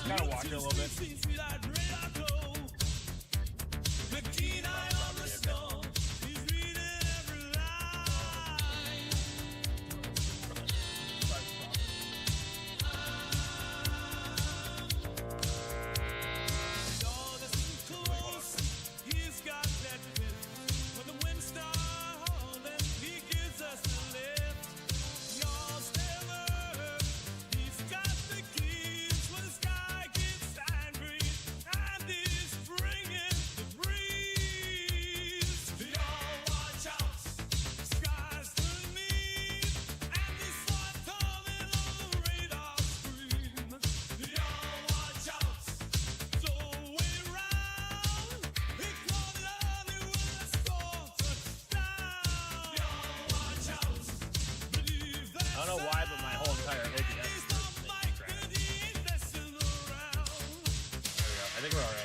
Gotta watch it a little bit. I don't know why, but my whole entire OBS is crashing. There we go. I think we're all right.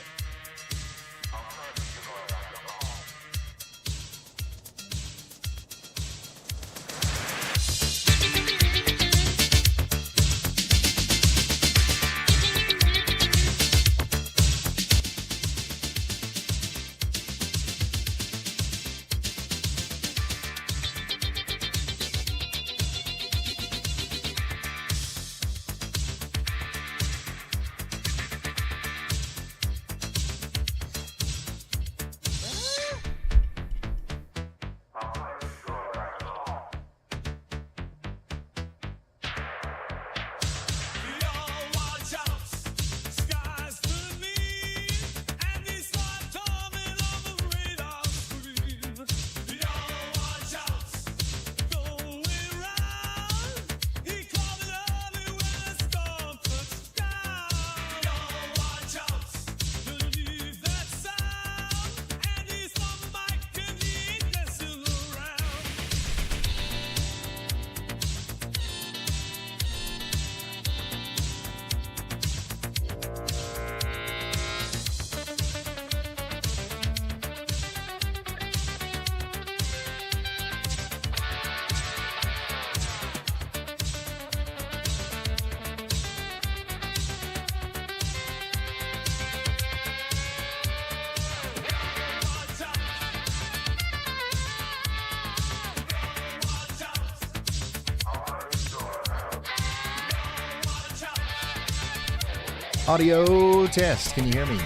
Audio test. Can you hear me?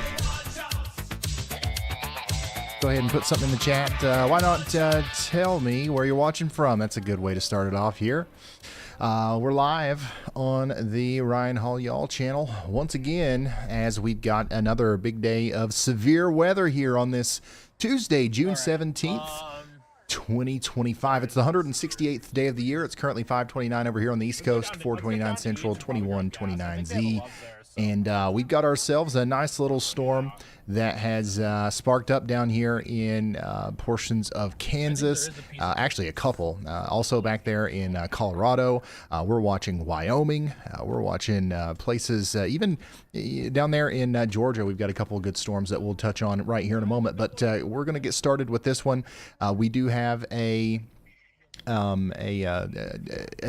Go ahead and put something in the chat. Why not tell me where you're watching from? That's a good way to start it off here. We're live on the Ryan Hall Y'all channel once again, as we've got another big day of severe weather here on this Tuesday, June 17th. 2025. It's the 168th day of the year. It's currently 5:29 over here on the East Coast, 4:29 Central, 21:29 Z. And we've got ourselves a nice little storm that has sparked up down here in portions of Kansas. Actually, a couple. Also back there in Colorado. We're watching Wyoming. We're watching places, even down there in Georgia. We've got a couple of good storms that we'll touch on right here in a moment. But we're going to get started with this one. We do have a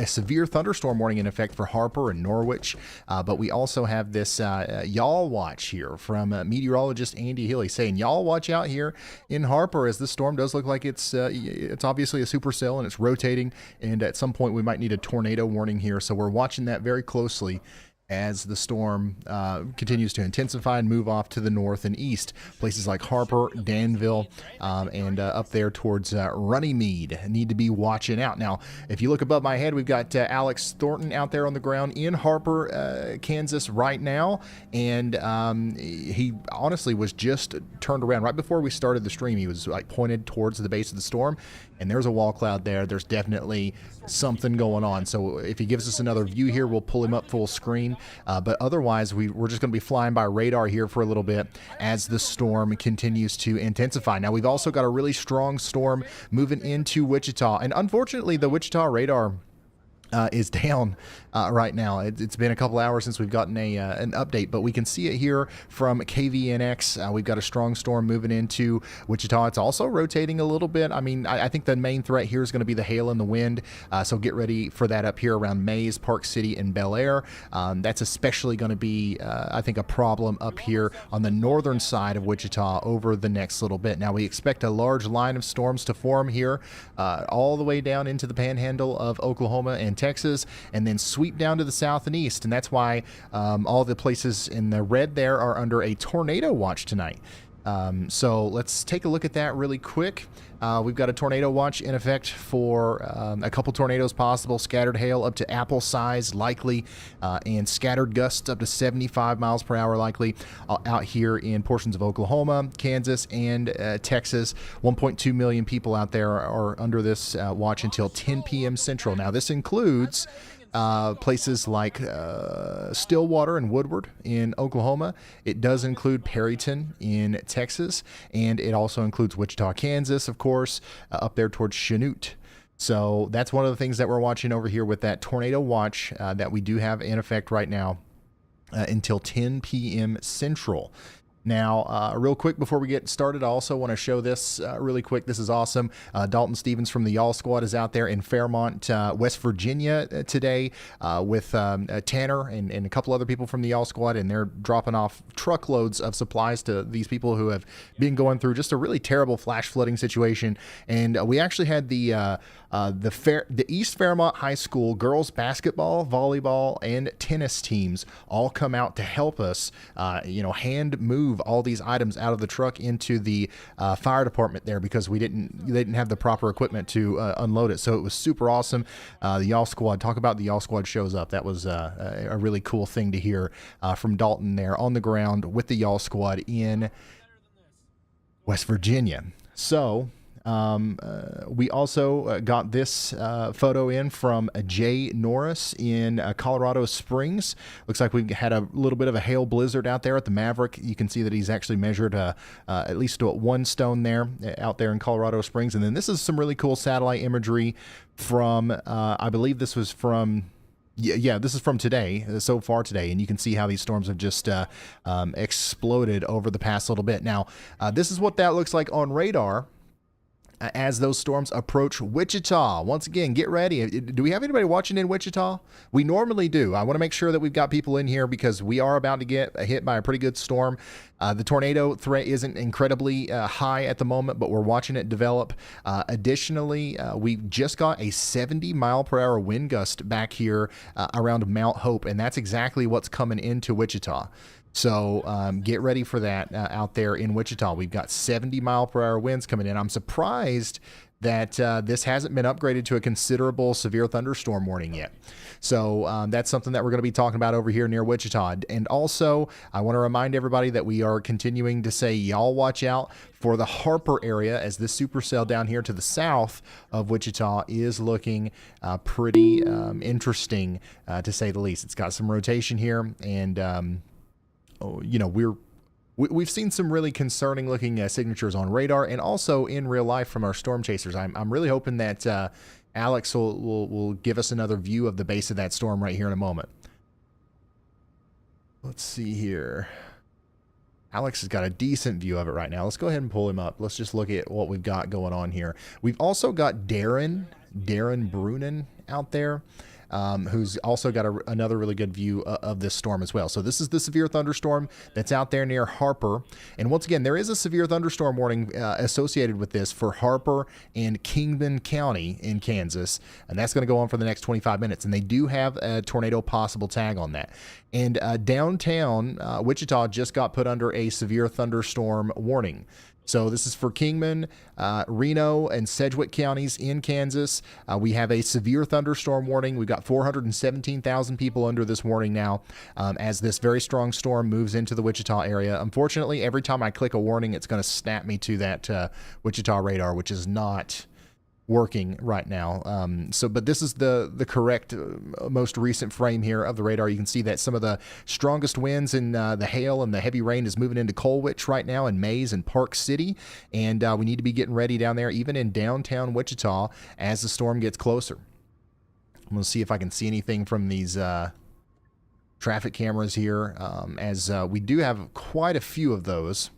severe thunderstorm warning in effect for Harper and Norwich, but we also have this y'all watch here from meteorologist Andy Hilly saying y'all watch out here in Harper, as this storm does look like it's obviously a supercell and it's rotating, and at some point we might need a tornado warning here, so we're watching that very closely as the storm continues to intensify and move off to the north and east. Places like Harper, Danville, and up there towards Runnymede need to be watching out. Now, if you look above my head, we've got Alex Thornton out there on the ground in Harper, Kansas right now, and he honestly was just turned around right before we started the stream. He was like pointed towards the base of the storm, and there's a wall cloud there. There's definitely something going on. So if he gives us another view here, we'll pull him up full screen. But otherwise, we're just going to be flying by radar here for a little bit as the storm continues to intensify. Now, we've also got a really strong storm moving into Wichita. And unfortunately, the Wichita radar is down right now. It's been a couple hours since we've gotten an update, but we can see it here from KVNX. We've got a strong storm moving into Wichita. It's also rotating a little bit. I mean, I think the main threat here is going to be the hail and the wind, so get ready for that up here around Mays, Park City, and Bel Air. That's especially going to be, I think, a problem up here on the northern side of Wichita over the next little bit. Now, we expect a large line of storms to form here all the way down into the panhandle of Oklahoma and Texas, and then sweep down to the south and east. And that's why all the places in the red there are under a tornado watch tonight. So let's take a look at that really quick. We've got a tornado watch in effect for a couple tornadoes possible, scattered hail up to apple size likely, and scattered gusts up to 75 miles per hour likely out here in portions of Oklahoma, Kansas, and Texas. 1.2 million people out there are under this watch until 10 p.m. Central. Now, this includes places like Stillwater and Woodward in Oklahoma. It does include Perryton in Texas, and it also includes Wichita, Kansas, of course, up there towards Chanute. So that's one of the things that we're watching over here with that tornado watch that we do have in effect right now until 10 p.m. Central. Now, real quick before we get started, I also want to show this really quick. This is awesome. Dalton Stevens from the Y'all Squad is out there in Fairmont, West Virginia today with Tanner and a couple other people from the Y'all Squad, and they're dropping off truckloads of supplies to these people who have been going through just a really terrible flash flooding situation. And we actually had the East Fairmont High School girls basketball, volleyball, and tennis teams all come out to help us, hand move all these items out of the truck into the fire department there, because they didn't have the proper equipment to unload it. So it was super awesome. The Y'all Squad, talk about the Y'all Squad shows up. That was a really cool thing to hear from Dalton there on the ground with the Y'all Squad in West Virginia. So we also got this photo in from Jay Norris in Colorado Springs. Looks like we had a little bit of a hail blizzard out there at the Maverick. You can see that he's actually measured at least 1 stone there out there in Colorado Springs. And then this is some really cool satellite imagery from, I believe this was from, yeah, this is from today, so far today, and you can see how these storms have just exploded over the past little bit. Now, this is what that looks like on radar as those storms approach Wichita. Once again, get ready. Do we have anybody watching in Wichita? We normally do. I want to make sure that we've got people in here because we are about to get hit by a pretty good storm. The tornado threat isn't incredibly high at the moment, but we're watching it develop. Additionally, we just got a 70 mile per hour wind gust back here around Mount Hope, and that's exactly what's coming into Wichita. So get ready for that out there in Wichita. We've got 70 mile per hour winds coming in. I'm surprised that this hasn't been upgraded to a considerable severe thunderstorm warning yet. So that's something that we're going to be talking about over here near Wichita. And also, I want to remind everybody that we are continuing to say, y'all watch out for the Harper area, as this supercell down here to the south of Wichita is looking pretty interesting, to say the least. It's got some rotation here, and we've seen some really concerning looking signatures on radar and also in real life from our storm chasers. I'm really hoping that Alex will give us another view of the base of that storm right here in a moment. Let's see here. Alex has got a decent view of it right now. Let's go ahead and pull him up. Let's just look at what we've got going on here. We've also got Darren Brunin out there. Who's also got another really good view of this storm as well. So this is the severe thunderstorm that's out there near Harper. And once again, there is a severe thunderstorm warning associated with this for Harper and Kingman County in Kansas. And that's going to go on for the next 25 minutes. And they do have a tornado possible tag on that. And downtown Wichita just got put under a severe thunderstorm warning. So this is for Kingman, Reno, and Sedgwick counties in Kansas. We have a severe thunderstorm warning. We've got 417,000 people under this warning now as this very strong storm moves into the Wichita area. Unfortunately, every time I click a warning, it's going to snap me to that Wichita radar, which is not working right now. But this is the correct most recent frame here of the radar. You can see that some of the strongest winds and the hail and the heavy rain is moving into Colwich right now in Mays and Park City, and we need to be getting ready down there even in downtown Wichita as the storm gets closer. I'm going to see if I can see anything from these traffic cameras here, as we do have quite a few of those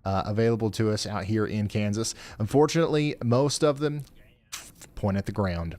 available to us out here in Kansas. Unfortunately, most of them point at the ground.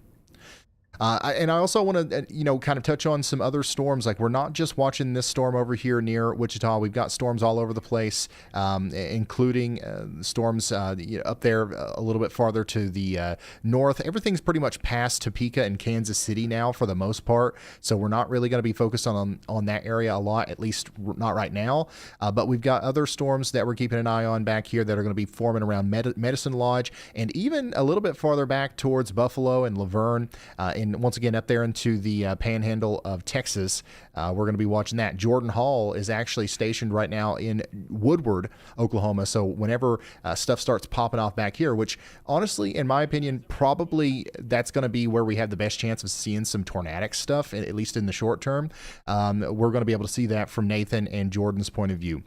And I also want to, kind of touch on some other storms. Like, we're not just watching this storm over here near Wichita. We've got storms all over the place, including storms up there a little bit farther to the north. Everything's pretty much past Topeka and Kansas City now for the most part. So we're not really going to be focused on that area a lot, at least not right now. But we've got other storms that we're keeping an eye on back here that are going to be forming around Medicine Lodge and even a little bit farther back towards Buffalo and Laverne, and once again up there into the panhandle of Texas. We're going to be watching that. Jordan Hall is actually stationed right now in Woodward, Oklahoma. So whenever stuff starts popping off back here, which honestly, in my opinion, probably that's going to be where we have the best chance of seeing some tornadic stuff, at least in the short term. We're going to be able to see that from Nathan and Jordan's point of view.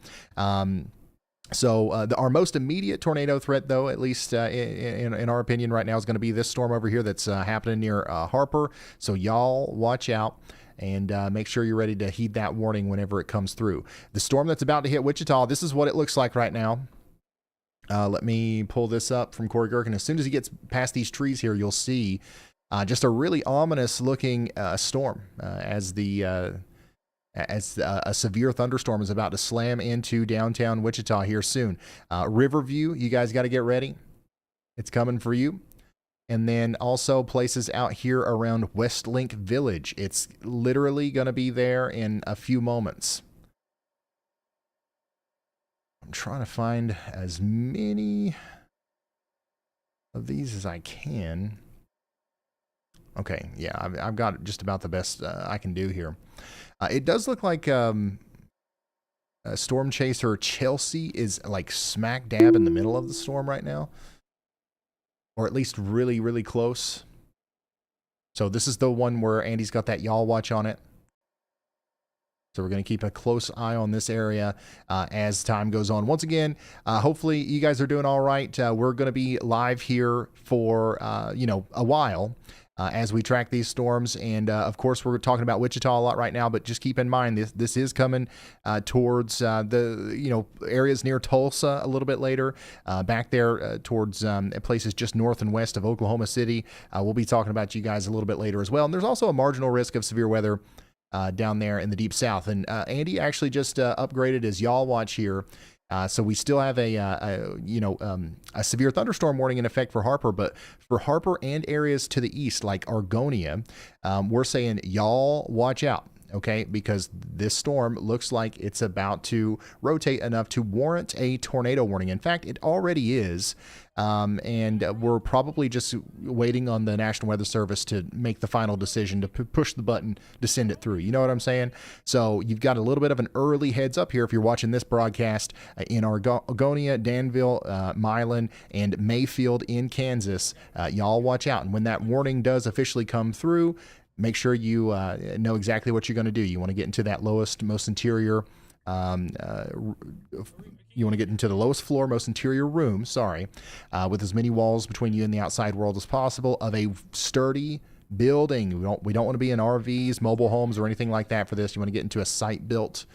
So our most immediate tornado threat, though, at least in our opinion right now, is going to be this storm over here that's happening near Harper. So y'all watch out and make sure you're ready to heed that warning whenever it comes through. The storm that's about to hit Wichita, this is what it looks like right now. Let me pull this up from Corey Gherkin. As soon as he gets past these trees here, you'll see just a really ominous looking storm as a severe thunderstorm is about to slam into downtown Wichita here soon. Riverview, you guys got to get ready. It's coming for you. And then also places out here around Westlink Village. It's literally going to be there in a few moments. I'm trying to find as many of these as I can. Okay, yeah, I've got just about the best I can do here. It does look like Storm Chaser Chelsea is like smack dab in the middle of the storm right now. Or at least really, really close. So this is the one where Andy's got that y'all watch on it. So we're going to keep a close eye on this area as time goes on. Once again, hopefully you guys are doing all right. We're going to be live here for, a while. As we track these storms. And of course, we're talking about Wichita a lot right now, but just keep in mind this is coming towards the areas near Tulsa a little bit later, back there towards places just north and west of Oklahoma City. We'll be talking about you guys a little bit later as well. And there's also a marginal risk of severe weather down there in the deep south. And Andy actually just upgraded his y'all watch here. So we still have a severe thunderstorm warning in effect for Harper, but for Harper and areas to the east like Argonia, we're saying y'all watch out. Okay, because this storm looks like it's about to rotate enough to warrant a tornado warning. In fact, it already is. And we're probably just waiting on the National Weather Service to make the final decision to push the button to send it through. You know what I'm saying? So you've got a little bit of an early heads up here if you're watching this broadcast in Argonia, Danville, Milan, and Mayfield in Kansas. Y'all watch out. And when that warning does officially come through, make sure you know exactly what you're going to do. You want to get into that lowest, most interior you want to get into the lowest floor, most interior room, with as many walls between you and the outside world as possible of a sturdy building. We don't want to be in RVs, mobile homes, or anything like that for this. You want to get into a site-built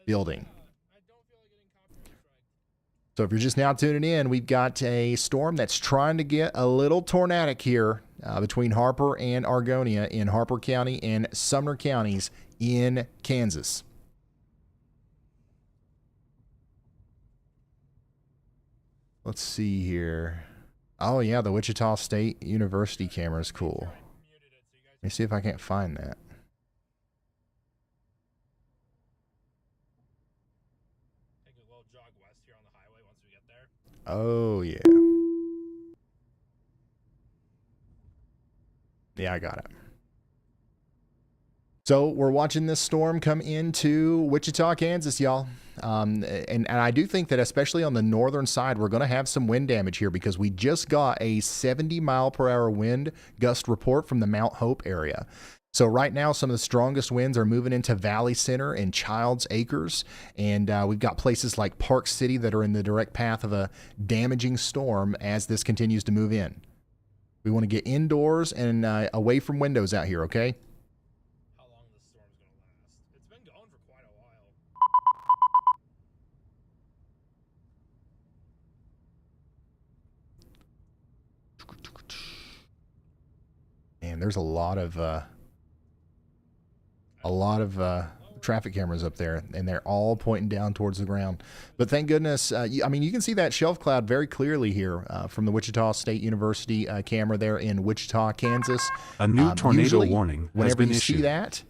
building. So if you're just now tuning in, we've got a storm that's trying to get a little tornadic here between Harper and Argonia in Harper County and Sumner counties in Kansas. Let's see here. Oh, yeah, the Wichita State University camera is cool. Let me see if I can't find that. Take a little jog west here on the highway once we get there. Oh, yeah. Yeah, I got it. So we're watching this storm come into Wichita, Kansas, y'all. And I do think that especially on the northern side, we're going to have some wind damage here because we just got a 70-mile-per-hour wind gust report from the Mount Hope area. So right now, some of the strongest winds are moving into Valley Center and Childs Acres. And we've got places like Park City that are in the direct path of a damaging storm as this continues to move in. We want to get indoors and away from windows out here, okay? How long this storm's gonna last? It's been going for quite a while. And there's a lot of traffic cameras up there, and they're all pointing down towards the ground. But thank goodness, I mean, you can see that shelf cloud very clearly here from the Wichita State University camera there in Wichita, Kansas. A new tornado Usually, warning has whenever been you see issued. that,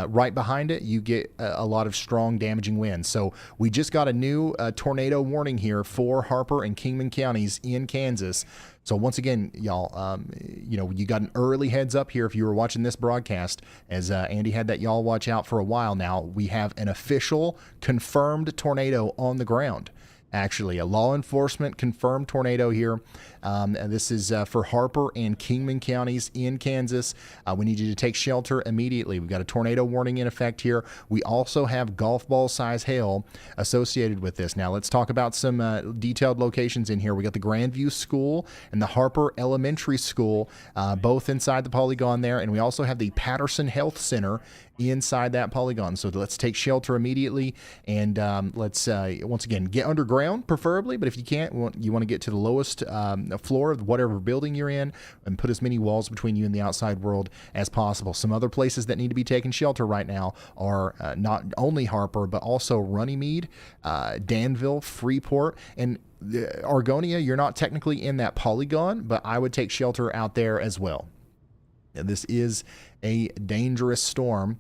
right behind it, you get a lot of strong, damaging winds. So we just got a new tornado warning here for Harper and Kingman counties in Kansas. So once again, y'all, you know, you got an early heads up here if you were watching this broadcast, as Andy had that y'all watch out for a while now. We have an official confirmed tornado on the ground. Actually, a law enforcement confirmed tornado here. And this is for Harper and Kingman counties in Kansas. We need you to take shelter immediately. We've got a tornado warning in effect here. We also have golf ball size hail associated with this. Now let's talk about some detailed locations in here. We got the Grandview School and the Harper Elementary School, both inside the polygon there. And we also have the Patterson Health Center inside that polygon. So let's take shelter immediately, and let's once again get underground preferably, but if you can't, you want to get to the lowest floor of whatever building you're in and put as many walls between you and the outside world as possible. Some other places that need to be taking shelter right now are not only Harper but also Runnymede, Danville, Freeport, and Argonia. You're not technically in that polygon, but I would take shelter out there as well. This is a dangerous storm.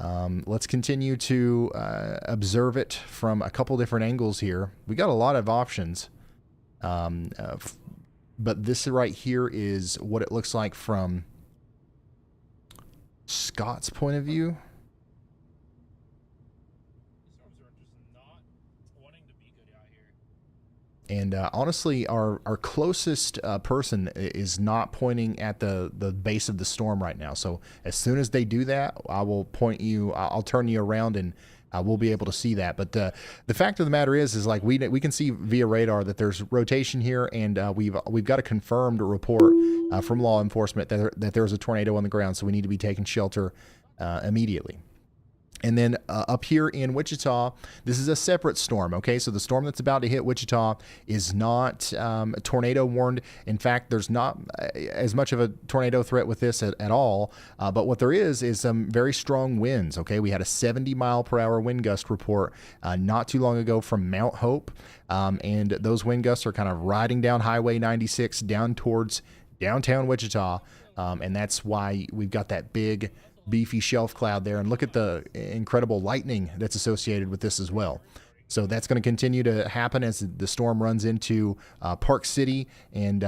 Let's continue to observe it from a couple different angles here. We got a lot of options, but this right here is what it looks like from Scott's point of view. These storms are just not wanting to be good out here. And honestly, our closest person is not pointing at the base of the storm right now. So as soon as they do that, I will point you. I'll turn you around, and we'll be able to see that. But the fact of the matter is like we can see via radar that there's rotation here, and we've got a confirmed report from law enforcement that there's a tornado on the ground. So we need to be taking shelter immediately. And then up here in Wichita, this is a separate storm, okay? So the storm that's about to hit Wichita is not tornado warned. In fact, there's not as much of a tornado threat with this at all. But what there is some very strong winds, okay? We had a 70-mile-per-hour wind gust report not too long ago from Mount Hope. And those wind gusts are kind of riding down Highway 96 down towards downtown Wichita. And that's why we've got that big beefy shelf cloud there, and look at the incredible lightning that's associated with this as well. So that's going to continue to happen as the storm runs into Park City and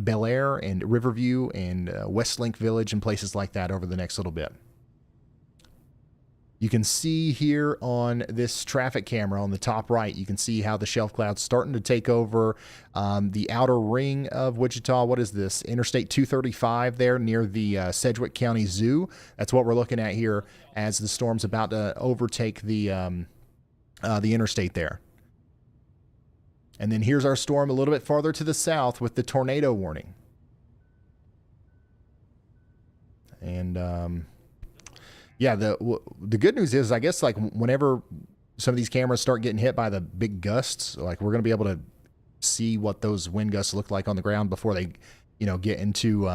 Bel Air and Riverview and Westlink Village and places like that over the next little bit. You can see here on this traffic camera on the top right, you can see how the shelf cloud's starting to take over the outer ring of Wichita. What is this? Interstate 235 there near the Sedgwick County Zoo. That's what we're looking at here as the storm's about to overtake the interstate there. And then here's our storm a little bit farther to the south with the tornado warning. And yeah, the good news is, I guess, like whenever some of these cameras start getting hit by the big gusts, like we're going to be able to see what those wind gusts look like on the ground before they, get into,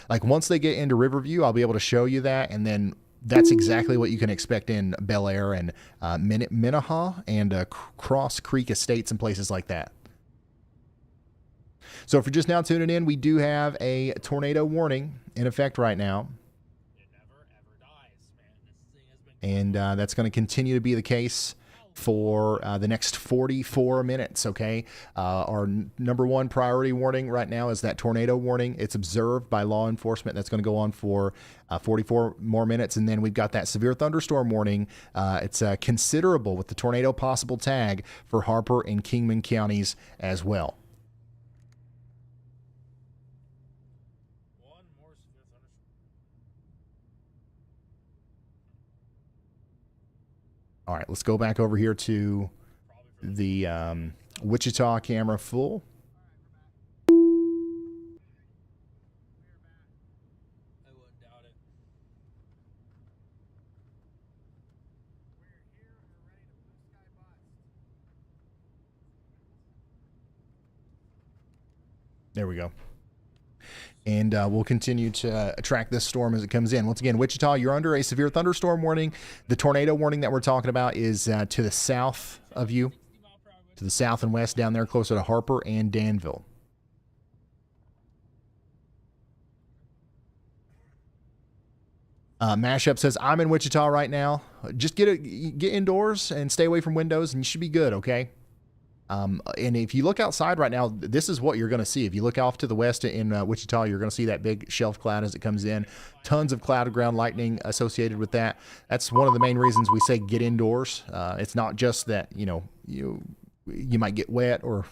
like once they get into Riverview, I'll be able to show you that. And then that's exactly what you can expect in Bel Air and Minnehaha and Cross Creek Estates and places like that. So if you're just now tuning in, we do have a tornado warning in effect right now. And that's going to continue to be the case for the next 44 minutes, okay? Our number one priority warning right now is that tornado warning. It's observed by law enforcement. That's going to go on for 44 more minutes. And then we've got that severe thunderstorm warning. It's considerable with the tornado possible tag for Harper and Kingman counties as well. All right, let's go back over here to the Wichita camera full. There we go. And we'll continue to track this storm as it comes in. Once again, Wichita, you're under a severe thunderstorm warning. The tornado warning that we're talking about is to the south of you, to the south and west down there closer to Harper and Danville. Mashup says, I'm in Wichita right now. Just get indoors and stay away from windows and you should be good, okay? And if you look outside right now, this is what you're going to see. If you look off to the west in Wichita, you're going to see that big shelf cloud as it comes in. Tons of cloud ground lightning associated with that. That's one of the main reasons we say get indoors. It's not just that, you might get wet or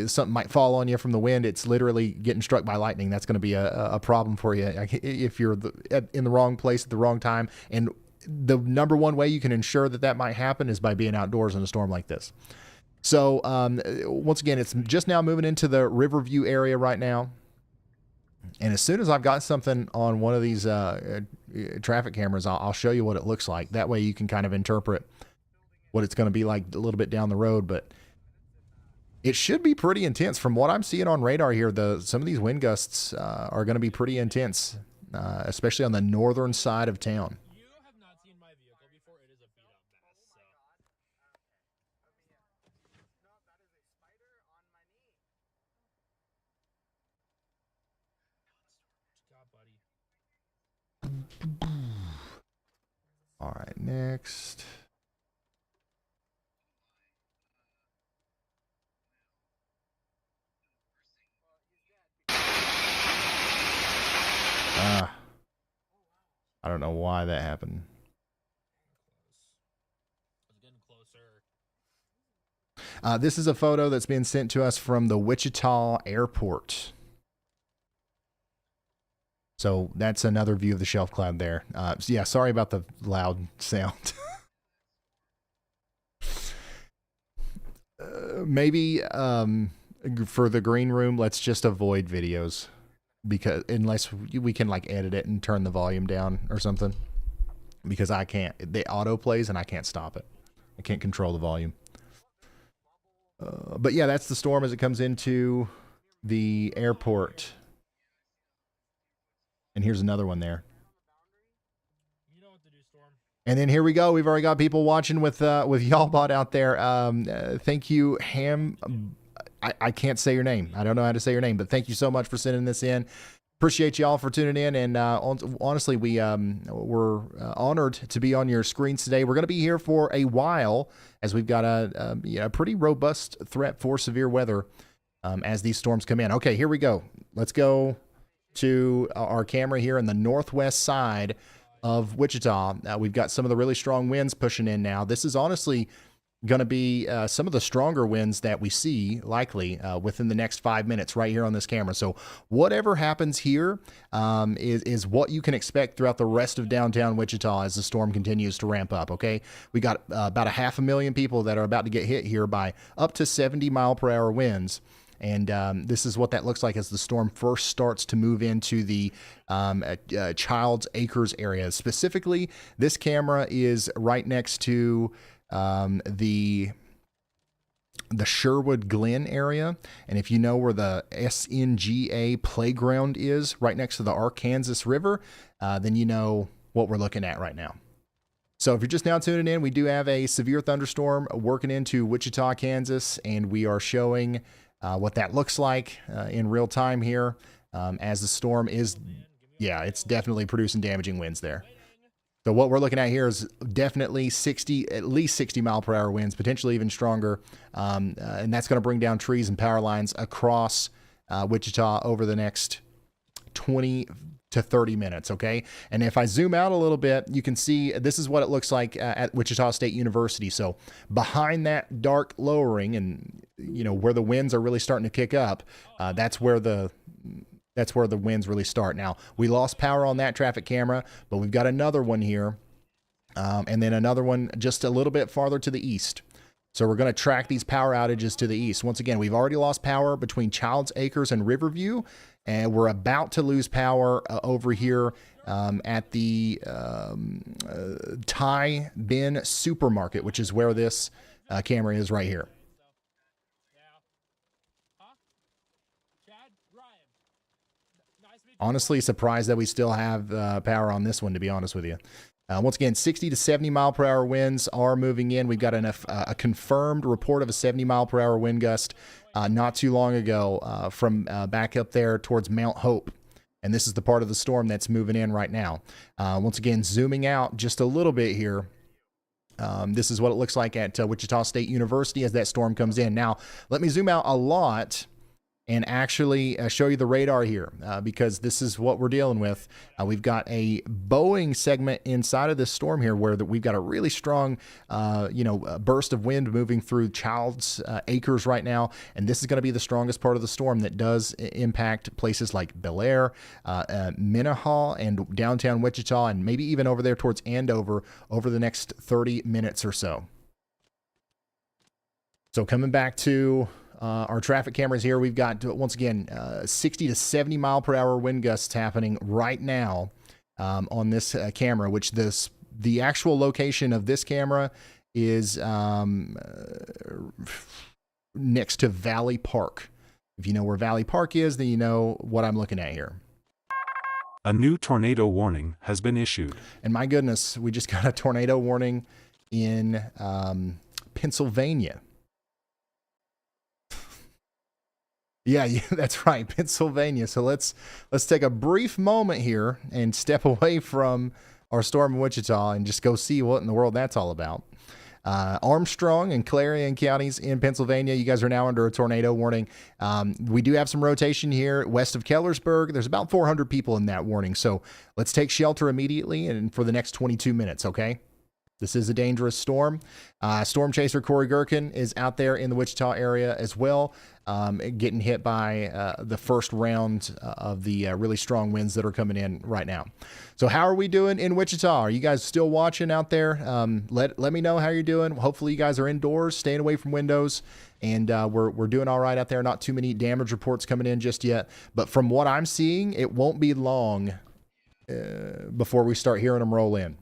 something might fall on you from the wind. It's literally getting struck by lightning. That's going to be a problem for you if you're in the wrong place at the wrong time. And the number one way you can ensure that might happen is by being outdoors in a storm like this. So once again, it's just now moving into the Riverview area right now. And as soon as I've got something on one of these traffic cameras, I'll show you what it looks like. That way you can kind of interpret what it's going to be like a little bit down the road. But it should be pretty intense. From what I'm seeing on radar here, some of these wind gusts are going to be pretty intense, especially on the northern side of town. All right, next. I don't know why that happened. This is a photo that's been sent to us from the Wichita airport. So that's another view of the shelf cloud there. So yeah, sorry about the loud sound. Maybe for the green room, let's just avoid videos, because unless we can like edit it and turn the volume down or something, because I can't. It auto plays and I can't stop it. I can't control the volume. But yeah, that's the storm as it comes into the airport. And here's another one there. And then here we go. We've already got people watching with Y'allbot out there. Thank you, Ham. I can't say your name. I don't know how to say your name, but thank you so much for sending this in. Appreciate y'all for tuning in. And honestly, we're honored to be on your screens today. We're going to be here for a while as we've got a pretty robust threat for severe weather as these storms come in. Okay, here we go. Let's go to our camera here in the northwest side of Wichita. We've got some of the really strong winds pushing in now. This is honestly going to be some of the stronger winds that we see likely within the next 5 minutes right here on this camera. So whatever happens here is what you can expect throughout the rest of downtown Wichita as the storm continues to ramp up. Okay, we got about 500,000 people that are about to get hit here by up to 70-mile-per-hour winds. And this is what that looks like as the storm first starts to move into the Childs Acres area. Specifically, this camera is right next to the Sherwood Glen area. And if you know where the SNGA playground is, right next to the Arkansas River, then you know what we're looking at right now. So if you're just now tuning in, we do have a severe thunderstorm working into Wichita, Kansas, and we are showing what that looks like in real time here as the storm is, it's definitely producing damaging winds there. So what we're looking at here is definitely at least 60 mile per hour winds, potentially even stronger. And that's going to bring down trees and power lines across Wichita over the next 20 to 30 minutes. Okay. And if I zoom out a little bit, you can see this is what it looks like at Wichita State University. So behind that dark lowering and, where the winds are really starting to kick up, that's where the winds really start. Now, we lost power on that traffic camera, but we've got another one here, and then another one just a little bit farther to the east. So we're going to track these power outages to the east. Once again, we've already lost power between Childs Acres and Riverview, and we're about to lose power over here at the Thai Bin Supermarket, which is where this camera is right here. Honestly, surprised that we still have power on this one, to be honest with you. Once again, 60 to 70 mile per hour winds are moving in. We've got a confirmed report of a 70 mile per hour wind gust not too long ago from back up there towards Mount Hope. And this is the part of the storm that's moving in right now. Once again, zooming out just a little bit here. This is what it looks like at Wichita State University as that storm comes in. Now, let me zoom out a lot and actually show you the radar here because this is what we're dealing with. We've got a bowing segment inside of this storm here where we've got a really strong, burst of wind moving through Childs Acres right now. And this is going to be the strongest part of the storm that does impact places like Bel Air, Minnehaha, and downtown Wichita, and maybe even over there towards Andover over the next 30 minutes or so. So coming back to our traffic cameras here, we've got, once again, 60 to 70 mile per hour wind gusts happening right now on this camera, which the actual location of this camera is next to Valley Park. If you know where Valley Park is, then you know what I'm looking at here. A new tornado warning has been issued. And my goodness, we just got a tornado warning in Pennsylvania. Yeah, that's right, Pennsylvania. So let's take a brief moment here and step away from our storm in Wichita and just go see what in the world that's all about. Armstrong and Clarion counties in Pennsylvania, you guys are now under a tornado warning. We do have some rotation here west of Kellersburg. There's about 400 people in that warning. So let's take shelter immediately and for the next 22 minutes, okay? This is a dangerous storm. Storm chaser Corey Gherkin is out there in the Wichita area as well, getting hit by the first round of the really strong winds that are coming in right now. So how are we doing in Wichita? Are you guys still watching out there? Let me know how you're doing. Hopefully you guys are indoors, staying away from windows, and we're doing all right out there. Not too many damage reports coming in just yet, but from what I'm seeing, it won't be long before we start hearing them roll in.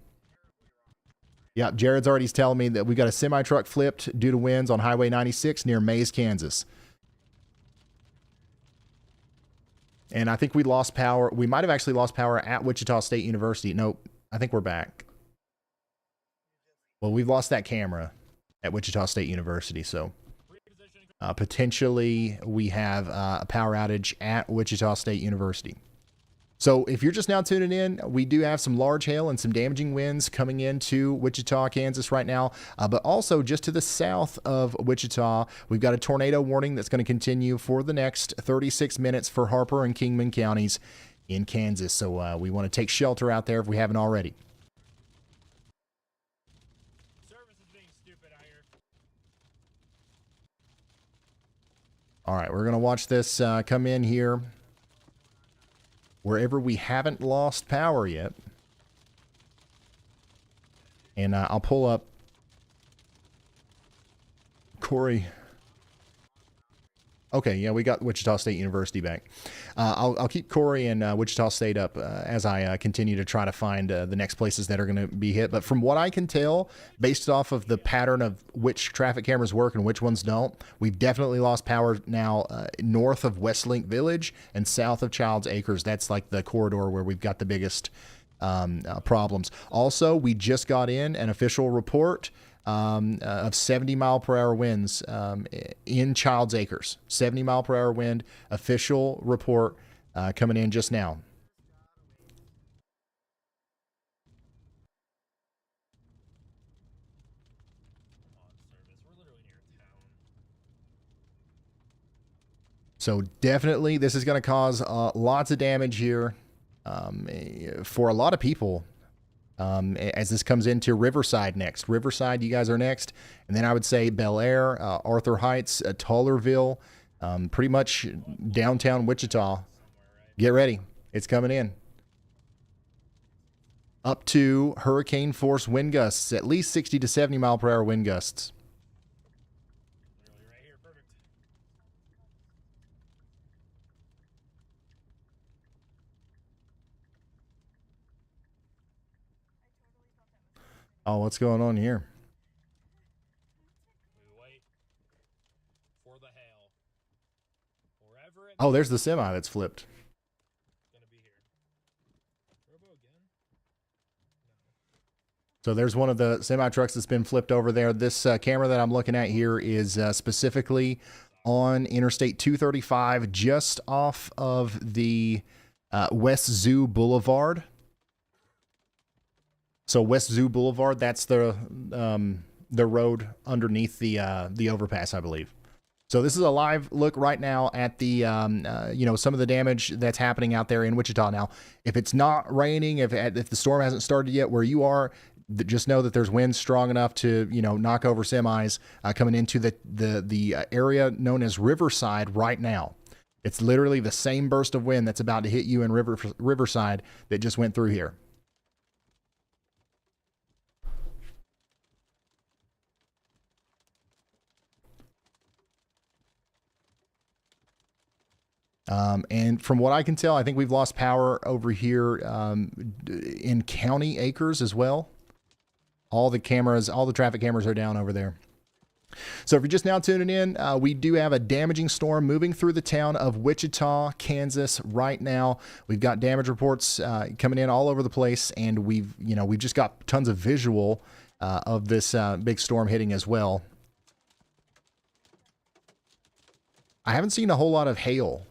Yeah, Jared's already telling me that we got a semi-truck flipped due to winds on Highway 96 near Mays, Kansas. And I think we lost power. We might have actually lost power at Wichita State University. Nope, I think we're back. Well, we've lost that camera at Wichita State University, so potentially we have a power outage at Wichita State University. So if you're just now tuning in, we do have some large hail and some damaging winds coming into Wichita, Kansas right now. But also just to the south of Wichita, we've got a tornado warning that's going to continue for the next 36 minutes for Harper and Kingman counties in Kansas. So we want to take shelter out there if we haven't already. Service is being stupid out here. All right, we're going to watch this come in here. Wherever we haven't lost power yet. And I'll pull up Corey. Okay, yeah, we got Wichita State University back. I'll keep Corey and Wichita State up as I continue to try to find the next places that are going to be hit. But from what I can tell, based off of the pattern of which traffic cameras work and which ones don't, we've definitely lost power now north of Westlink Village and south of Childs Acres. That's like the corridor where we've got the biggest problems. Also, we just got in an official report of 70 mile per hour winds in Childs Acres. 70 mile per hour wind, official report coming in just now. So definitely this is going to cause lots of damage here for a lot of people. As this comes into Riverside next. Riverside, you guys are next. And then I would say Bel Air, Arthur Heights, Tullerville, pretty much downtown Wichita. Get ready. It's coming in. Up to hurricane force wind gusts, at least 60 to 70 mile per hour wind gusts. Right here, perfect. Oh, what's going on here? We wait for the hail. Wherever it Oh, there's the semi that's flipped. gonna be here. So there's one of the semi trucks that's been flipped over there. This camera that I'm looking at here is specifically on Interstate 235, just off of the West Zoo Boulevard. So West Zoo Boulevard, that's the road underneath the overpass, I believe. So this is a live look right now at the, some of the damage that's happening out there in Wichita. Now, if it's not raining, if the storm hasn't started yet where you are, just know that there's winds strong enough to, knock over semis coming into the area known as Riverside right now. It's literally the same burst of wind that's about to hit you in Riverside that just went through here. And from what I can tell, I think we've lost power over here in County Acres as well. All the traffic cameras are down over there. So if you're just now tuning in, we do have a damaging storm moving through the town of Wichita, Kansas right now. We've got damage reports coming in all over the place, and we've just got tons of visual of this big storm hitting as well. I haven't seen a whole lot of hail,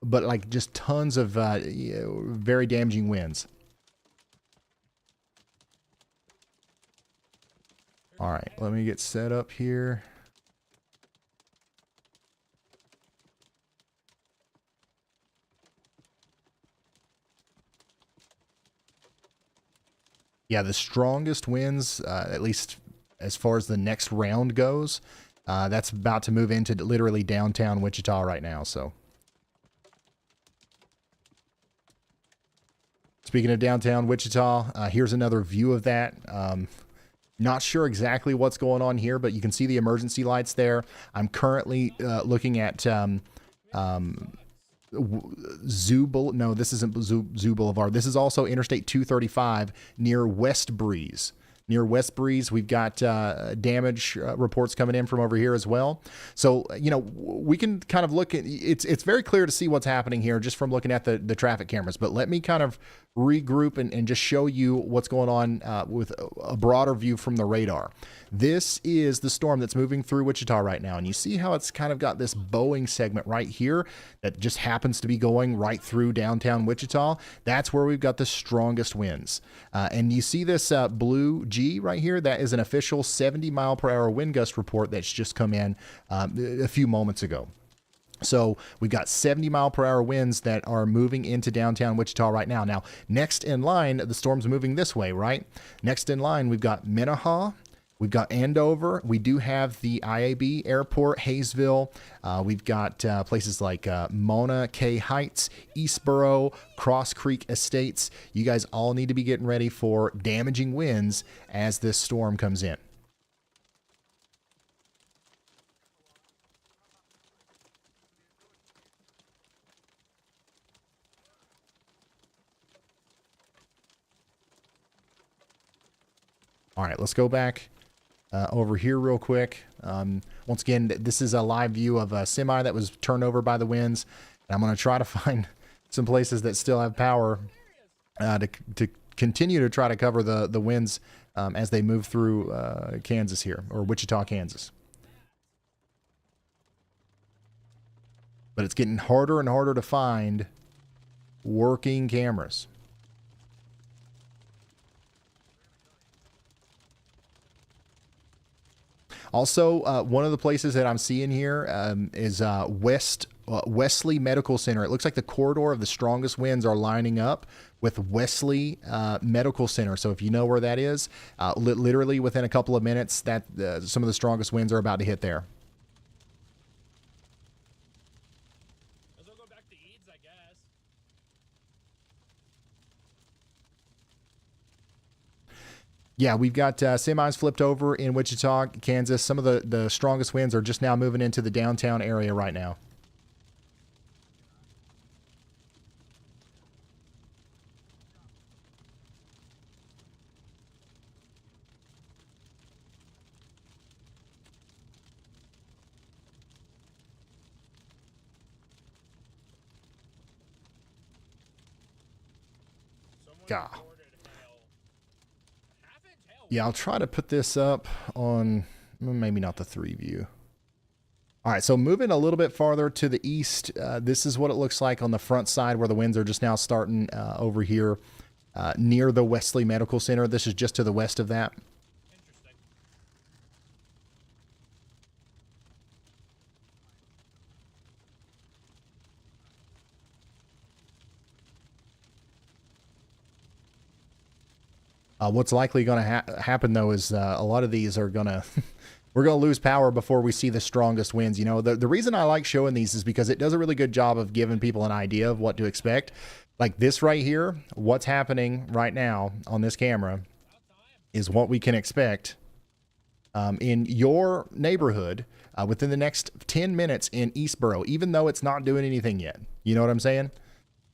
but like just tons of very damaging winds. All right, let me get set up here. Yeah, the strongest winds, at least as far as the next round goes, that's about to move into literally downtown Wichita right now. So, speaking of downtown Wichita, here's another view of that. Not sure exactly what's going on here, but you can see the emergency lights there. I'm currently looking at no, this isn't Zoo Boulevard. This is also Interstate 235 near West Breeze. Near West Breeze, we've got damage reports coming in from over here as well. So, we can kind of look at it's very clear to see what's happening here just from looking at the traffic cameras. But let me kind of regroup and just show you what's going on with a broader view from the radar. This is the storm that's moving through Wichita right now. And you see how it's kind of got this bowing segment right here that just happens to be going right through downtown Wichita. That's where we've got the strongest winds. And you see this blue G right here. That is an official 70-mile-per-hour wind gust report that's just come in a few moments ago. So we've got 70-mile-per-hour winds that are moving into downtown Wichita right now. Now, next in line, the storm's moving this way, right? Next in line, we've got Minnehaha. We've got Andover. We do have the IAB Airport, Hayesville. We've got places like Mona K Heights, Eastboro, Cross Creek Estates. You guys all need to be getting ready for damaging winds as this storm comes in. All right, let's go back over here real quick. Once again, this is a live view of a semi that was turned over by the winds. And I'm going to try to find some places that still have power to continue to try to cover the winds as they move through Kansas here, or Wichita, Kansas. But it's getting harder and harder to find working cameras. Also, one of the places that I'm seeing here is Wesley Medical Center. It looks like the corridor of the strongest winds are lining up with Wesley Medical Center. So if you know where that is, literally within a couple of minutes, that some of the strongest winds are about to hit there. We'll go back to Eads, I guess. Yeah, we've got semis flipped over in Wichita, Kansas. Some of the strongest winds are just now moving into the downtown area right now. God. Yeah, I'll try to put this up on maybe not the 3 view. All right, so moving a little bit farther to the east, this is what it looks like on the front side where the winds are just now starting over here near the Wesley Medical Center. This is just to the west of that. Interesting. What's likely going to happen, though, is a lot of these are going to... We're going to lose power before we see the strongest winds. You know, the reason I like showing these is because it does a really good job of giving people an idea of what to expect. Like this right here, what's happening right now on this camera is what we can expect in your neighborhood within the next 10 minutes in Eastboro, even though it's not doing anything yet. You know what I'm saying?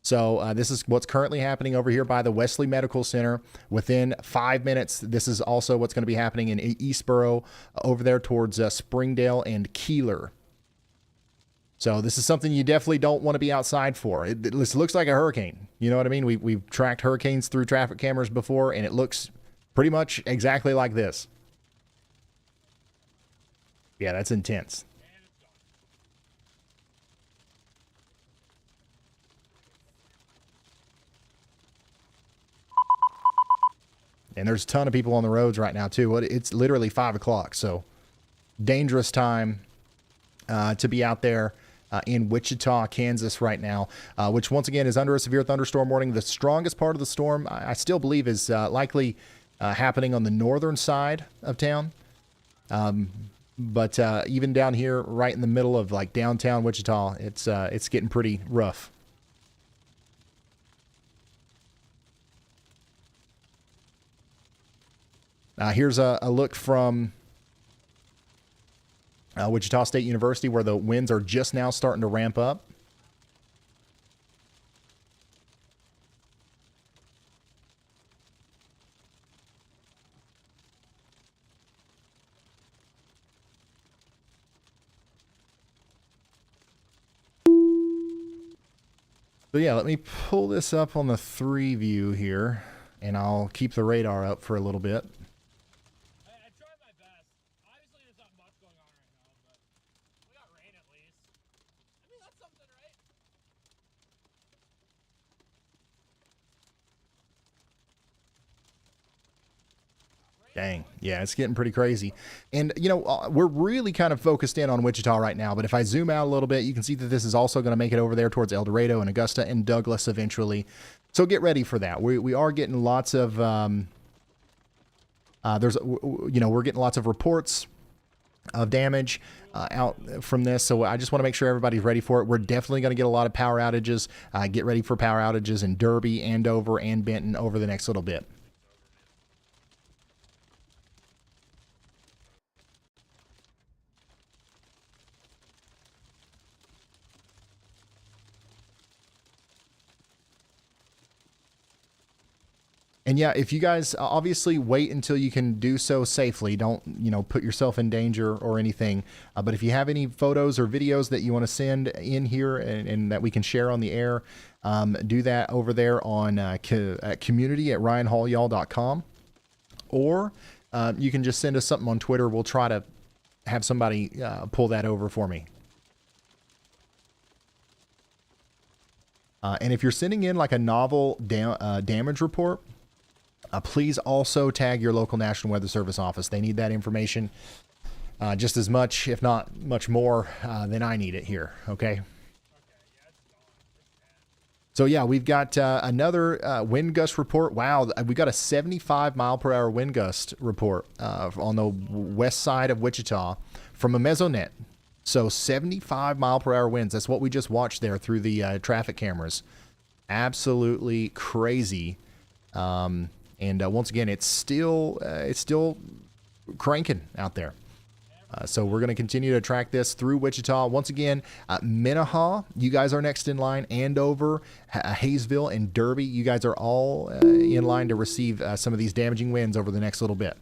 So this is what's currently happening over here by the Wesley Medical Center. Within 5 minutes, this is also what's going to be happening in Eastboro over there towards Springdale and Keeler. So this is something you definitely don't want to be outside for. This looks like a hurricane. You know what I mean? We've tracked hurricanes through traffic cameras before, and it looks pretty much exactly like this. Yeah, that's intense. And there's a ton of people on the roads right now, too. It's literally 5 o'clock, so dangerous time to be out there in Wichita, Kansas right now, which once again is under a severe thunderstorm warning. The strongest part of the storm, I still believe, is likely happening on the northern side of town. But even down here, right in the middle of like downtown Wichita, it's getting pretty rough. Here's a look from Wichita State University where the winds are just now starting to ramp up. So yeah, let me pull this up on the 3 view here, and I'll keep the radar up for a little bit. I tried my best. Obviously, there's not much going on right now, but we got rain at least. I mean, that's something, right? Dang. Yeah, it's getting pretty crazy. And, you know, we're really kind of focused in on Wichita right now, but if I zoom out a little bit, you can see that this is also going to make it over there towards El Dorado and Augusta and Douglas eventually. So get ready for that. We are getting lots of, we're getting lots of reports of damage out from this. So I just want to make sure everybody's ready for it. We're definitely going to get a lot of power outages. Get ready for power outages in Derby, Andover, and Benton over the next little bit. And yeah, if you guys obviously wait until you can do so safely, don't, put yourself in danger or anything. But if you have any photos or videos that you want to send in here and that we can share on the air, do that over there on community@ryanhallyall.com. Or you can just send us something on Twitter. We'll try to have somebody pull that over for me. And if you're sending in like a novel damage report, please also tag your local National Weather Service office. They need that information just as much, if not much more, than I need it here. Okay. So yeah, we've got another wind gust report. Wow, we got a 75 mile per hour wind gust report on the west side of Wichita from a mesonet. So 75 mile per hour winds. That's what we just watched there through the traffic cameras. Absolutely crazy. And once again, it's still cranking out there. So we're going to continue to track this through Wichita. Once again, Minnehaha, you guys are next in line. Andover, Hayesville, and Derby, you guys are all in line to receive some of these damaging winds over the next little bit.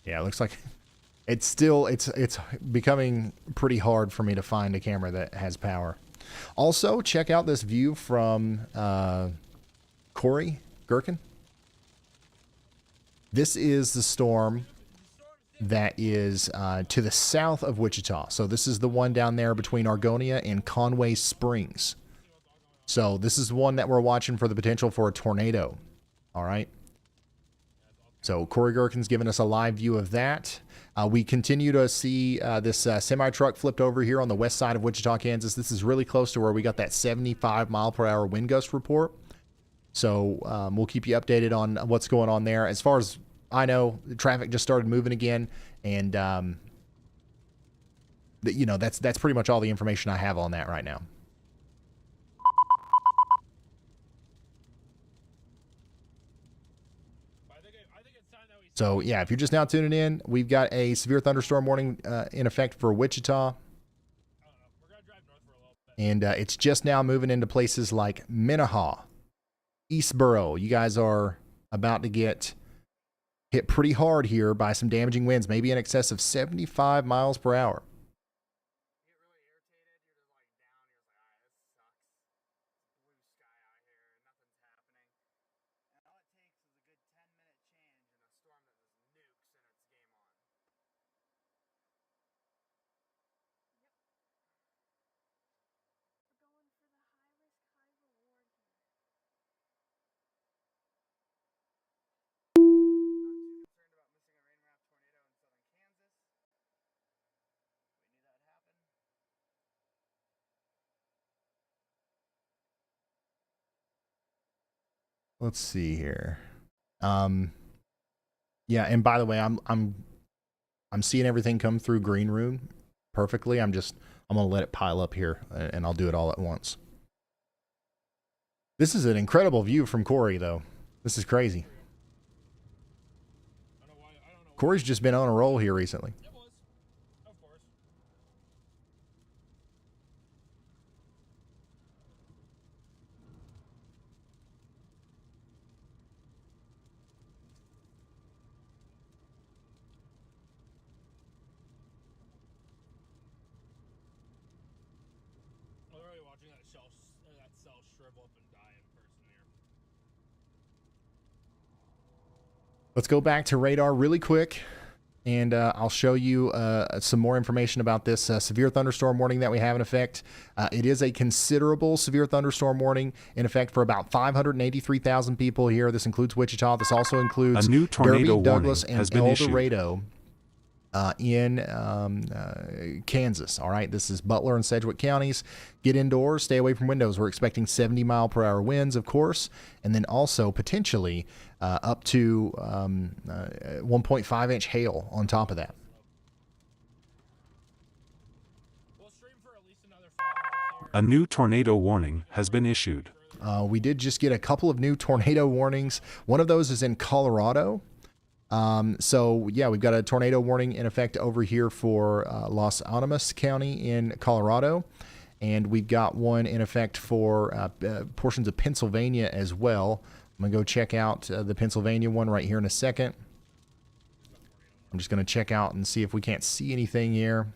Yeah, it looks like It's becoming pretty hard for me to find a camera that has power. Also, check out this view from Corey Gherkin. This is the storm that is to the south of Wichita. So this is the one down there between Argonia and Conway Springs. So this is one that we're watching for the potential for a tornado. All right. So Corey Gherkin's giving us a live view of that. We continue to see this semi-truck flipped over here on the west side of Wichita, Kansas. This is really close to where we got that 75 mile per hour wind gust report. So we'll keep you updated on what's going on there. As far as I know, the traffic just started moving again, and that's pretty much all the information I have on that right now. So yeah, if you're just now tuning in, we've got a severe thunderstorm warning in effect for Wichita. And it's just now moving into places like Minnehaha, Eastboro. You guys are about to get hit pretty hard here by some damaging winds, maybe in excess of 75 miles per hour. Let's see here. Yeah, and by the way, I'm seeing everything come through Green Room perfectly. I'm gonna let it pile up here, and I'll do it all at once. This is an incredible view from Corey, though. This is crazy. Corey's just been on a roll here recently. Let's go back to radar really quick, and I'll show you some more information about this severe thunderstorm warning that we have in effect. It is a considerable severe thunderstorm warning in effect for about 583,000 people here. This includes Wichita. This also includes a new tornado Derby, Douglas, warning has and been El issued. Dorado in Kansas. All right, this is Butler and Sedgwick counties. Get indoors, stay away from windows. We're expecting 70 mile per hour winds, of course, and then also potentially up to 1.5 inch hail on top of that. A new tornado warning has been issued. We did just get a couple of new tornado warnings. One of those is in Colorado. So yeah, we've got a tornado warning in effect over here for Los Alamos County in Colorado. And we've got one in effect for portions of Pennsylvania as well. I'm going to go check out the Pennsylvania one right here in a second. I'm just going to check out and see if we can't see anything here.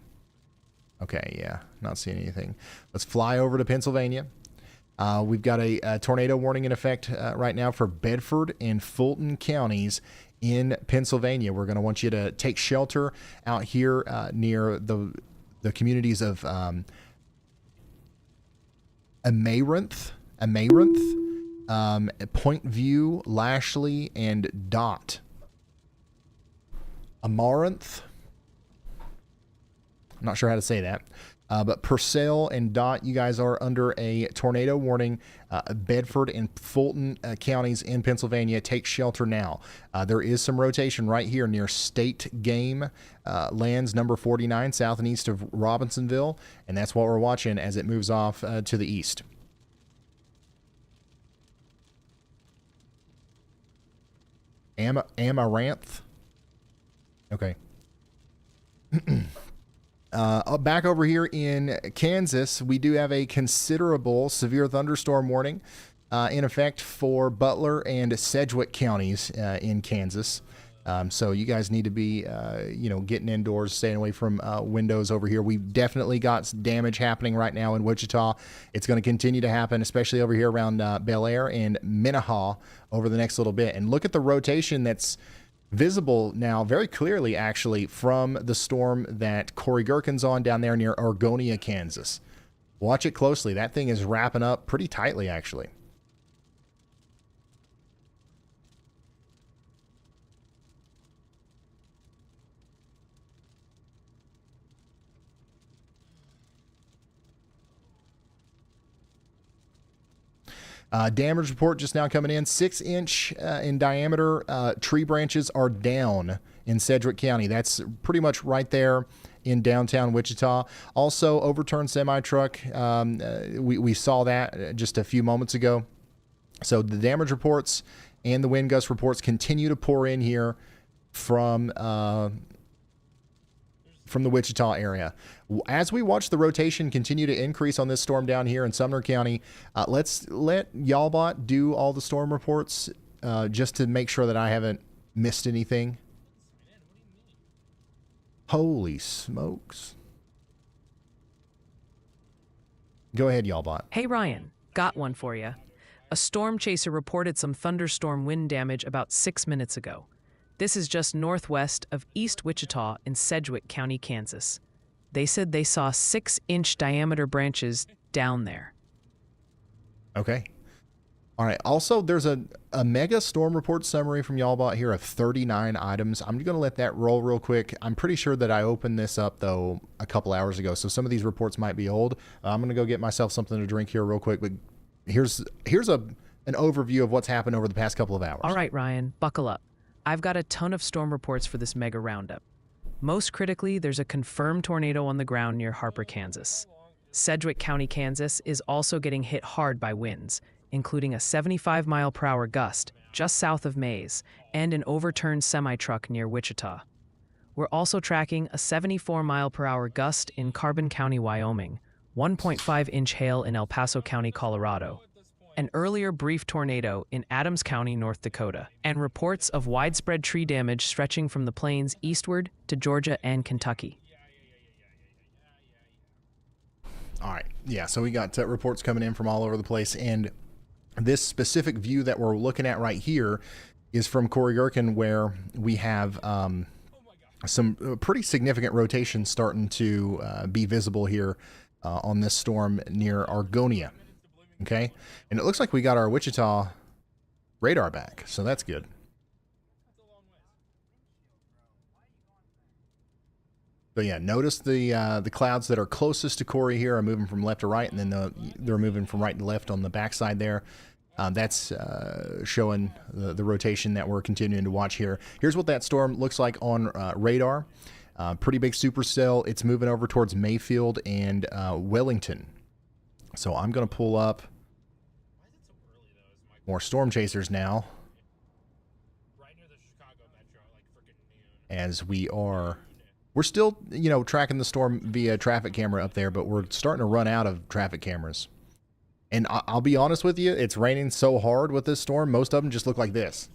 Okay, yeah, not seeing anything. Let's fly over to Pennsylvania. We've got a tornado warning in effect right now for Bedford and Fulton counties in Pennsylvania. We're going to want you to take shelter out here near the communities of Amaranth, Point View, Lashley, and Dot. Amaranth. I'm not sure how to say that. But Purcell and Dot, you guys are under a tornado warning. Bedford and Fulton counties in Pennsylvania, take shelter now. There is some rotation right here near State Game Lands number 49, south and east of Robinsonville. And that's what we're watching as it moves off to the east. Amaranth. Okay. Back over here in Kansas, we do have a considerable severe thunderstorm warning in effect for Butler and Sedgwick counties in Kansas. So you guys need to be, getting indoors, staying away from windows over here. We've definitely got damage happening right now in Wichita. It's going to continue to happen, especially over here around Bel Air and Minnehaha over the next little bit. And look at the rotation that's visible now very clearly, actually, from the storm that Corey Gherkin's on down there near Argonia, Kansas. Watch it closely. That thing is wrapping up pretty tightly, actually. Damage report just now coming in. 6-inch in diameter tree branches are down in Sedgwick County. That's pretty much right there in downtown Wichita. Also, overturned semi-truck. We saw that just a few moments ago. So the damage reports and the wind gust reports continue to pour in here from the Wichita area. As we watch the rotation continue to increase on this storm down here in Sumner County, let's let Y'allbot do all the storm reports just to make sure that I haven't missed anything. Holy smokes. Go ahead, Y'allbot. Hey Ryan, got one for you. A storm chaser reported some thunderstorm wind damage about 6 minutes ago. This is just northwest of East Wichita in Sedgwick County, Kansas. They said they saw 6-inch diameter branches down there. Okay. All right. Also, there's a mega storm report summary from Y'allbot here of 39 items. I'm going to let that roll real quick. I'm pretty sure that I opened this up, though, a couple hours ago, so some of these reports might be old. I'm going to go get myself something to drink here real quick, but here's an overview of what's happened over the past couple of hours. All right, Ryan, buckle up. I've got a ton of storm reports for this mega roundup. Most critically, there's a confirmed tornado on the ground near Harper, Kansas. Sedgwick County, Kansas is also getting hit hard by winds, including a 75-mile-per-hour gust just south of Mays and an overturned semi-truck near Wichita. We're also tracking a 74-mile-per-hour gust in Carbon County, Wyoming, 1.5-inch hail in El Paso County, Colorado, an earlier brief tornado in Adams County, North Dakota, and reports of widespread tree damage stretching from the plains eastward to Georgia and Kentucky. All right. Yeah, so we got reports coming in from all over the place, and this specific view that we're looking at right here is from Corey Gherkin, where we have some pretty significant rotation starting to be visible here on this storm near Argonia. Okay, and it looks like we got our Wichita radar back, so that's good. So yeah, notice the clouds that are closest to Corey here are moving from left to right, and then they're moving from right to left on the backside there. That's showing the rotation that we're continuing to watch here. Here's what that storm looks like on radar. Pretty big supercell. It's moving over towards Mayfield and Wellington. So I'm going to pull up more storm chasers now, as we're still, tracking the storm via traffic camera up there, but we're starting to run out of traffic cameras. And I'll be honest with you, it's raining so hard with this storm, most of them just look like this.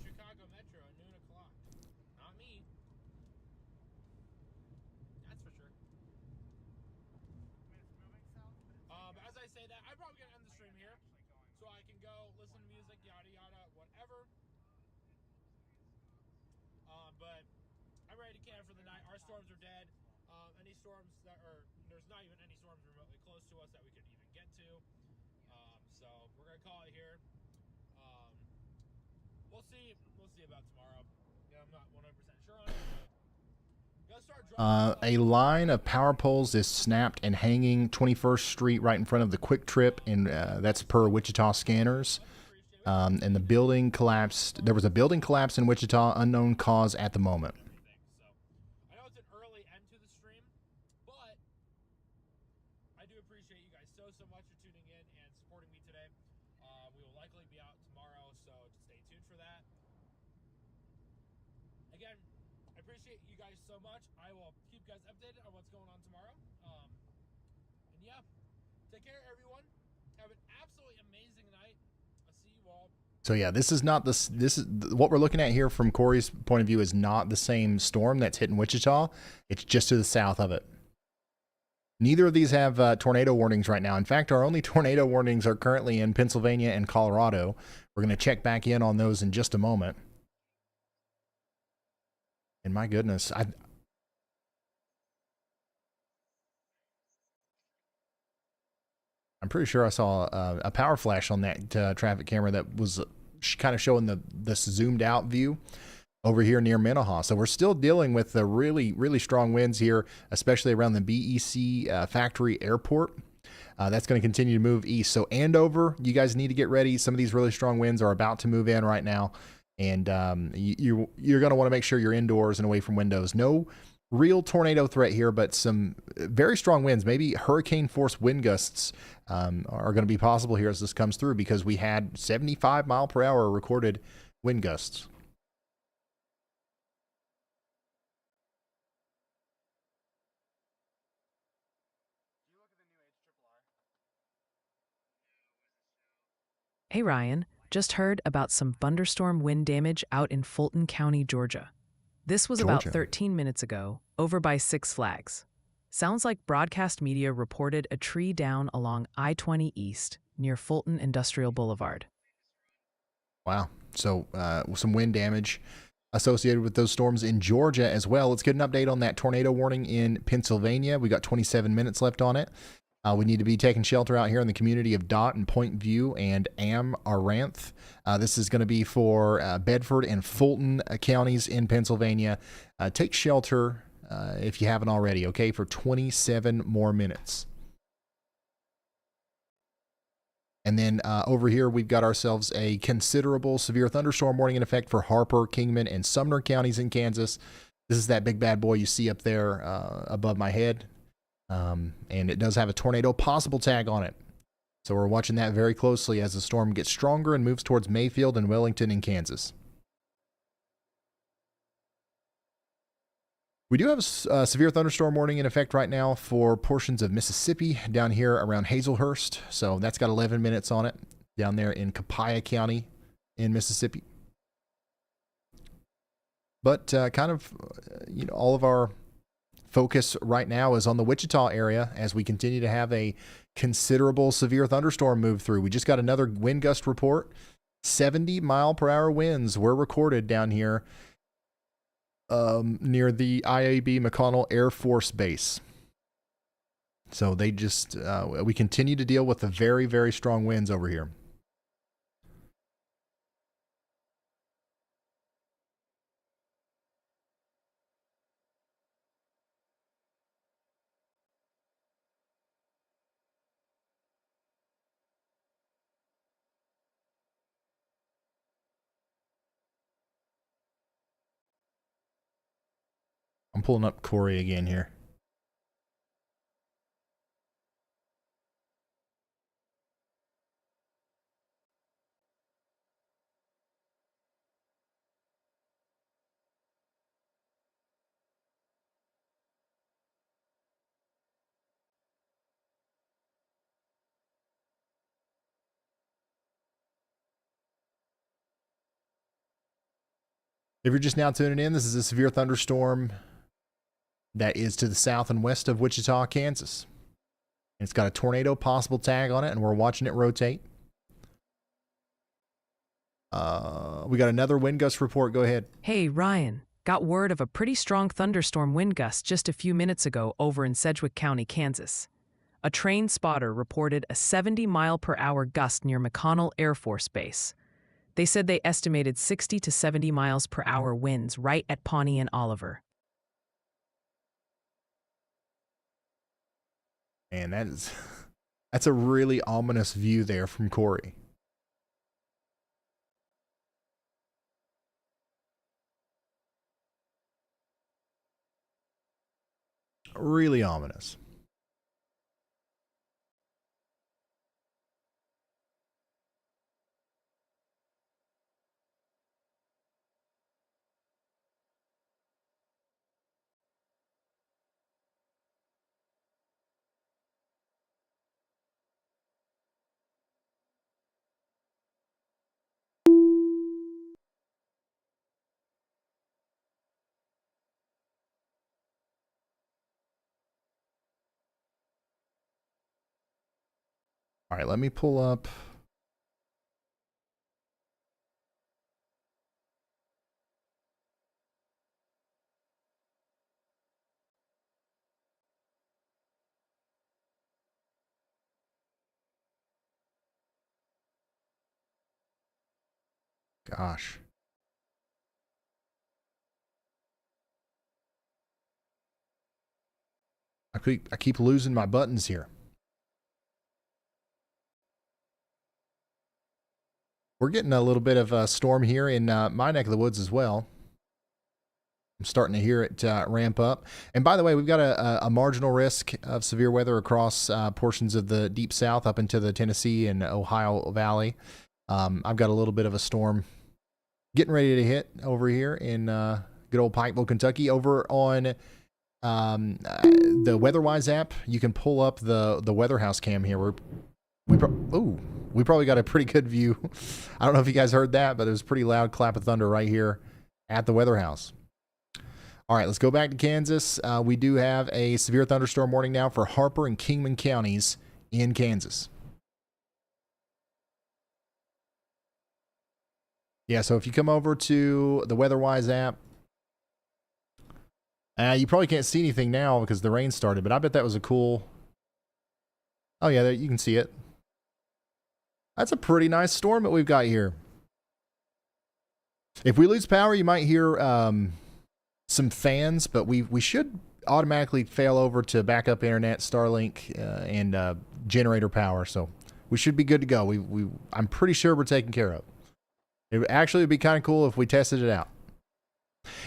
A line of power poles is snapped and hanging 21st Street right in front of the Quick Trip, and that's per Wichita scanners. And the building collapsed. There was a building collapse in Wichita, unknown cause at the moment. I know it's an early end to the stream, but I do appreciate you guys so much for tuning in and supporting me today. We will likely be out tomorrow, so stay tuned for that. Again, I appreciate you guys so much. I will keep you guys updated on what's going on tomorrow. And yeah, take care, everyone. Have an absolutely amazing night. I'll see you all So yeah, this is not this. This is what we're looking at here from Corey's point of view is not the same storm that's hitting Wichita. It's just to the south of it. Neither of these have tornado warnings right now. In fact, our only tornado warnings are currently in Pennsylvania and Colorado. We're going to check back in on those in just a moment. And my goodness, I'm pretty sure I saw a power flash on that traffic camera that was kind of showing this zoomed out view over here near Minnehaha. So we're still dealing with the really, really strong winds here, especially around the BEC factory airport. That's going to continue to move east. So Andover, you guys need to get ready. Some of these really strong winds are about to move in right now. And you're going to want to make sure you're indoors and away from windows. No real tornado threat here, but some very strong winds, maybe hurricane force wind gusts are going to be possible here as this comes through, because we had 75 mile per hour recorded wind gusts. Hey Ryan, just heard about some thunderstorm wind damage out in Fulton County, Georgia. This was about Georgia. 13 minutes ago, over by Six Flags. Sounds like broadcast media reported a tree down along I-20 East near Fulton Industrial Boulevard. Wow. So some wind damage associated with those storms in Georgia as well. Let's get an update on that tornado warning in Pennsylvania. We got 27 minutes left on it. We need to be taking shelter out here in the community of Dot and Point View and Amaranth. This is going to be for Bedford and Fulton counties in Pennsylvania. Take shelter if you haven't already, okay, for 27 more minutes. And then over here, we've got ourselves a considerable severe thunderstorm warning in effect for Harper, Kingman, and Sumner counties in Kansas. This is that big bad boy you see up there above my head. And it does have a tornado possible tag on it. So we're watching that very closely as the storm gets stronger and moves towards Mayfield and Wellington in Kansas. We do have a severe thunderstorm warning in effect right now for portions of Mississippi down here around Hazelhurst. So that's got 11 minutes on it down there in Copiah County in Mississippi. But kind of, all of our focus right now is on the Wichita area as we continue to have a considerable severe thunderstorm move through. We just got another wind gust report. 70 mile per hour winds were recorded down here near the IAB McConnell Air Force Base. So they just, we continue to deal with the very, very strong winds over here. I'm pulling up Corey again here. If you're just now tuning in, this is a severe thunderstorm that is to the south and west of Wichita, Kansas. It's got a tornado possible tag on it, and we're watching it rotate. We got another wind gust report. Go ahead. Hey Ryan, got word of a pretty strong thunderstorm wind gust just a few minutes ago over in Sedgwick County, Kansas. A train spotter reported a 70 mile per hour gust near McConnell Air Force Base. They said they estimated 60 to 70 miles per hour winds right at Pawnee and Oliver. And that's a really ominous view there from Corey. Really ominous. All right, let me pull up. Gosh. I keep losing my buttons here. We're getting a little bit of a storm here in my neck of the woods as well. I'm starting to hear it ramp up. And by the way, we've got a marginal risk of severe weather across portions of the deep south up into the Tennessee and Ohio Valley. I've got a little bit of a storm getting ready to hit over here in good old Pikeville, Kentucky. Over on the WeatherWise app, you can pull up the Weather House cam here. We probably got a pretty good view. I don't know if you guys heard that, but it was a pretty loud clap of thunder right here at the Weather House. All right, let's go back to Kansas. We do have a severe thunderstorm warning now for Harper and Kingman counties in Kansas. Yeah, so if you come over to the WeatherWise app, you probably can't see anything now because the rain started, but I bet that was a cool... Oh, yeah, there, you can see it. That's a pretty nice storm that we've got here. If we lose power, you might hear some fans, but we should automatically fail over to backup internet, Starlink, and generator power, so we should be good to go. I'm pretty sure we're taken care of. It actually would be kind of cool if we tested it out.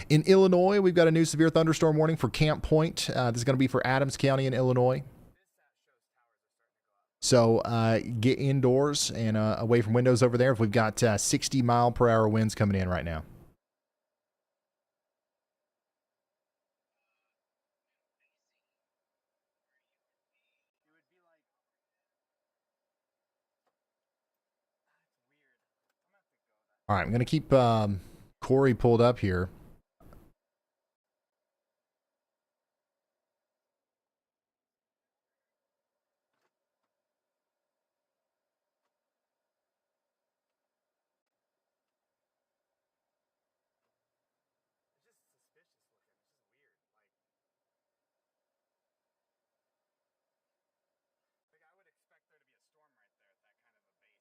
In Illinois, we've got a new severe thunderstorm warning for Camp Point. This is going to be for Adams County in Illinois. So get indoors and away from windows over there. If we've got 60-mile-per-hour winds coming in right now. All right, I'm going to keep Corey pulled up here.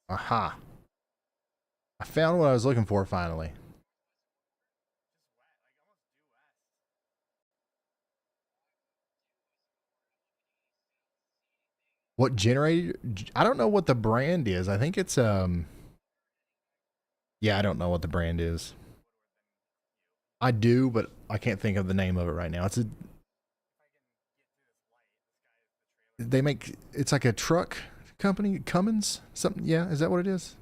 Aha. I found what I was looking for finally. What generator? I don't know what the brand is. I think it's yeah, I don't know what the brand is. I do, but I can't think of the name of it right now. It's like a truck company, Cummins, something. Yeah, is that what it is?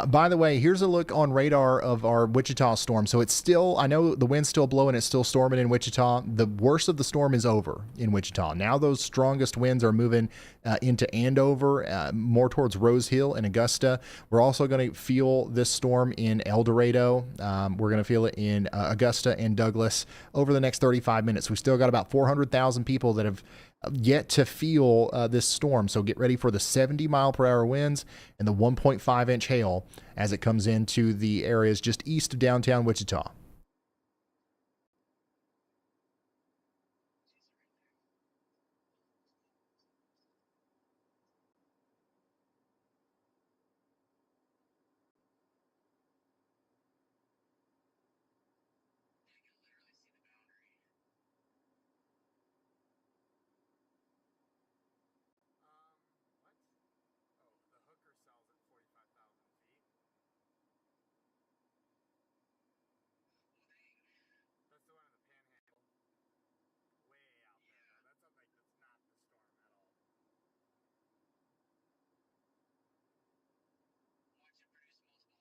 By the way, here's a look on radar of our Wichita storm. So it's still, I know the wind's still blowing, it's still storming in Wichita. The worst of the storm is over in Wichita. Now those strongest winds are moving into Andover, more towards Rose Hill and Augusta. We're also going to feel this storm in El Dorado. We're going to feel it in Augusta and Douglas over the next 35 minutes. We still got about 400,000 people that have yet to feel this storm. So get ready for the 70-mile-per-hour winds and the 1.5-inch hail as it comes into the areas just east of downtown Wichita.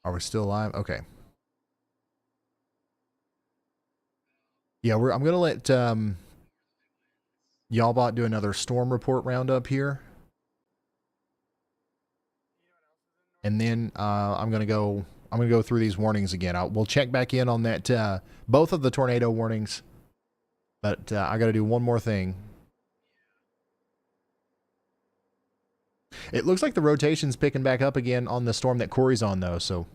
Are we still alive? Okay. Yeah, I'm going to let Y'allbot do another storm report roundup here. and then I'm gonna go through these warnings again. We'll check back in on that both of the tornado warnings, but I got to do one more thing. It looks like the rotation's picking back up again on the storm that Corey's on, though, so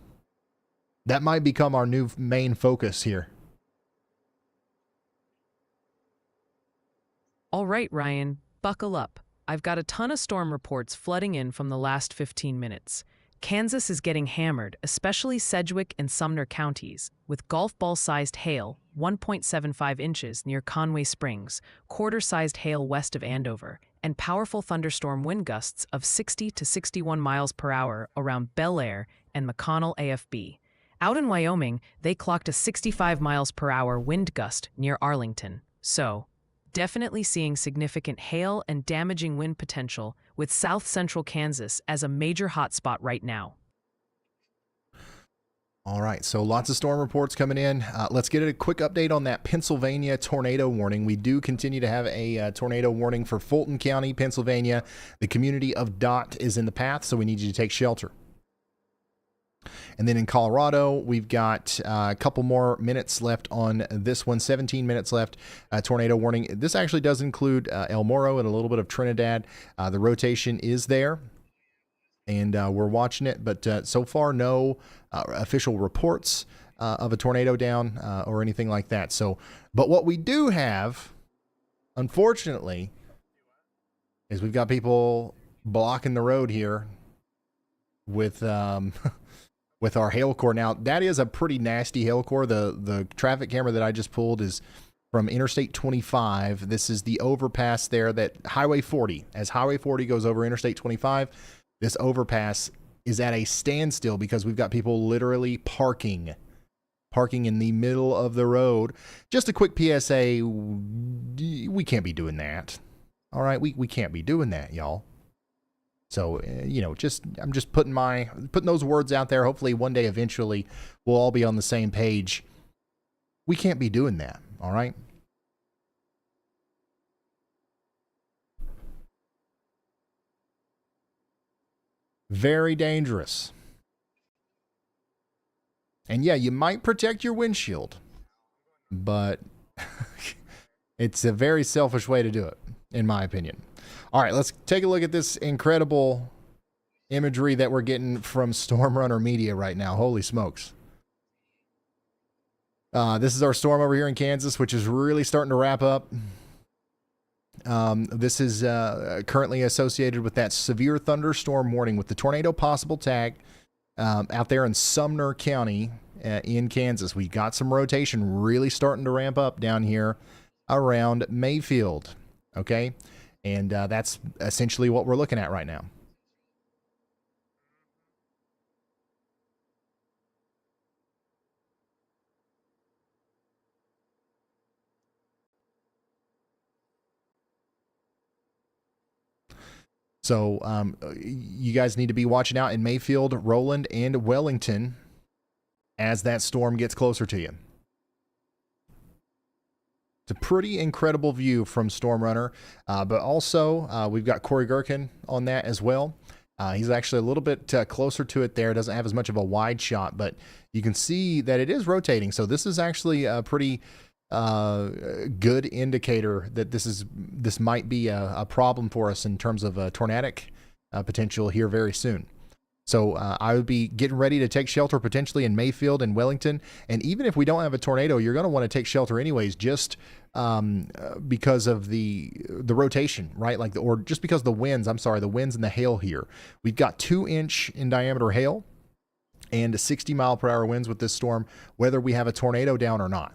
that might become our new main focus here. All right, Ryan, buckle up. I've got a ton of storm reports flooding in from the last 15 minutes. Kansas is getting hammered, especially Sedgwick and Sumner counties, with golf ball-sized hail, 1.75 inches near Conway Springs, quarter-sized hail west of Andover, and powerful thunderstorm wind gusts of 60 to 61 miles per hour around Bel Air and McConnell AFB. Out in Wyoming, they clocked a 65 miles per hour wind gust near Arlington. So, definitely seeing significant hail and damaging wind potential, with south central Kansas as a major hotspot right now. All right, so lots of storm reports coming in. Let's get a quick update on that Pennsylvania tornado warning. We do continue to have a tornado warning for Fulton County, Pennsylvania. The community of Dot is in the path, so we need you to take shelter. And then in Colorado, we've got a couple more minutes left on this one, 17 minutes left, tornado warning. This actually does include El Moro and a little bit of Trinidad. The rotation is there, and we're watching it, but so far no official reports of a tornado down or anything like that. So, but what we do have, unfortunately, is we've got people blocking the road here with with our hail core. Now, that is a pretty nasty hail core. The traffic camera that I just pulled is from Interstate 25. This is the overpass there, that Highway 40. As Highway 40 goes over Interstate 25, this overpass is at a standstill because we've got people literally parking in the middle of the road. Just a quick PSA, we can't be doing that. All right, we can't be doing that, y'all. So, I'm just putting those words out there. Hopefully one day, eventually, we'll all be on the same page. We can't be doing that, all right? Very dangerous. And yeah, you might protect your windshield, but it's a very selfish way to do it, in my opinion. All right, let's take a look at this incredible imagery that we're getting from Storm Runner Media right now. Holy smokes. This is our storm over here in Kansas, which is really starting to wrap up. This is currently associated with that severe thunderstorm warning with the tornado possible tag out there in Sumner County in Kansas. We got some rotation really starting to ramp up down here around Mayfield. Okay. And that's essentially what we're looking at right now. So you guys need to be watching out in Mayfield, Roland, and Wellington as that storm gets closer to you. It's a pretty incredible view from Storm Runner, but also we've got Corey Gherkin on that as well. He's actually a little bit closer to it there. Doesn't have as much of a wide shot, but you can see that it is rotating. So this is actually a pretty good indicator that this might be a problem for us in terms of tornadic potential here very soon. So I would be getting ready to take shelter potentially in Mayfield and Wellington. And even if we don't have a tornado, you're going to want to take shelter anyways, just because of the rotation, right? Or just because the winds and the hail here. We've got 2-inch in diameter hail and 60 mile per hour winds with this storm, whether we have a tornado down or not.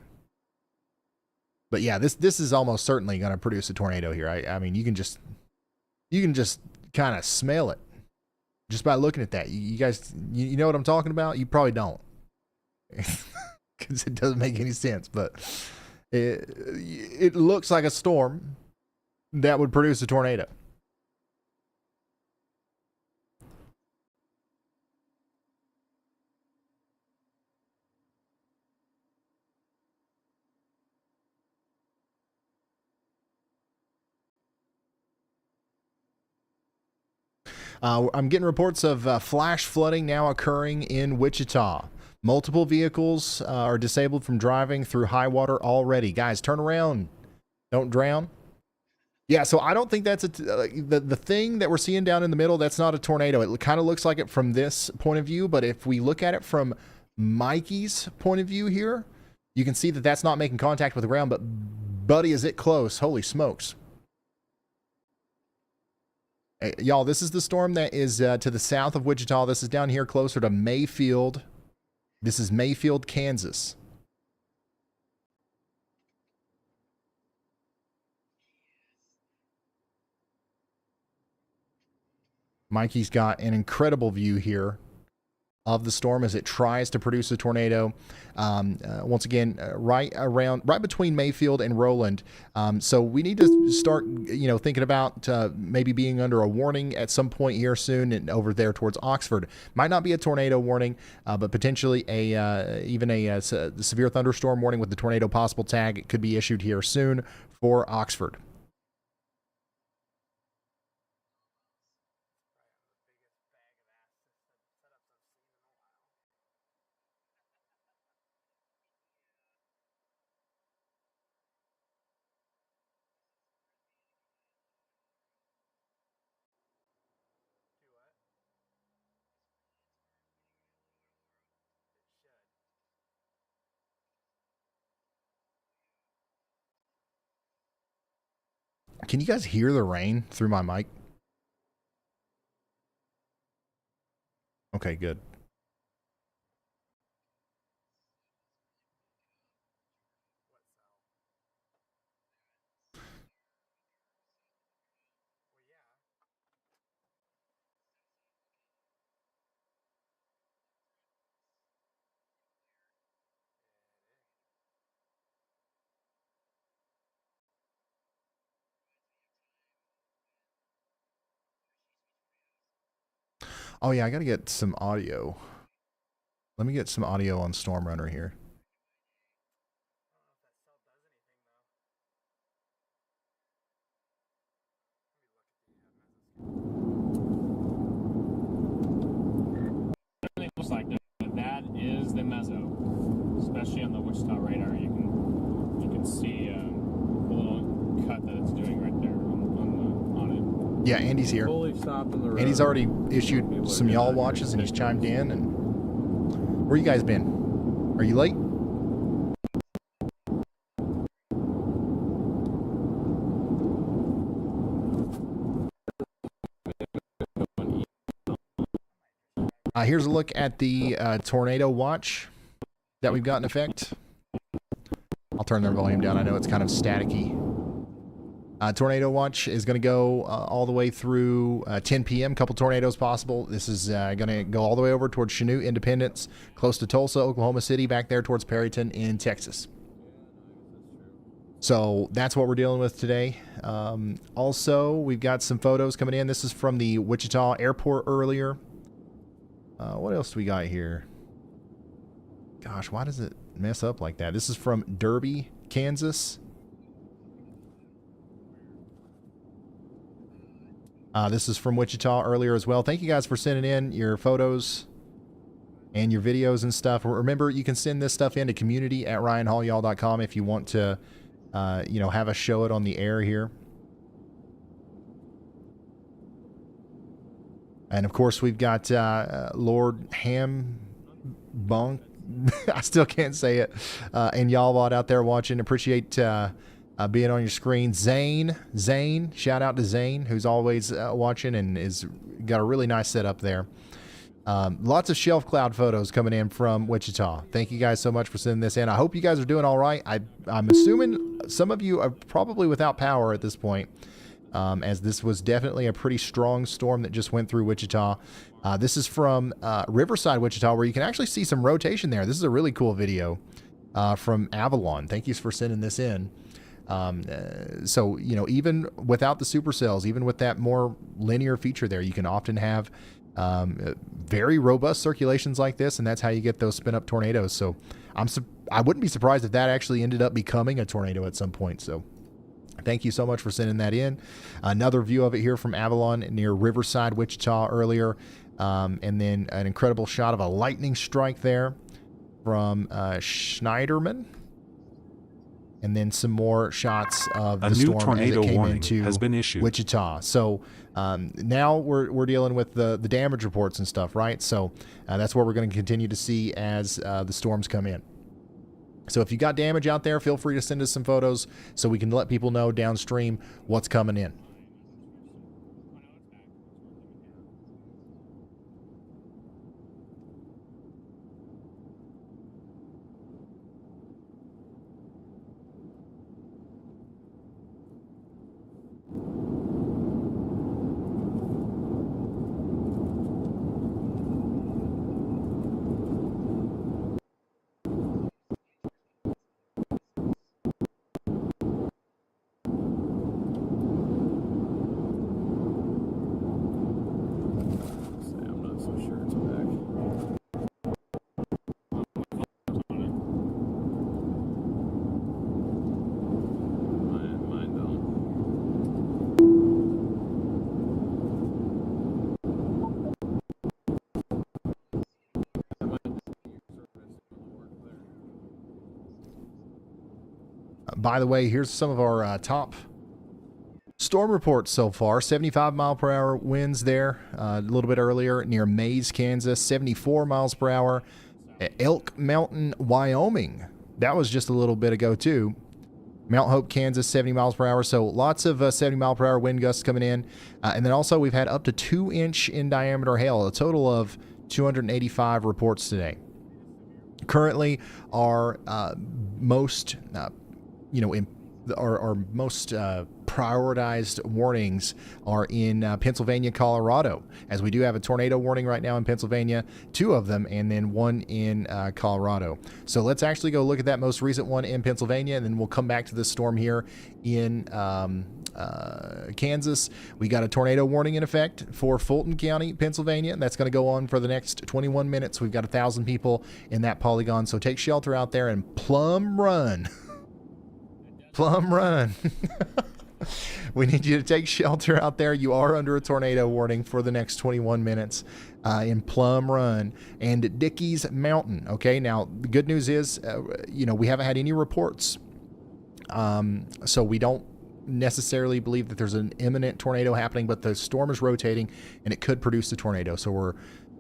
But yeah, this is almost certainly going to produce a tornado here. I mean, you can just kind of smell it just by looking at that. You guys, you know what I'm talking about? You probably don't, because it doesn't make any sense. But it looks like a storm that would produce a tornado. I'm getting reports of flash flooding now occurring in Wichita. Multiple vehicles are disabled from driving through high water already. Guys, turn around. Don't drown. Yeah, so I don't think that's the thing that we're seeing down in the middle. That's not a tornado. It kind of looks like it from this point of view, but if we look at it from Mikey's point of view here, you can see that that's not making contact with the ground. But buddy, is it close? Holy smokes! Hey, y'all, this is the storm that is to the south of Wichita. This is down here closer to Mayfield. This is Mayfield, Kansas. Mikey's got an incredible view here of the storm as it tries to produce a tornado. Once again, right between Mayfield and Roland. So we need to start, thinking about maybe being under a warning at some point here soon, and over there towards Oxford. Might not be a tornado warning, but potentially even a severe thunderstorm warning with the tornado possible tag. It could be issued here soon for Oxford. Can you guys hear the rain through my mic? Okay, good. Oh yeah, I gotta get some audio. Let me get some audio on Storm Runner here. Everything looks like that is the meso, especially on the Wichita radar. You can see the little cut that it's doing right there on it. Yeah, Andy's here. Fully stopped on the road. Andy's already issued some y'all watches and he's chimed in. And where you guys been? Are you late? Here's a look at the tornado watch that we've got in effect. I'll turn their volume down. I know it's kind of staticky. Tornado watch is going to go all the way through 10 p.m. Couple tornadoes possible. This is going to go all the way over towards Chanute, Independence, close to Tulsa, Oklahoma City, back there towards Perryton in Texas. So that's what we're dealing with today. Also, we've got some photos coming in. This is from the Wichita airport earlier. What else do we got here? Gosh, why does it mess up like that? This is from Derby, Kansas. This is from Wichita earlier as well. Thank you guys for sending in your photos and your videos and stuff. Remember, you can send this stuff in to community@ryanhaulyall.com if you want to, have us show it on the air here. And of course, we've got Lord Hambunk. I still can't say it. And y'all out there watching. Appreciate being on your screen. Zane, shout out to Zane, who's always watching and is got a really nice setup there. Lots of shelf cloud photos coming in from Wichita. Thank you guys so much for sending this in. I hope you guys are doing all right. I'm assuming some of you are probably without power at this point, as this was definitely a pretty strong storm that just went through Wichita. This is from Riverside, Wichita, where you can actually see some rotation there. This is a really cool video from Avalon. Thank you for sending this in. So, even without the supercells, even with that more linear feature there, you can often have very robust circulations like this, and that's how you get those spin-up tornadoes. So I wouldn't be surprised if that actually ended up becoming a tornado at some point. So Thank you so much for sending that in. Another view of it here from Avalon near Riverside, Wichita earlier. And then an incredible shot of a lightning strike there from Schneiderman. And then some more shots of the storm as it came into has been issued. Wichita. So now we're dealing with the damage reports and stuff, right? So that's what we're going to continue to see as the storms come in. So if you got damage out there, feel free to send us some photos so we can let people know downstream what's coming in. I'm not so sure it's back. Mine don't. By the way, here's some of our top storm reports so far. 75 mile per hour winds there a little bit earlier near Mays, Kansas. 74 miles per hour at Elk Mountain, Wyoming. That was just a little bit ago too. Mount Hope, Kansas, 70 miles per hour. So lots of 70 mile per hour wind gusts coming in. And then also we've had up to 2-inch in diameter hail, a total of 285 reports today. Currently, our most prioritized warnings are in Pennsylvania, Colorado, as we do have a tornado warning right now in Pennsylvania, 2 of them, and then 1 in Colorado. So let's actually go look at that most recent one in Pennsylvania, and then we'll come back to this storm here in Kansas. We got a tornado warning in effect for Fulton County, Pennsylvania. That's going to go on for the next 21 minutes. We've got 1,000 people in that polygon, so take shelter out there and plumb run. Plum run. We need you to take shelter out there. You are under a tornado warning for the next 21 minutes in Plum Run and Dickey's Mountain. Okay, now the good news is, we haven't had any reports. So we don't necessarily believe that there's an imminent tornado happening, but the storm is rotating and it could produce a tornado. So we're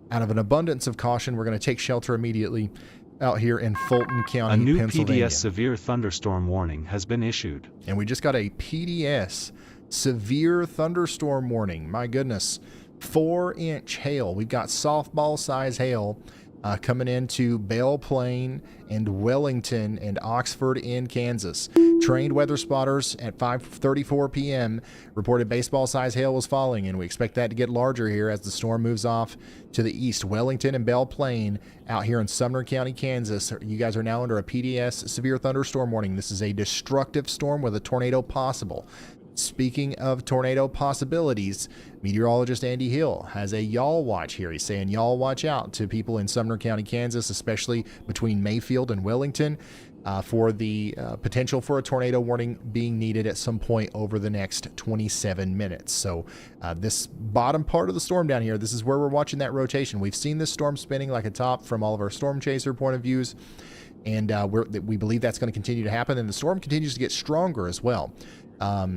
out of an abundance of caution. We're going to take shelter immediately out here in Fulton County, a new Pennsylvania. PDS severe thunderstorm warning has been issued. And we just got a PDS severe thunderstorm warning. My goodness, 4-inch hail. We've got softball size hail coming into Belle Plaine and Wellington and Oxford in Kansas. Trained weather spotters at 5:34 p.m. reported baseball-size hail was falling, and we expect that to get larger here as the storm moves off to the east. Wellington and Belle Plaine out here in Sumner County, Kansas. You guys are now under a PDS severe thunderstorm warning. This is a destructive storm with a tornado possible. Speaking of tornado possibilities, meteorologist Andy Hill has a y'all watch here. He's saying y'all watch out to people in Sumner County, Kansas, especially between Mayfield and Wellington, for the potential for a tornado warning being needed at some point over the next 27 minutes. So this bottom part of the storm down here, this is where we're watching that rotation. We've seen this storm spinning like a top from all of our storm chaser point of views, and we believe that's going to continue to happen, and the storm continues to get stronger as well.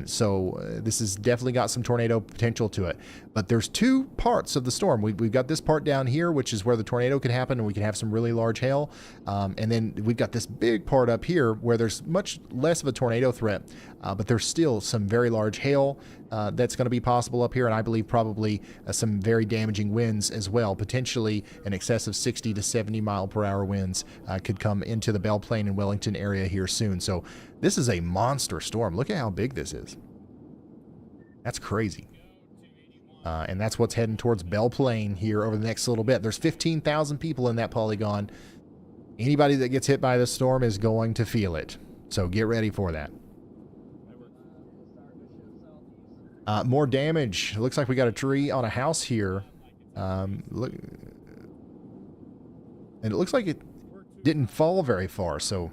So this has definitely got some tornado potential to it. But there's 2 parts of the storm. We've got this part down here, which is where the tornado could happen and we can have some really large hail. And then we've got this big part up here where there's much less of a tornado threat, but there's still some very large hail that's going to be possible up here. And I believe probably some very damaging winds as well. Potentially an excess of 60 to 70 mile per hour winds could come into the Belle Plaine and Wellington area here soon. So this is a monster storm. Look at how big this is. That's crazy. And that's what's heading towards Belle Plaine here over the next little bit. There's 15,000 people in that polygon. Anybody that gets hit by this storm is going to feel it. So get ready for that. More damage. It looks like we got a tree on a house here. Look, and it looks like it didn't fall very far. So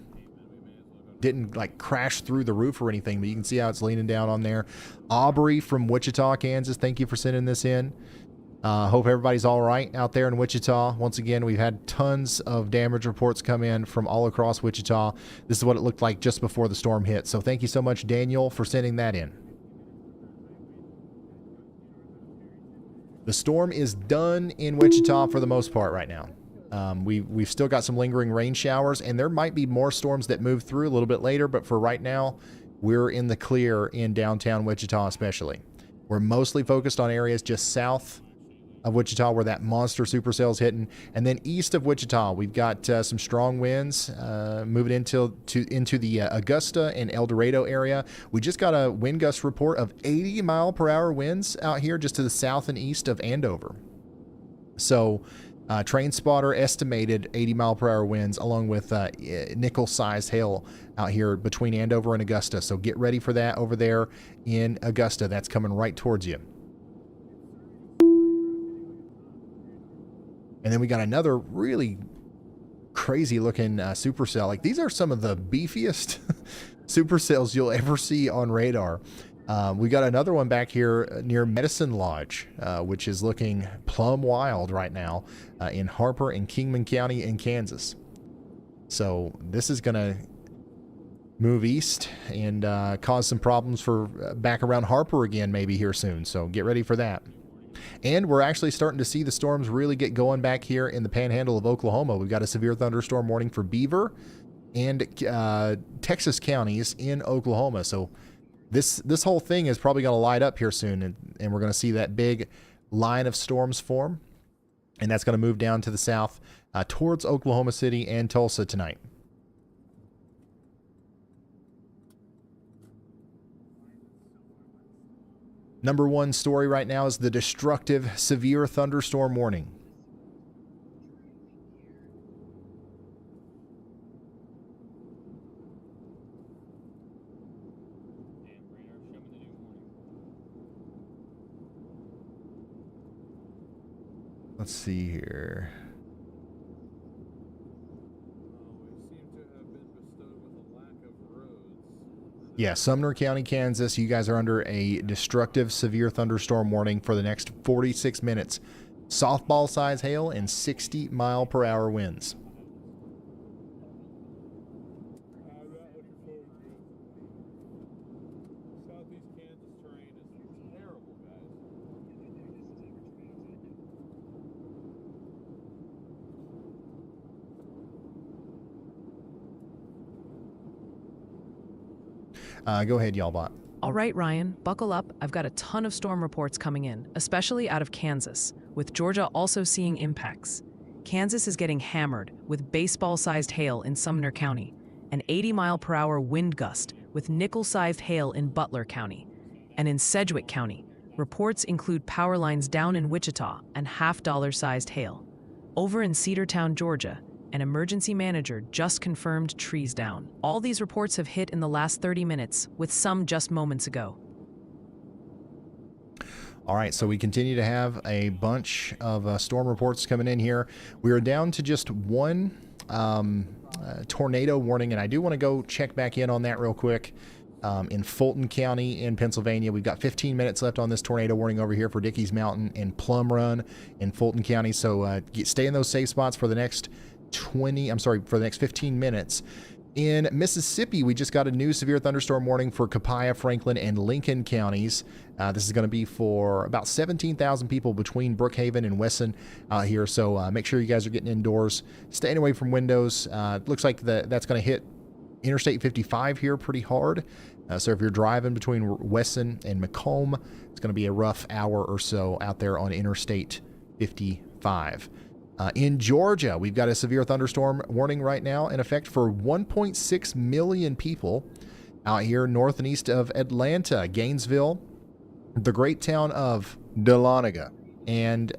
didn't like crash through the roof or anything, but you can see how it's leaning down on there. Aubrey from Wichita, Kansas, thank you for sending this in. Hope everybody's all right out there in Wichita. Once again, we've had tons of damage reports come in from all across Wichita. This is what it looked like just before the storm hit. So thank you so much, Daniel, for sending that in. The storm is done in Wichita for the most part right now. We've still got some lingering rain showers, and there might be more storms that move through a little bit later, but for right now, we're in the clear in downtown Wichita especially. We're mostly focused on areas just south of Wichita where that monster supercell's hitting, and then east of Wichita we've got some strong winds moving into the Augusta and El Dorado area. We just got a wind gust report of 80-mile-per-hour winds out here just to the south and east of Andover. So Train Spotter estimated 80-mile-per-hour winds along with nickel-sized hail out here between Andover and Augusta. So get ready for that over there in Augusta. That's coming right towards you. And then we got another really crazy looking supercell. Like, these are some of the beefiest supercells you'll ever see on radar. We got another one back here near Medicine Lodge, which is looking plumb wild right now in Harper and Kingman County in Kansas. So this is going to move east and cause some problems for back around Harper again maybe here soon. So get ready for that. And we're actually starting to see the storms really get going back here in the panhandle of Oklahoma. We've got a severe thunderstorm warning for Beaver and Texas counties in Oklahoma. So this whole thing is probably going to light up here soon, and we're going to see that big line of storms form. And that's going to move down to the south towards Oklahoma City and Tulsa tonight. Number one story right now is the destructive severe thunderstorm warning. Let's see here. Yeah, Sumner County, Kansas, you guys are under a destructive severe thunderstorm warning for the next 46 minutes. Softball size hail and 60-mile-per-hour winds. Southeast Kansas terrain is terrible, guys. Go ahead, y'all bot. All right, Ryan, buckle up. I've got a ton of storm reports coming in, especially out of Kansas, with Georgia also seeing impacts. Kansas is getting hammered with baseball-sized hail in Sumner County, an 80-mile-per-hour wind gust with nickel-sized hail in Butler County. And in Sedgwick County, reports include power lines down in Wichita and half-dollar-sized hail. Over in Cedartown, Georgia, an emergency manager just confirmed trees down. All these reports have hit in the last 30 minutes, with some just moments ago. All right, so we continue to have a bunch of storm reports coming in here. We are down to just one tornado warning, and I do want to go check back in on that real quick. In Fulton County in Pennsylvania, we've got 15 minutes left on this tornado warning over here for Dickey's Mountain and Plum Run in Fulton County. So stay in those safe spots for the next 15 minutes. In Mississippi, we just got a new severe thunderstorm warning for Copiah, Franklin, and Lincoln counties. This is going to be for about 17,000 people between Brookhaven and Wesson out here. So make sure you guys are getting indoors, staying away from windows. Looks like that's going to hit Interstate 55 here pretty hard. So if you're driving between Wesson and Macomb, it's going to be a rough hour or so out there on Interstate 55. In Georgia, we've got a severe thunderstorm warning right now in effect for 1.6 million people out here north and east of Atlanta, Gainesville, the great town of Dahlonega. And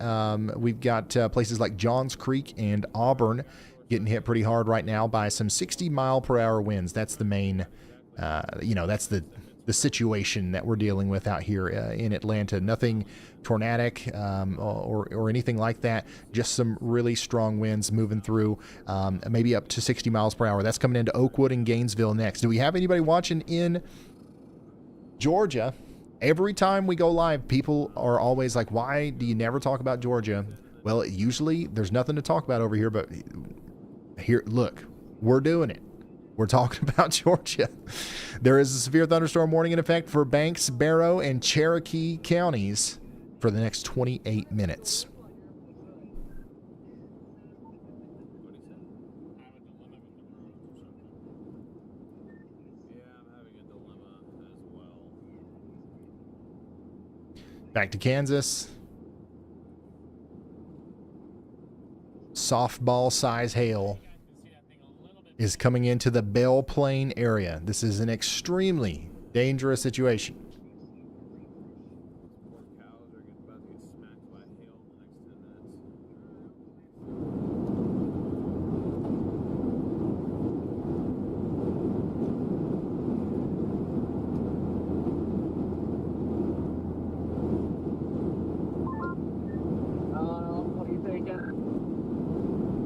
we've got places like Johns Creek and Auburn getting hit pretty hard right now by some 60-mile-per-hour winds. That's the main, that's the the situation that we're dealing with out here in Atlanta. Nothing tornadic or anything like that. Just some really strong winds moving through, maybe up to 60 miles per hour. That's coming into Oakwood and Gainesville next. Do we have anybody watching in Georgia? Every time we go live, people are always like, why do you never talk about Georgia? Well, usually there's nothing to talk about over here, but here, look, we're doing it. We're talking about Georgia. There is a severe thunderstorm warning in effect for Banks, Barrow, and Cherokee counties for the next 28 minutes. Back to Kansas. Softball size hail is coming into the Belle Plaine area. This is an extremely dangerous situation. Poor cows are about to get smacked by hail in the next 10 minutes. What are you thinking?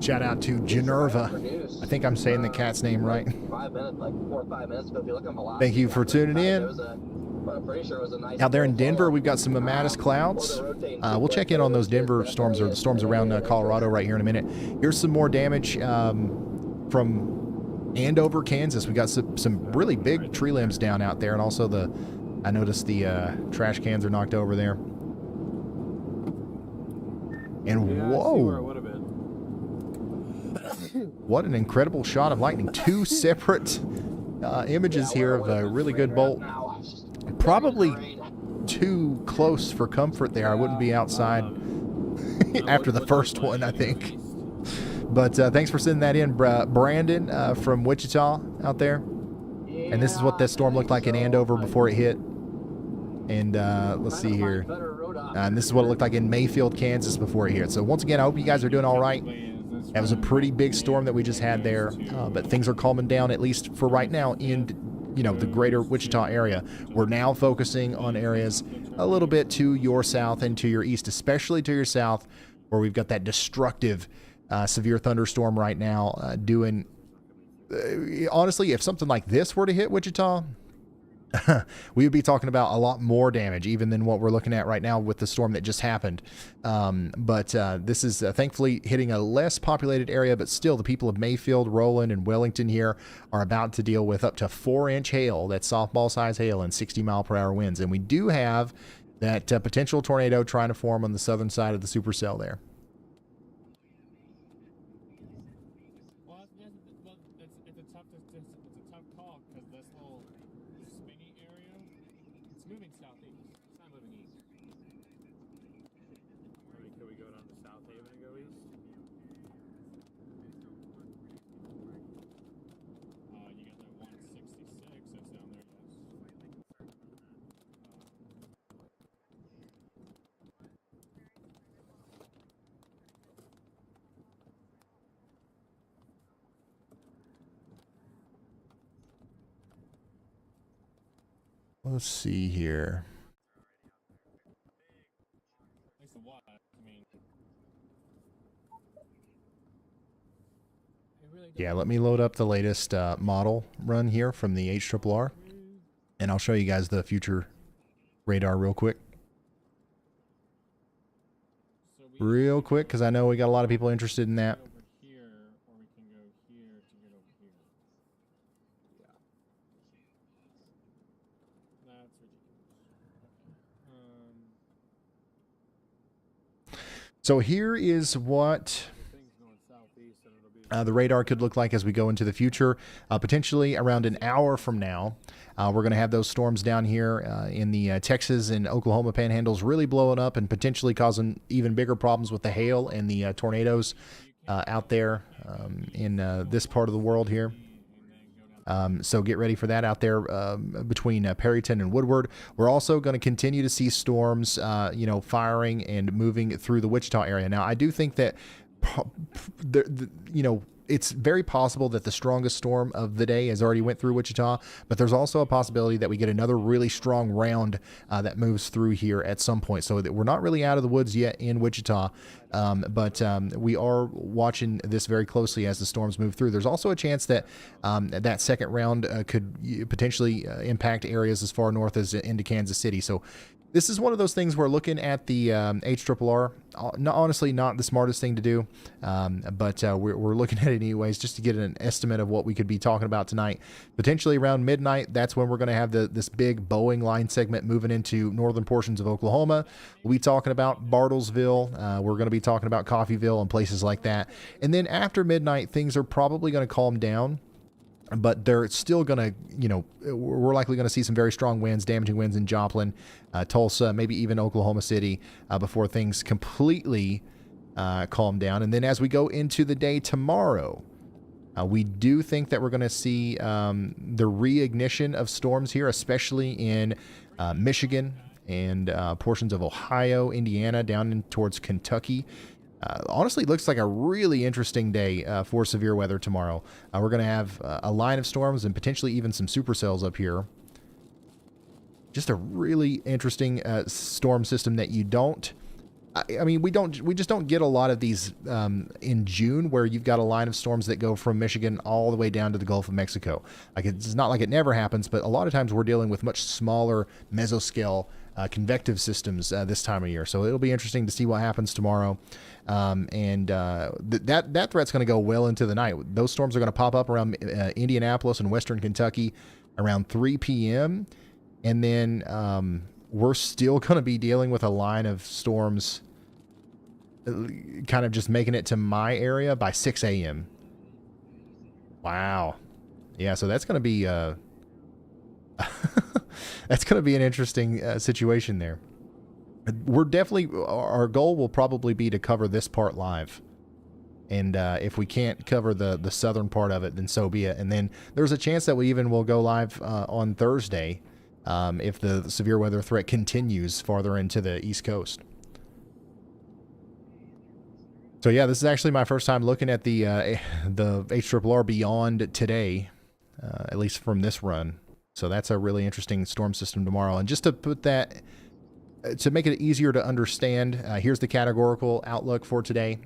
Shout out to Generva. I think I'm saying the cat's name right. 5 minutes, like 4 or 5 minutes ago. If you look on velocity, Thank you for tuning in. I'm pretty sure it was a nice. Out there in Denver, we've got some Amatis clouds. We'll check in on those Denver storms or the storms around Colorado right here in a minute. Here's some more damage from Andover, Kansas. We got some really big tree limbs down out there, and also I noticed the trash cans are knocked over there. And Yeah, I see where it whoa, would have been. what an incredible shot of lightning. Two separate images here of a really good bolt. Probably too close for comfort there. I wouldn't be outside after the first one, I think. But thanks for sending that in, Brandon from Wichita out there. And this is what that storm looked like in Andover before it hit. And let's see here. And this is what it looked like in Mayfield, Kansas before it hit. So once again, I hope you guys are doing all right. That was a pretty big storm that we just had there. But things are calming down, at least for right now, in the greater Wichita area. We're now focusing on areas a little bit to your south and to your east, especially to your south, where we've got that destructive severe thunderstorm right now doing honestly, if something like this were to hit Wichita, we would be talking about a lot more damage even than what we're looking at right now with the storm that just happened. But this is thankfully hitting a less populated area, but still the people of Mayfield, Roland, and Wellington here are about to deal with up to 4-inch hail. That's softball size hail and 60-mile-per-hour winds. And we do have that potential tornado trying to form on the southern side of the supercell there. It's a tough call because this whole spinny area, it's moving southeast. It's not moving east. Could we go down to South Haven and go east? You got that 166 that's down there. Yes. Let's see here. At least the what? I mean, Yeah, let me load up the latest model run here from the HRRR, and I'll show you guys the future radar real quick. Real quick, because I know we got a lot of people interested in that. over here, or we can go here to get over here. Yeah. That's ridiculous. So here is what Things going southeast and it'll be the radar could look like as we go into the future. Potentially around an hour from now, we're going to have those storms down here in the Texas and Oklahoma panhandles really blowing up and potentially causing even bigger problems with the hail and the tornadoes out there in this part of the world here. So get ready for that out there between Perryton and Woodward. We're also going to continue to see storms, firing and moving through the Wichita area. Now, I do think that, it's very possible that the strongest storm of the day has already went through Wichita, but there's also a possibility that we get another really strong round that moves through here at some point. So that we're not really out of the woods yet in Wichita, but we are watching this very closely as the storms move through. There's also a chance that that second round could potentially impact areas as far north as into Kansas City. So this is one of those things where looking at the HRRR, honestly not the smartest thing to do, but we're looking at it anyways just to get an estimate of what we could be talking about tonight. Potentially around midnight, that's when we're going to have this big Boeing line segment moving into northern portions of Oklahoma. We'll be talking about Bartlesville. We're going to be talking about Coffeyville and places like that. And then after midnight, things are probably going to calm down. But they're still going to, we're likely going to see some very strong winds, damaging winds in Joplin, Tulsa, maybe even Oklahoma City before things completely calm down. And then as we go into the day tomorrow, we do think that we're going to see the reignition of storms here, especially in Michigan and portions of Ohio, Indiana, down in towards Kentucky. Honestly, it looks like a really interesting day for severe weather tomorrow. We're going to have a line of storms and potentially even some supercells up here. Just a really interesting storm system that you don't... I mean, we just don't get a lot of these in June, where you've got a line of storms that go from Michigan all the way down to the Gulf of Mexico. Like, it's not like it never happens, but a lot of times we're dealing with much smaller mesoscale convective systems this time of year. So it'll be interesting to see what happens tomorrow. That threat's going to go well into the night. Those storms are going to pop up around Indianapolis and western Kentucky around 3 p.m. And then we're still going to be dealing with a line of storms kind of just making it to my area by 6 a.m. Wow. Yeah, so that's going to be that's going to be an interesting situation there. We're definitely, our goal will probably be to cover this part live. And if we can't cover the southern part of it, then so be it. And then there's a chance that we even will go live on Thursday if the severe weather threat continues farther into the East Coast. So yeah, this is actually my first time looking at the HRRR beyond today, at least from this run. So that's a really interesting storm system tomorrow. And just to put that, to make it easier to understand, here's the categorical outlook for today.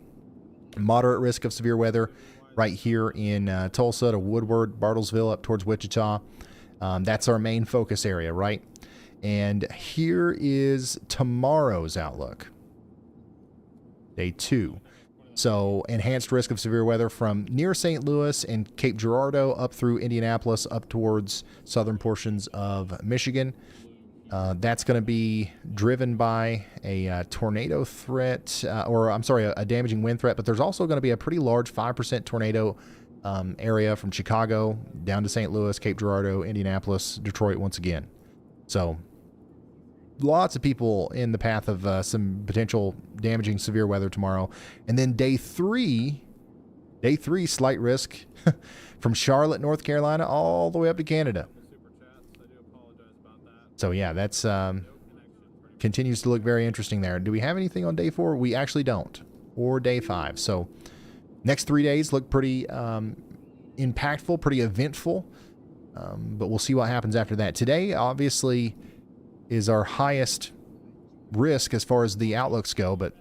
Moderate risk of severe weather right here in Tulsa to Woodward, Bartlesville, up towards Wichita. That's our main focus area, right? And here is tomorrow's outlook. Day 2. So enhanced risk of severe weather from near St. Louis and Cape Girardeau up through Indianapolis, up towards southern portions of Michigan. That's going to be driven by a tornado threat, a damaging wind threat, but there's also going to be a pretty large 5% tornado area from Chicago down to St. Louis, Cape Girardeau, Indianapolis, Detroit once again. So lots of people in the path of some potential damaging severe weather tomorrow. And then day 3, slight risk from Charlotte, North Carolina, all the way up to Canada. So yeah, that's continues to look very interesting there. Do we have anything on day 4? We actually don't. Or day 5. So next 3 days look pretty impactful, pretty eventful. But we'll see what happens after that. Today, obviously, is our highest risk as far as the outlooks go. But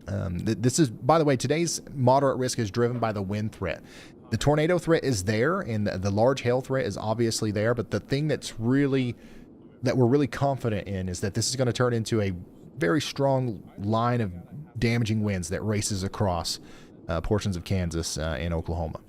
this is, by the way, today's moderate risk is driven by the wind threat. The tornado threat is there, and the large hail threat is obviously there. But the thing that we're really confident in is that this is going to turn into a very strong line of damaging winds that races across portions of Kansas and Oklahoma.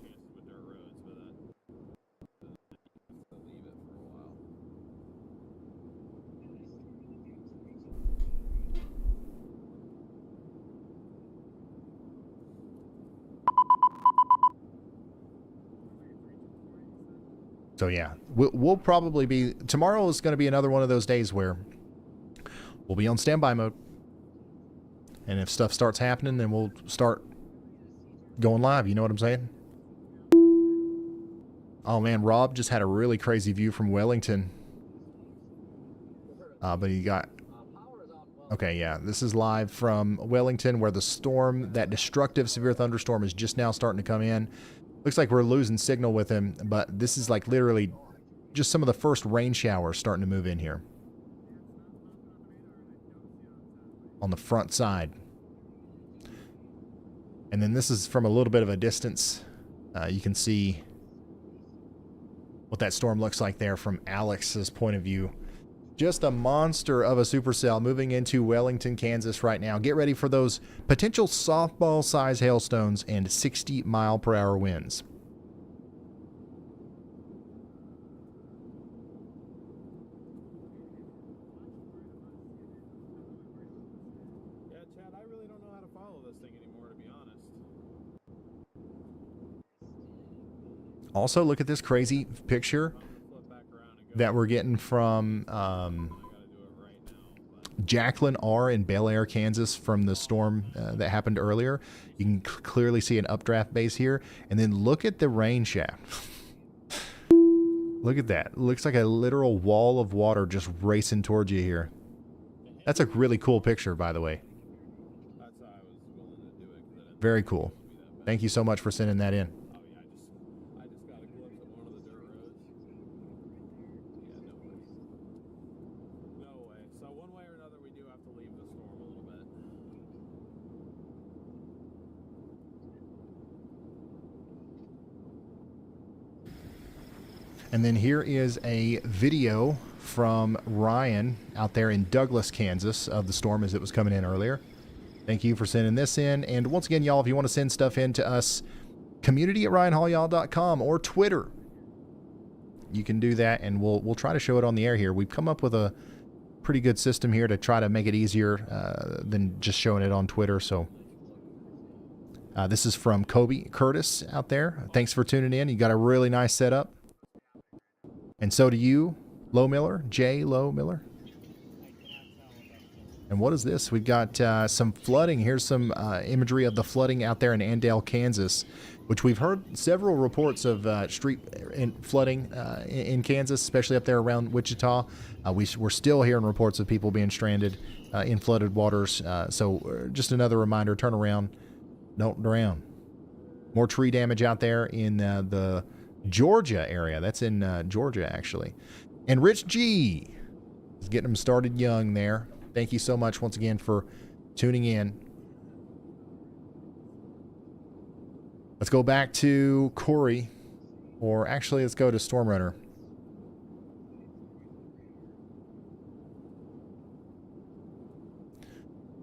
So yeah, we'll probably be, tomorrow is going to be another one of those days where we'll be on standby mode. And if stuff starts happening, then we'll start going live. You know what I'm saying? Oh man, Rob just had a really crazy view from Wellington. But he got Okay, yeah, this is live from Wellington, where the storm, that destructive severe thunderstorm, is just now starting to come in. Looks like we're losing signal with him, but this is like literally just some of the first rain showers starting to move in here on the front side. And then this is from a little bit of a distance. You can see what that storm looks like there from Alex's point of view. Just a monster of a supercell moving into Wellington, Kansas right now. Get ready for those potential softball-size hailstones and 60-mile-per-hour winds. Yeah, Chad, I really don't know how to follow this thing anymore, to be honest. Also, look at this crazy picture Flip back around and go. that we're getting from I gotta do it right now. But Jacqueline R. in Bel Air, Kansas, from the storm that happened earlier. You can clearly see an updraft base here. And then look at the rain shaft. Look at that. Looks like a literal wall of water just racing towards you here. That's a really cool picture, by the way. that's how I was willing to do it. 'Cause I didn't Very cool. think it would be that bad. Thank you so much for sending that in. Oh yeah, I just got a glimpse of one of the dirt roads. Yeah, no way. So one way or another, we do have to leave the storm a little bit. And then here is a video from Ryan out there in Douglas, Kansas, of the storm as it was coming in earlier. Thank you for sending this in. And once again, y'all, if you want to send stuff in to us, community@ryanhaulyall.com or Twitter, you can do that, and we'll try to show it on the air here. We've come up with a pretty good system here to try to make it easier than just showing it on Twitter. So this is from Kobe Curtis out there. Thanks for tuning in. You got a really nice setup. And so do you, Low Miller, J. Low Miller. And what is this? We've got some flooding. Here's some imagery of the flooding out there in Andale, Kansas, which we've heard several reports of street flooding in Kansas, especially up there around Wichita. We're still hearing reports of people being stranded in flooded waters. So just another reminder, turn around, don't drown. More tree damage out there in the Georgia area. That's in Georgia, actually. And Rich G is getting them started young there. Thank you so much once again for tuning in. Let's go back to Corey, or actually let's go to Stormrunner.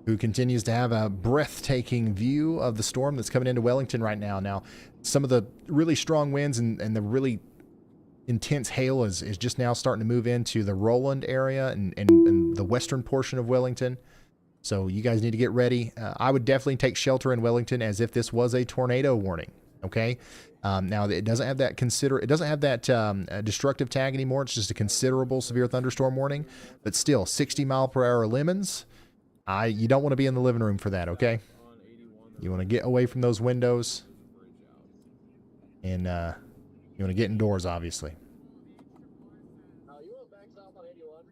Who continues to have a breathtaking view of the storm that's coming into Wellington right now. Now, some of the really strong winds and the really intense hail is just now starting to move into the Roland area and the western portion of Wellington. So you guys need to get ready. I would definitely take shelter in Wellington as if this was a tornado warning. Okay. Now it doesn't have that destructive tag anymore. It's just a considerable severe thunderstorm warning, but still 60-mile-per-hour lemons. You don't want to be in the living room for that. Okay. You want to get away from those windows, and you want to get indoors, obviously. You went back south on 81?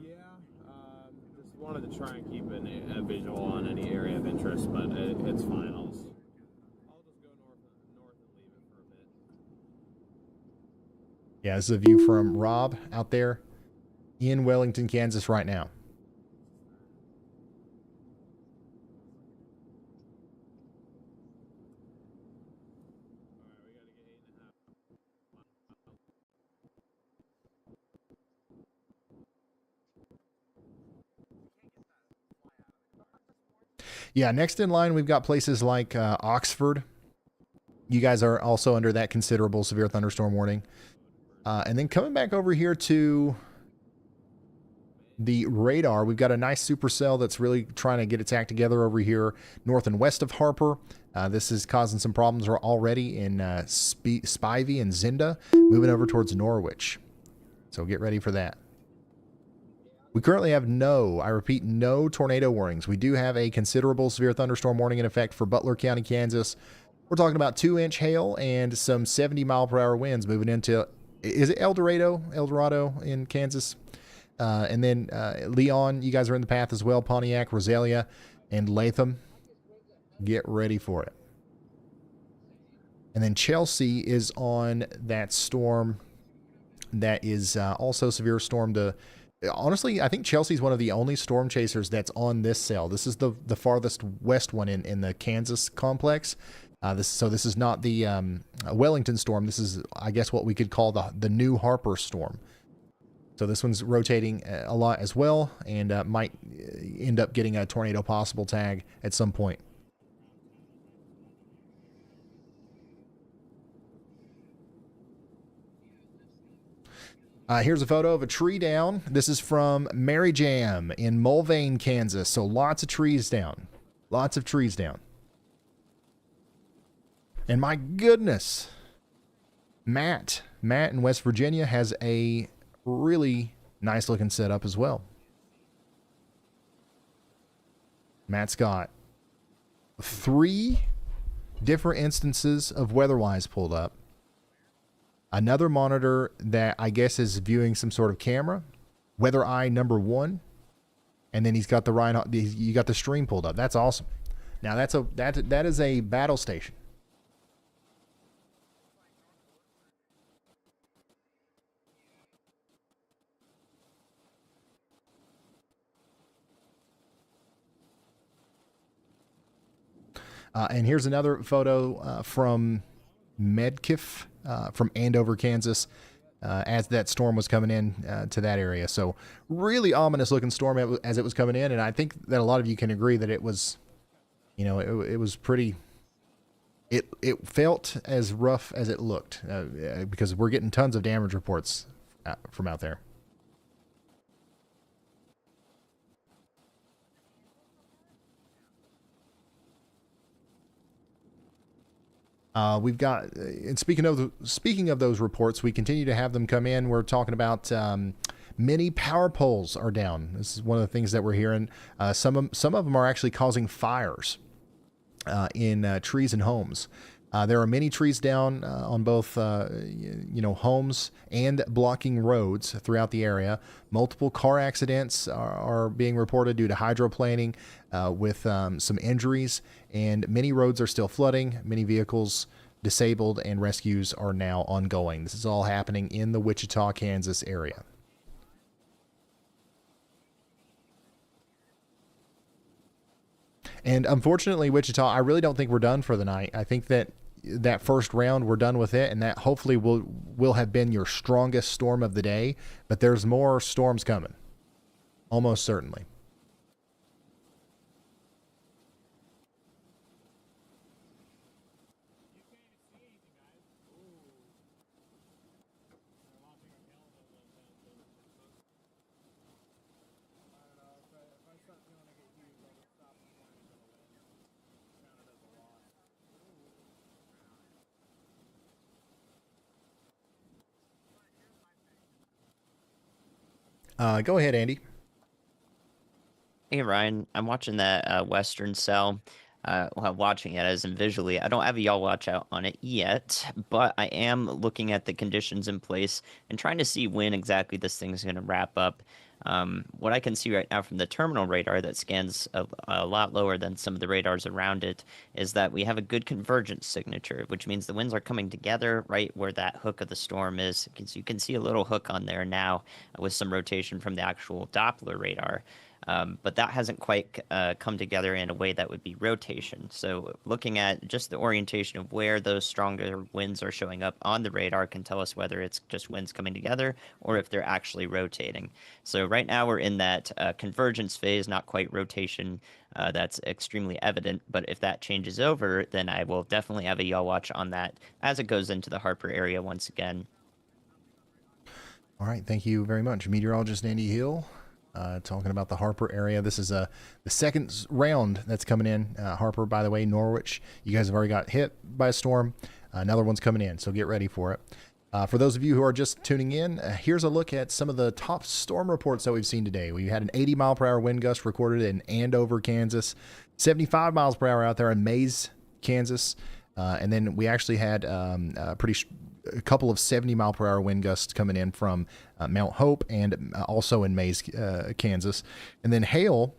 Yeah, just wanted to try and keep a visual on any area of interest, but it's fine. I'll just go north and leave it for a bit. Yeah, this is a view from Rob out there in Wellington, Kansas right now. Yeah, next in line, we've got places like Oxford. You guys are also under that considerable severe thunderstorm warning. And then coming back over here to the radar, we've got a nice supercell that's really trying to get its act together over here north and west of Harper. This is causing some problems already in Spivey and Zinda, moving over towards Norwich. So get ready for that. We currently have I repeat, no tornado warnings. We do have a considerable severe thunderstorm warning in effect for Butler County, Kansas. We're talking about 2-inch hail and some 70-mile-per-hour winds moving into, is it El Dorado in Kansas? And then Leon, you guys are in the path as well. Pontiac, Rosalia, and Latham. Get ready for it. And then Chelsea is on that storm that is also severe storm to... Honestly, I think Chelsea's one of the only storm chasers that's on this cell. This is the farthest west one in the Kansas complex. This is not the Wellington storm. This is, I guess, what we could call the new Harper storm. So this one's rotating a lot as well, and might end up getting a tornado possible tag at some point. Here's a photo of a tree down. This is from Mary Jam in Mulvane, Kansas. So lots of trees down. Lots of trees down. And my goodness, Matt in West Virginia has a really nice looking setup as well. Matt's got 3 different instances of WeatherWise pulled up. Another monitor that I guess is viewing some sort of camera, Weather Eye number 1, and then he's got you got the stream pulled up. That's awesome. Now that is a battle station. And here's another photo from Medkif from Andover, Kansas, as that storm was coming in to that area. So really ominous looking storm as it was coming in. And I think that a lot of you can agree that it was, it was pretty, it felt as rough as it looked because we're getting tons of damage reports from out there. We've got, and speaking of those reports, we continue to have them come in. We're talking about many power poles are down. This is one of the things that we're hearing. Some of them are actually causing fires in trees and homes. There are many trees down on both, homes and blocking roads throughout the area. Multiple car accidents are being reported due to hydroplaning with some injuries, and many roads are still flooding. Many vehicles disabled, and rescues are now ongoing. This is all happening in the Wichita, Kansas area. And unfortunately, Wichita, I really don't think we're done for the night. I think that first round, we're done with it, and that hopefully will have been your strongest storm of the day. But there's more storms coming, almost certainly. Go ahead, Andy. Hey Ryan, I'm watching that Western cell. Watching it as in visually. I don't have a y'all watch out on it yet, but I am looking at the conditions in place and trying to see when exactly this thing is going to wrap up. What I can see right now from the terminal radar that scans a lot lower than some of the radars around it is that we have a good convergence signature, which means the winds are coming together right where that hook of the storm is. You can see a little hook on there now with some rotation from the actual Doppler radar. But that hasn't quite come together in a way that would be rotation. So looking at just the orientation of where those stronger winds are showing up on the radar can tell us whether it's just winds coming together or if they're actually rotating. So right now we're in that convergence phase, not quite rotation. That's extremely evident. But if that changes over, then I will definitely have a yaw watch on that as it goes into the Harper area once again. All right. Thank you very much. Meteorologist Andy Hill. Talking about the Harper area. This is the second round that's coming in. Harper, by the way, Norwich. You guys have already got hit by a storm. Another one's coming in, so get ready for it. For those of you who are just tuning in, here's a look at some of the top storm reports that we've seen today. We had an 80-mile-per-hour wind gust recorded in Andover, Kansas, 75 miles per hour out there in Mays, Kansas, and then we actually had a pretty a couple of 70-mile-per-hour wind gusts coming in from Mount Hope and also in Mays, Kansas. And then hail,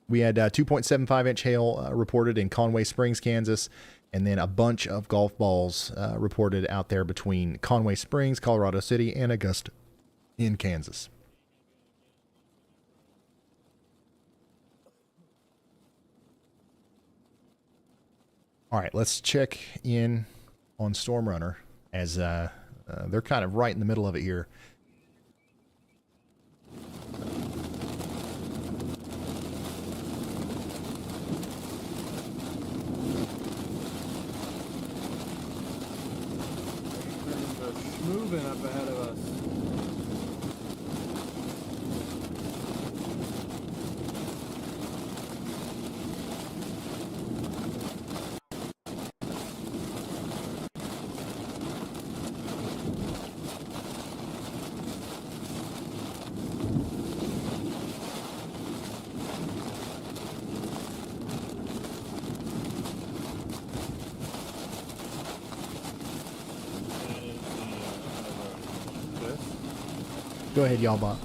we had 2.75-inch hail reported in Conway Springs, Kansas, and then a bunch of golf balls reported out there between Conway Springs, Colorado City, and Augusta in Kansas. All right, let's check in on Storm Runner as they're kind of right in the middle of it here. Moving up ahead of us. Go ahead, y'all, Bob.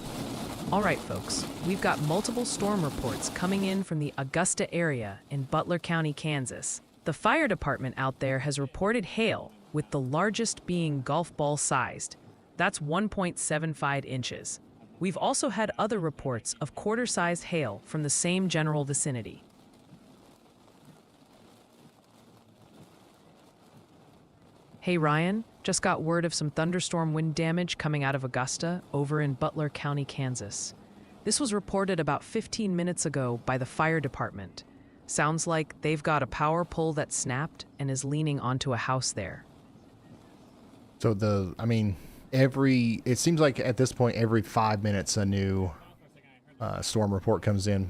All right, folks, we've got multiple storm reports coming in from the Augusta area in Butler County, Kansas. The fire department out there has reported hail, with the largest being golf ball sized. That's 1.75 inches. We've also had other reports of quarter-sized hail from the same general vicinity. Hey Ryan, just got word of some thunderstorm wind damage coming out of Augusta over in Butler County, Kansas. This was reported about 15 minutes ago by the fire department. Sounds like they've got a power pole that snapped and is leaning onto a house there. So it seems like at this point, every 5 minutes a new storm report comes in.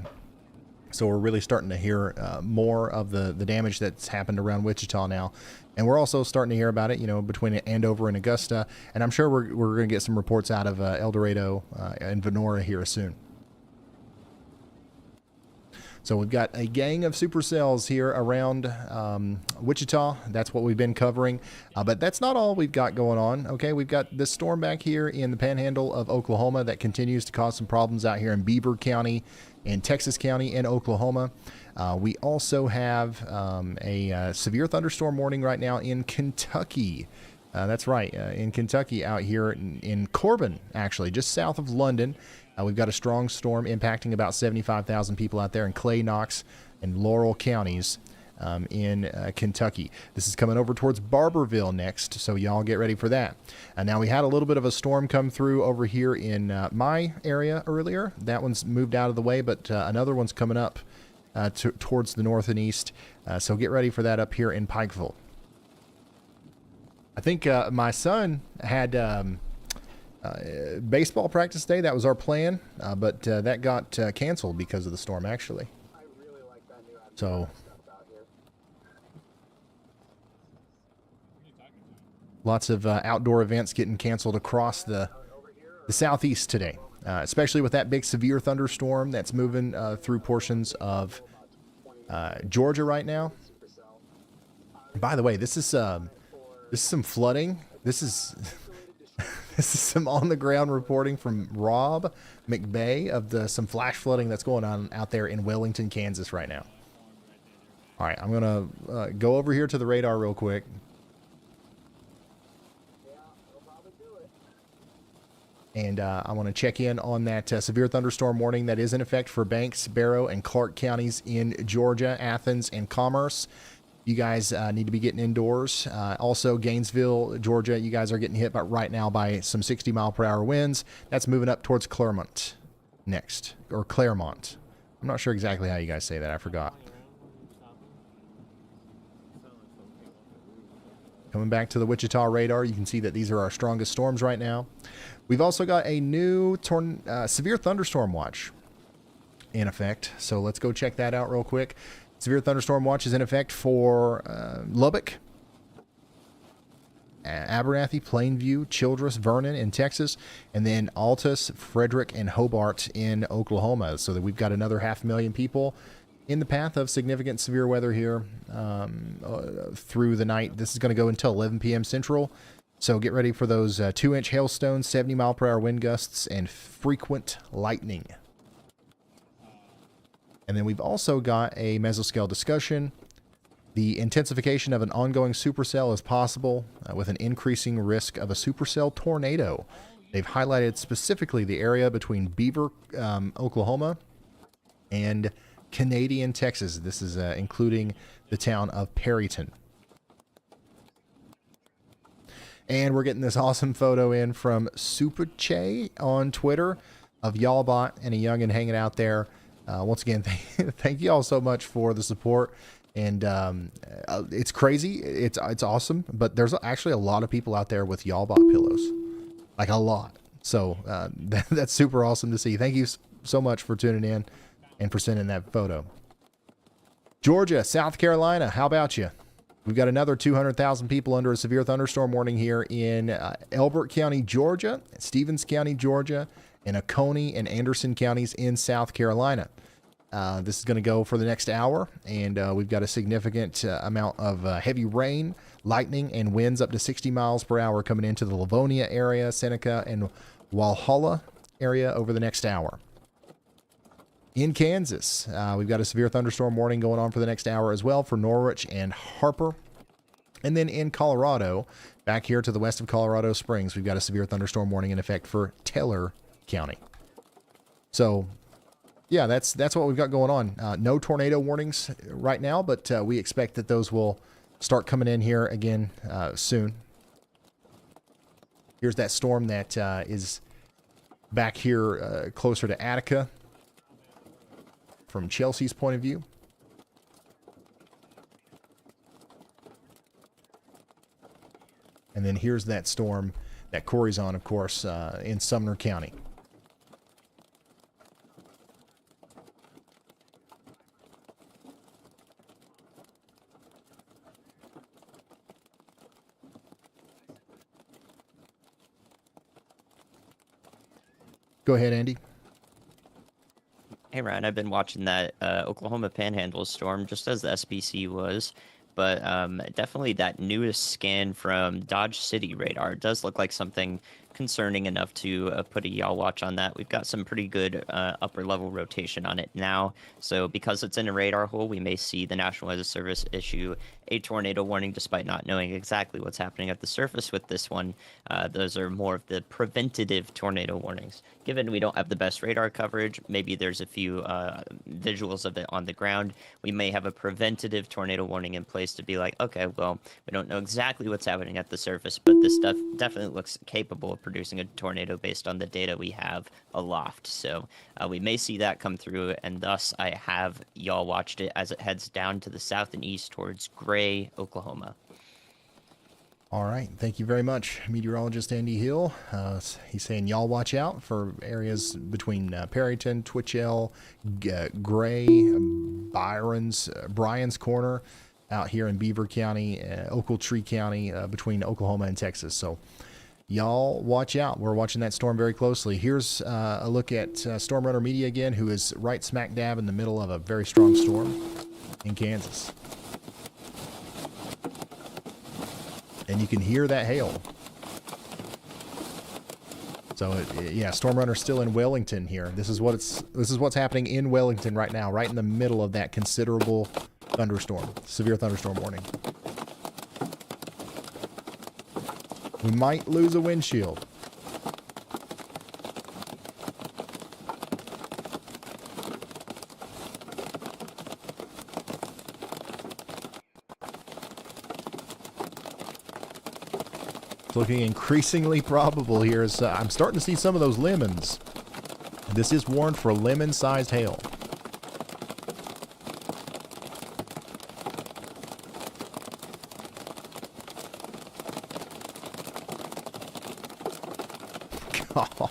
So we're really starting to hear more of the damage that's happened around Wichita now. And we're also starting to hear about it, between Andover and Augusta. And I'm sure we're going to get some reports out of El Dorado and Venora here soon. So we've got a gang of supercells here around Wichita. That's what we've been covering. But that's not all we've got going on. Okay, we've got this storm back here in the panhandle of Oklahoma that continues to cause some problems out here in Beaver County, in Texas County, and Oklahoma. We also have a severe thunderstorm warning right now in Kentucky. That's right, in Kentucky out here in Corbin, actually, just south of London. We've got a strong storm impacting about 75,000 people out there in Clay, Knox, and Laurel counties in Kentucky. This is coming over towards Barberville next, so y'all get ready for that. Now, we had a little bit of a storm come through over here in my area earlier. That one's moved out of the way, but another one's coming up towards the north and east, so get ready for that up here in Pikeville. I think my son had baseball practice day. That was our plan, but that got canceled because of the storm, actually. I really like that new So stuff out here. lots of outdoor events getting canceled across the southeast today, especially with that big severe thunderstorm that's moving through portions of Georgia right now. By the way, this is some flooding. This is this is some on-the-ground reporting from Rob McBay of some flash flooding that's going on out there in Wellington, Kansas right now. All right, I'm going to go over here to the radar real quick. And I want to check in on that severe thunderstorm warning that is in effect for Banks, Barrow, and Clark counties in Georgia, Athens, and Commerce. You guys need to be getting indoors. Also, Gainesville, Georgia, you guys are getting hit right now by some 60-mile-per-hour winds. That's moving up towards Claremont next, or Claremont. I'm not sure exactly how you guys say that. I forgot. Coming back to the Wichita radar, you can see that these are our strongest storms right now. We've also got a new severe thunderstorm watch in effect. So let's go check that out real quick. Severe thunderstorm watch is in effect for Lubbock, Abernathy, Plainview, Childress, Vernon in Texas, and then Altus, Frederick, and Hobart in Oklahoma. So that we've got another 500,000 people in the path of significant severe weather here through the night. This is going to go until 11 p.m. Central. So get ready for those 2-inch hailstones, 70-mile-per-hour wind gusts, and frequent lightning. And then we've also got a mesoscale discussion. The intensification of an ongoing supercell is possible with an increasing risk of a supercell tornado. They've highlighted specifically the area between Beaver, Oklahoma, and Canadian, Texas. This is including the town of Perryton. And we're getting this awesome photo in from Superche on Twitter of Y'allbot and a youngin' hanging out there. Once again, thank you all so much for the support. And it's crazy. It's awesome. But there's actually a lot of people out there with Y'allbot pillows. Like a lot. So that's super awesome to see. Thank you so much for tuning in and for sending that photo. Georgia, South Carolina, how about you? We've got another 200,000 people under a severe thunderstorm warning here in Elbert County, Georgia, Stevens County, Georgia, and Oconee and Anderson counties in South Carolina. This is going to go for the next hour, and we've got a significant amount of heavy rain, lightning, and winds up to 60 miles per hour coming into the Livonia area, Seneca, and Walhalla area over the next hour. In Kansas, we've got a severe thunderstorm warning going on for the next hour as well for Norwich and Harper. And then in Colorado, back here to the west of Colorado Springs, we've got a severe thunderstorm warning in effect for Teller County. So, yeah, that's what we've got going on. No tornado warnings right now, but we expect that those will start coming in here again soon. Here's that storm that is back here closer to Attica from Chelsea's point of view. And then here's that storm that Corey's on, of course, in Sumner County. Go ahead, Andy. Hey Ryan, I've been watching that Oklahoma Panhandle storm just as the SBC was, but definitely that newest scan from Dodge City radar does look like something concerning enough to put a y'all watch on that. We've got some pretty good upper level rotation on it now, so because it's in a radar hole, we may see the National Weather Service issue a tornado warning despite not knowing exactly what's happening at the surface with this one. Those are more of the preventative tornado warnings. Given we don't have the best radar coverage, maybe there's a few visuals of it on the ground, we may have a preventative tornado warning in place to be like, okay, well, we don't know exactly what's happening at the surface, but this stuff definitely looks capable of producing a tornado based on the data we have aloft. So we may see that come through, and thus I have y'all watched it as it heads down to the south and east towards Gray, Oklahoma. All right. Thank you very much, meteorologist Andy Hill. He's saying y'all watch out for areas between Perryton, Twitchell, Gray, Bryan's Corner out here in Beaver County, Ochiltree County, between Oklahoma and Texas. So y'all watch out. We're watching that storm very closely. Here's a look at Storm Runner Media again, who is right smack dab in the middle of a very strong storm in Kansas. And you can hear that hail. So yeah, Storm Runner's still in Wellington here. This is what's happening in Wellington right now, right in the middle of that considerable thunderstorm, severe thunderstorm warning. We might lose a windshield. Looking increasingly probable here as I'm starting to see some of those lemons. This is warned for lemon-sized hail. God.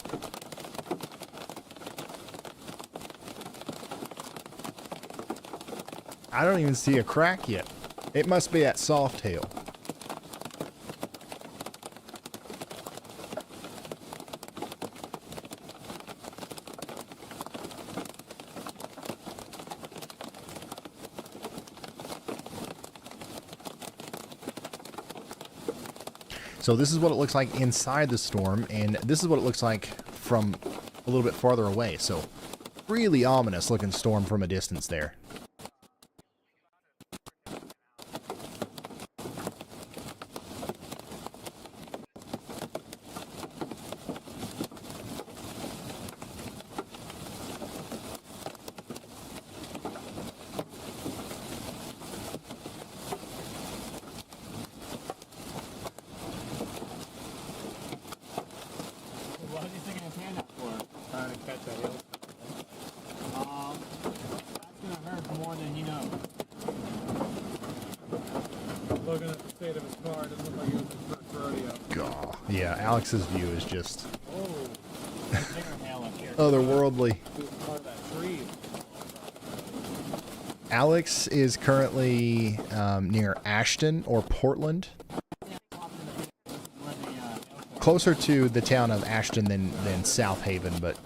I don't even see a crack yet. It must be that soft hail. So this is what it looks like inside the storm, and this is what it looks like from a little bit farther away. So really ominous looking storm from a distance there. What do you think I hand out for? Trying to catch that hill. That's gonna hurt more than you know. Looking at the state of his car, it doesn't look like it was his first rodeo. God. Yeah, Alex's view is just Oh, there's bigger hail up here. otherworldly. He was part of that tree. Alex is currently near Ashton or Portland, closer to the town of Ashton than South Haven, but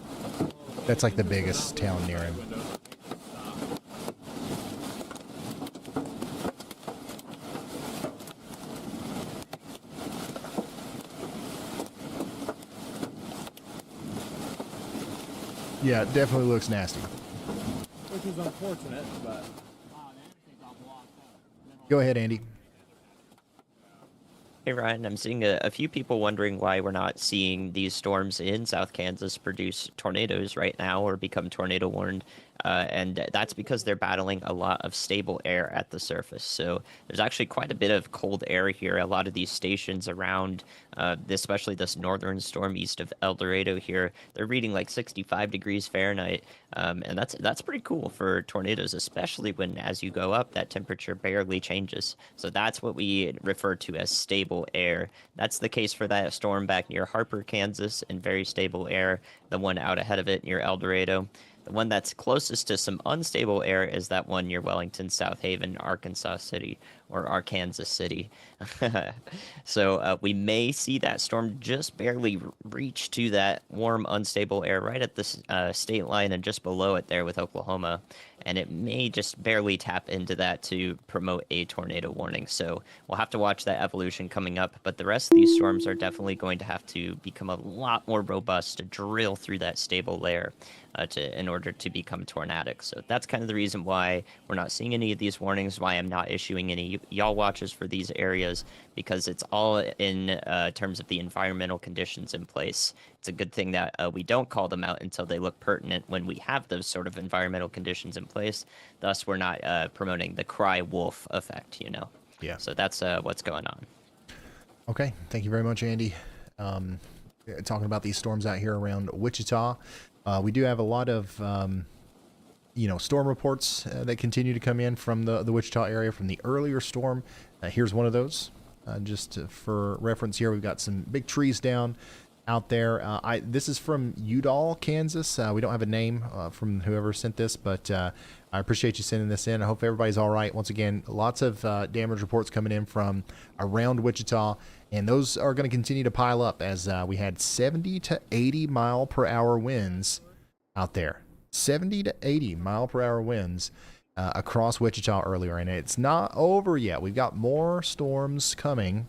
that's like the biggest town near him. Yeah, it definitely looks nasty. Which is unfortunate, but Go ahead, Andy. Hey Ryan, I'm seeing a few people wondering why we're not seeing these storms in South Kansas produce tornadoes right now or become tornado warned. And that's because they're battling a lot of stable air at the surface. So there's actually quite a bit of cold air here. A lot of these stations around, especially this northern storm east of El Dorado here, they're reading like 65 degrees Fahrenheit. And that's pretty cool for tornadoes, especially when as you go up, that temperature barely changes. So that's what we refer to as stable air. That's the case for that storm back near Harper, Kansas, and very stable air. The one out ahead of it near El Dorado. The one that's closest to some unstable air is that one near Wellington, South Haven, Arkansas City, or Arkansas City. So we may see that storm just barely reach to that warm, unstable air right at the state line and just below it there with Oklahoma. And it may just barely tap into that to promote a tornado warning. So we'll have to watch that evolution coming up. But the rest of these storms are definitely going to have to become a lot more robust to drill through that stable layer in order to become tornadic. So that's kind of the reason why we're not seeing any of these warnings, why I'm not issuing any y'all watches for these areas, because it's all in terms of the environmental conditions in place. It's a good thing that we don't call them out until they look pertinent when we have those sort of environmental conditions in place. Thus, we're not promoting the cry wolf effect, you know? Yeah. So that's what's going on. Okay. Thank you very much, Andy. Talking about these storms out here around Wichita. We do have a lot of, storm reports that continue to come in from the Wichita area from the earlier storm. Here's one of those. Just for reference here, we've got some big trees down out there. This is from Udall, Kansas. We don't have a name from whoever sent this, but I appreciate you sending this in. I hope everybody's all right. Once again, lots of damage reports coming in from around Wichita, and those are going to continue to pile up as we had 70 to 80 mile per hour winds out there. 70 to 80 mile per hour winds across Wichita earlier, and it's not over yet. We've got more storms coming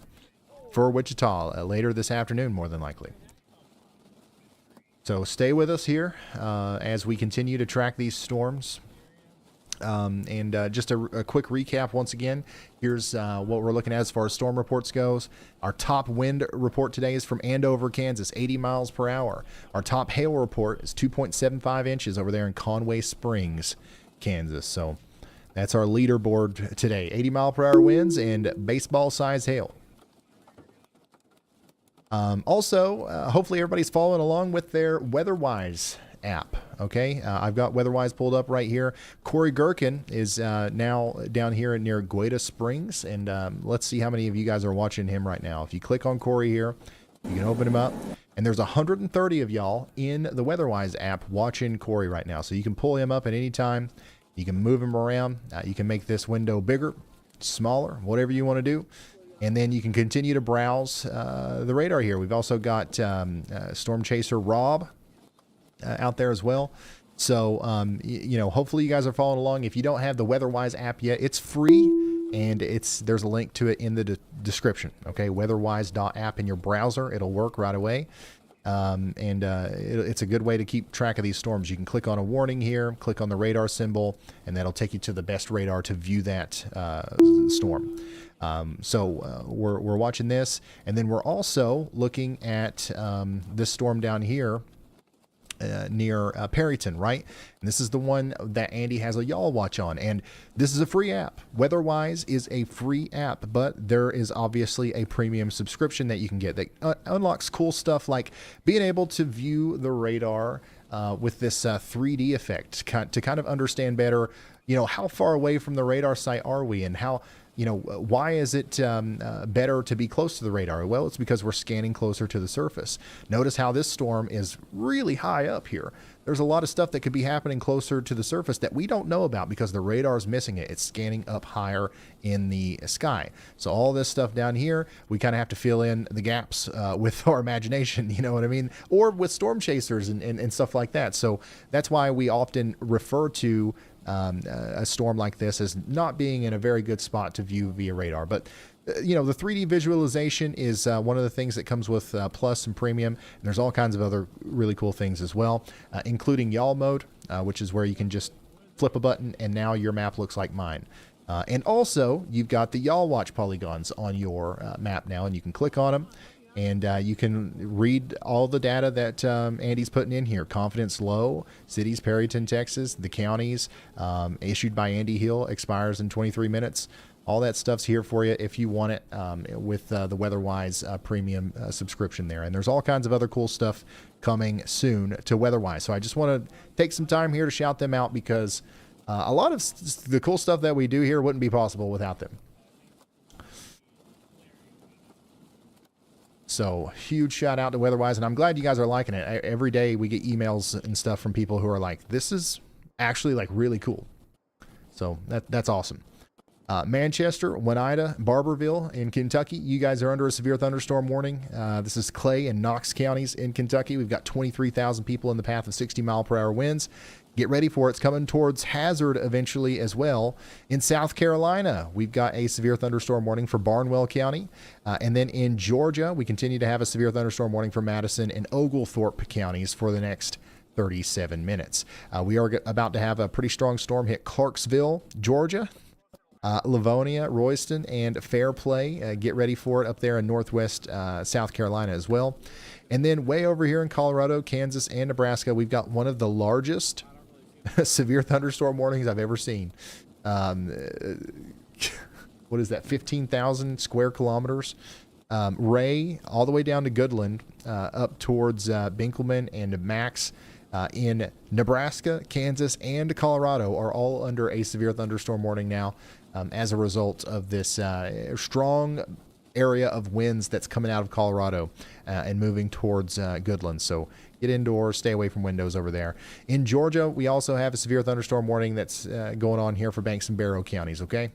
for Wichita later this afternoon, more than likely. So stay with us here as we continue to track these storms. Just a quick recap once again. Here's what we're looking at as far as storm reports goes. Our top wind report today is from Andover, Kansas, 80 miles per hour. Our top hail report is 2.75 inches over there in Conway Springs, Kansas. So that's our leaderboard today. 80 mile per hour winds and baseball size hail. Hopefully everybody's following along with their WeatherWise app. Okay, I've got WeatherWise pulled up right here. Corey Gherkin is now down here near Guada Springs, and let's see how many of you guys are watching him right now. If you click on Corey here, you can open him up, and there's 130 of y'all in the WeatherWise app watching Corey right now. So you can pull him up at any time. You can move him around. You can make this window bigger, smaller, whatever you want to do. And then you can continue to browse the radar here. We've also got Storm Chaser Rob out there as well. So, hopefully you guys are following along. If you don't have the WeatherWise app yet, it's free and there's a link to it in the description. Okay, weatherwise.app in your browser. It'll work right away. It's a good way to keep track of these storms. You can click on a warning here, click on the radar symbol, and that'll take you to the best radar to view that storm. We're watching this, and then we're also looking at this storm down here near Perryton, right? And this is the one that Andy has a y'all watch on, and this is a free app. WeatherWise is a free app, but there is obviously a premium subscription that you can get that unlocks cool stuff like being able to view the radar with this 3D effect to kind of understand better, how far away from the radar site are we, and how, why is it better to be close to the radar? Well, it's because we're scanning closer to the surface. Notice how this storm is really high up here. There's a lot of stuff that could be happening closer to the surface that we don't know about because the radar is missing it. It's scanning up higher in the sky. So all this stuff down here, we kind of have to fill in the gaps with our imagination, you know what I mean? Or with storm chasers and stuff like that. So that's why we often refer to a storm like this as not being in a very good spot to view via radar. But the 3D visualization is one of the things that comes with Plus and Premium. And there's all kinds of other really cool things as well, including Y'all mode, which is where you can just flip a button and now your map looks like mine. And also, you've got the Y'all Watch polygons on your map now, and you can click on them. And you can read all the data that Andy's putting in here. Confidence low, cities, Perryton, Texas, the counties, issued by Andy Hill, expires in 23 minutes. All that stuff's here for you if you want it with the WeatherWise premium subscription there. And there's all kinds of other cool stuff coming soon to WeatherWise. So I just want to take some time here to shout them out because a lot of the cool stuff that we do here wouldn't be possible without them. So huge shout out to WeatherWise, and I'm glad you guys are liking it. Every day we get emails and stuff from people who are like, this is actually like really cool. So that's awesome. Manchester, Oneida, Barberville in Kentucky. You guys are under a severe thunderstorm warning. This is Clay and Knox counties in Kentucky. We've got 23,000 people in the path of 60-mile-per-hour winds. Get ready for it. It's coming towards Hazard eventually as well. In South Carolina, we've got a severe thunderstorm warning for Barnwell County. And then in Georgia, we continue to have a severe thunderstorm warning for Madison and Oglethorpe counties for the next 37 minutes. We are about to have a pretty strong storm hit Clarksville, Georgia, Livonia, Royston, and Fairplay. Get ready for it up there in northwest South Carolina as well. And then way over here in Colorado, Kansas, and Nebraska, we've got one of the largest severe thunderstorm warnings I've ever seen. What is that? 15,000 square kilometers. Ray, all the way down to Goodland, up towards Binkelman and Max in Nebraska, Kansas, and Colorado are all under a severe thunderstorm warning now as a result of this strong area of winds that's coming out of Colorado and moving towards Goodland. So get indoors, stay away from windows over there. In Georgia, we also have a severe thunderstorm warning that's going on here for Banks and Barrow counties, okay?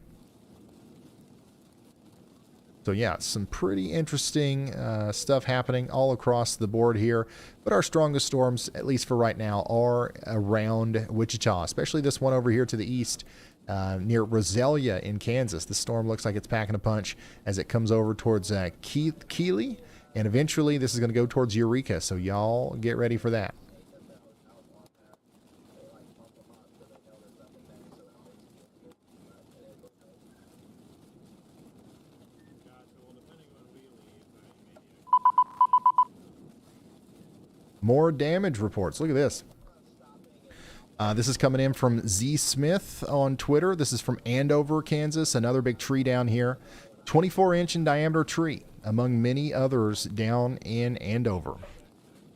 So yeah, some pretty interesting stuff happening all across the board here. But our strongest storms, at least for right now, are around Wichita, especially this one over here to the east near Roselia in Kansas. The storm looks like it's packing a punch as it comes over towards Keeley. And eventually this is going to go towards Eureka. So y'all get ready for that. More damage reports. Look at this. This is coming in from Z Smith on Twitter. This is from Andover, Kansas. Another big tree down here. 24-inch in diameter tree, among many others down in Andover.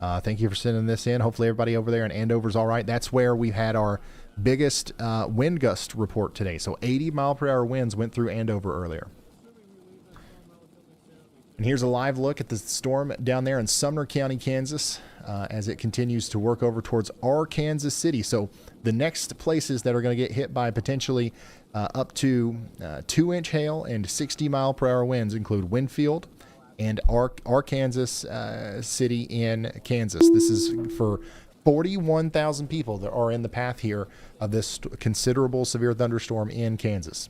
Thank you for sending this in. Hopefully everybody over there in Andover's all right. That's where we've had our biggest wind gust report today. So 80-mile-per-hour winds went through Andover earlier. And here's a live look at the storm down there in Sumner County, Kansas, as it continues to work over towards Arkansas City. So the next places that are going to get hit by potentially up to 2-inch hail and 60-mile-per-hour winds include Winfield and Arkansas City in Kansas. This is for 41,000 people that are in the path here of this considerable severe thunderstorm in Kansas.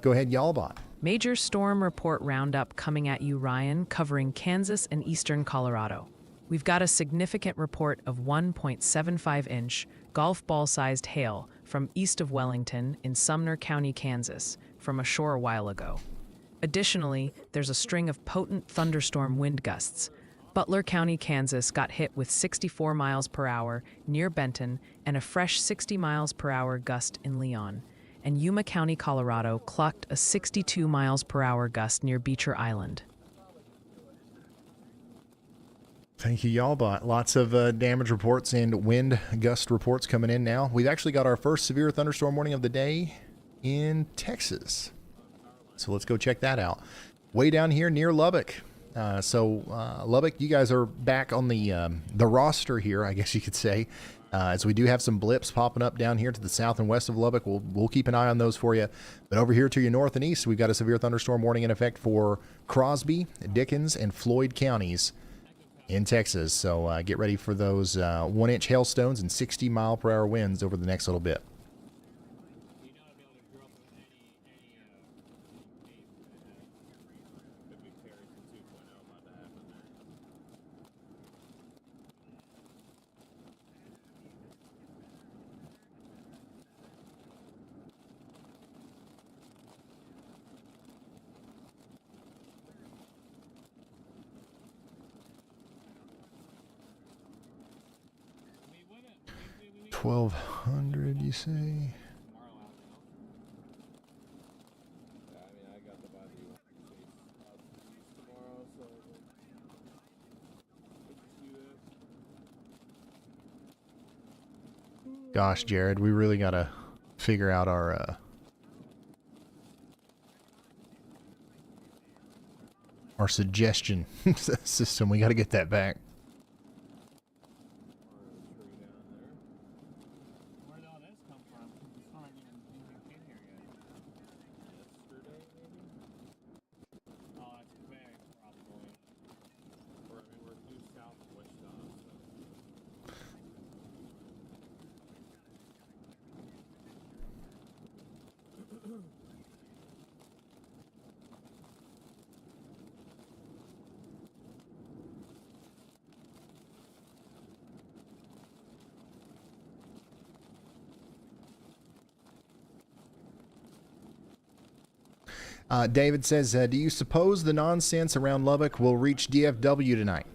Go ahead, y'all bot. Major storm report roundup coming at you, Ryan, covering Kansas and eastern Colorado. We've got a significant report of 1.75-inch golf ball-sized hail from east of Wellington in Sumner County, Kansas, from ashore a while ago. Additionally, there's a string of potent thunderstorm wind gusts. Butler County, Kansas got hit with 64 miles per hour near Benton and a fresh 60 miles per hour gust in Leon. And Yuma County, Colorado clocked a 62 miles per hour gust near Beecher Island. Thank you, y'all bot. Lots of damage reports and wind gust reports coming in now. We've actually got our first severe thunderstorm warning of the day in Texas. So let's go check that out. Way down here near Lubbock. Lubbock, you guys are back on the roster here, I guess you could say. As we do have some blips popping up down here to the south and west of Lubbock. We'll keep an eye on those for you. But over here to your north and east, we've got a severe thunderstorm warning in effect for Crosby, Dickens, and Floyd counties in Texas. So get ready for those 1-inch hailstones and 60-mile-per-hour winds over the next little bit. $1,200, you say? Gosh, Jared, we really got to figure out our suggestion system. We got to get that back. David says, do you suppose the nonsense around Lubbock will reach DFW tonight?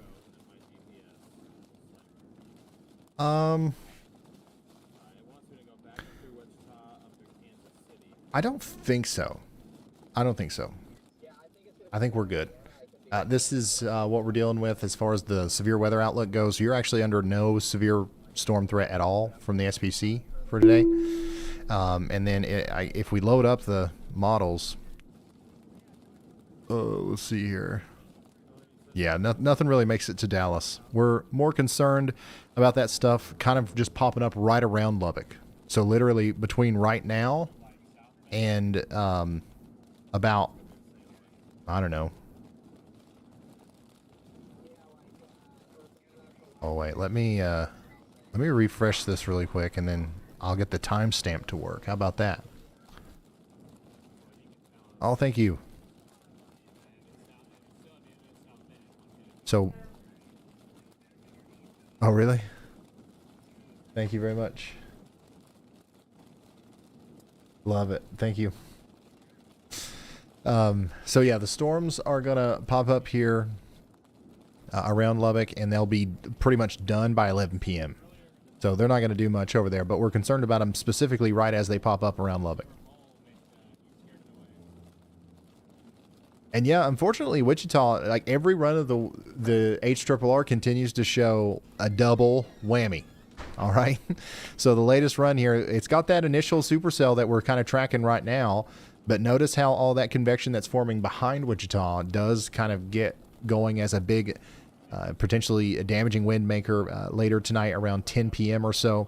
I don't think so. I think we're good. This is what we're dealing with as far as the severe weather outlook goes. You're actually under no severe storm threat at all from the SPC for today. And then if we load up the models, let's see here. Yeah, nothing really makes it to Dallas. We're more concerned about that stuff kind of just popping up right around Lubbock. So literally between right now and about, I don't know. Oh wait, let me refresh this really quick, and then I'll get the timestamp to work. How about that? Oh, thank you. So, oh really? Thank you very much. Love it. Thank you. So yeah, the storms are gonna pop up here around Lubbock, and they'll be pretty much done by 11 p.m. So they're not going to do much over there, but we're concerned about them specifically right as they pop up around Lubbock. And yeah, unfortunately, Wichita, like every run of the HRRR continues to show a double whammy. All right. So the latest run here, it's got that initial supercell that we're kind of tracking right now, but notice how all that convection that's forming behind Wichita does kind of get going as a big, potentially a damaging wind maker later tonight around 10 p.m. or so.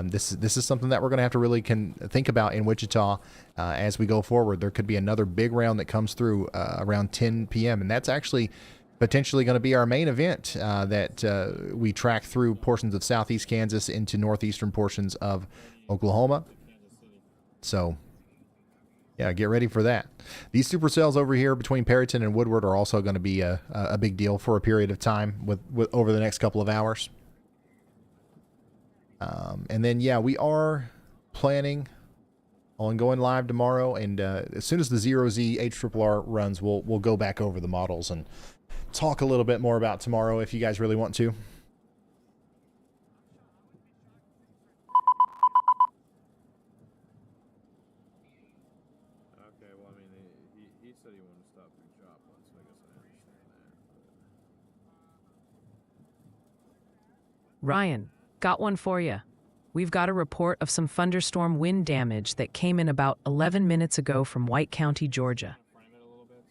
This is something that we're going to have to really think about in Wichita as we go forward. There could be another big round that comes through around 10 p.m. And that's actually potentially going to be our main event that we track through portions of southeast Kansas into northeastern portions of Oklahoma. So, Yeah, get ready for that. These supercells over here between Perryton and Woodward are also going to be a big deal for a period of time with over the next couple of hours. And then, yeah, we are planning on going live tomorrow. And as soon as the 0Z HRRR runs, we'll go back over the models and talk a little bit more about tomorrow if you guys really want to. Okay, well, I mean, he said he wanted to stop and drop one, so I guess I understand that. Ryan, got one for you. We've got a report of some thunderstorm wind damage that came in about 11 minutes ago from White County, Georgia.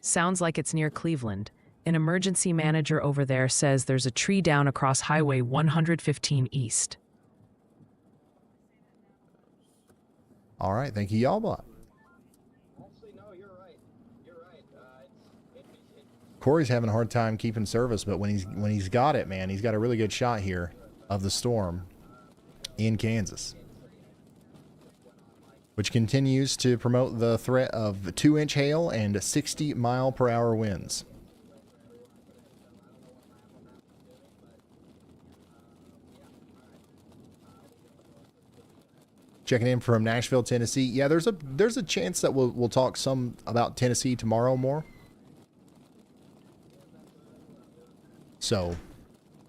Sounds like it's near Cleveland. An emergency manager over there says there's a tree down across Highway 115 East. All right, thank you, y'all. Actually, no, you're right. You're right. Corey's having a hard time keeping service, but when he's got it, man, he's got a really good shot here of the storm in Kansas, which continues to promote the threat of 2-inch hail and 60-mile-per-hour winds. Checking in from Nashville, Tennessee. Yeah, there's a chance that we'll talk some about Tennessee tomorrow more. So,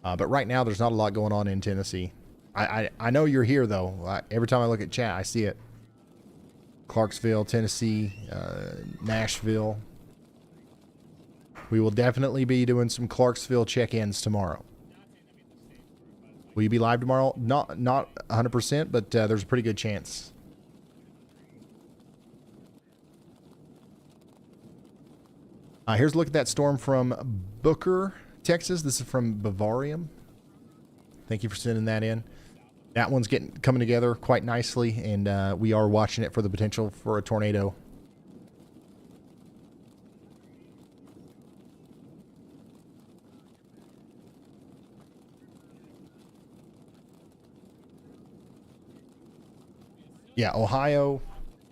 but right now there's not a lot going on in Tennessee. I know you're here though. Every time I look at chat, I see it. Clarksville, Tennessee, Nashville. We will definitely be doing some Clarksville check-ins tomorrow. Will you be live tomorrow? Not 100%, but there's a pretty good chance. Here's a look at that storm from Booker, Texas. This is from Bavarium. Thank you for sending that in. That one's coming together quite nicely, and we are watching it for the potential for a tornado. Yeah, Ohio.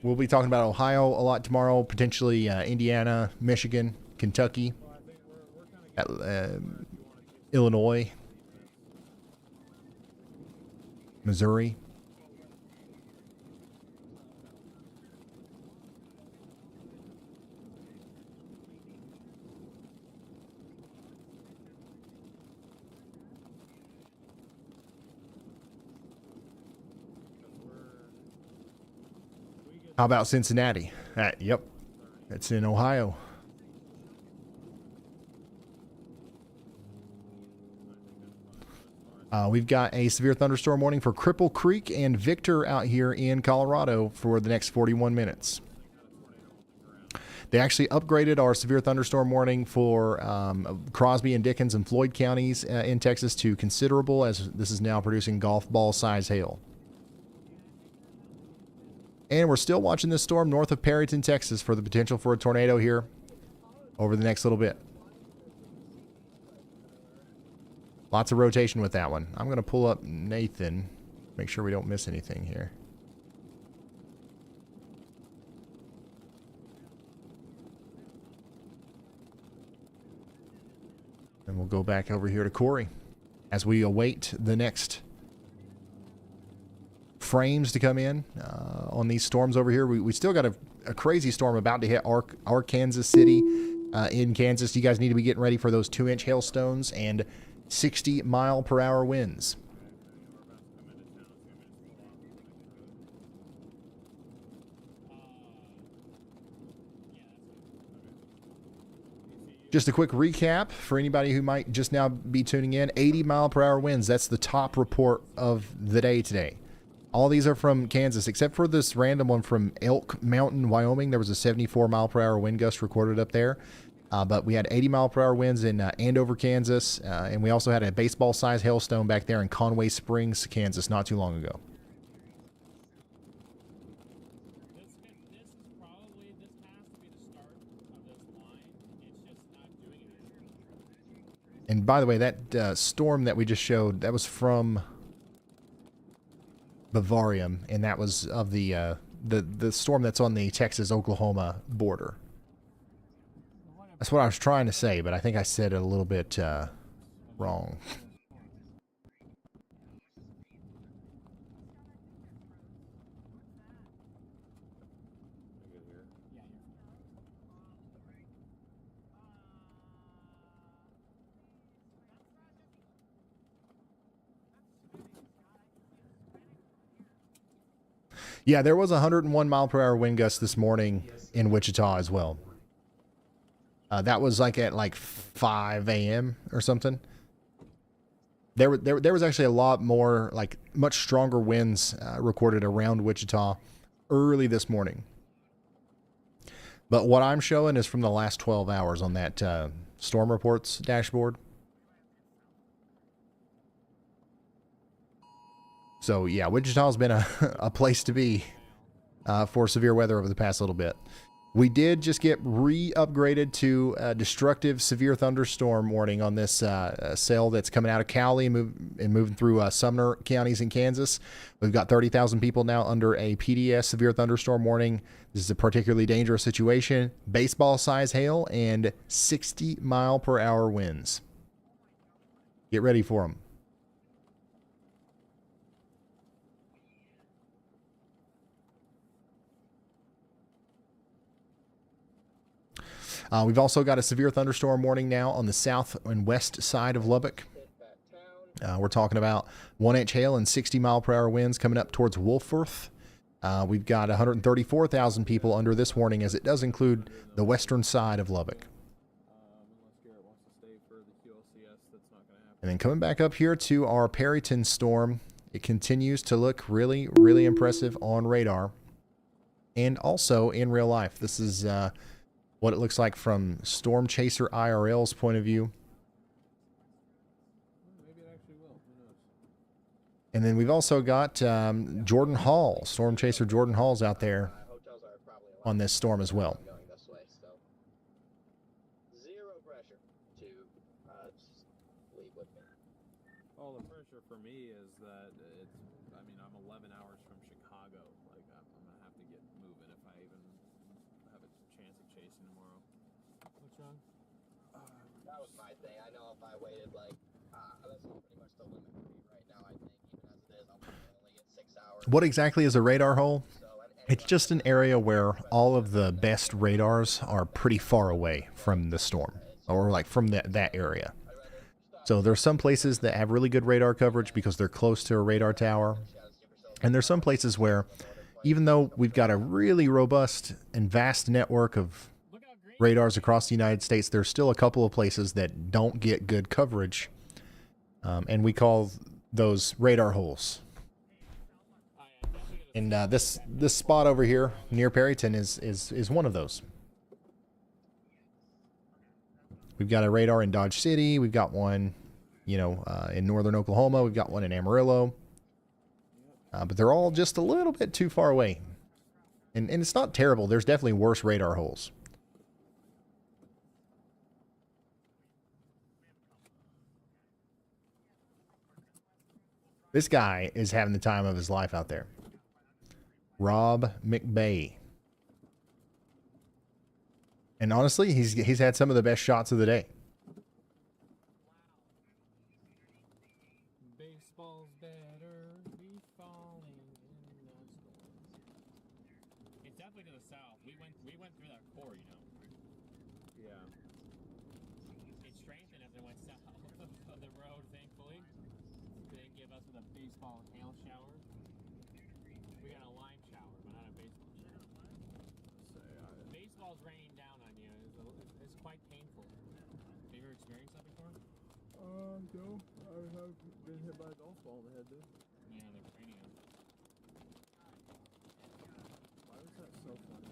We'll be talking about Ohio a lot tomorrow. Potentially Indiana, Michigan, Kentucky, Illinois, Missouri. How about Cincinnati? Yep, it's in Ohio. We've got a severe thunderstorm warning for Cripple Creek and Victor out here in Colorado for the next 41 minutes. They actually upgraded our severe thunderstorm warning for Crosby and Dickens and Floyd counties in Texas to considerable, as this is now producing golf ball size hail. And we're still watching this storm north of Perryton, Texas for the potential for a tornado here over the next little bit. Lots of rotation with that one. I'm going to pull up Nathan, make sure we don't miss anything here. And we'll go back over here to Corey as we await the next frames to come in on these storms over here. We still got a crazy storm about to hit our Kansas City in Kansas. You guys need to be getting ready for those 2-inch hailstones and 60-mile-per-hour winds. Just a quick recap for anybody who might just now be tuning in. 80-mile-per-hour winds. That's the top report of the day today. All these are from Kansas, except for this random one from Elk Mountain, Wyoming. There was a 74-mile-per-hour wind gust recorded up there. But we had 80-mile-per-hour winds in Andover, Kansas. And we also had a baseball-sized hailstone back there in Conway Springs, Kansas, not too long ago. This has to be the start of this line. It's just not doing anything. And by the way, that storm that we just showed, that was from Bavarium, and that was of the the storm that's on the Texas-Oklahoma border. That's what I was trying to say, but I think I said it a little bit wrong. Yeah, there was a 101 mile per hour wind gust this morning in Wichita as well. That was like at like 5 a.m. or something. There was actually a lot more, like much stronger winds recorded around Wichita early this morning. But what I'm showing is from the last 12 hours on that storm reports dashboard. So yeah, Wichita's been a place to be for severe weather over the past little bit. We did just get re-upgraded to a destructive severe thunderstorm warning on this cell that's coming out of Cowley and moving through Sumner counties in Kansas. We've got 30,000 people now under a PDS severe thunderstorm warning. This is a particularly dangerous situation. Baseball-size hail and 60 mile per hour winds. Get ready for them. We've also got a severe thunderstorm warning now on the south and west side of Lubbock. We're talking about 1-inch hail and 60 mile per hour winds coming up towards Wolfforth. We've got 134,000 people under this warning, as it does include the western side of Lubbock. And then coming back up here to our Perryton storm, it continues to look really, really impressive on radar and also in real life. This is what it looks like from Storm Chaser IRL's point of view. And then we've also got Jordan Hall, Storm Chaser Jordan Hall's out there on this storm as well. Zero pressure to just leave with me. Well, the pressure for me is that it's, I mean, I'm 11 hours from Chicago. Like, I'm going to have to get moving if I even have a chance of chasing tomorrow. What's wrong? That was my thing. I know if I waited, like, that's pretty much the limit for me right now, I think. Even as it is, I'll probably only get 6 hours. What exactly is a radar hole? It's just an area where all of the best radars are pretty far away from the storm, or like from that area. So there's some places that have really good radar coverage because they're close to a radar tower. And there's some places where, even though we've got a really robust and vast network of radars across the United States, there's still a couple of places that don't get good coverage. And we call those radar holes. And this spot over here near Perryton is one of those. We've got a radar in Dodge City. We've got one, in northern Oklahoma. We've got one in Amarillo. But they're all just a little bit too far away. And it's not terrible. There's definitely worse radar holes. This guy is having the time of his life out there. Rob McBay. And honestly, he's had some of the best shots of the day. Baseball's better be falling in the storm. It's definitely to the south. We went through that core, Yeah. It strengthened as it went south of the road, thankfully. They didn't give us with a baseball and hail shower. We got a line shower, but not a baseball shower. Baseball's raining down on you. It's quite painful. Have you ever experienced that before? No. I have been hit by a golf ball in the head, dude. Yeah, the cranium. Why was that so funny?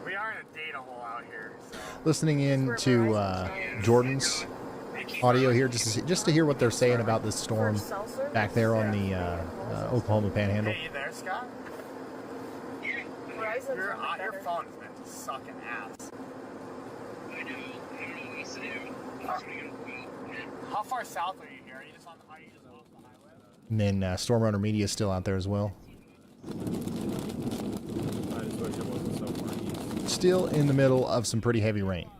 We are in a data hole out here. So. Listening in to Jordan's audio here, just to hear what they're saying about this storm back there on the Oklahoma Panhandle. Hey, you there, Scott? Your phone has been sucking ass. I know. I don't know what to say. How far south are you here? Are you just off the highway? And then Storm Runner Media is still out there as well. I just wish it wasn't so far east. Still in the middle of some pretty heavy rain.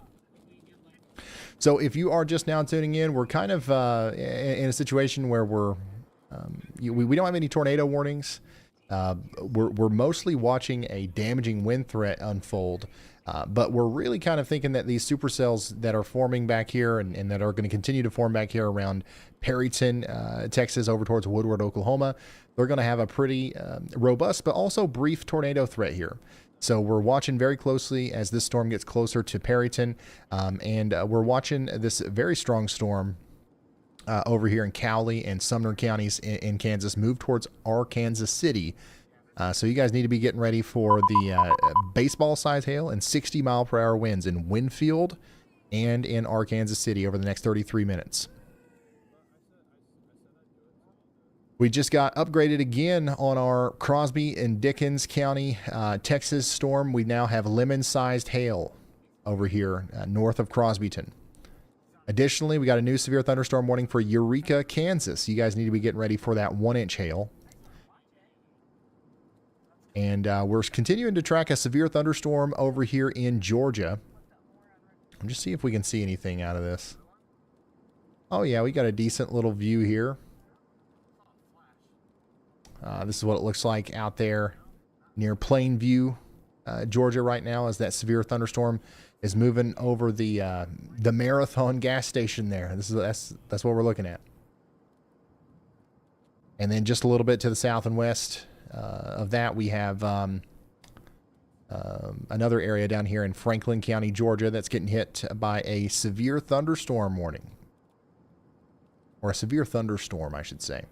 So if you are just now tuning in, we're kind of in a situation where we don't have any tornado warnings. We're mostly watching a damaging wind threat unfold, but we're really kind of thinking that these supercells that are forming back here and that are going to continue to form back here around Perryton, Texas, over towards Woodward, Oklahoma, they're going to have a pretty robust but also brief tornado threat here. So we're watching very closely as this storm gets closer to Perryton, and we're watching this very strong storm over here in Cowley and Sumner counties in Kansas move towards Arkansas City. So you guys need to be getting ready for the baseball size hail and 60-mile-per-hour winds in Winfield and in Arkansas City over the next 33 minutes. We just got upgraded again on our Crosby and Dickens County, Texas storm. We now have lemon-sized hail over here north of Crosbyton. Additionally, we got a new severe thunderstorm warning for Eureka, Kansas. You guys need to be getting ready for that 1-inch hail. And we're continuing to track a severe thunderstorm over here in Georgia. I'm just see if we can see anything out of this. Oh yeah, we got a decent little view here. This is what it looks like out there near Plainview, Georgia right now, as that severe thunderstorm is moving over the Marathon gas station there. That's what we're looking at. And then just a little bit to the south and west of that, we have another area down here in Franklin County, Georgia, that's getting hit by a severe thunderstorm warning. Or a severe thunderstorm, I should say.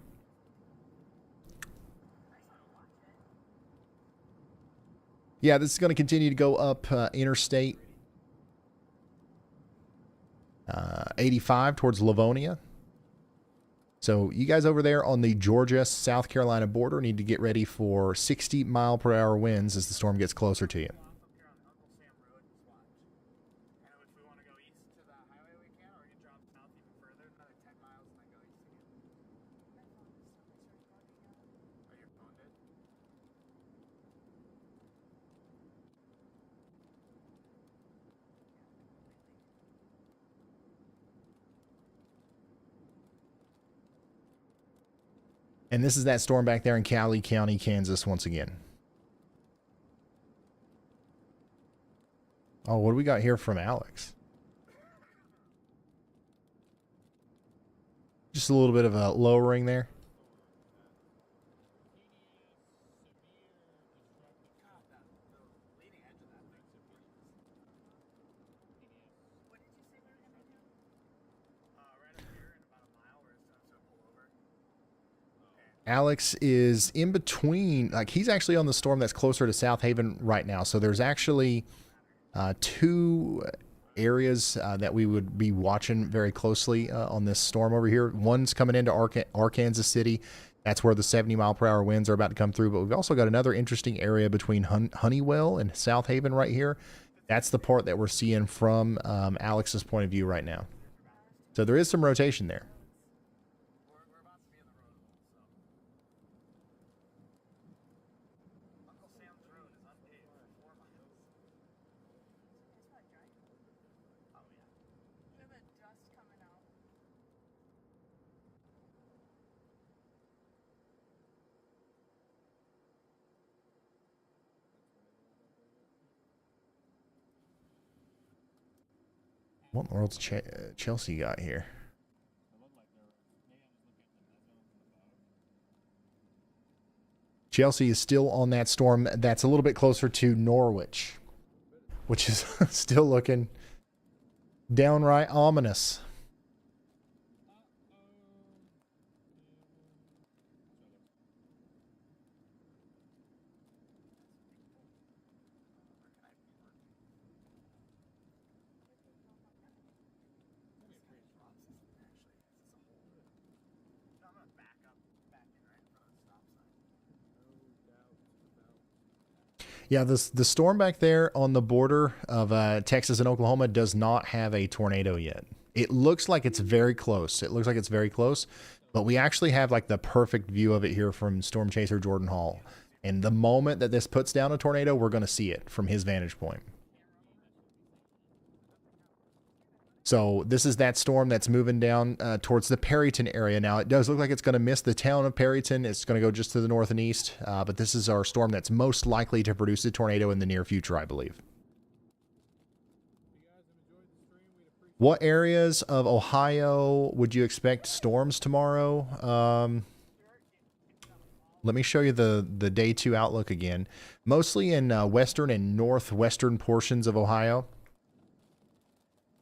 Yeah, this is going to continue to go up Interstate 85 towards Livonia. So you guys over there on the Georgia-South Carolina border need to get ready for 60-mile-per-hour winds as the storm gets closer to you. And this is that storm back there in Cowley County, Kansas, once again. Oh, what do we got here from Alex? Just a little bit of a lowering there. Alex is in between, like he's actually on the storm that's closer to South Haven right now. So there's actually two areas that we would be watching very closely on this storm over here. One's coming into Arkansas City. That's where the 70-mile-per-hour winds are about to come through. But we've also got another interesting area between Honeywell and South Haven right here. That's the part that we're seeing from Alex's point of view right now. So there is some rotation there. What in the world's Chelsea got here? Chelsea is still on that storm that's a little bit closer to Norwich, which is still looking downright ominous. Yeah, the storm back there on the border of Texas and Oklahoma does not have a tornado yet. It looks like it's very close. But we actually have like the perfect view of it here from Storm Chaser Jordan Hall. And the moment that this puts down a tornado, we're going to see it from his vantage point. So this is that storm that's moving down towards the Perryton area. Now, it does look like it's going to miss the town of Perryton. It's going to go just to the north and east. But this is our storm that's most likely to produce a tornado in the near future, I believe. What areas of Ohio would you expect storms tomorrow? Let me show you the day 2 outlook again. Mostly in western and northwestern portions of Ohio.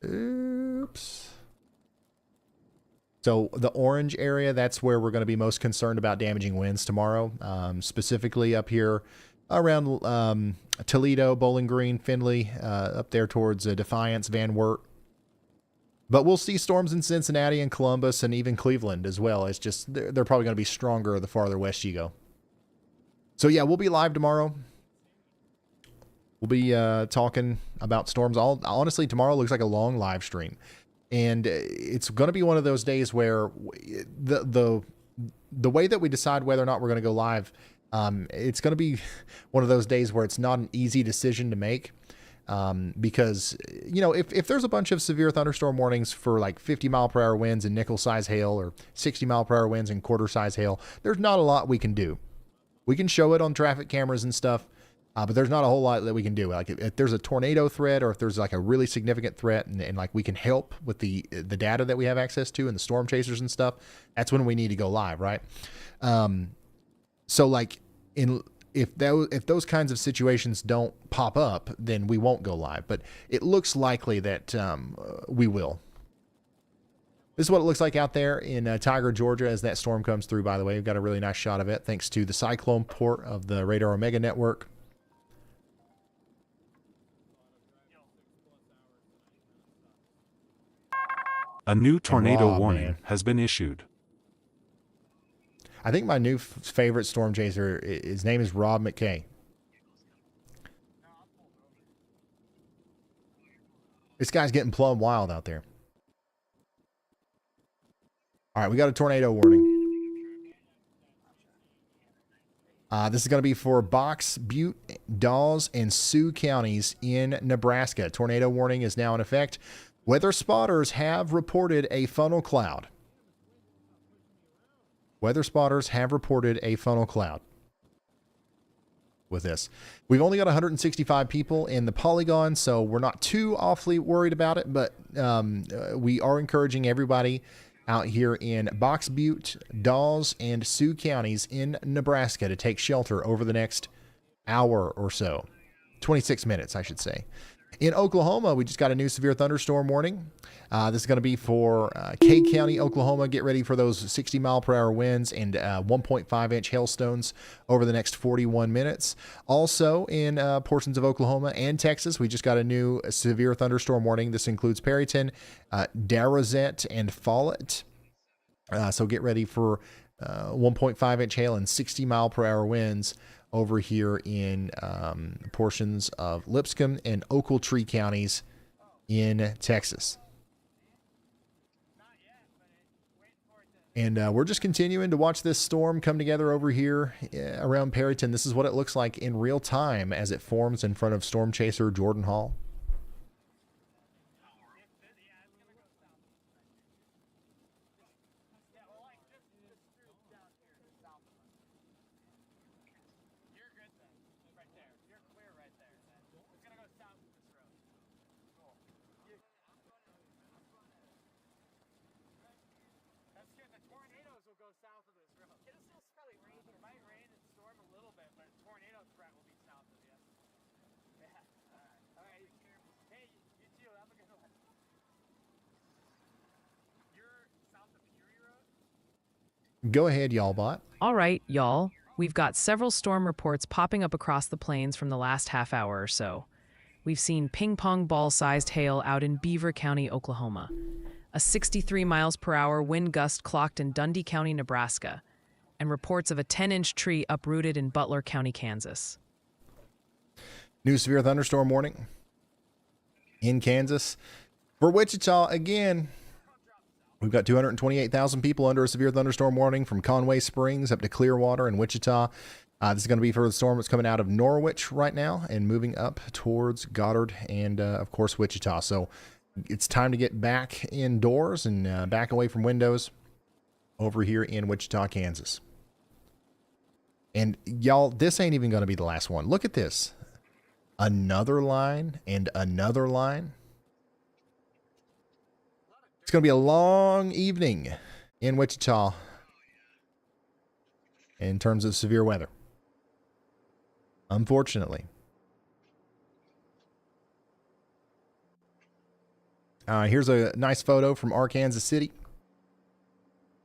Oops. So the orange area, that's where we're going to be most concerned about damaging winds tomorrow. Specifically up here around Toledo, Bowling Green, Findlay, up there towards Defiance, Van Wert. But we'll see storms in Cincinnati and Columbus and even Cleveland as well. It's just they're probably going to be stronger the farther west you go. So yeah, we'll be live tomorrow. We'll be talking about storms. Honestly, tomorrow looks like a long live stream. And it's going to be one of those days where the way that we decide whether or not we're going to go live, it's going to be one of those days where it's not an easy decision to make. Because, you know, if there's a bunch of severe thunderstorm warnings for like 50-mile-per-hour winds and nickel-size hail or 60-mile-per-hour winds and quarter-size hail, there's not a lot we can do. We can show it on traffic cameras and stuff, but there's not a whole lot that we can do. Like if there's a tornado threat or if there's like a really significant threat and like we can help with the data that we have access to and the storm chasers and stuff, that's when we need to go live, right? So like if those kinds of situations don't pop up, then we won't go live. But it looks likely that we will. This is what it looks like out there in Tiger, Georgia, as that storm comes through, by the way. We've got a really nice shot of it, thanks to the Cyclone port of the Radar Omega network. A new tornado Raw, warning man. has been issued. I think my new favorite storm chaser, his name is Rob McKay. This guy's getting plumb wild out there. All right, we got a tornado warning. This is going to be for Box, Butte, Dawes, and Sioux counties in Nebraska. Tornado warning is now in effect. Weather spotters have reported a funnel cloud. Weather spotters have reported a funnel cloud with this. We've only got 165 people in the polygon, so we're not too awfully worried about it, but we are encouraging everybody out here in Box Butte, Dawes, and Sioux counties in Nebraska to take shelter over the next hour or so. 26 minutes, I should say. In Oklahoma, we just got a new severe thunderstorm warning. This is going to be for Kay County, Oklahoma. Get ready for those 60-mile-per-hour winds and 1.5-inch hailstones over the next 41 minutes. Also, in portions of Oklahoma and Texas, we just got a new severe thunderstorm warning. This includes Perryton, Darrozette, and Follett. So get ready for 1.5-inch hail and 60-mile-per-hour winds over here in portions of Lipscomb and Ochiltree counties in Texas. And we're just continuing to watch this storm come together over here around Perryton. This is what it looks like in real time as it forms in front of Storm Chaser Jordan Hall. Go ahead, y'all bot. All right, y'all. We've got several storm reports popping up across the plains from the last half hour or so. We've seen ping-pong ball-sized hail out in Beaver County, Oklahoma. A 63 miles per hour wind gust clocked in Dundee County, Nebraska. And reports of a 10-inch tree uprooted in Butler County, Kansas. New severe thunderstorm warning in Kansas. For Wichita, again, We've got 228,000 people under a severe thunderstorm warning from Conway Springs up to Clearwater and Wichita. This is going to be for the storm that's coming out of Norwich right now and moving up towards Goddard and, of course, Wichita. So it's time to get back indoors and back away from windows over here in Wichita, Kansas. And y'all, this ain't even going to be the last one. Look at this. Another line and another line. It's going to be a long evening in Wichita in terms of severe weather. Unfortunately. Here's a nice photo from Arkansas City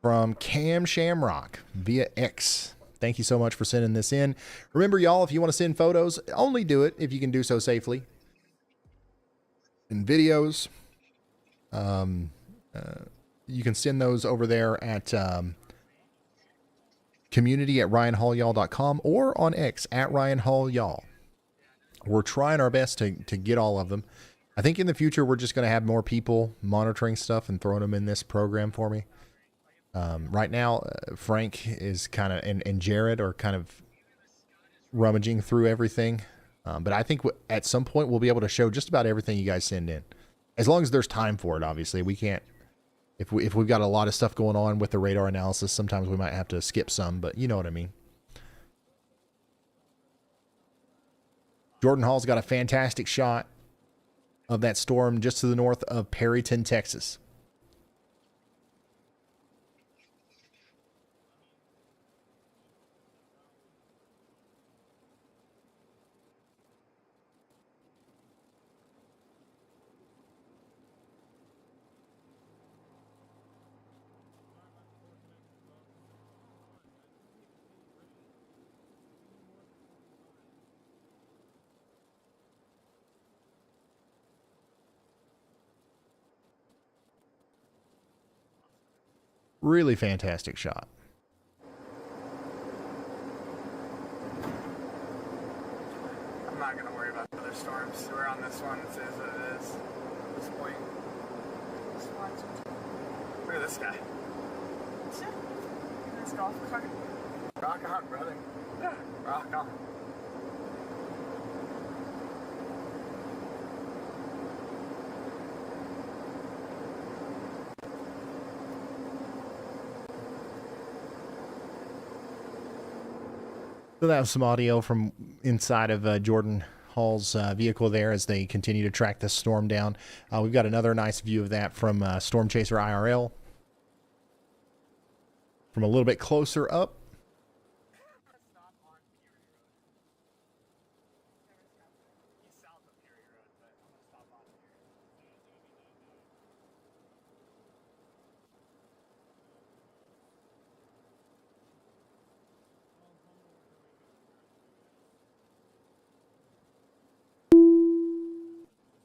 from Cam Shamrock via X. Thank you so much for sending this in. Remember, y'all, if you want to send photos, only do it if you can do so safely. And videos, you can send those over there at community@ryanhallyall.com or on X @RyanHallYall. We're trying our best to get all of them. I think in the future, we're just going to have more people monitoring stuff and throwing them in this program for me. Right now, Frank is kind of, and Jared are kind of rummaging through everything. But I think at some point, we'll be able to show just about everything you guys send in. As long as there's time for it, obviously. We can't, if we've got a lot of stuff going on with the radar analysis, sometimes we might have to skip some, but you know what I mean. Jordan Hall's got a fantastic shot of that storm just to the north of Perryton, Texas. Really fantastic shot. I'm not going to worry about the other storms. We're on this one. It is what it is at this point. Look at this guy. This golf cart. Rock on, brother. Rock on. So that was some audio from inside of Jordan Hall's vehicle there as they continue to track this storm down. We've got another nice view of that from Storm Chaser IRL. From a little bit closer up.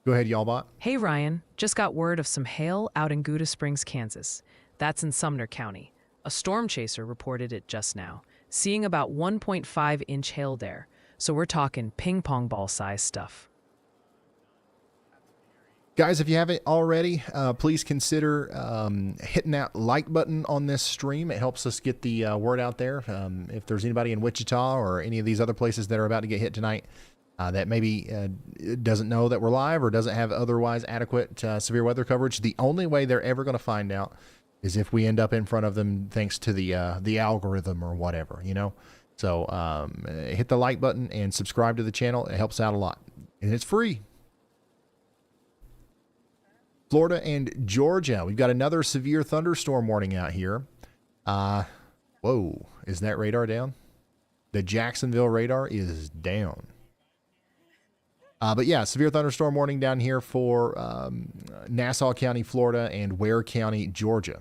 Go ahead, y'all bot. Hey Ryan, just got word of some hail out in Gouda Springs, Kansas. That's in Sumner County. A storm chaser reported it just now, seeing about 1.5-inch hail there. So we're talking ping pong ball size stuff. Guys, if you haven't already, please consider hitting that like button on this stream. It helps us get the word out there. If there's anybody in Wichita or any of these other places that are about to get hit tonight, that maybe doesn't know that we're live or doesn't have otherwise adequate severe weather coverage, the only way they're ever going to find out is if we end up in front of them thanks to the algorithm or whatever, you know? So hit the like button and subscribe to the channel. It helps out a lot. And it's free. Florida and Georgia. We've got another severe thunderstorm warning out here. Whoa, is that radar down? The Jacksonville radar is down. But yeah, severe thunderstorm warning down here for Nassau County, Florida, and Ware County, Georgia.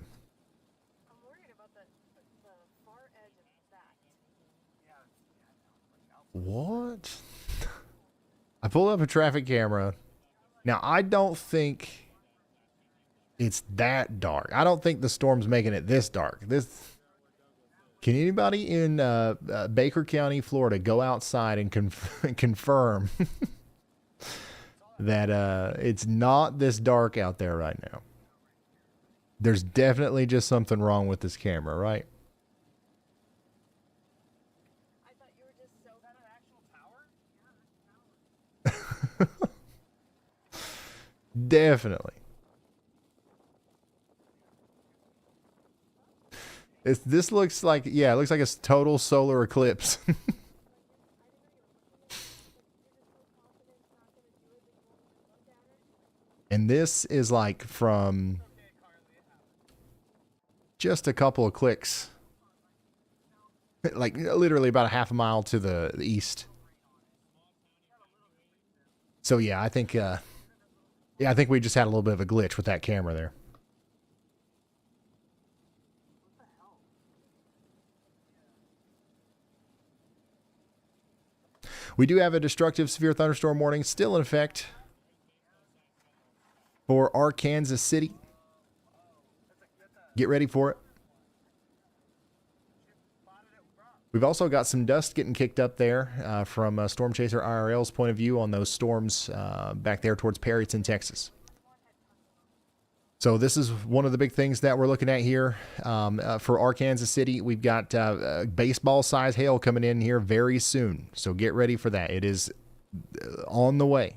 I'm worried about the far edge of that. What? I pulled up a traffic camera. Now, I don't think it's that dark. I don't think the storm's making it this dark. Can anybody in Baker County, Florida, go outside and confirm that it's not this dark out there right now? There's definitely just something wrong with this camera, right? I thought you were just so Is that an actual tower? Definitely. This looks like, yeah, it looks like a total solar eclipse. And this is like from just a couple of clicks. Like literally about a half a mile to the east. So yeah, I think we just had a little bit of a glitch with that camera there. We do have a destructive severe thunderstorm warning still in effect for Arkansas City. Get ready for it. We've also got some dust getting kicked up there from Storm Chaser IRL's point of view on those storms back there towards Perryton, Texas. So this is one of the big things that we're looking at here for Arkansas City. We've got baseball-size hail coming in here very soon. So get ready for that. It is on the way. I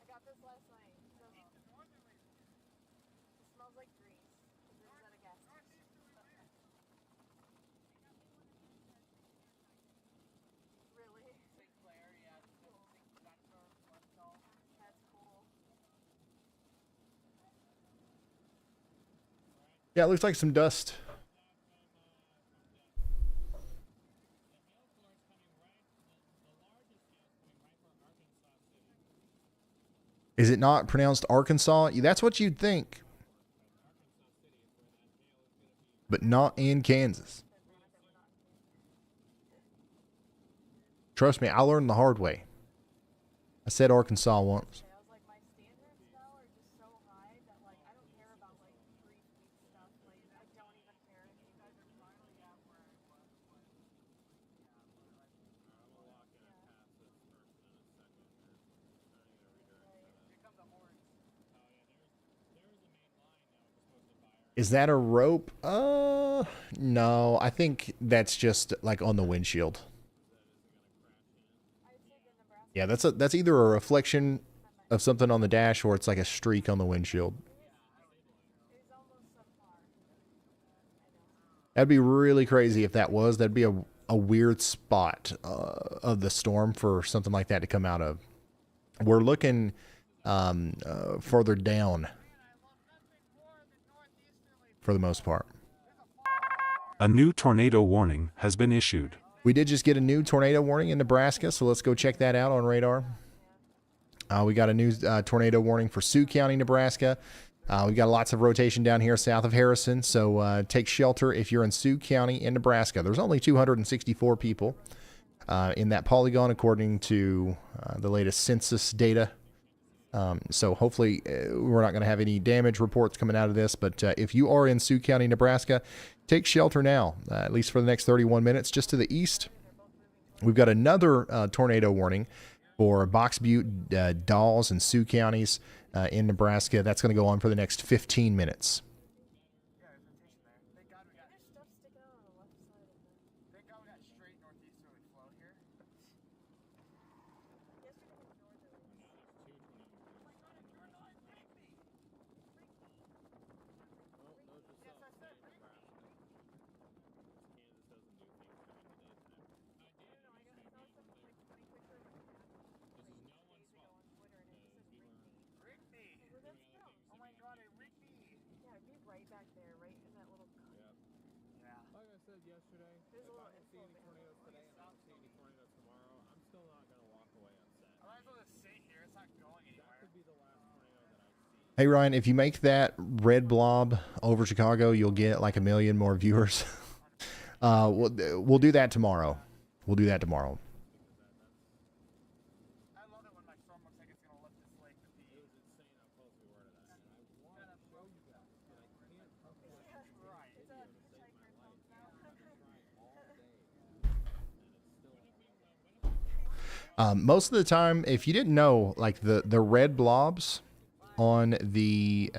got this last night. It smells like grease. This is at a gas station. Really? St. Clair, yeah. That's cool. Yeah, it looks like some dust. Is it not pronounced Arkansas? That's what you'd think. But not in Kansas. Trust me, I learned the hard way. I said Arkansas once. I was like, my standards now are just so high that like I don't care about like free speech stuff. Like I don't even care if you guys are finally at where I was. Is that a rope? No. I think that's just like on the windshield. Yeah, that's either a reflection of something on the dash or it's like a streak on the windshield. That'd be really crazy if that was. That'd be a weird spot of the storm for something like that to come out of. We're looking further down for the most part. A new tornado warning has been issued. We did just get a new tornado warning in Nebraska, so let's go check that out on radar. We got a new tornado warning for Sioux County, Nebraska. We got lots of rotation down here south of Harrison, so take shelter if you're in Sioux County in Nebraska. There's only 264 people in that polygon according to the latest census data. So hopefully we're not going to have any damage reports coming out of this, but if you are in Sioux County, Nebraska, take shelter now, at least for the next 31 minutes. Just to the east, we've got another tornado warning for Box Butte, Dawes, and Sioux counties in Nebraska. That's going to go on for the next 15 minutes. Hey Ryan, if you make that red blob over Chicago, you'll get like 1 million more viewers. We'll do that tomorrow. We'll do that tomorrow. Most of the time, if you didn't know, like the red blobs on the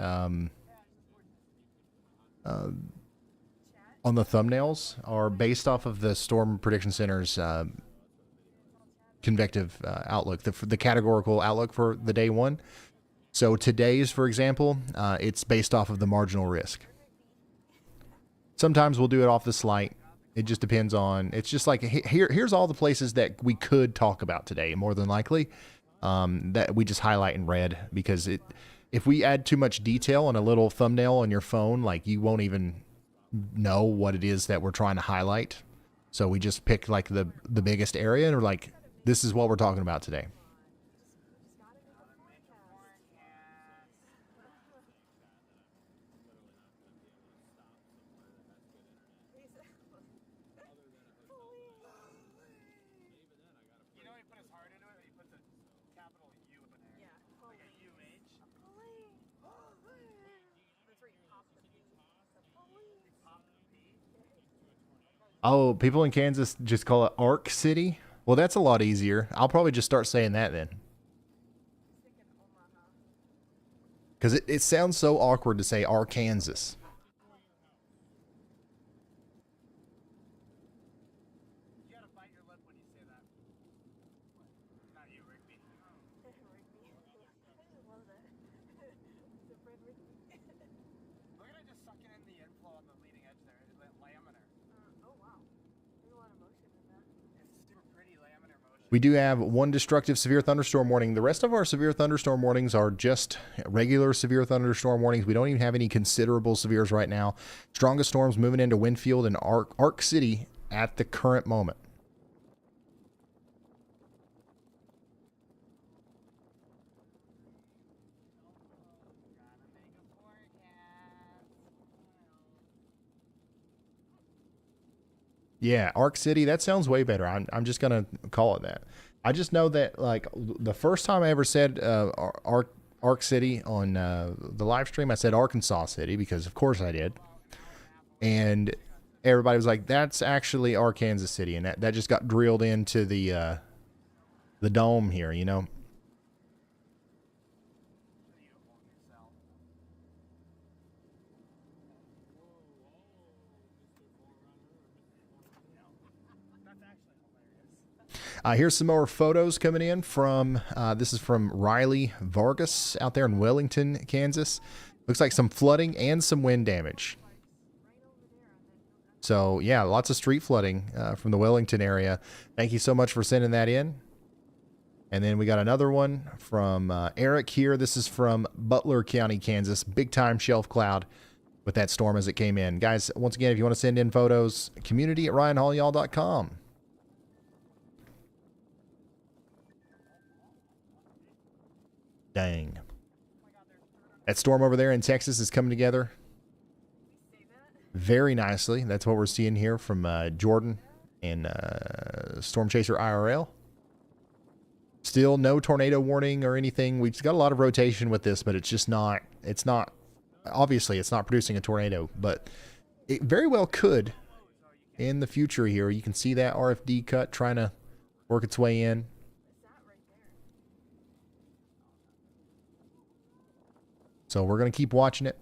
thumbnails are based off of the Storm Prediction Center's convective outlook, the categorical outlook for the day one. So today's, for example, it's based off of the marginal risk. Sometimes we'll do it off the slight. It just depends on, it's just like, here's all the places that we could talk about today, more than likely, that we just highlight in red, because if we add too much detail on a little thumbnail on your phone, like you won't even know what it is that we're trying to highlight. So we just pick like the biggest area and we're like, this is what we're talking about today. Oh, people in Kansas just call it Ark City? Well, that's a lot easier. I'll probably just start saying that then. Because it sounds so awkward to say Arkansas. We do have one destructive severe thunderstorm warning. The rest of our severe thunderstorm warnings are just regular severe thunderstorm warnings. We don't even have any considerable severes right now. Strongest storms moving into Winfield and Ark City at the current moment. Yeah, Ark City, that sounds way better. I'm just going to call it that. I just know that, like, the first time I ever said Ark City on the live stream, I said Arkansas City, because of course I did. And everybody was like, that's actually Arkansas City. And that just got drilled into the dome here, you know? Here's some more photos coming in from, this is from Riley Vargas out there in Wellington, Kansas. Looks like some flooding and some wind damage. So yeah, lots of street flooding from the Wellington area. Thank you so much for sending that in. And then we got another one from Eric here. This is from Butler County, Kansas. Big time shelf cloud with that storm as it came in. Guys, once again, if you want to send in photos, community@ryanhaulyall.com. Dang. That storm over there in Texas is coming together very nicely. That's what we're seeing here from Jordan and Storm Chaser IRL. Still no tornado warning or anything. We've got a lot of rotation with this, but it's just not, obviously it's not producing a tornado, but it very well could in the future here. You can see that RFD cut trying to work its way in. So we're going to keep watching it.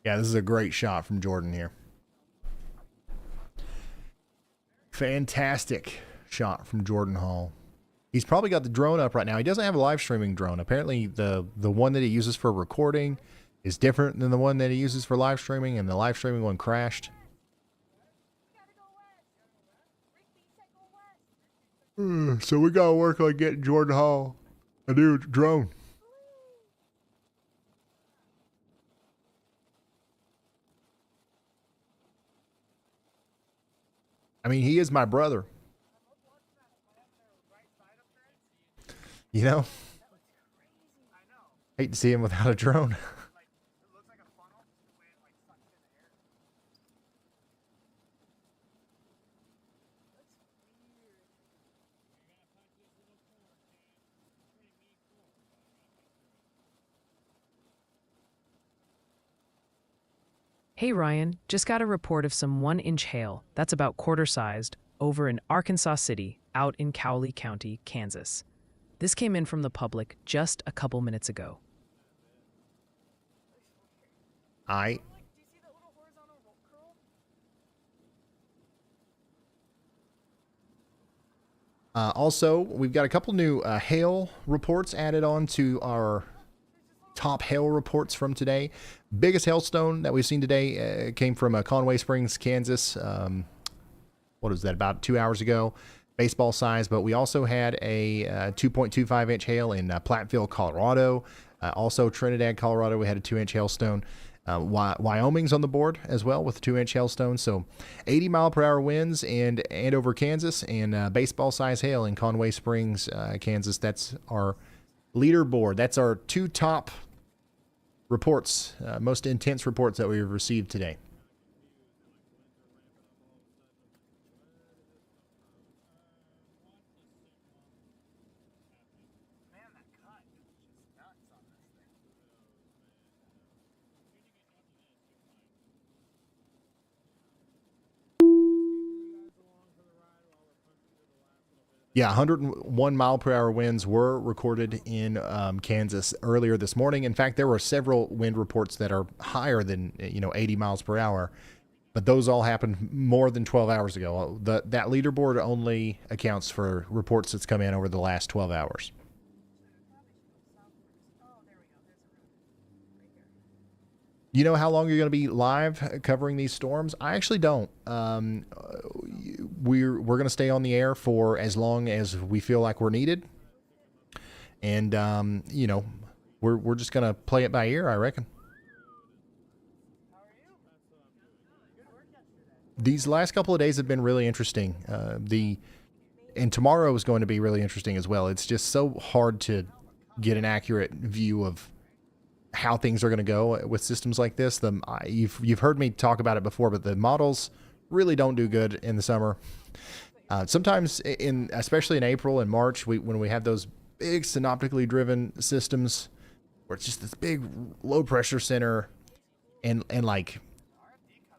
Yeah, this is a great shot from Jordan here. Fantastic shot from Jordan Hall. He's probably got the drone up right now. He doesn't have a live streaming drone. Apparently the one that he uses for recording is different than the one that he uses for live streaming, and the live streaming one crashed. So we gotta work on getting Jordan Hall a new drone. I mean, he is my brother. You know, I know. hate to see him without a drone. Like, it looks like a funnel, just the way it like sucks in the air. That's weird. Hey Ryan, just got a report of some 1-inch hail, that's about quarter-sized, over in Arkansas City, out in Cowley County, Kansas. This came in from the public just a couple minutes ago. I Like, do you see that little horizontal curl? also, we've got a couple new hail reports added on to our top hail reports from today. Biggest hailstone that we've seen today came from Conway Springs, Kansas. What was that, about 2 hours ago? Baseball size, but we also had a 2.25 inch hail in Platteville, Colorado. Also, Trinidad, Colorado, we had a 2-inch hailstone. Wyoming's on the board as well with a 2-inch hailstone. So 80 mile per hour winds in Andover, Kansas, and baseball size hail in Conway Springs, Kansas. That's our leaderboard. That's our 2 top reports, most intense reports that we've received today. Man, that cut is just nuts on this thing. Yeah, 101 mile per hour winds were recorded in Kansas earlier this morning. In fact, there were several wind reports that are higher than 80 miles per hour, but those all happened more than 12 hours ago. That leaderboard only accounts for reports that's come in over the last 12 hours. You know how long you're going to be live covering these storms? I actually don't. We're going to stay on the air for as long as we feel like we're needed, and we're just going to play it by ear, I reckon. These last couple of days have been really interesting. And tomorrow is going to be really interesting as well. It's just so hard to get an accurate view of how things are going to go with systems like this. You've heard me talk about it before, but the models really don't do good in the summer. Sometimes, especially in April and March, when we have those big synoptically driven systems where it's just this big low pressure center, and like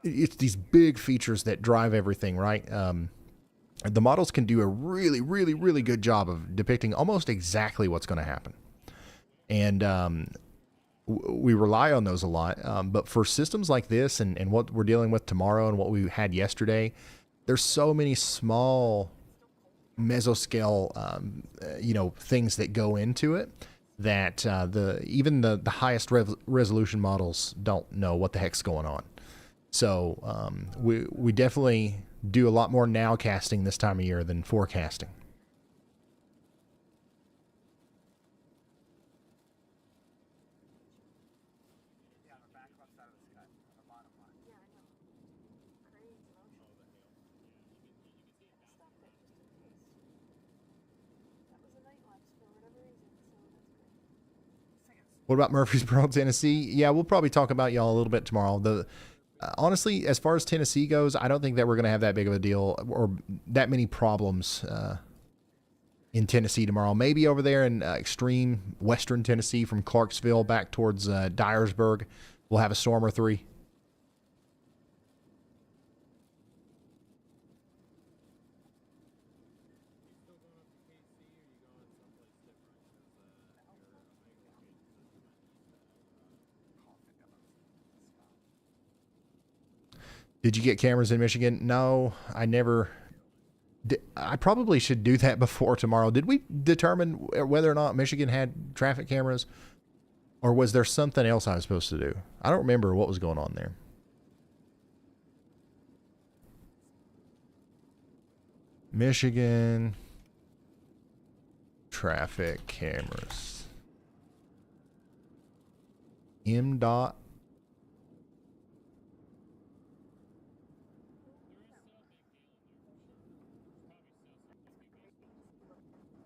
it's these big features that drive everything, right? The models can do a really, really, really good job of depicting almost exactly what's going to happen, and we rely on those a lot. But for systems like this and what we're dealing with tomorrow and what we had yesterday, there's so many small mesoscale, things that go into it that even the highest resolution models don't know what the heck's going on. So we definitely do a lot more nowcasting this time of year than forecasting. What about Murfreesboro, Tennessee? Yeah, we'll probably talk about y'all a little bit tomorrow. Honestly, as far as Tennessee goes, I don't think that we're going to have that big of a deal or that many problems in Tennessee tomorrow. Maybe over there in extreme western Tennessee from Clarksville back towards Dyersburg, we'll have a storm or 3. Did you get cameras in Michigan? No, I never. I probably should do that before tomorrow. Did we determine whether or not Michigan had traffic cameras? Or was there something else I was supposed to do? I don't remember what was going on there. Michigan traffic cameras. MDOT.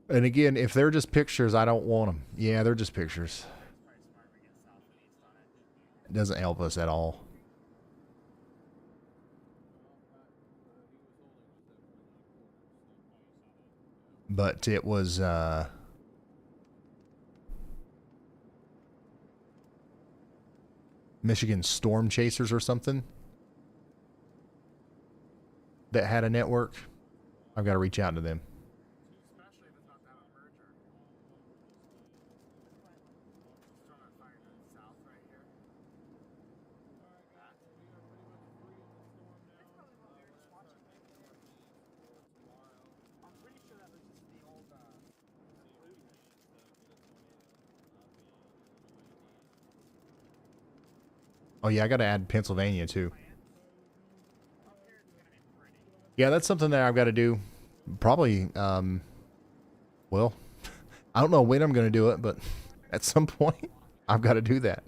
And again, if they're just pictures, I don't want them. Yeah, they're just pictures. It doesn't help us at all. But it was Michigan Storm Chasers or something that had a network. I've got to reach out to them. Especially if it's not that on merger. Just throwing that fire to the south right here. I'm pretty sure that was just the old Oh yeah, I got to add Pennsylvania too. Yeah, that's something that I've got to do. Probably, well, I don't know when I'm going to do it, but at some point, I've got to do that.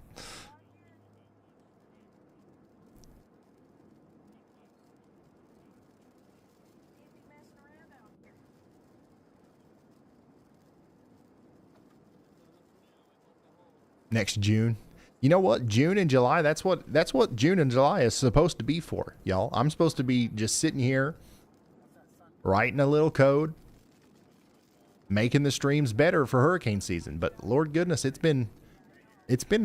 Next June. You know what? June and July, that's what June and July is supposed to be for, y'all. I'm supposed to be just sitting here writing a little code, making the streams better for hurricane season. But Lord goodness, it's been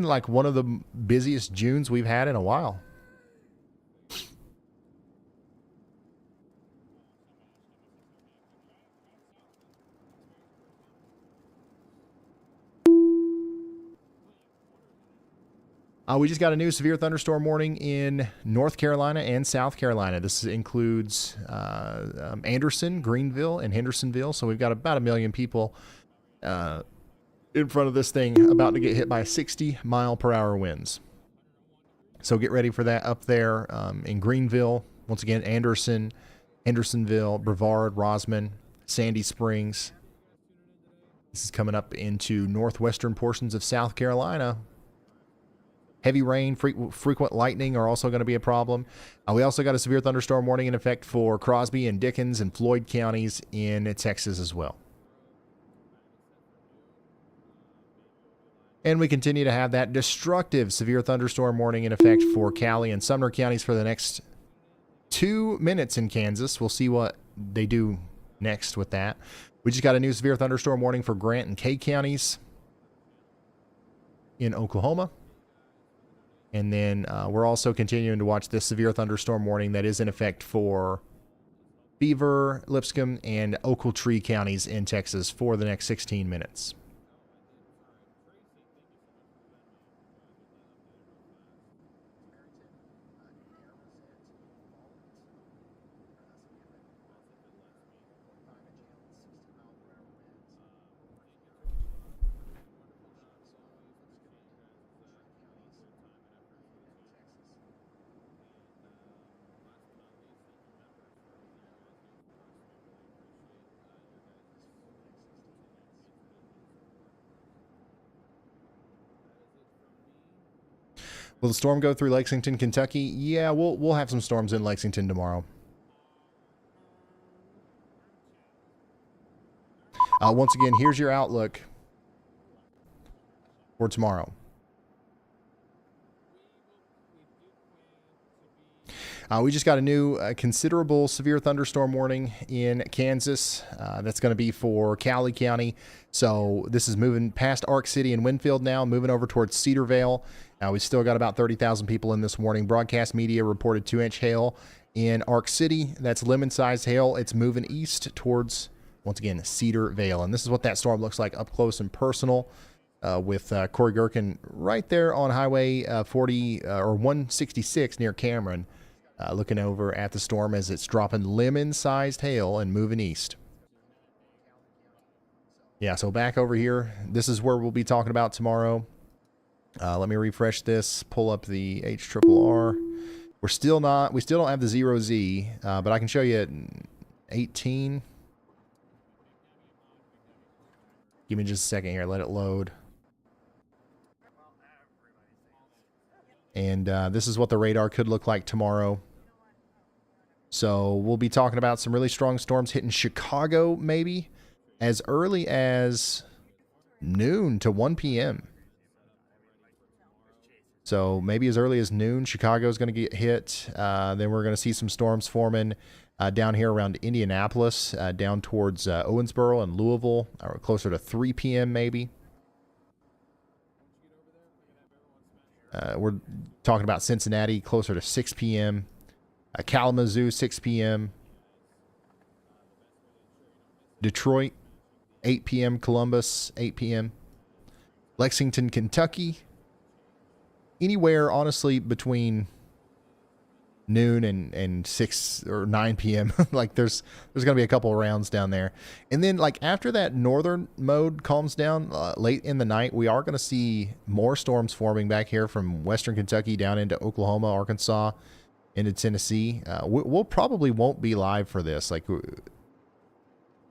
like one of the busiest Junes we've had in a while. We just got a new severe thunderstorm warning in North Carolina and South Carolina. This includes Anderson, Greenville, and Hendersonville. So we've got about 1 million people in front of this thing about to get hit by 60-mile-per-hour winds. So get ready for that up there in Greenville. Once again, Anderson, Hendersonville, Brevard, Rosman, Sandy Springs. This is coming up into northwestern portions of South Carolina. Heavy rain, frequent lightning are also going to be a problem. We also got a severe thunderstorm warning in effect for Crosby and Dickens and Floyd counties in Texas as well. And we continue to have that destructive severe thunderstorm warning in effect for Cali and Sumner counties for the next 2 minutes in Kansas. We'll see what they do next with that. We just got a new severe thunderstorm warning for Grant and Kay counties in Oklahoma. And then we're also continuing to watch this severe thunderstorm warning that is in effect for Beaver, Lipscomb, and Ochiltree counties in Texas for the next 16 minutes. Will the storm go through Lexington, Kentucky? Yeah, we'll have some storms in Lexington tomorrow. Once again, here's your outlook for tomorrow. We just got a new considerable severe thunderstorm warning in Kansas. That's going to be for Cowley County. So this is moving past Ark City and Winfield now, moving over towards Cedarvale. We still got about 30,000 people in this warning. Broadcast media reported 2-inch hail in Ark City. That's lemon-sized hail. It's moving east towards, once again, Cedarvale. And this is what that storm looks like up close and personal with Corey Gherkin right there on Highway 40 or 166 near Cameron. Looking over at the storm as it's dropping lemon-sized hail and moving east. Yeah, so back over here, this is where we'll be talking about tomorrow. Let me refresh this, pull up the HRRR. We still don't have the 0Z, but I can show you at 18. Give me just a second here, let it load. And this is what the radar could look like tomorrow. So we'll be talking about some really strong storms hitting Chicago, maybe. as early as noon to 1 p.m. So maybe as early as noon, Chicago's going to get hit. Then we're going to see some storms forming down here around Indianapolis, down towards Owensboro and Louisville, or closer to 3 p.m. maybe. We're talking about Cincinnati, closer to 6 p.m. Kalamazoo, 6 p.m. Detroit, 8 p.m. Columbus, 8 p.m. Lexington, Kentucky, anywhere, honestly, between noon and 6 or 9 p.m. Like there's going to be a couple of rounds down there. And then like after that northern mode calms down late in the night, we are going to see more storms forming back here from western Kentucky down into Oklahoma, Arkansas, into Tennessee. We'll probably won't be live for this. Like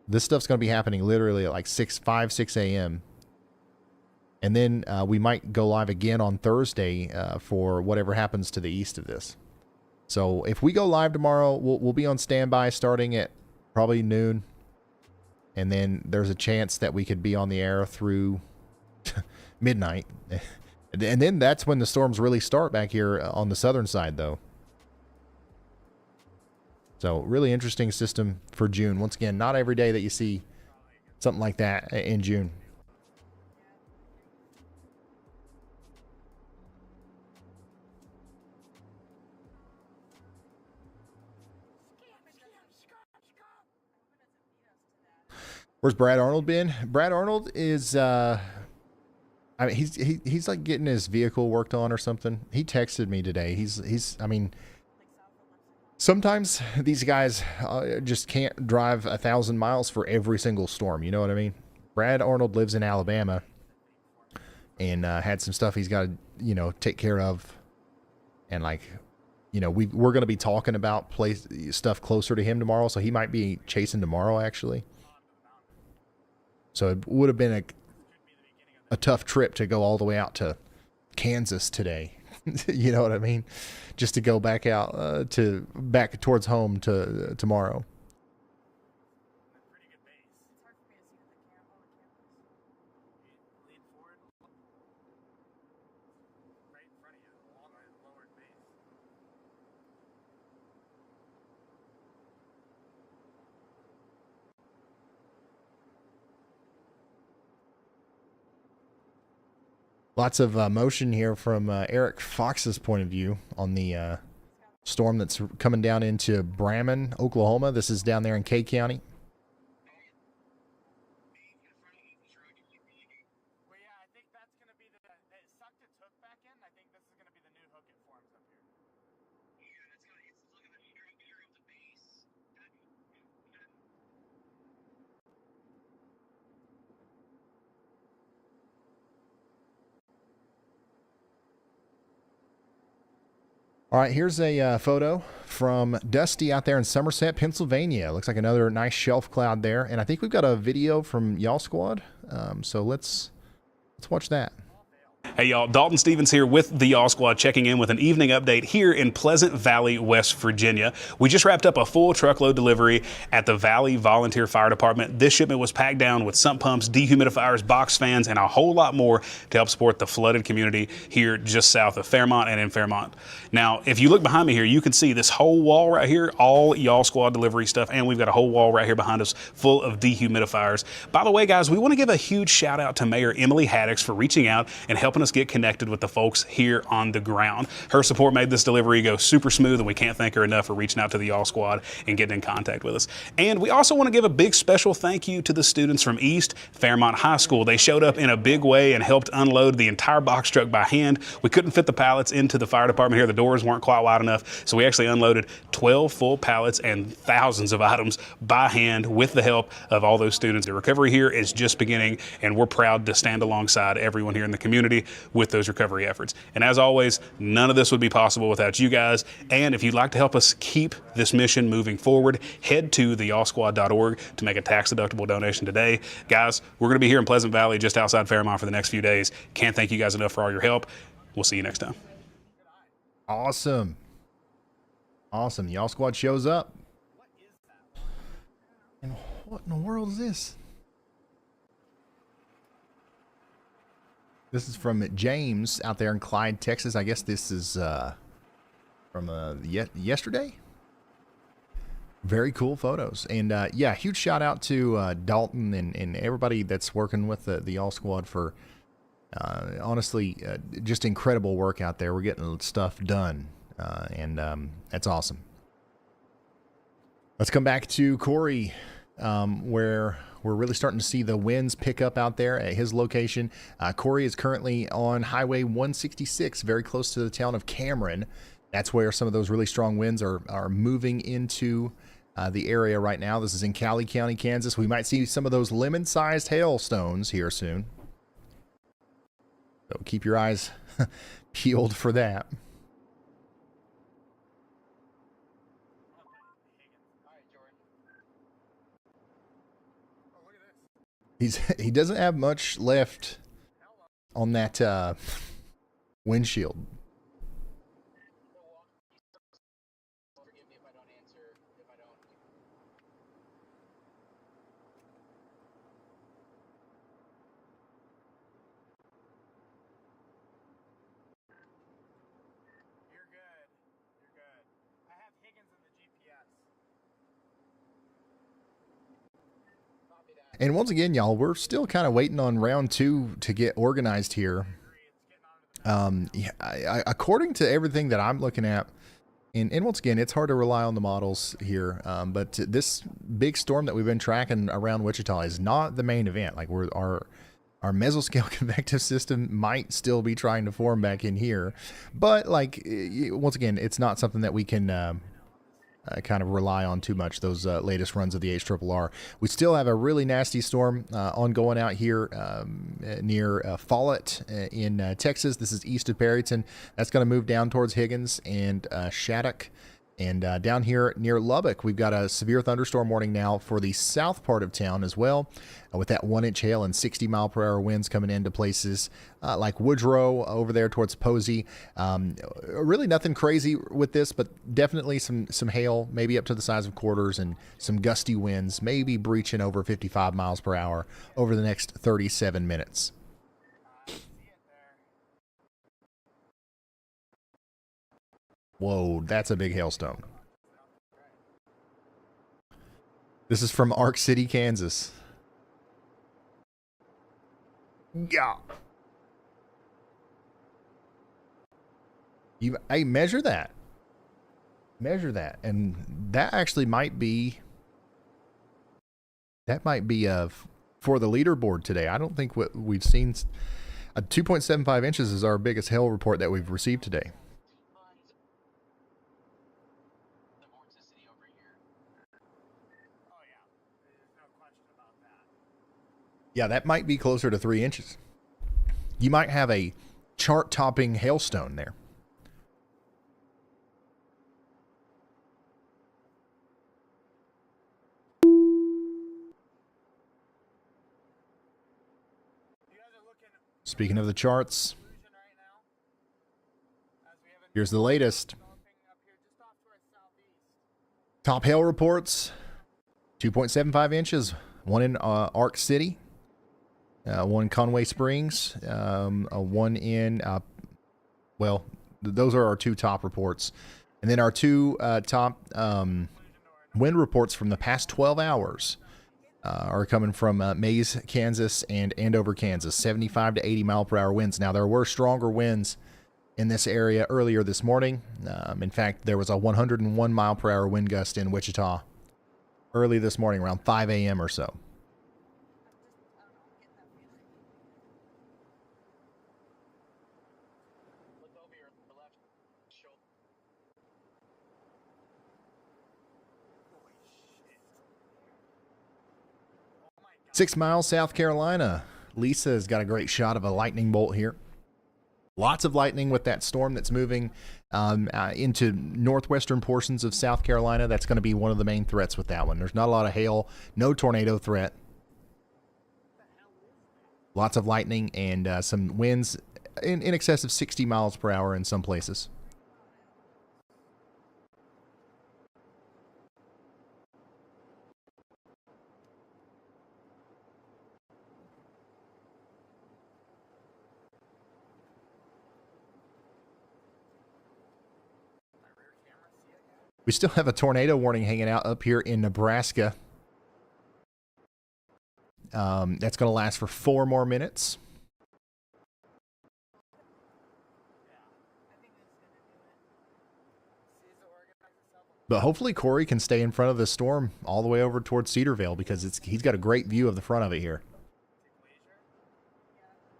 this stuff's going to be happening literally at like 5, 6 a.m. And then we might go live again on Thursday for whatever happens to the east of this. So if we go live tomorrow, we'll be on standby starting at probably noon. And then there's a chance that we could be on the air through midnight. And then that's when the storms really start back here on the southern side, though. So really interesting system for June. Once again, not every day that you see something like that in June. Where's Brad Arnold been? Brad Arnold is, I mean, he's like getting his vehicle worked on or something. He texted me today. I mean, sometimes these guys just can't drive 1,000 miles for every single storm. You know what I mean? Brad Arnold lives in Alabama and had some stuff he's got to, take care of. And like, we're going to be talking about stuff closer to him tomorrow. So he might be chasing tomorrow, actually. So it would have been a tough trip to go all the way out to Kansas today. You know what I mean? Just to go back out back towards home to tomorrow. Lots of motion here from Eric Fox's point of view on the storm that's coming down into Braman, Oklahoma. This is down there in K County. Well, yeah, I think that's going to be it sucked its hook back in. I think this is going to be the new hook it forms up here. Yeah, that's going to, look at the meter of the base. All right, here's a photo from Dusty out there in Somerset, Pennsylvania. Looks like another nice shelf cloud there. And I think we've got a video from Y'all Squad. So let's watch that. Hey y'all, Dalton Stevens here with the Y'all Squad, checking in with an evening update here in Pleasant Valley, West Virginia. We just wrapped up a full truckload delivery at the Valley Volunteer Fire Department. This shipment was packed down with sump pumps, dehumidifiers, box fans, and a whole lot more to help support the flooded community here just south of Fairmont and in Fairmont. Now, if you look behind me here, you can see this whole wall right here, all Y'all Squad delivery stuff, and we've got a whole wall right here behind us full of dehumidifiers. By the way, guys, we want to give a huge shout out to Mayor Emily Haddix for reaching out and helping us get connected with the folks here on the ground. Her support made this delivery go super smooth, and we can't thank her enough for reaching out to the Y'all Squad and getting in contact with us. And we also want to give a big special thank you to the students from East Fairmont High School. They showed up in a big way and helped unload the entire box truck by hand. We couldn't fit the pallets into the fire department here. The doors weren't quite wide enough, so we actually unloaded 12 full pallets and thousands of items by hand with the help of all those students. The recovery here is just beginning, and we're proud to stand alongside everyone here in the community with those recovery efforts. And as always, none of this would be possible without you guys. And if you'd like to help us keep this mission moving forward, head to theyallsquad.org to make a tax-deductible donation today. Guys, we're going to be here in Pleasant Valley just outside Fairmont for the next few days. Can't thank you guys enough for all your help. We'll see you next time. Awesome. Awesome. Y'all Squad shows up. And what in the world is this? This is from James out there in Clyde, Texas. I guess this is from yesterday. Very cool photos. And yeah, huge shout out to Dalton and everybody that's working with the Y'all Squad for honestly just incredible work out there. We're getting stuff done, and that's awesome. Let's come back to Corey, where we're really starting to see the winds pick up out there at his location. Corey is currently on Highway 166, very close to the town of Cameron. That's where some of those really strong winds are moving into the area right now. This is in Cowley County, Kansas. We might see some of those lemon-sized hailstones here soon. So keep your eyes peeled for that. He doesn't have much left on that windshield. Forgive me if I don't answer, if I don't. You're good. You're good. I have Higgins in the GPS. Copy that. And once again, y'all, we're still kind of waiting on round 2 to get organized here. According to everything that I'm looking at, and once again, it's hard to rely on the models here, but this big storm that we've been tracking around Wichita is not the main event. Like our mesoscale convective system might still be trying to form back in here, but like once again, it's not something that we can kind of rely on too much, those latest runs of the HRRR. We still have a really nasty storm ongoing out here near Follett in Texas. This is east of Perryton. That's going to move down towards Higgins and Shattuck. And down here near Lubbock, we've got a severe thunderstorm warning now for the south part of town as well, with that 1-inch hail and 60-mile-per-hour winds coming into places like Woodrow over there towards Posey. Really nothing crazy with this, but definitely some hail, maybe up to the size of quarters, and some gusty winds, maybe breaching over 55 miles per hour over the next 37 minutes. Whoa, that's a big hailstone. This is from Ark City, Kansas. Yeah. Hey, measure that. Measure that. And that actually might be... That might be for the leaderboard today. I don't think what we've seen... 2.75 inches is our biggest hail report that we've received today. Yeah, that might be closer to 3 inches. You might have a chart-topping hailstone there. Speaking of the charts, here's the latest. Top hail reports, 2.75 inches. One in Ark City. One in Conway Springs, one in, well, those are our two top reports. And then our two top wind reports from the past 12 hours are coming from Mays, Kansas, and Andover, Kansas. 75 to 80 mile per hour winds. Now, there were stronger winds in this area earlier this morning. In fact, there was a 101 mile per hour wind gust in Wichita early this morning, around 5 a.m. or so. Look over your left shoulder. 6 Miles, South Carolina. Lisa has got a great shot of a lightning bolt here. Lots of lightning with that storm that's moving into northwestern portions of South Carolina. That's going to be one of the main threats with that one. There's not a lot of hail, no tornado threat. Lots of lightning and some winds in excess of 60 miles per hour in some places. We still have a tornado warning hanging out up here in Nebraska. That's going to last for 4 more minutes. But hopefully Corey can stay in front of the storm all the way over towards Cedarvale, because he's got a great view of the front of it here.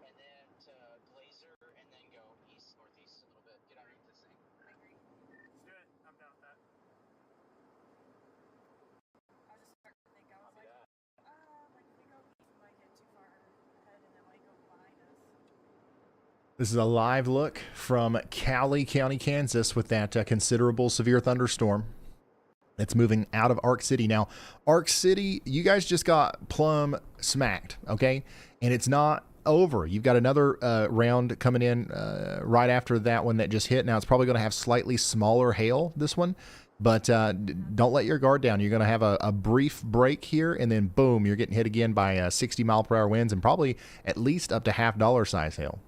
And then to Glacier, and then go east, northeast a little bit. Get underneath this thing. I agree. Let's do it. I'm down with that. I was just starting to think, I was like, like if we go east, we might get too far ahead and it might go behind us. This is a live look from Cowley County, Kansas, with that considerable severe thunderstorm that's moving out of Ark City. Now, Ark City, you guys just got plumb smacked, okay? And it's not over. You've got another round coming in right after that one that just hit. Now, it's probably going to have slightly smaller hail, this one. But don't let your guard down. You're going to have a brief break here, and then boom, you're getting hit again by 60-mile-per-hour winds and probably at least up to $half size hail.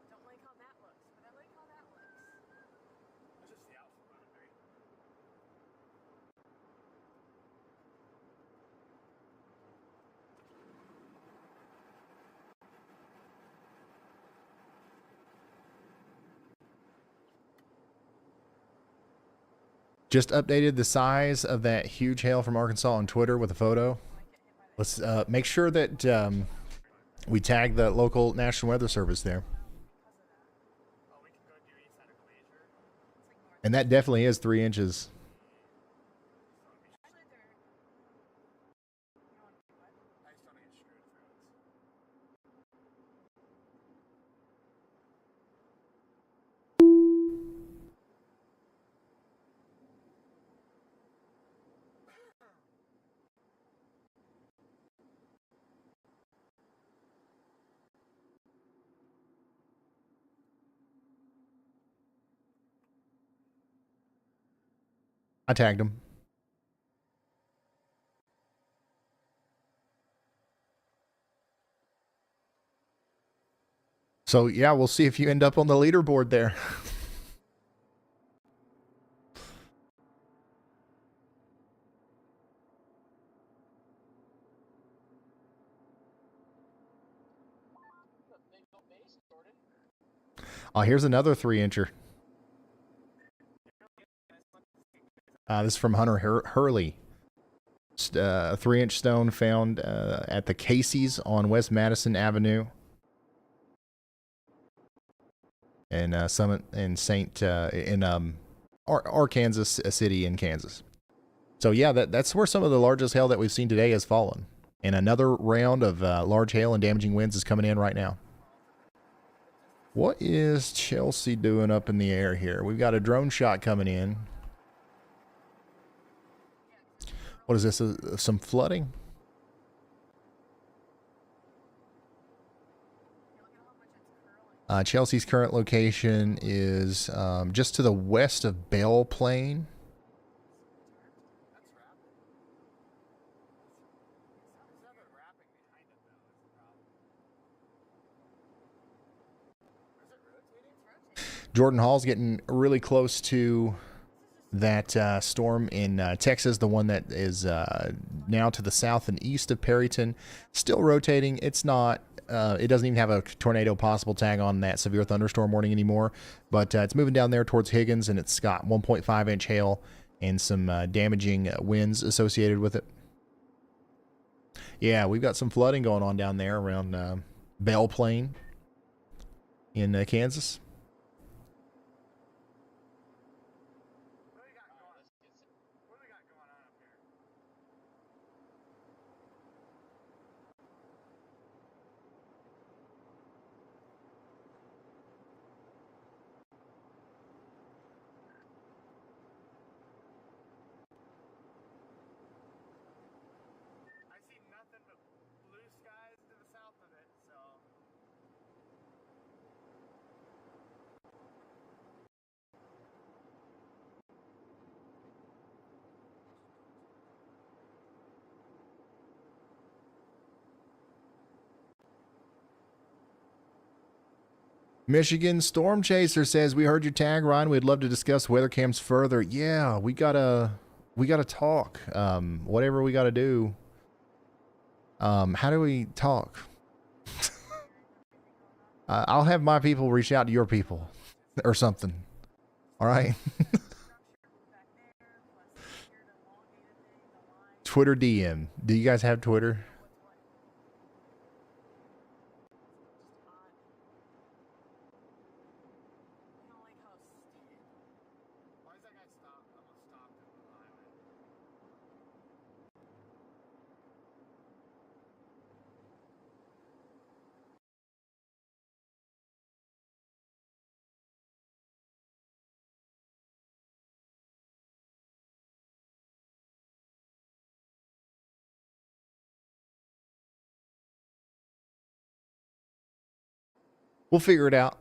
Don't like how that looks, but I like how that looks. That's just the outfit boundary. Just updated the size of that huge hail from Arkansas on Twitter with a photo. Let's make sure that we tag the local National Weather Service there. Oh, we can go due east out of Glacier. And that definitely is 3 inches. Actually, they're. You don't want to do what? I just don't want to get screwed with roads. I tagged him. So, yeah, we'll see if you end up on the leaderboard there. Big old base, Jordan. Oh, here's another 3-incher. This is from Hunter Hurley. A 3-inch stone found at the Casey's on West Madison Avenue. And Summit and Saint in Arkansas City in Kansas. So yeah, that's where some of the largest hail that we've seen today has fallen. And another round of large hail and damaging winds is coming in right now. What is Chelsea doing up in the air here? We've got a drone shot coming in. What is this? Some flooding? Chelsea's current location is just to the west of Belle Plain. That's rapid. There's nothing wrapping behind it, though, is the problem. Or is it rotating? It's rotating. Jordan Hall's getting really close to that storm in Texas, the one that is now to the south and east of Perryton. Still rotating. It's not... it doesn't even have a tornado possible tag on that severe thunderstorm warning anymore, but it's moving down there towards Higgins, and it's got 1.5-inch hail and some damaging winds associated with it. Yeah, we've got some flooding going on down there around Belle Plain in Kansas. What do we got going on up here? I see nothing but blue skies to the south of it, so. Michigan Storm Chaser says, we heard your tag, Ryan. We'd love to discuss weather cams further. Yeah, we gotta talk. Whatever we gotta do. How do we talk? I'll have my people reach out to your people or something. All right. Twitter DM. Do you guys have Twitter? We'll figure it out.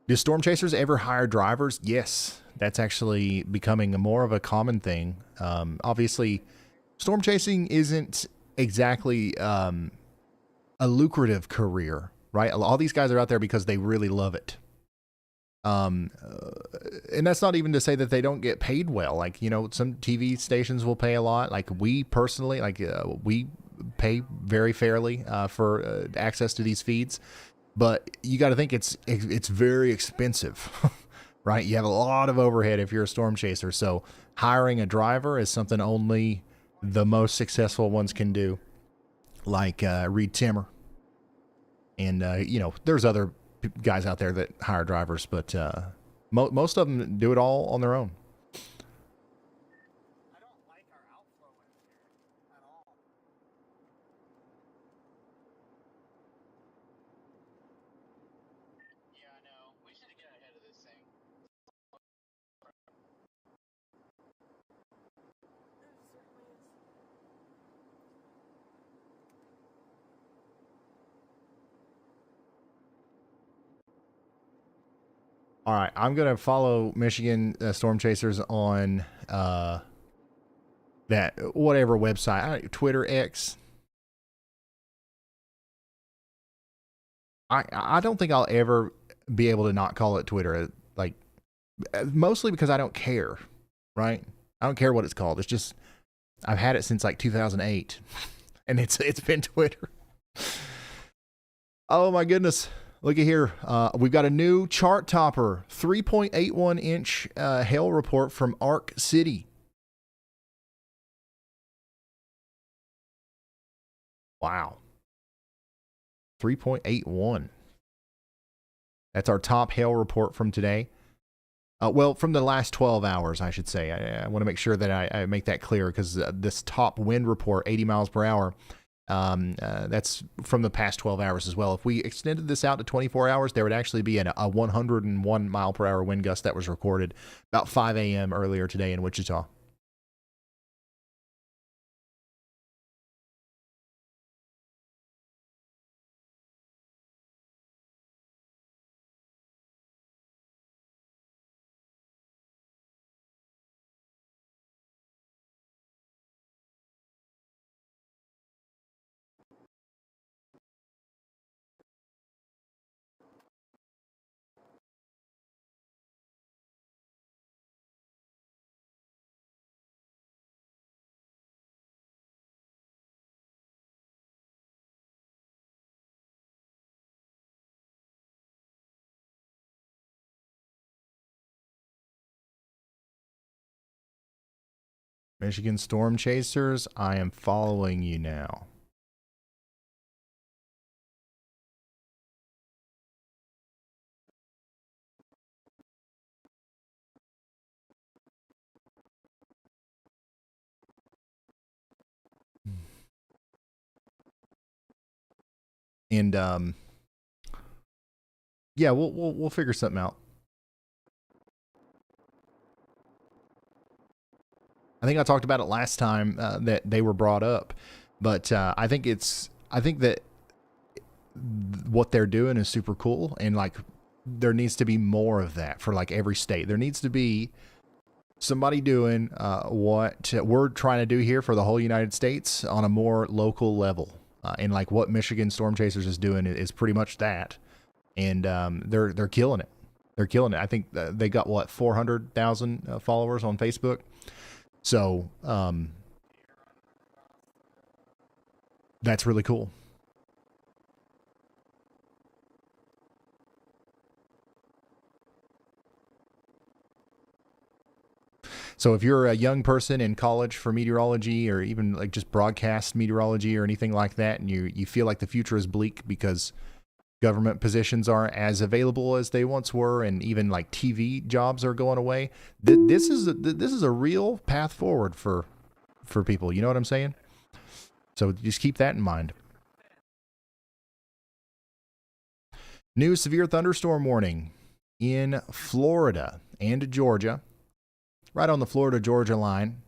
Do storm chasers ever hire drivers? Yes, that's actually becoming more of a common thing. Obviously, storm chasing isn't exactly a lucrative career, right? All these guys are out there because they really love it. And that's not even to say that they don't get paid well. Like, you know, some TV stations will pay a lot. Like we personally, we pay very fairly for access to these feeds. But you got to think it's very expensive, right? You have a lot of overhead if you're a storm chaser. So hiring a driver is something only the most successful ones can do, like Reed Timmer. And, you know, there's other guys out there that hire drivers, but most of them do it all on their own. All right, I'm going to follow Michigan Storm Chasers on that whatever website, Twitter, X. I don't think I'll ever be able to not call it Twitter, like mostly because I don't care, right? I don't care what it's called. It's just I've had it since like 2008, and it's been Twitter. Oh my goodness. Look at here. We've got a new chart topper, 3.81 inch hail report from Arc City. Wow. 3.81. That's our top hail report from today. Well, from the last 12 hours, I should say. I want to make sure that I make that clear because this top wind report, 80 miles per hour, that's from the past 12 hours as well. If we extended this out to 24 hours, there would actually be a 101 mile per hour wind gust that was recorded about 5 a.m. earlier today in Wichita. Michigan Storm Chasers, I am following you now. And yeah, we'll figure something out. I think I talked about it last time that they were brought up, but I think that what they're doing is super cool, and like there needs to be more of that for like every state. There needs to be somebody doing what we're trying to do here for the whole United States on a more local level, and like what Michigan Storm Chasers is doing is pretty much that, and they're killing it. They're killing it. I think they got what 400,000 followers on Facebook. So that's really cool. So if you're a young person in college for meteorology, or even like just broadcast meteorology or anything like that, and you feel like the future is bleak because government positions aren't as available as they once were, and even like TV jobs are going away, this is a real path forward for people. You know what I'm saying? So just keep that in mind. New severe thunderstorm warning in Florida and Georgia. Right on the Florida-Georgia line,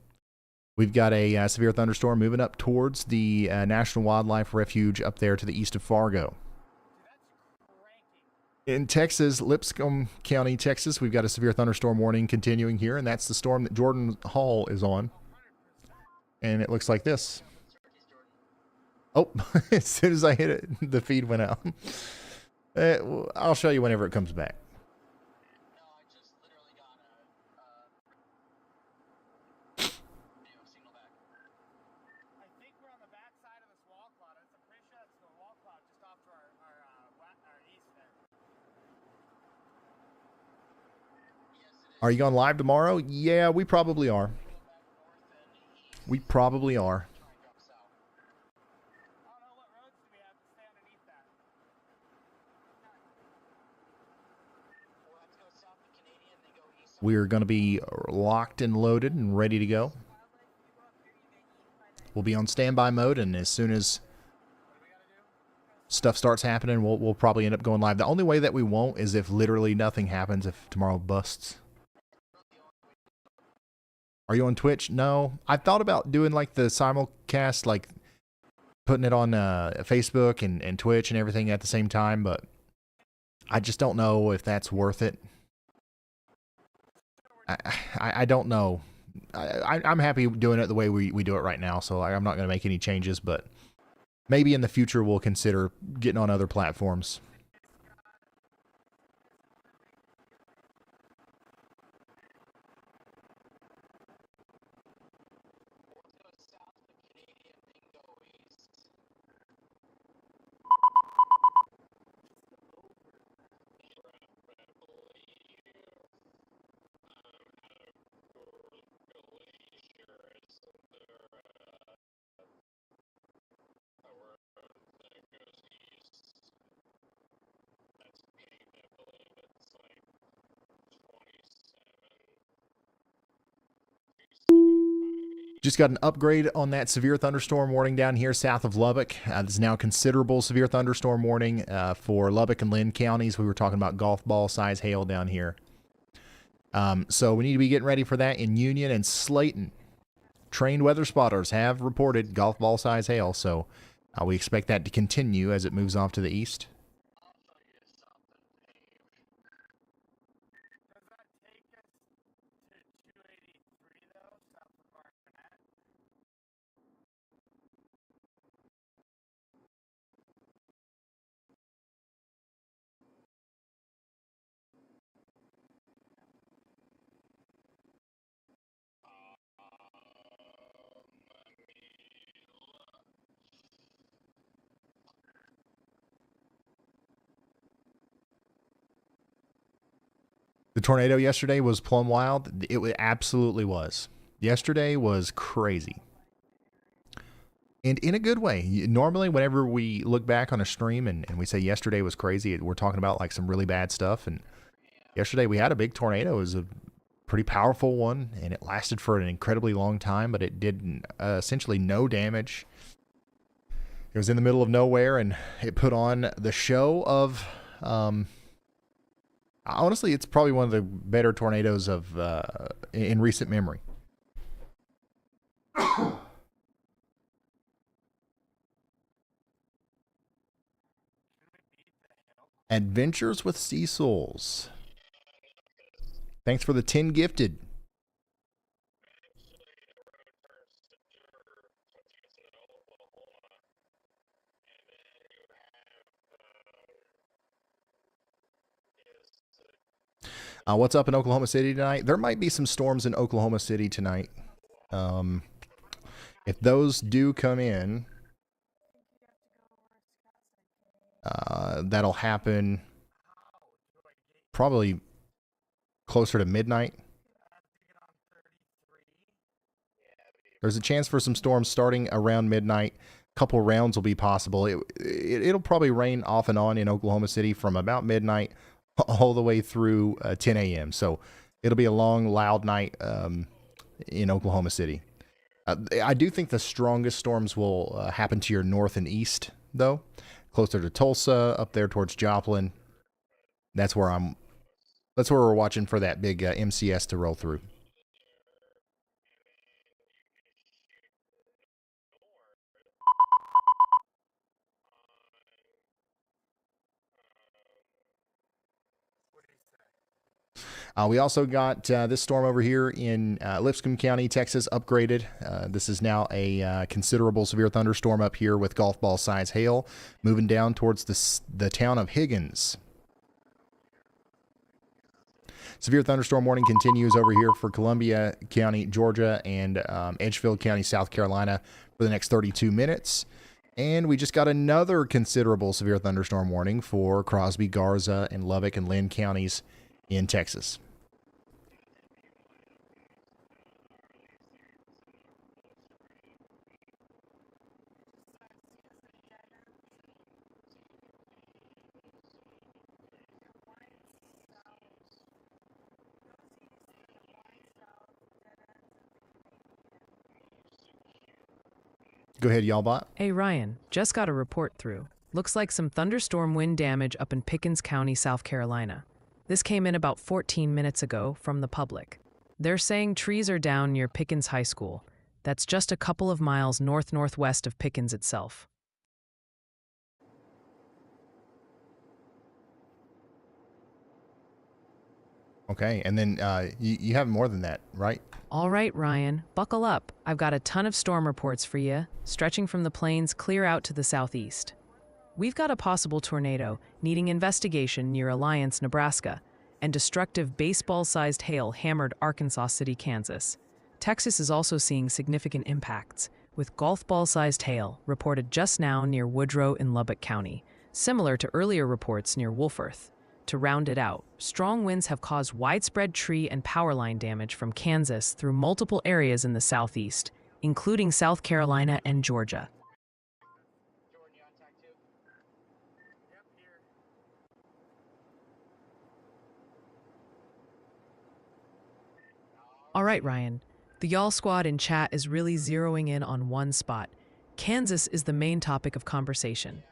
we've got a severe thunderstorm moving up towards the National Wildlife Refuge up there to the east of Fargo. In Texas, Lipscomb County, Texas, we've got a severe thunderstorm warning continuing here, and that's the storm that Jordan Hall is on. And it looks like this. Oh, as soon as I hit it, the feed went out. I'll show you whenever it comes back. Are you going live tomorrow? Yeah, we probably are. We probably are. We're going to be locked and loaded and ready to go. We'll be on standby mode, and as soon as stuff starts happening, we'll probably end up going live. The only way that we won't is if literally nothing happens, if tomorrow busts. Are you on Twitch? No. I thought about doing like the simulcast, like putting it on Facebook and Twitch and everything at the same time, but I just don't know if that's worth it. I don't know. I'm happy doing it the way we do it right now, so I'm not going to make any changes, but maybe in the future we'll consider getting on other platforms. Just got an upgrade on that severe thunderstorm warning down here south of Lubbock. There's now considerable severe thunderstorm warning for Lubbock and Lynn counties. We were talking about golf ball size hail down here. So we need to be getting ready for that in Union and Slayton. Trained weather spotters have reported golf ball size hail, so we expect that to continue as it moves off to the east. The tornado yesterday was plumb wild. It absolutely was. Yesterday was crazy. And in a good way. Normally, whenever we look back on a stream and we say yesterday was crazy, we're talking about like some really bad stuff. And yesterday we had a big tornado. It was a pretty powerful one, and it lasted for an incredibly long time, but it did essentially no damage. It was in the middle of nowhere, and it put on the show of... honestly, it's probably one of the better tornadoes of in recent memory. Adventures with Sea Souls. Thanks for the 10 gifted. What's up in Oklahoma City tonight? There might be some storms in Oklahoma City tonight. If those do come in, that'll happen probably closer to midnight. There's a chance for some storms starting around midnight. A couple rounds will be possible. It'll probably rain off and on in Oklahoma City from about midnight all the way through 10 a.m. So it'll be a long, loud night in Oklahoma City. I do think the strongest storms will happen to your north and east, though, closer to Tulsa, up there towards Joplin. That's where we're watching for that big MCS to roll through. We also got this storm over here in Lipscomb County, Texas, upgraded. This is now a considerable severe thunderstorm up here with golf ball size hail, moving down towards the town of Higgins. Severe thunderstorm warning continues over here for Columbia County, Georgia, and Edgefield County, South Carolina for the next 32 minutes. And we just got another considerable severe thunderstorm warning for Crosby, Garza, and Lubbock and Lynn counties in Texas. Go ahead, y'all bot. Hey Ryan, just got a report through. Looks like some thunderstorm wind damage up in Pickens County, South Carolina. This came in about 14 minutes ago from the public. They're saying trees are down near Pickens High School. That's just a couple of miles northwest of Pickens itself. Okay, and then you have more than that, right? All right, Ryan, buckle up. I've got a ton of storm reports for you, stretching from the plains clear out to the southeast. We've got a possible tornado needing investigation near Alliance, Nebraska, and destructive baseball-sized hail hammered Arkansas City, Kansas. Texas is also seeing significant impacts, with golf ball-sized hail reported just now near Woodrow in Lubbock County, similar to earlier reports near Wolforth. To round it out, strong winds have caused widespread tree and power line damage from Kansas through multiple areas in the southeast, including South Carolina and Georgia. Jordan, you on track too? Yep, here. All right, Ryan. The Y'all Squad in chat is really zeroing in on one spot. Kansas is the main topic of conversation.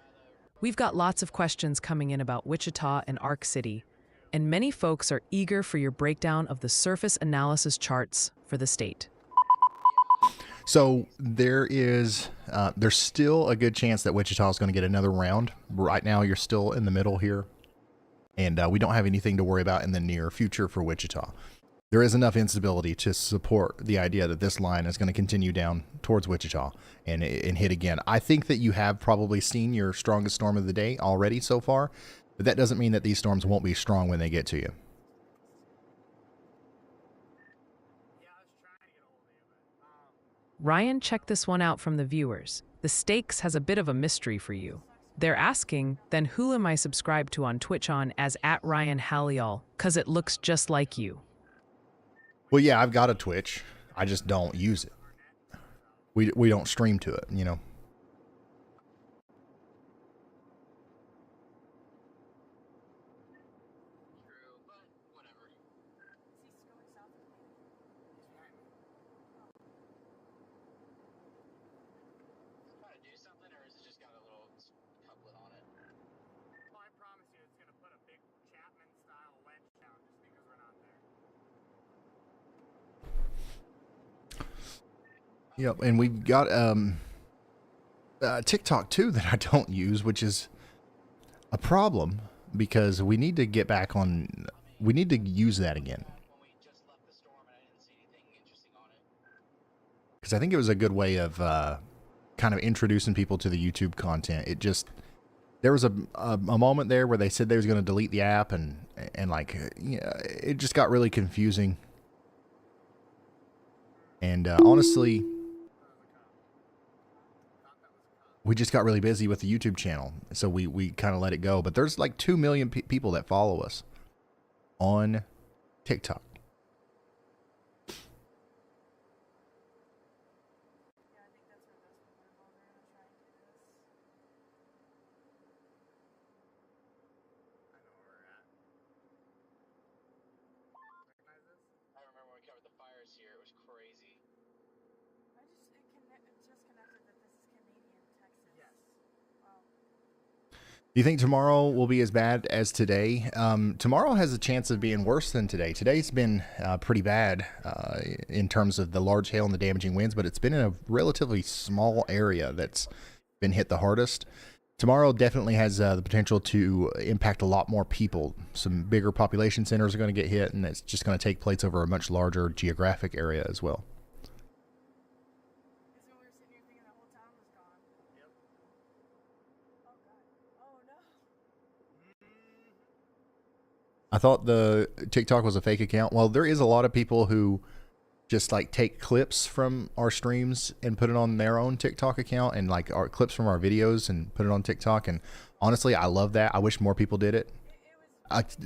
We've got lots of questions coming in about Wichita and Ark City, and many folks are eager for your breakdown of the surface analysis charts for the state. So there's still a good chance that Wichita is going to get another round. Right now, you're still in the middle here, and we don't have anything to worry about in the near future for Wichita. There is enough instability to support the idea that this line is going to continue down towards Wichita and hit again. I think that you have probably seen your strongest storm of the day already so far, but that doesn't mean that these storms won't be strong when they get to you. Ryan, check this one out from the viewers. The Stakes has a bit of a mystery for you. They're asking, then who am I subscribed to on Twitch on as @RyanHalliall, cause it looks just like you. Well, yeah, I've got a Twitch. I just don't use it. We don't stream to it, you know. Yep, and we've got TikTok too that I don't use, which is a problem because we need to get back on. We need to use that again because I think it was a good way of kind of introducing people to the YouTube content. It just there was a moment there where they said they was going to delete the app and like yeah, it just got really confusing. And honestly, we just got really busy with the YouTube channel, so we kind of let it go. But there's like 2 million people that follow us on TikTok. I remember when we covered the fires here. It was crazy. It just connected that this is Canadian, Texas. Yes. Wow. Do you think tomorrow will be as bad as today? Tomorrow has a chance of being worse than today. Today's been pretty bad in terms of the large hail and the damaging winds, but it's been in a relatively small area that's been hit the hardest. Tomorrow definitely has the potential to impact a lot more people. Some bigger population centers are going to get hit, and it's just going to take place over a much larger geographic area as well. I thought the TikTok was a fake account. Well, there is a lot of people who just like take clips from our streams and put it on their own TikTok account, and like our clips from our videos and put it on TikTok. And honestly, I love that. I wish more people did it.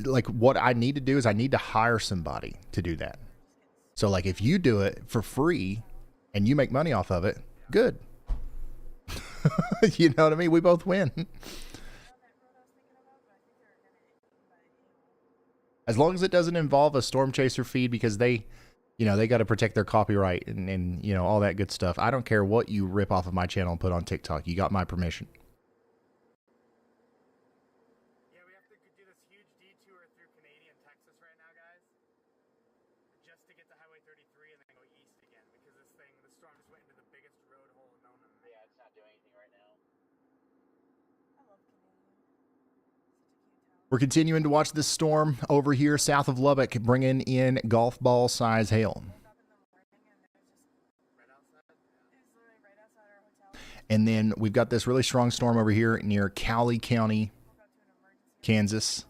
Like what I need to do is I need to hire somebody to do that. So like if you do it for free and you make money off of it, good. You know what I mean? We both win. As long as it doesn't involve a Storm Chaser feed, because they, you know, they got to protect their copyright and, you know, all that good stuff. I don't care what you rip off of my channel and put on TikTok. You got my permission. Yeah, we have to do this huge detour through Canadian Texas right now, guys. Just to get to Highway 33 and then go east again. Because this thing, the storm just went into the biggest road hole known to man. Yeah, it's not doing anything right now. I love Canadian. Such a cute town. We're continuing to watch this storm over here south of Lubbock, bringing in golf ball size hail. And then we've got this really strong storm over here near Cowley County, Kansas.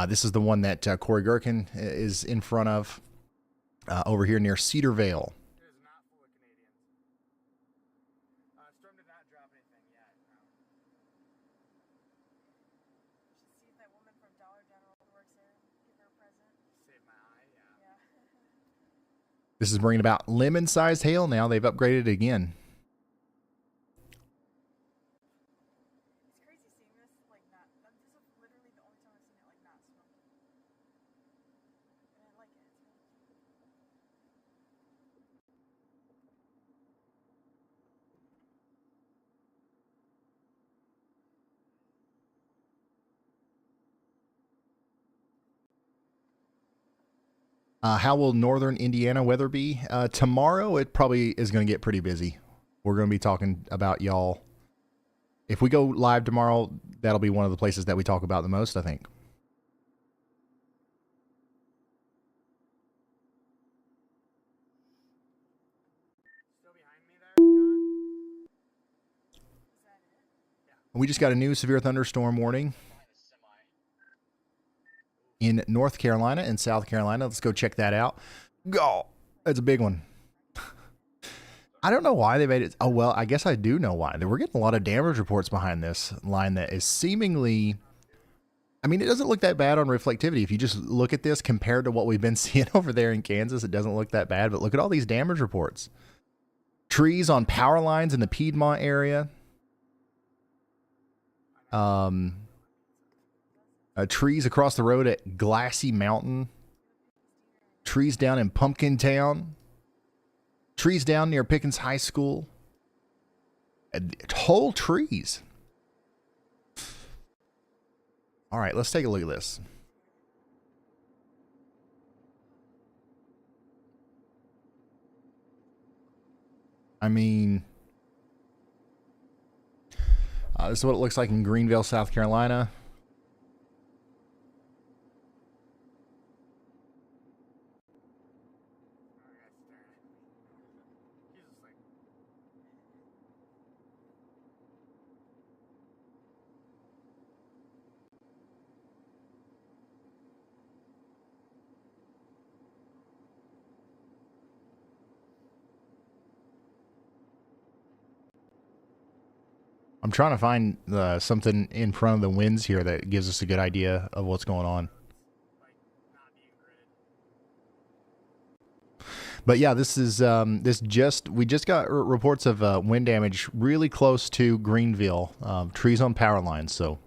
This is the one that Corey Gherkin is in front of over here near Cedarvale. It is not full of Canadians. Storm did not drop anything yet. No. You should see if that woman from Dollar General who works there. Give her a present. Save my eye, yeah. This is bringing about lemon-sized hail now. They've upgraded it again. It's crazy seeing this, like, not. This is literally the only time I've seen it, like, not smoky. And I like it. It's really cute. How will northern Indiana weather be? Tomorrow, it probably is going to get pretty busy. We're going to be talking about y'all. If we go live tomorrow, that'll be one of the places that we talk about the most, I think. Still behind me there, Scott? Is that it? We just got a new severe thunderstorm warning in North Carolina and South Carolina. Let's go check that out. Go! That's a big one. I don't know why they made it. Oh, well, I guess I do know why. We're getting a lot of damage reports behind this line that is seemingly... I mean, it doesn't look that bad on reflectivity. If you just look at this compared to what we've been seeing over there in Kansas, it doesn't look that bad. But look at all these damage reports. Trees on power lines in the Piedmont area. Trees across the road at Glassy Mountain. Trees down in Pumpkin Town. Trees down near Pickens High School. Whole trees. All right, let's take a look at this. I mean, this is what it looks like in Greenville, South Carolina. I'm trying to find something in front of the winds here that gives us a good idea of what's going on. But yeah, this is we just got reports of wind damage really close to Greenville, trees on power lines. So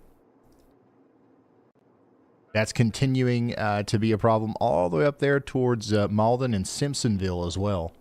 that's continuing to be a problem all the way up there towards Malden and Simpsonville as well.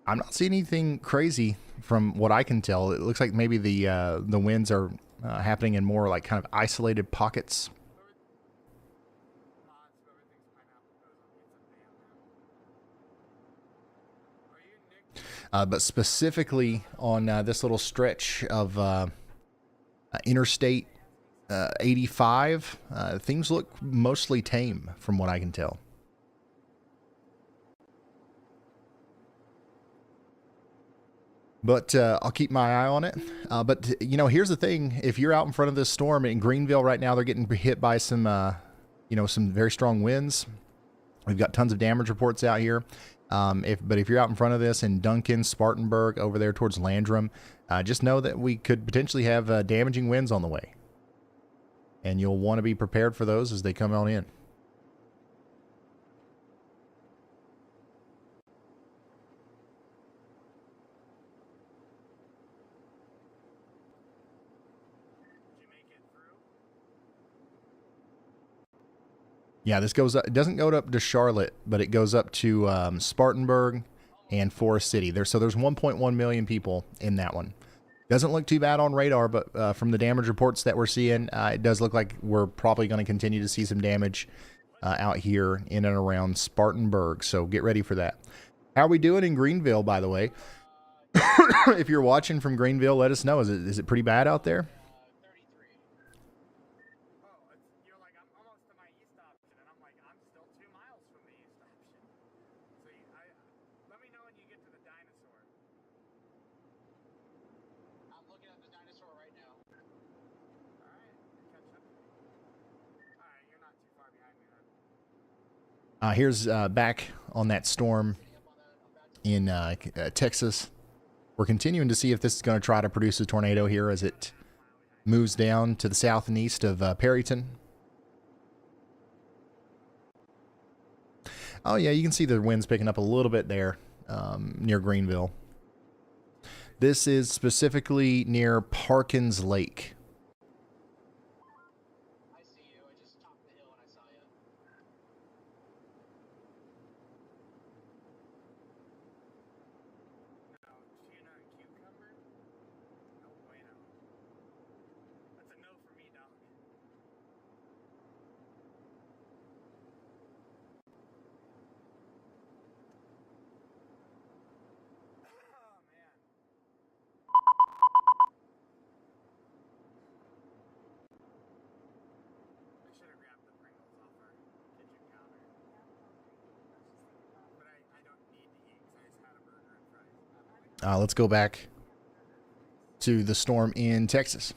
I'm not seeing anything crazy from what I can tell. It looks like maybe the winds are happening in more like kind of isolated pockets. But specifically on this little stretch of Interstate 85, things look mostly tame from what I can tell. But I'll keep my eye on it. But, you know, here's the thing. If you're out in front of this storm in Greenville right now, they're getting hit by some, some very strong winds. We've got tons of damage reports out here. But if you're out in front of this in Duncan, Spartanburg, over there towards Landrum, just know that we could potentially have damaging winds on the way. And you'll want to be prepared for those as they come on in. Yeah, this goes up. It doesn't go up to Charlotte, but it goes up to Spartanburg and Forest City. So there's 1.1 million people in that one. Doesn't look too bad on radar, but from the damage reports that we're seeing, it does look like we're probably going to continue to see some damage out here in and around Spartanburg. So get ready for that. How are we doing in Greenville, by the way? If you're watching from Greenville, let us know. Is it pretty bad out there? Here's back on that storm in Texas. We're continuing to see if this is going to try to produce a tornado here as it moves down to the south and east of Perryton. Oh, yeah, you can see the winds picking up a little bit there near Greenville. This is specifically near Parkins Lake. Let's go back to the storm in Texas.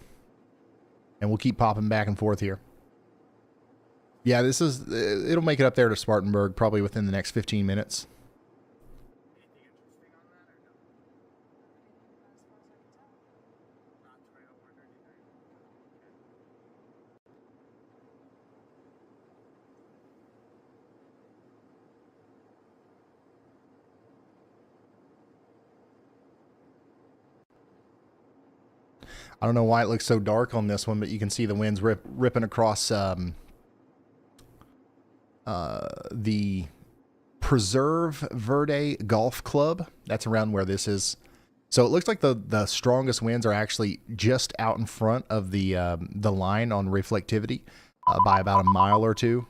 And we'll keep popping back and forth here. Yeah, it'll make it up there to Spartanburg probably within the next 15 minutes. I don't know why it looks so dark on this one, but you can see the winds ripping across the Preserve Verde Golf Club. That's around where this is. So it looks like the strongest winds are actually just out in front of the line on reflectivity by about a mile or two,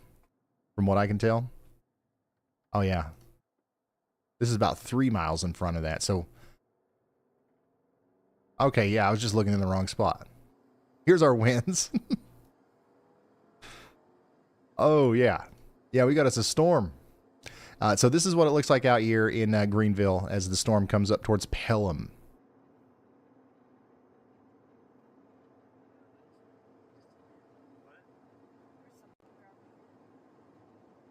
from what I can tell. Oh yeah, this is about 3 miles in front of that. So okay, yeah, I was just looking in the wrong spot. Here's our winds. Oh yeah, yeah, we got us a storm. So this is what it looks like out here in Greenville as the storm comes up towards Pelham.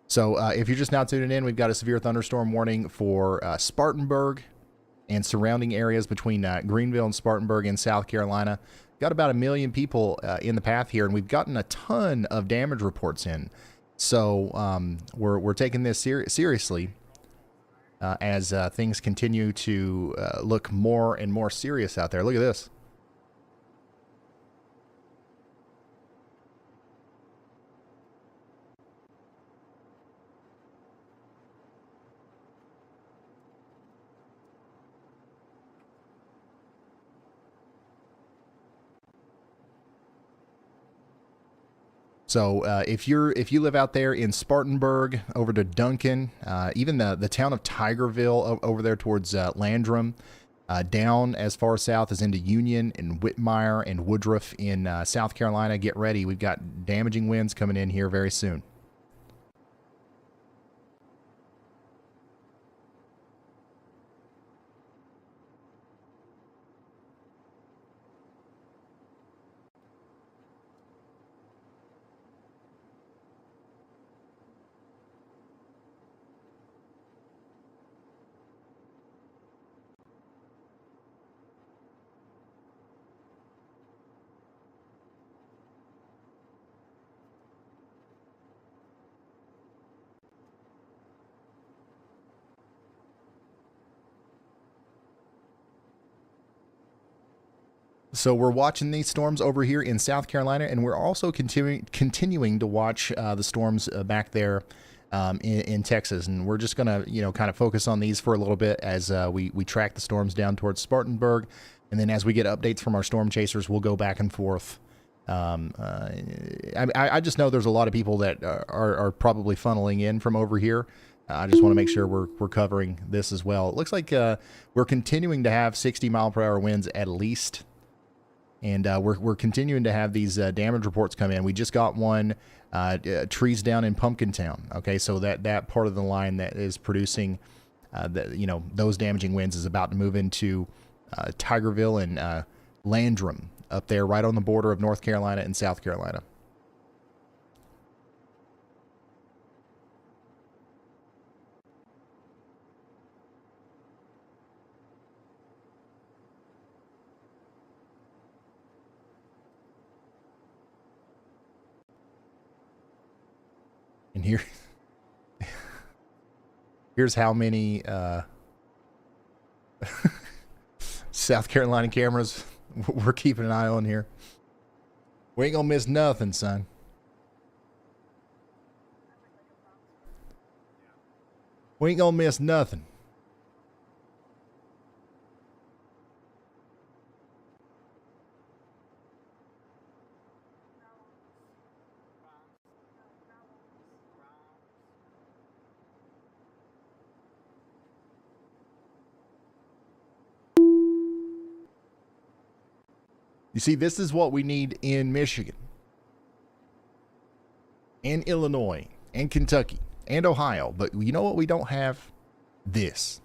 So if you're just now tuning in, we've got a severe thunderstorm warning for Spartanburg and surrounding areas between Greenville and Spartanburg in South Carolina. Got about 1 million people in the path here, and we've gotten a ton of damage reports in. So we're taking this seriously as things continue to look more and more serious out there. Look at this. So if you live out there in Spartanburg, over to Duncan, even the town of Tigerville over there towards Landrum, down as far south as into Union and Whitmire and Woodruff in South Carolina, get ready. We've got damaging winds coming in here very soon. So we're watching these storms over here in South Carolina, and we're also continuing to watch the storms back there in Texas. And we're just gonna, kind of focus on these for a little bit as we track the storms down towards Spartanburg, and then as we get updates from our storm chasers, we'll go back and forth. I just know there's a lot of people that are probably funneling in from over here. I just want to make sure we're covering this as well. It looks like we're continuing to have 60-mile-per-hour winds at least. And we're continuing to have these damage reports come in. We just got one, trees down in Pumpkin Town. Okay, so that part of the line that is producing, those damaging winds is about to move into Tigerville and Landrum up there, right on the border of North Carolina and South Carolina. And here's how many South Carolina cameras we're keeping an eye on here. We ain't gonna miss nothing, son. We ain't gonna miss nothing. You see, this is what we need in Michigan, and Illinois, and Kentucky, and Ohio. But you know what we don't have? This.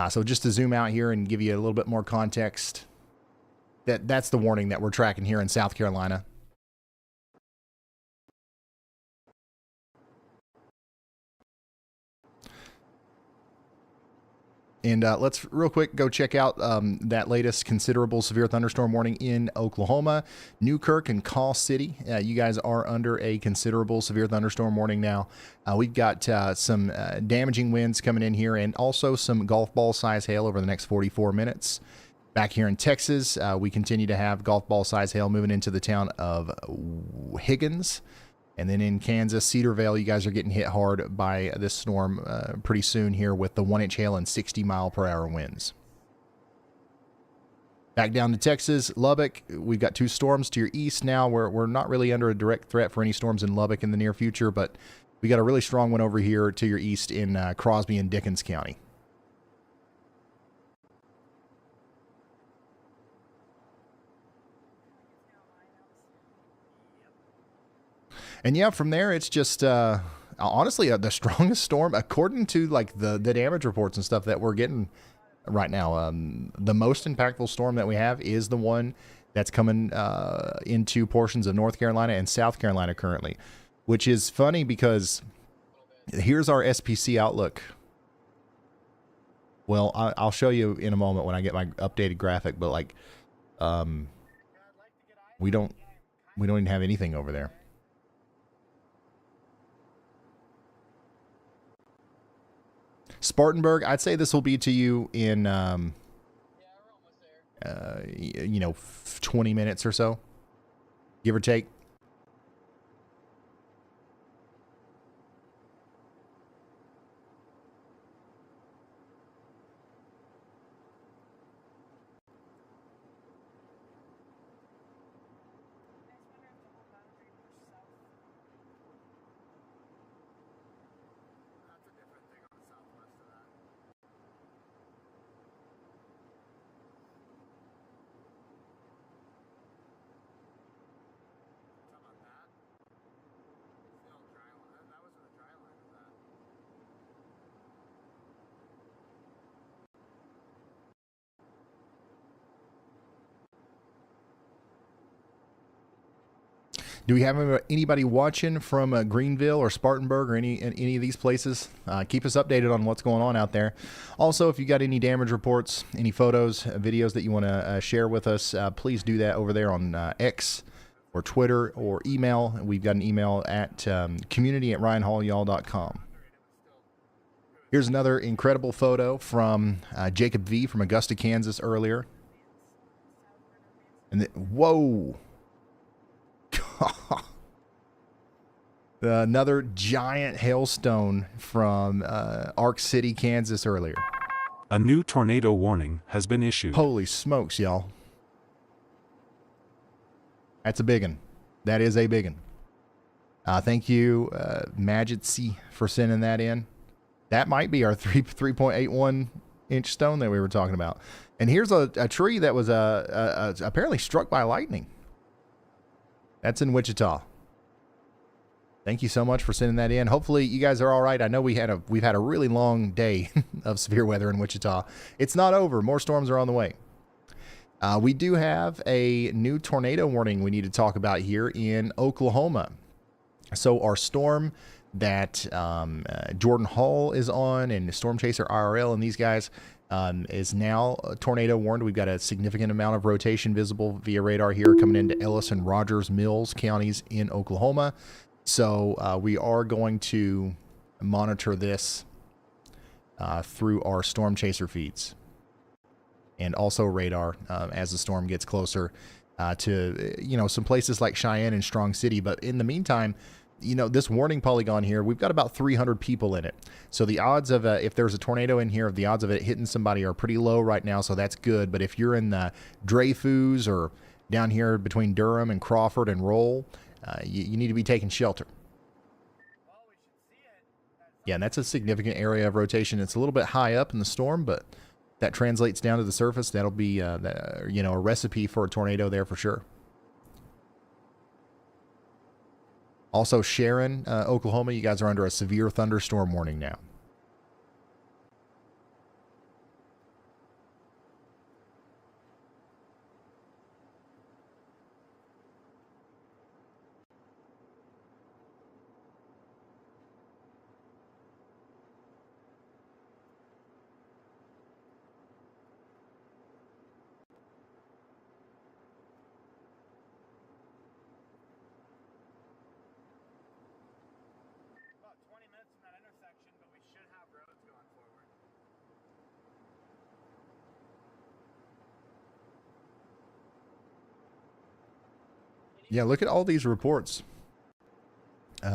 So just to zoom out here and give you a little bit more context, that's the warning that we're tracking here in South Carolina. And let's real quick go check out that latest considerable severe thunderstorm warning in Oklahoma, Newkirk and Call City. You guys are under a considerable severe thunderstorm warning now. We've got some damaging winds coming in here and also some golf ball size hail over the next 44 minutes. Back here in Texas, we continue to have golf ball size hail moving into the town of Higgins. And then in Kansas, Cedarvale, you guys are getting hit hard by this storm pretty soon here with the 1-inch hail and 60-mile-per-hour winds. Back down to Texas, Lubbock, we've got 2 storms to your east now. We're not really under a direct threat for any storms in Lubbock in the near future, but we got a really strong one over here to your east in Crosby and Dickens County. And yeah, from there, it's just honestly the strongest storm, according to like the damage reports and stuff that we're getting right now. The most impactful storm that we have is the one that's coming into portions of North Carolina and South Carolina currently, which is funny because here's our SPC outlook. Well, I'll show you in a moment when I get my updated graphic, but like, we don't even have anything over there. Spartanburg, I'd say this will be to you in, 20 minutes or so, give or take. Do we have anybody watching from Greenville or Spartanburg or any of these places? Keep us updated on what's going on out there. Also, if you got any damage reports, any photos, videos that you want to share with us, please do that over there on X or Twitter or email. We've got an email at community@ryanhallyall.com. Here's another incredible photo from Jacob V from Augusta, Kansas earlier. And whoa! Another giant hailstone from Ark City, Kansas earlier. A new tornado warning has been issued. Holy smokes, y'all. That's a big one. That is a big one. Thank you, Majesty, for sending that in. That might be our 3.81 inch stone that we were talking about. And here's a tree that was apparently struck by lightning. That's in Wichita. Thank you so much for sending that in. Hopefully you guys are all right. I know we've had a really long day of severe weather in Wichita. It's not over. More storms are on the way. We do have a new tornado warning we need to talk about here in Oklahoma. So our storm that Jordan Hall is on and Storm Chaser IRL and these guys is now tornado warned. We've got a significant amount of rotation visible via radar here coming into Ellis and Rogers Mills counties in Oklahoma. So we are going to monitor this through our Storm Chaser feeds and also radar as the storm gets closer to, some places like Cheyenne and Strong City. But in the meantime, this warning polygon here, we've got about 300 people in it. So the odds of, if there's a tornado in here, the odds of it hitting somebody are pretty low right now. So that's good. But if you're in the Dreyfus or down here between Durham and Crawford and Roll, you need to be taking shelter. Yeah, and that's a significant area of rotation. It's a little bit high up in the storm, but that translates down to the surface. That'll be, a recipe for a tornado there for sure. Also, Sharon, Oklahoma, you guys are under a severe thunderstorm warning now. Yeah, look at all these reports.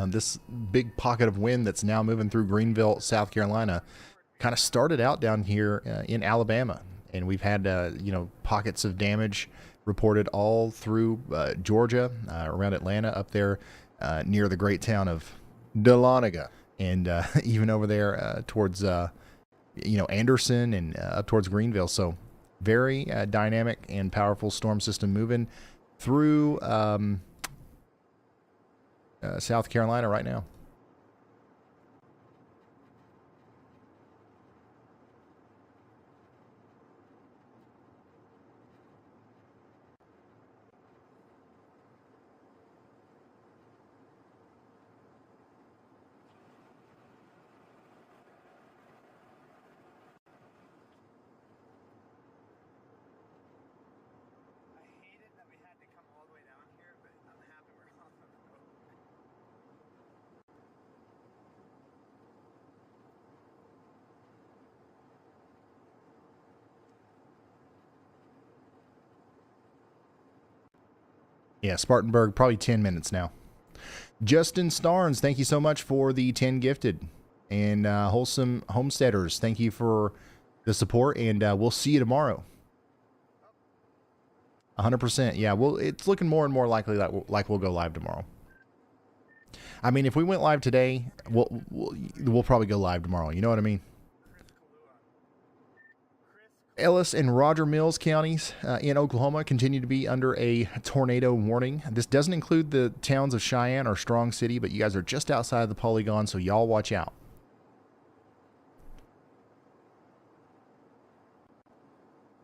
This big pocket of wind that's now moving through Greenville, South Carolina, kind of started out down here in Alabama, and we've had pockets of damage reported all through Georgia, around Atlanta, up there near the great town of Dahlonega, and even over there towards Anderson and up towards Greenville. So very dynamic and powerful storm system moving through South Carolina right now. I hated that we had to come all the way down here, but I'm happy we're on the road. Yeah, Spartanburg, probably 10 minutes now. Justin Starnes, thank you so much for the 10 gifted. And Wholesome Homesteaders, thank you for the support, and we'll see you tomorrow. 100%. Yeah, well, it's looking more and more likely that we'll go live tomorrow. I mean, if we went live today, we'll probably go live tomorrow. You know what I mean? Ellis and Roger Mills counties in Oklahoma continue to be under a tornado warning. This doesn't include the towns of Cheyenne or Strong City, but you guys are just outside of the polygon, so y'all watch out.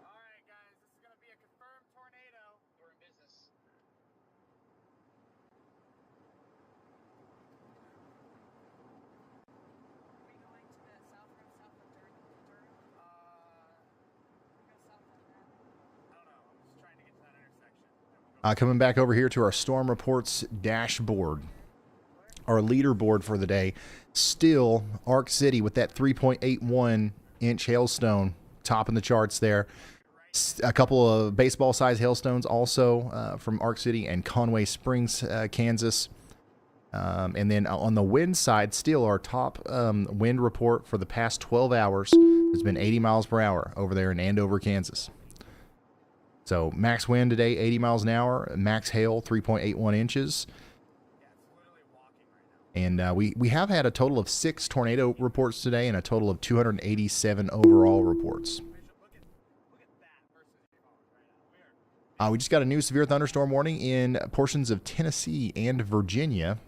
All right, guys, this is going to be a confirmed tornado. We're in business. Are we going to the south rim, south of Durham? Go south on that. I don't know. I'm just trying to get to that intersection. Coming back over here to our storm reports dashboard. Our leaderboard for the day. Still, Arc City with that 3.81 inch hailstone topping the charts there. A couple of baseball-sized hailstones also from Arc City and Conway Springs, Kansas. And then on the wind side, still our top wind report for the past 12 hours has been 80 miles per hour over there in Andover, Kansas. So max wind today, 80 miles an hour. Max hail, 3.81 inches. And we have had a total of 6 tornado reports today and a total of 287 overall reports. We just got a new severe thunderstorm warning in portions of Tennessee and Virginia.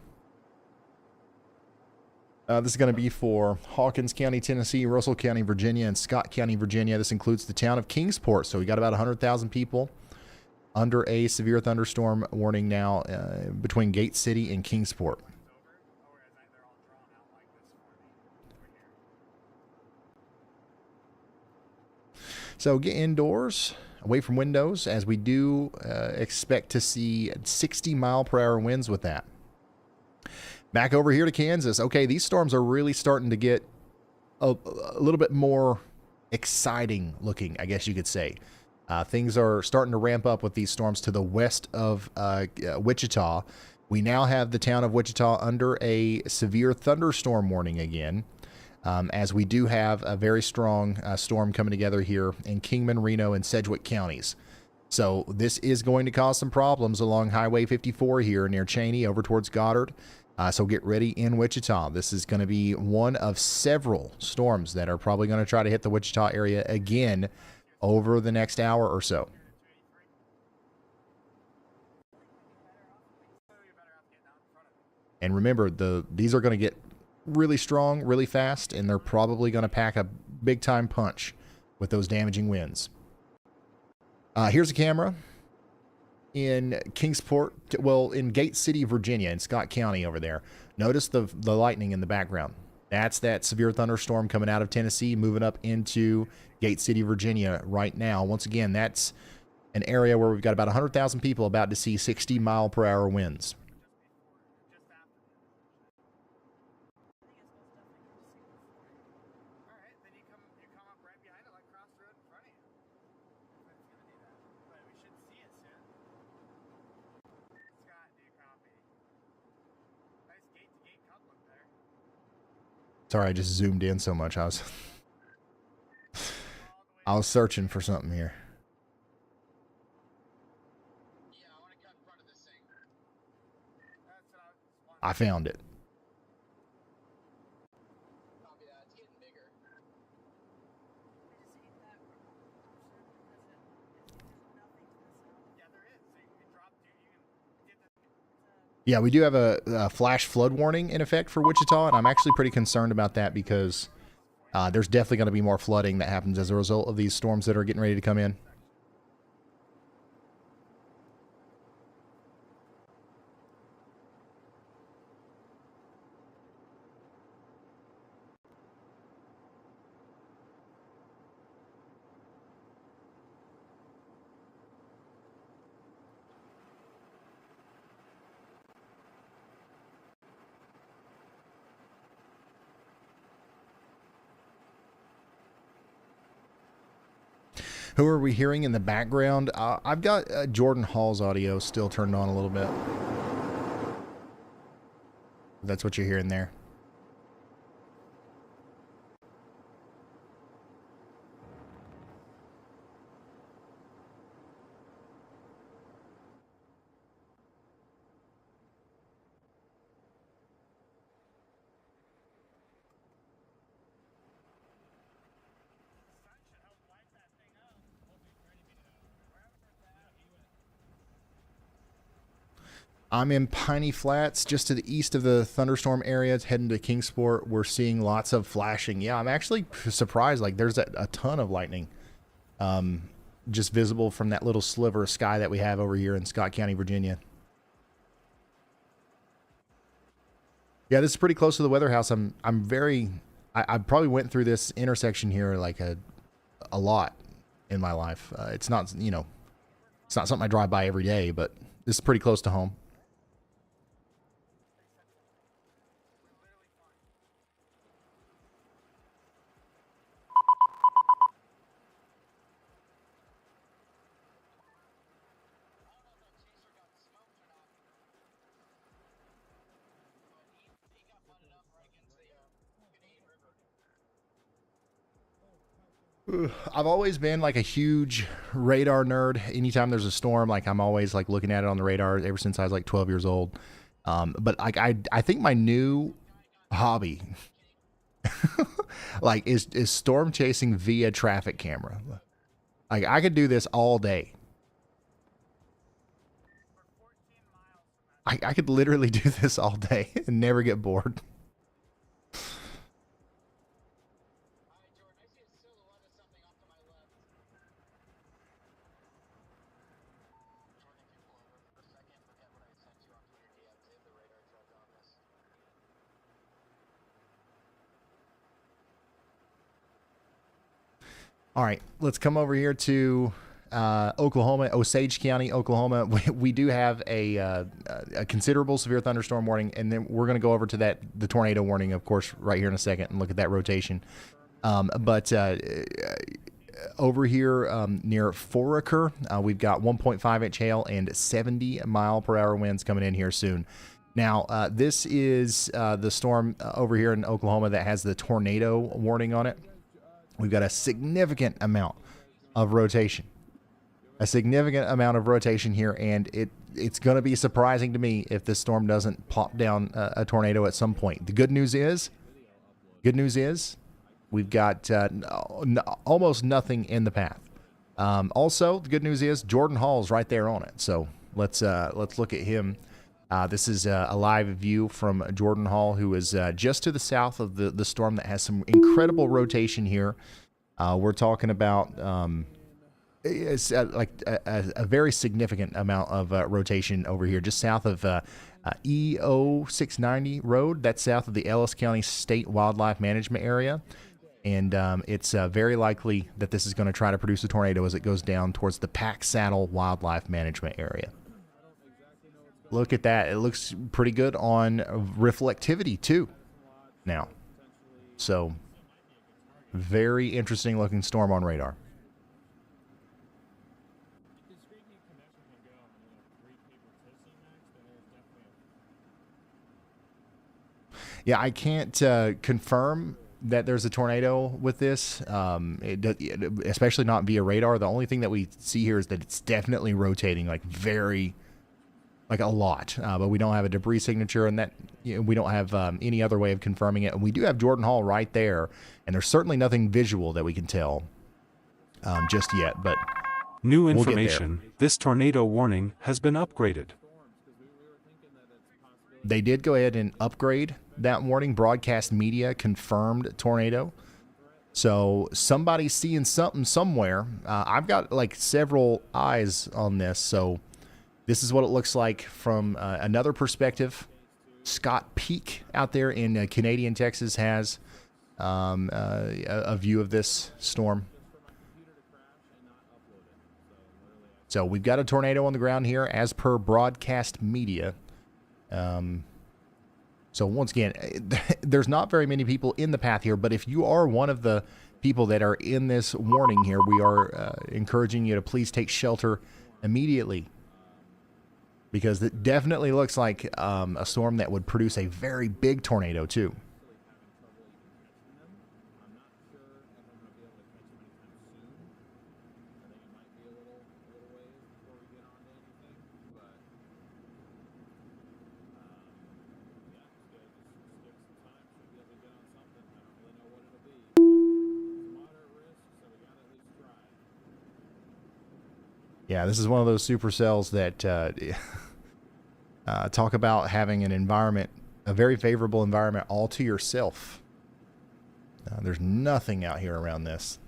This is going to be for Hawkins County, Tennessee, Russell County, Virginia, and Scott County, Virginia. This includes the town of Kingsport. So we got about 100,000 people under a severe thunderstorm warning now between Gate City and Kingsport. So get indoors, away from windows, as we do expect to see 60 mile per hour winds with that. Back over here to Kansas. Okay, these storms are really starting to get a little bit more exciting looking, I guess you could say. Things are starting to ramp up with these storms to the west of Wichita. We now have the town of Wichita under a severe thunderstorm warning again, as we do have a very strong storm coming together here in Kingman, Reno, and Sedgwick counties. So this is going to cause some problems along Highway 54 here near Cheney over towards Goddard. So get ready in Wichita. This is going to be one of several storms that are probably going to try to hit the Wichita area again over the next hour or so. And remember, these are going to get really strong, really fast, and they're probably going to pack a big-time punch with those damaging winds. Here's a camera in Kingsport, well, in Gate City, Virginia, in Scott County over there. Notice the lightning in the background. That's that severe thunderstorm coming out of Tennessee, moving up into Gate City, Virginia right now. Once again, that's an area where we've got about 100,000 people about to see 60 mile per hour winds. Sorry, I just zoomed in so much. I was searching for something here. I found it. Yeah, we do have a flash flood warning in effect for Wichita, and I'm actually pretty concerned about that because there's definitely going to be more flooding that happens as a result of these storms that are getting ready to come in. Who are we hearing in the background? I've got Jordan Hall's audio still turned on a little bit. That's what you're hearing there. I'm in Piney Flats, just to the east of the thunderstorm area. It's heading to Kingsport. We're seeing lots of flashing. Yeah, I'm actually surprised. Like, there's a ton of lightning just visible from that little sliver of sky that we have over here in Scott County, Virginia. Yeah, this is pretty close to the weather house. I probably went through this intersection here like a lot in my life. It's not, you know, it's not something I drive by every day, but this is pretty close to home. I've always been like a huge radar nerd. Anytime there's a storm, like I'm always like looking at it on the radar ever since I was like 12 years old. But like I think my new hobby like is storm chasing via traffic camera. Like I could do this all day. I could literally do this all day and never get bored. All right, let's come over here to Oklahoma, Osage County, Oklahoma. We do have a considerable severe thunderstorm warning, and then we're going to go over to the tornado warning, of course, right here in a second, and look at that rotation. But over here near Foraker, we've got 1.5-inch hail and 70-mile-per-hour winds coming in here soon. Now, this is the storm over here in Oklahoma that has the tornado warning on it. We've got a significant amount of rotation. A significant amount of rotation here, and it's going to be surprising to me if this storm doesn't plop down a tornado at some point. The good news is we've got almost nothing in the path. Also, the good news is Jordan Hall's right there on it. So let's look at him. This is a live view from Jordan Hall, who is just to the south of the storm that has some incredible rotation here. We're talking about it's like a very significant amount of rotation over here, just south of EO 690 road. That's south of the Ellis County State Wildlife Management Area. And it's very likely that this is going to try to produce a tornado as it goes down towards the Pack Saddle Wildlife Management Area. Look at that. It looks pretty good on reflectivity too now. So very interesting looking storm on radar. Yeah, I can't confirm that there's a tornado with this, especially not via radar. The only thing that we see here is that it's definitely rotating like a lot, but we don't have a debris signature, and that we don't have any other way of confirming it. And we do have Jordan Hall right there, and there's certainly nothing visual that we can tell just yet. But New we'll get there. information, this tornado warning has been upgraded. They did go ahead and upgrade that warning. Broadcast media confirmed tornado. So somebody's seeing something somewhere. I've got like several eyes on this. So this is what it looks like from another perspective. Scott Peak out there in Canadian Texas has a view of this storm. So we've got a tornado on the ground here as per broadcast media. So once again, there's not very many people in the path here, but if you are one of the people that are in this warning here, we are encouraging you to please take shelter immediately, because it definitely looks like a storm that would produce a very big tornado too. Yeah, this is one of those supercells that talk about having an environment, a very favorable environment all to yourself. There's nothing out here around this.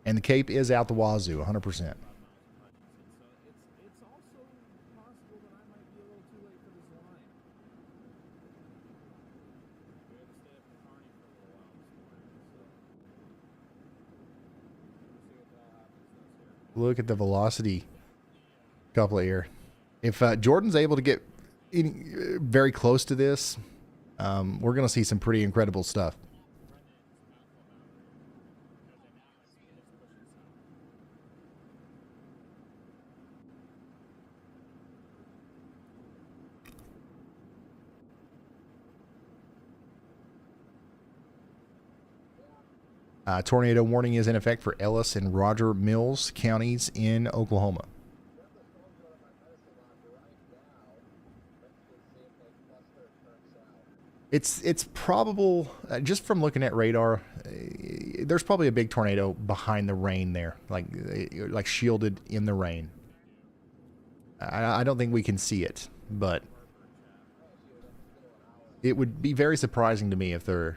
And the Cape is out the wazoo, 100%. Look at the velocity couplet here. If Jordan's able to get very close to this, we're going to see some pretty incredible stuff. Tornado warning is in effect for Ellis and Roger Mills counties in Oklahoma. It's probable, just from looking at radar, there's probably a big tornado behind the rain there, like shielded in the rain. I don't think we can see it, but it would be very surprising to me if there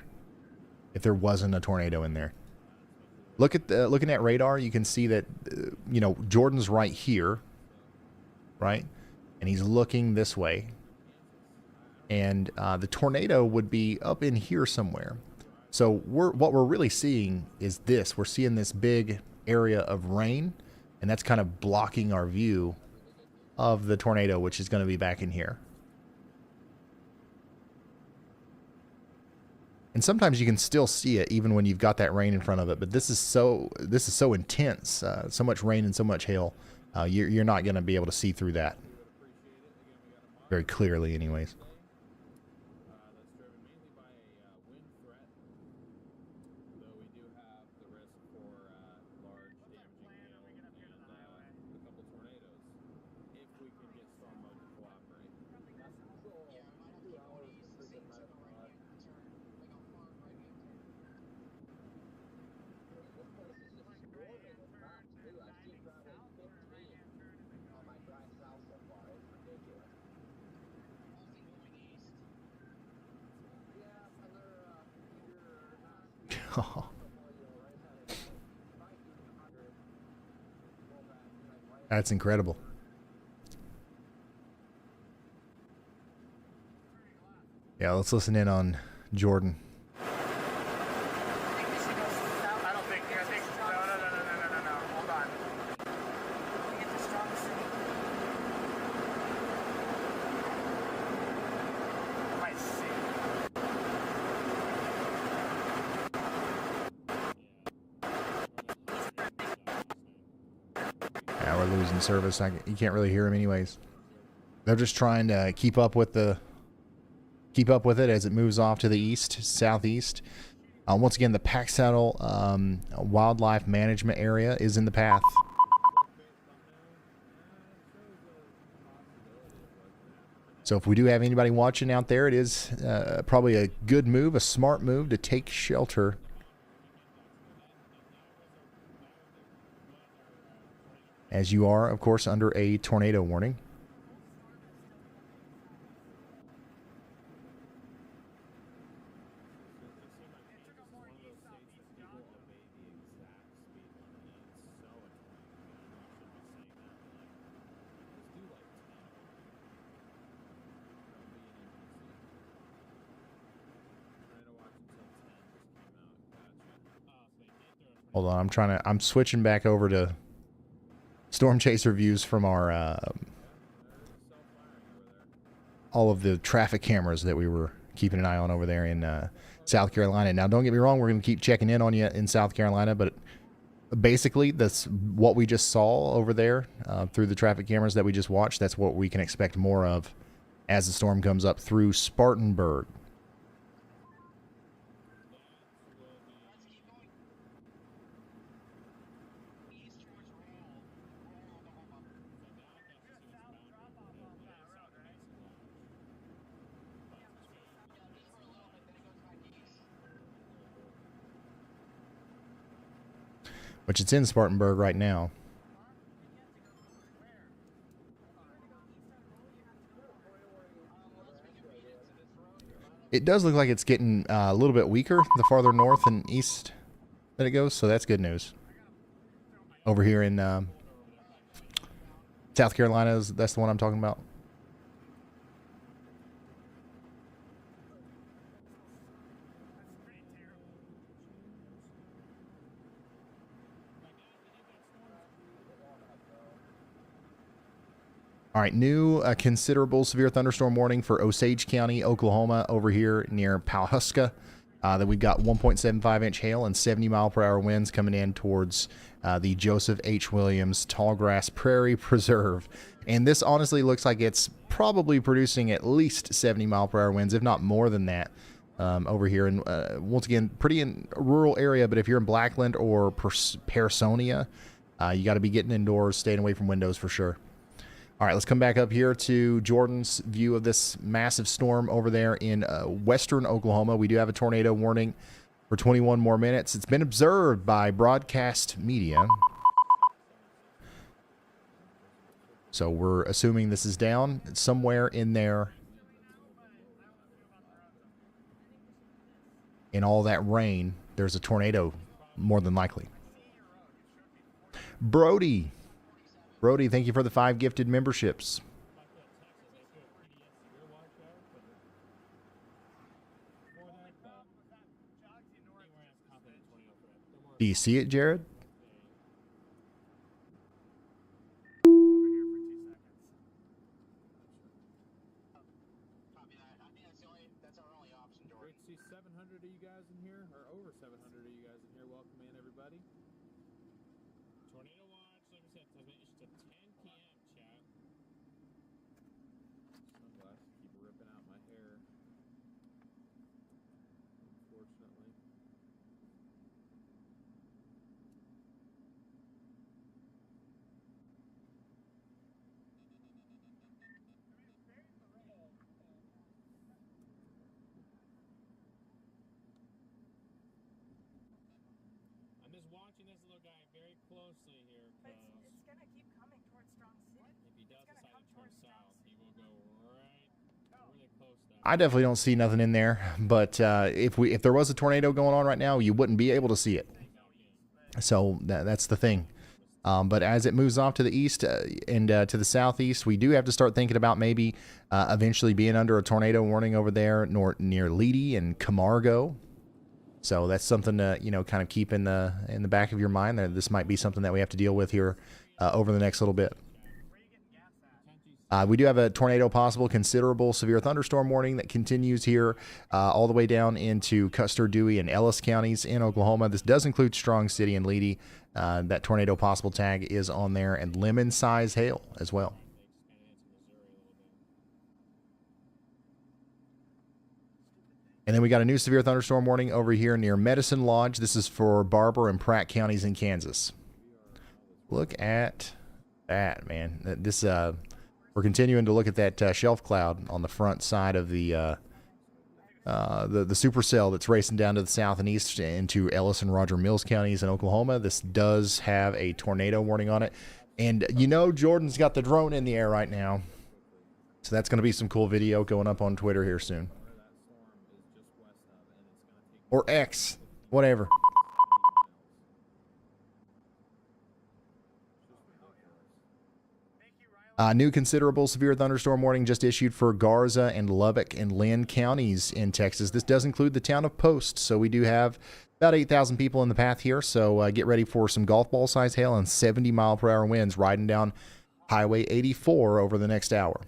wasn't a tornado in there. Looking at radar, you can see that Jordan's right here, right, and he's looking this way, and the tornado would be up in here somewhere. So what we're really seeing is this. We're seeing this big area of rain, and that's kind of blocking our view of the tornado, which is going to be back in here. And sometimes you can still see it even when you've got that rain in front of it. But this is so intense, so much rain and so much hail. You're not going to be able to see through that very clearly, anyways. That's incredible. Yeah, let's listen in on Jordan. I don't think. I think. No. Hold on. Might see. Yeah, we're losing service. You can't really hear him anyways. They're just trying to keep up with it as it moves off to the east, southeast. Once again, the Pack Saddle Wildlife Management Area is in the path. So if we do have anybody watching out there, it is probably a good move, a smart move to take shelter. As you are, of course, under a tornado warning. Hold on, I'm switching back over to Storm Chaser views from our all of the traffic cameras that we were keeping an eye on over there in South Carolina. Now, don't get me wrong, we're going to keep checking in on you in South Carolina, but basically that's what we just saw over there through the traffic cameras that we just watched. That's what we can expect more of as the storm comes up through Spartanburg. Which it's in Spartanburg right now. It does look like it's getting a little bit weaker the farther north and east that it goes, so that's good news. Over here in South Carolina, that's the one I'm talking about. All right, new considerable severe thunderstorm warning for Osage County, Oklahoma, over here near Pawhuska. That we've got 1.75-inch hail and 70-mile-per-hour winds coming in towards the Joseph H. Williams Tallgrass Prairie Preserve. And this honestly looks like it's probably producing at least 70-mile-per-hour winds, if not more than that, over here. And once again, pretty in a rural area, but if you're in Blackland or Personia, you got to be getting indoors, staying away from windows for sure. All right, let's come back up here to Jordan's view of this massive storm over there in western Oklahoma. We do have a tornado warning for 21 more minutes. It's been observed by broadcast media. So we're assuming this is down somewhere in there. In all that rain, there's a tornado, more than likely. Brody, thank you for the 5 gifted memberships. Do you see it, Jared? See 700 of you guys in here, or over 700 of you guys in here. Welcome in, everybody. Tornado watch, like I said, has been issued to 10 p.m. chat. Sunglasses keep ripping out my hair. Unfortunately. I'm just watching this little guy very closely here, But because it's gonna keep coming towards Strong City. if he does It's gonna decide come to turn towards Strong south, he City. will go really close to that. I definitely don't see nothing in there, but if there was a tornado going on right now, you wouldn't be able to see it. So that's the thing. But as it moves off to the east and to the southeast, we do have to start thinking about maybe eventually being under a tornado warning over there near Leedy and Camargo. So that's something to kind of keep in the back of your mind. That this might be something that we have to deal with here over the next little bit. We do have a tornado possible, considerable severe thunderstorm warning that continues here all the way down into Custer, Dewey, and Ellis counties in Oklahoma. This does include Strong City and Leedy. That tornado possible tag is on there, and lemon size hail as well. And then we got a new severe thunderstorm warning over here near Medicine Lodge. This is for Barber and Pratt counties in Kansas. Look at that, man. This we're continuing to look at that shelf cloud on the front side of the supercell that's racing down to the south and east into Ellis and Roger Mills counties in Oklahoma. This does have a tornado warning on it. And you know Jordan's got the drone in the air right now. So that's going to be some cool video going up on Twitter here soon. Or X, whatever. New considerable severe thunderstorm warning just issued for Garza and Lubbock and Lynn counties in Texas. This does include the town of Post, so we do have about 8,000 people in the path here. So get ready for some golf ball size hail and 70-mile-per-hour winds riding down Highway 84 over the next hour.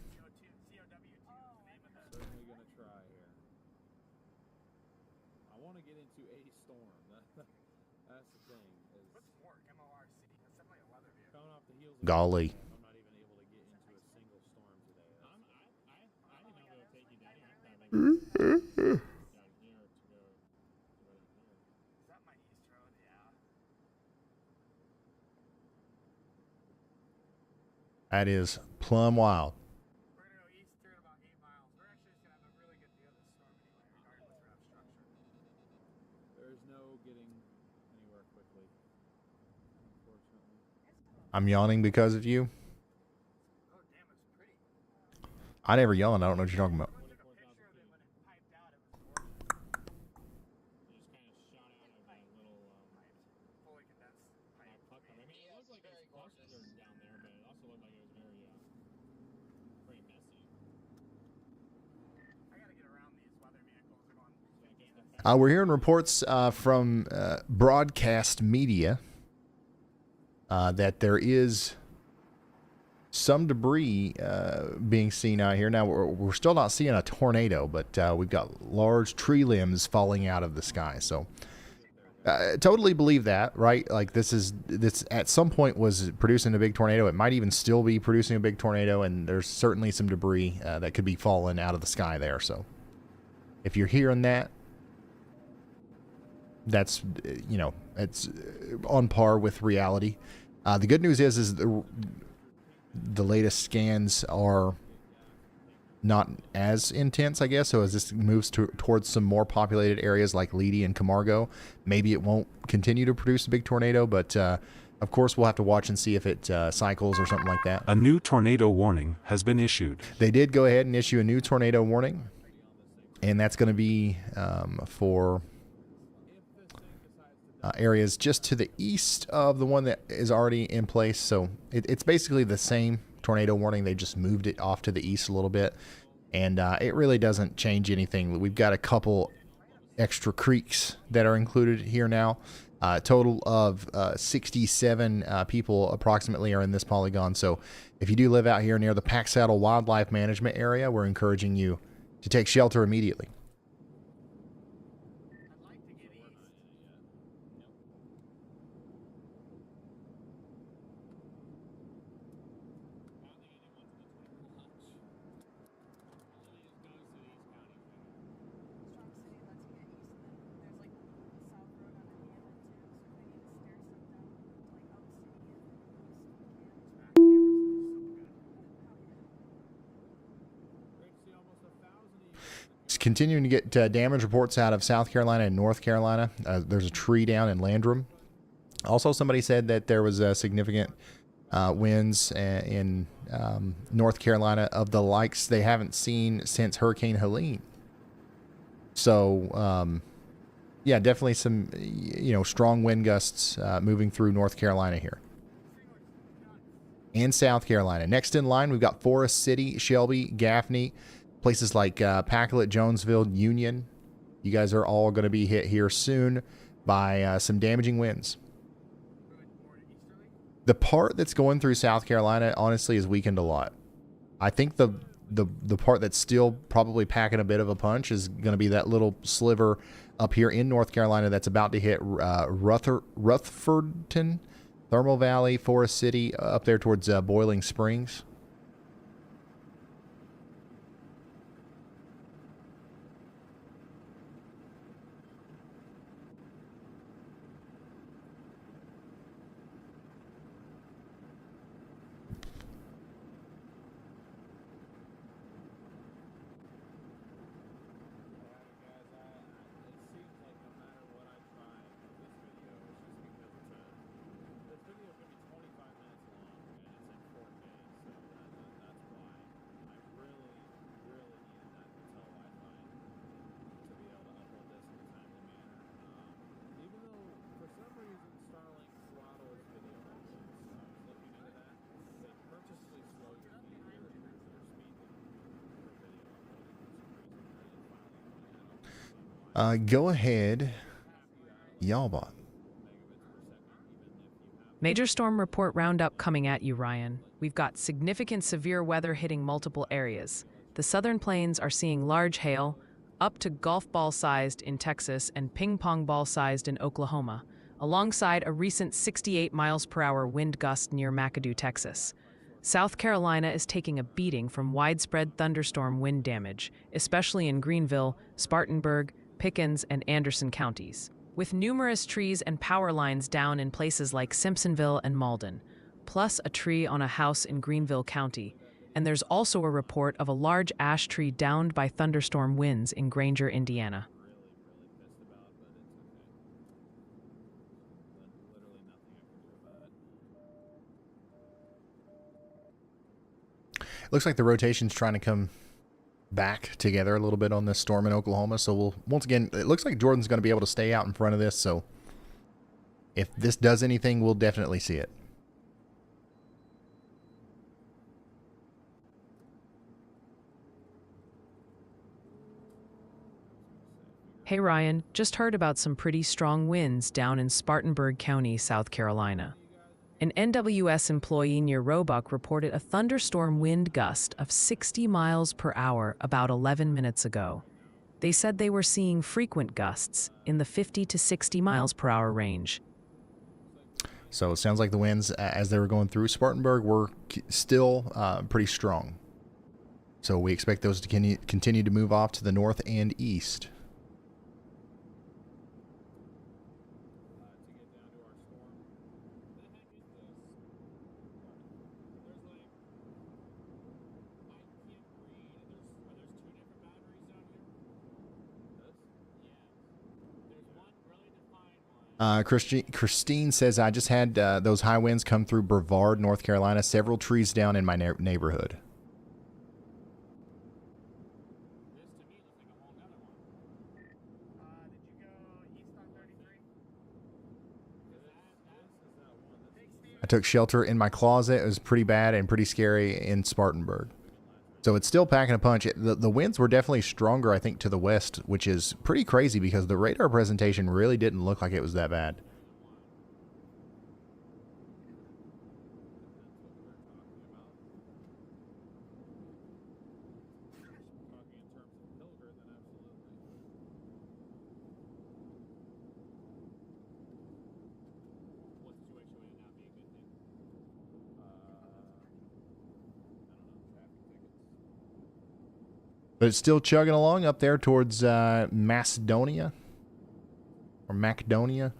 Golly. That is plumb wild. We're gonna go east through about 8 miles. We're actually just gonna have a really good view of the storm anyway, regardless of obstruction. There's no getting anywhere quickly, unfortunately. I'm yawning because of you. Oh damn, it's pretty. I never yawn. I don't know what you're talking about. I took a picture of it when it piped out. It was fully condensed pipe. I mean, it looked like it was clustered down there, but it also looked like it was very messy. I gotta get around these weather vehicles. They're going. We're hearing reports from broadcast media that there is some debris being seen out here. Now, we're still not seeing a tornado, but we've got large tree limbs falling out of the sky. So totally believe that, right? Like this at some point was producing a big tornado. It might even still be producing a big tornado, and there's certainly some debris that could be falling out of the sky there. So if you're hearing that, that's, you know, it's on par with reality. The good news is the latest scans are not as intense, I guess. So as this moves towards some more populated areas like Leedy and Camargo, maybe it won't continue to produce a big tornado, but of course we'll have to watch and see if it cycles or something like that. A new tornado warning has been issued. They did go ahead and issue a new tornado warning, and that's going to be for areas just to the east of the one that is already in place. So it's basically the same tornado warning. They just moved it off to the east a little bit, and it really doesn't change anything. We've got a couple extra creeks that are included here now. Total of 67 people approximately are in this polygon. So if you do live out here near the Pack Saddle Wildlife Management Area, we're encouraging you to take shelter immediately. Continuing to get damage reports out of South Carolina and North Carolina. There's a tree down in Landrum. Also, somebody said that there was significant winds in North Carolina of the likes they haven't seen since Hurricane Helene. So, yeah, definitely some, strong wind gusts moving through North Carolina here. And South Carolina. Next in line, we've got Forest City, Shelby, Gaffney, places like Pacolet, Jonesville, Union. You guys are all going to be hit here soon by some damaging winds. The part that's going through South Carolina, honestly, is weakened a lot. I think the part that's still probably packing a bit of a punch is going to be that little sliver up here in North Carolina that's about to hit Rutherfordton, Thermal Valley, Forest City, up there towards Boiling Springs. Go ahead, y'all bot. Major storm report roundup coming at you, Ryan. We've got significant severe weather hitting multiple areas. The southern plains are seeing large hail, up to golf ball sized in Texas and ping pong ball sized in Oklahoma, alongside a recent 68 miles per hour wind gust near McAdoo, Texas. South Carolina is taking a beating from widespread thunderstorm wind damage, especially in Greenville, Spartanburg, Pickens, and Anderson counties, with numerous trees and power lines down in places like Simpsonville and Malden, plus a tree on a house in Greenville County. And there's also a report of a large ash tree downed by thunderstorm winds in Granger, Indiana. It looks like the rotation's trying to come back together a little bit on this storm in Oklahoma. So we'll, once again, it looks like Jordan's going to be able to stay out in front of this. So if this does anything, we'll definitely see it. Hey Ryan, just heard about some pretty strong winds down in Spartanburg County, South Carolina. An NWS employee near Roebuck reported a thunderstorm wind gust of 60 miles per hour about 11 minutes ago. They said they were seeing frequent gusts in the 50 to 60 miles per hour range. So it sounds like the winds, as they were going through Spartanburg, were still pretty strong. So we expect those to continue to move off to the north and east. Christine says, I just had those high winds come through Brevard, North Carolina, several trees down in my neighborhood. I took shelter in my closet. It was pretty bad and pretty scary in Spartanburg. So it's still packing a punch. The winds were definitely stronger, I think, to the west, which is pretty crazy because the radar presentation really didn't look like it was that bad. But it's still chugging along up there towards Macedonia or Macedonia.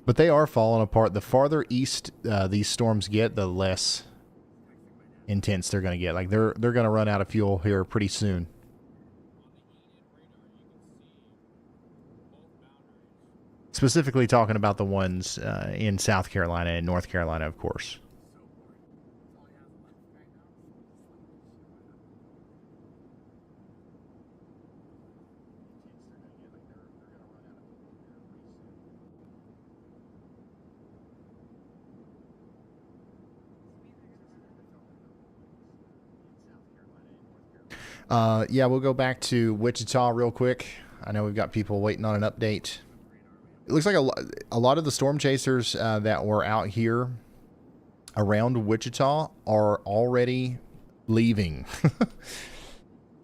But they are falling apart. The farther east these storms get, the less intense they're going to get. Like they're going to run out of fuel here pretty soon. Specifically talking about the ones in South Carolina and North Carolina, of course. Yeah, we'll go back to Wichita real quick. I know we've got people waiting on an update. It looks like a lot of the storm chasers that were out here around Wichita are already leaving.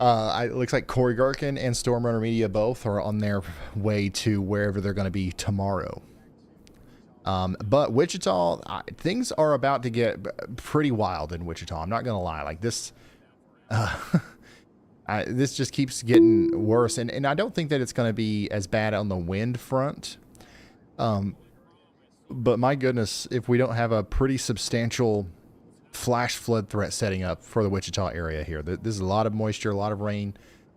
It looks like Corey Garkin and Storm Runner Media both are on their way to wherever they're going to be tomorrow. But Wichita, things are about to get pretty wild in Wichita. I'm not going to lie. Like this... this just keeps getting worse, and I don't think that it's going to be as bad on the wind front. But my goodness, if we don't have a pretty substantial flash flood threat setting up for the Wichita area here. This is a lot of moisture, a lot of rain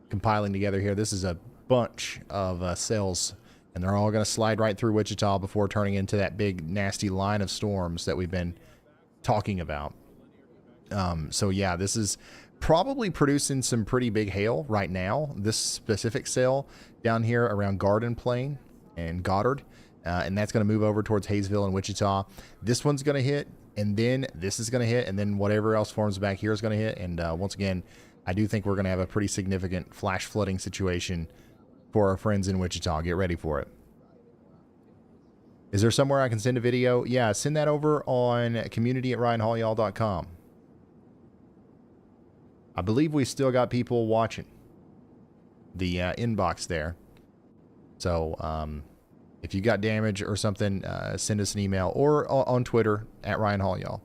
compiling together here. This is a bunch of cells, and they're all going to slide right through Wichita before turning into that big, nasty line of storms that we've been talking about. So yeah, this is probably producing some pretty big hail right now. This specific cell down here around Garden Plain and Goddard, and that's going to move over towards Hayesville and Wichita. This one's going to hit, and then this is going to hit, and then whatever else forms back here is going to hit. And once again, I do think we're going to have a pretty significant flash flooding situation for our friends in Wichita. Get ready for it. Is there somewhere I can send a video? Yeah, send that over on community@ryanhaulyall.com. I believe we still got people watching the inbox there. So if you got damage or something, send us an email or on Twitter @RyanHaulyall.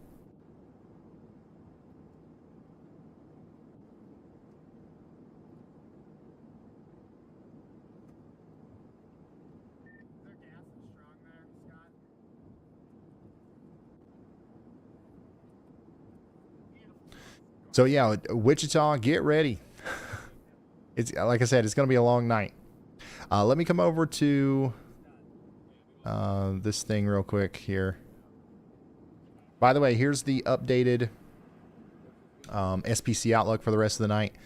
So yeah, Wichita, get ready. It's like I said, it's going to be a long night. Let me come over to this thing real quick here. By the way, here's the updated SPC outlook for the rest of the night.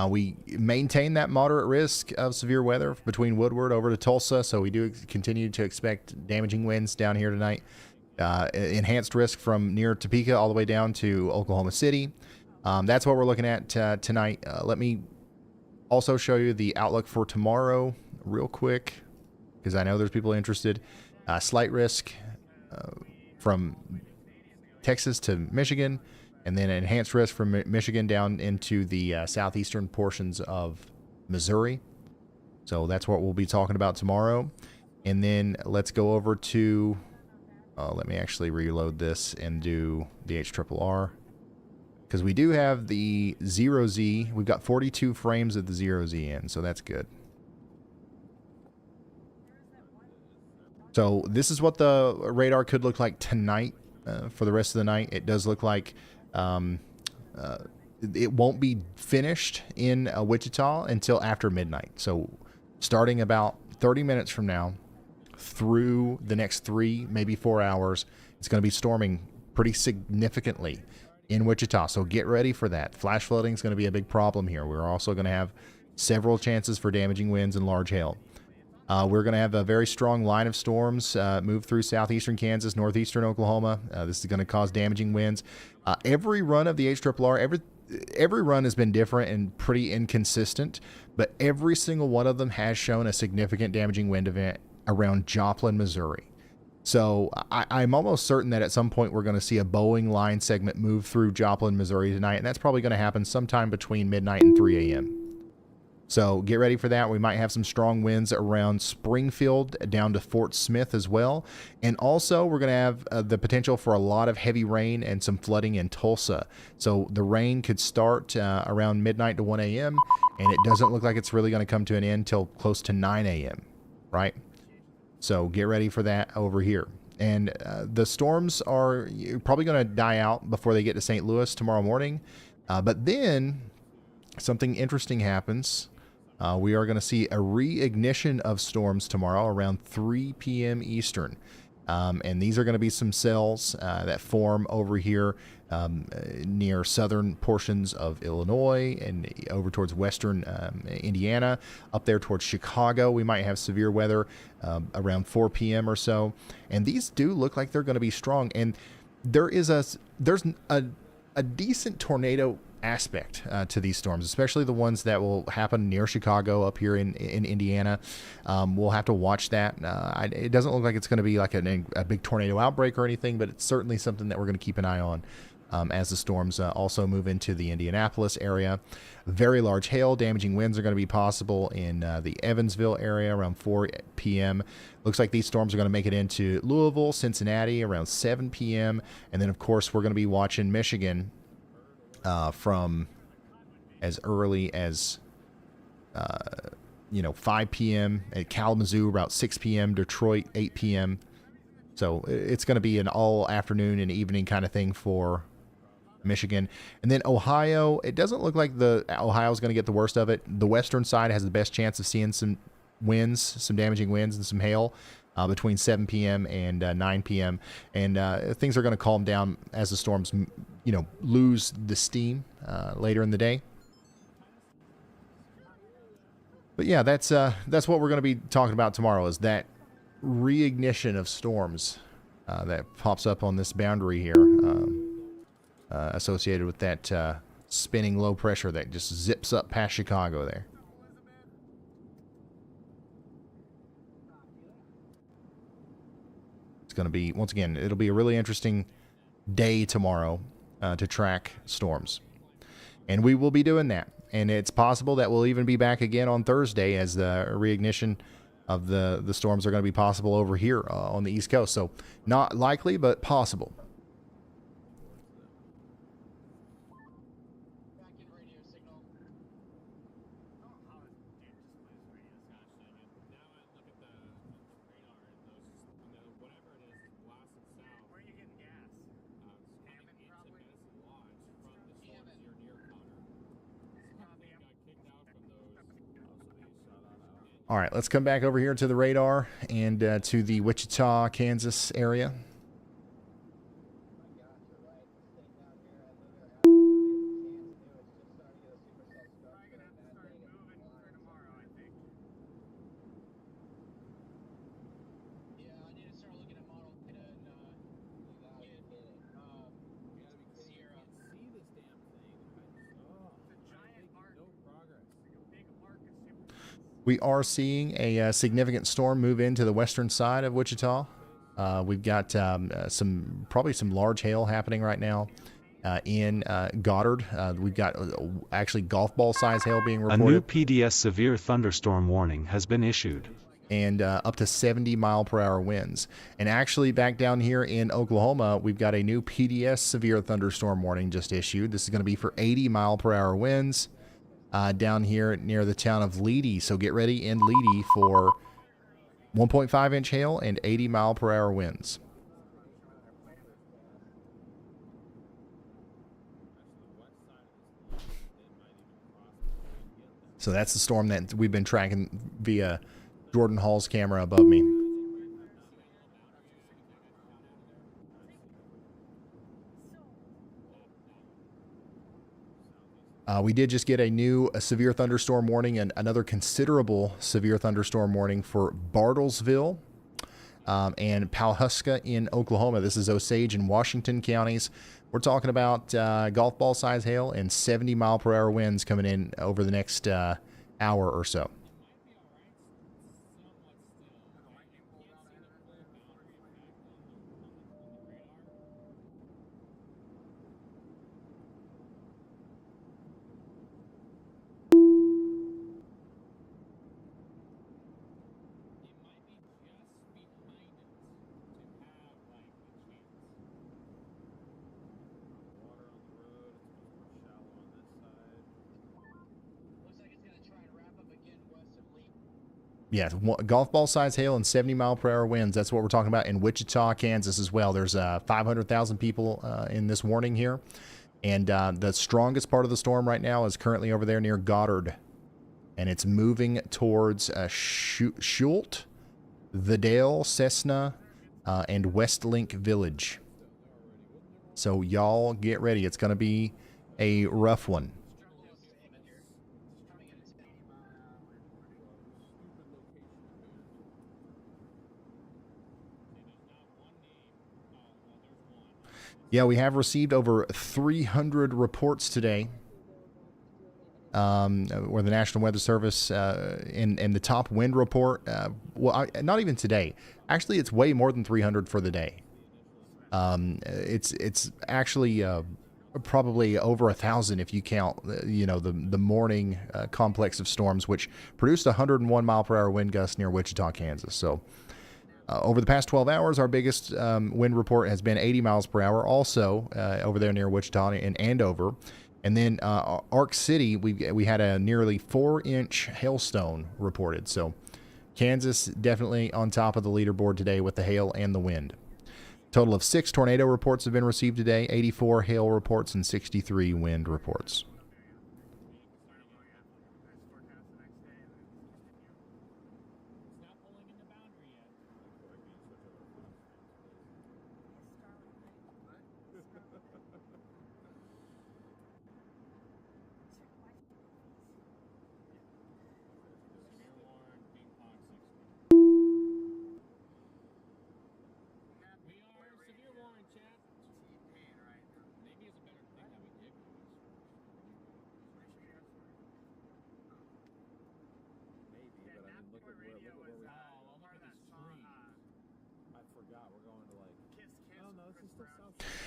We maintain that moderate risk of severe weather between Woodward over to Tulsa, so we do continue to expect damaging winds down here tonight. Enhanced risk from near Topeka all the way down to Oklahoma City. That's what we're looking at tonight. Let me also show you the outlook for tomorrow real quick, because I know there's people interested. Slight risk from Texas to Michigan, and then enhanced risk from Michigan down into the southeastern portions of Missouri. So that's what we'll be talking about tomorrow. And then let's go over to, let me actually reload this and do the HRRR. Because we do have the 0Z. We've got 42 frames of the 0Z in, so that's good. So this is what the radar could look like tonight for the rest of the night. It does look like it won't be finished in Wichita until after midnight. So starting about 30 minutes from now through the next 3, maybe 4 hours, it's going to be storming pretty significantly in Wichita. So get ready for that. Flash flooding is going to be a big problem here. We're also going to have several chances for damaging winds and large hail. We're going to have a very strong line of storms move through southeastern Kansas, northeastern Oklahoma. This is going to cause damaging winds. Every run of the HRRR, every run has been different and pretty inconsistent, but every single one of them has shown a significant damaging wind event around Joplin, Missouri. So I'm almost certain that at some point we're going to see a Boeing line segment move through Joplin, Missouri tonight, and that's probably going to happen sometime between midnight and 3 a.m. So get ready for that. We might have some strong winds around Springfield down to Fort Smith as well. And also we're going to have the potential for a lot of heavy rain and some flooding in Tulsa. So the rain could start around midnight to 1 a.m. and it doesn't look like it's really going to come to an end till close to 9 a.m., right? So get ready for that over here. And the storms are probably going to die out before they get to St. Louis tomorrow morning. But then something interesting happens. We are going to see a reignition of storms tomorrow around 3 p.m. Eastern. And these are going to be some cells that form over here near southern portions of Illinois and over towards western Indiana, up there towards Chicago. We might have severe weather around 4 p.m. or so. And these do look like they're going to be strong. And there's a decent tornado aspect to these storms, especially the ones that will happen near Chicago up here in Indiana. We'll have to watch that. It doesn't look like it's going to be like a big tornado outbreak or anything, but it's certainly something that we're going to keep an eye on as the storms also move into the Indianapolis area. Very large hail, damaging winds are going to be possible in the Evansville area around 4 p.m. Looks like these storms are going to make it into Louisville, Cincinnati around 7 p.m. And then, of course, we're going to be watching Michigan from as early as 5 p.m. at Kalamazoo, about 6 p.m. Detroit, 8 p.m. So it's going to be an all afternoon and evening kind of thing for Michigan. And then Ohio, it doesn't look like Ohio's going to get the worst of it. The western side has the best chance of seeing some winds, some damaging winds and some hail between 7 p.m. and 9 p.m. And things are going to calm down as the storms lose the steam later in the day. But yeah, that's what we're going to be talking about tomorrow, is that reignition of storms that pops up on this boundary here, associated with that spinning low pressure that just zips up past Chicago there. It's going to be, once again, it'll be a really interesting day tomorrow to track storms. And we will be doing that. And it's possible that we'll even be back again on Thursday, as the reignition of the storms are going to be possible over here on the East Coast. So not likely, but possible. All right, let's come back over here to the radar and to the Wichita, Kansas area. We are seeing a significant storm move into the western side of Wichita. We've got probably some large hail happening right now in Goddard. We've got actually golf ball size hail being reported. A new PDS severe thunderstorm warning has been issued. And up to 70 mile per hour winds. And actually back down here in Oklahoma, we've got a new PDS severe thunderstorm warning just issued. This is going to be for 80 mile per hour winds. Down here near the town of Leedy. So get ready in Leedy for 1.5 inch hail and 80 mile per hour winds. So that's the storm that we've been tracking via Jordan Hall's camera above me. We did just get a severe thunderstorm warning and another considerable severe thunderstorm warning for Bartlesville and Pawhuska in Oklahoma. This is Osage and Washington counties. We're talking about golf ball size hail and 70 mile per hour winds coming in over the next hour or so. Yeah, golf ball size hail and 70 mile per hour winds. That's what we're talking about in Wichita, Kansas as well. There's 500,000 people in this warning here. And the strongest part of the storm right now is currently over there near Goddard. And it's moving towards Schult, Vidale, Cessna, and Westlink Village. So y'all get ready. It's going to be a rough one. Yeah, we have received over 300 reports today, where the National Weather Service and the top wind report. Not even today. Actually, it's way more than 300 for the day. It's actually probably over 1,000 if you count the morning complex of storms, which produced 101 mile per hour wind gusts near Wichita, Kansas. So. Over the past 12 hours, our biggest wind report has been 80 miles per hour, also over there near Wichita and Andover. And then Ark City, we had a nearly 4-inch hailstone reported. So Kansas definitely on top of the leaderboard today with the hail and the wind. Total of 6 tornado reports have been received today, 84 hail reports, and 63 wind reports.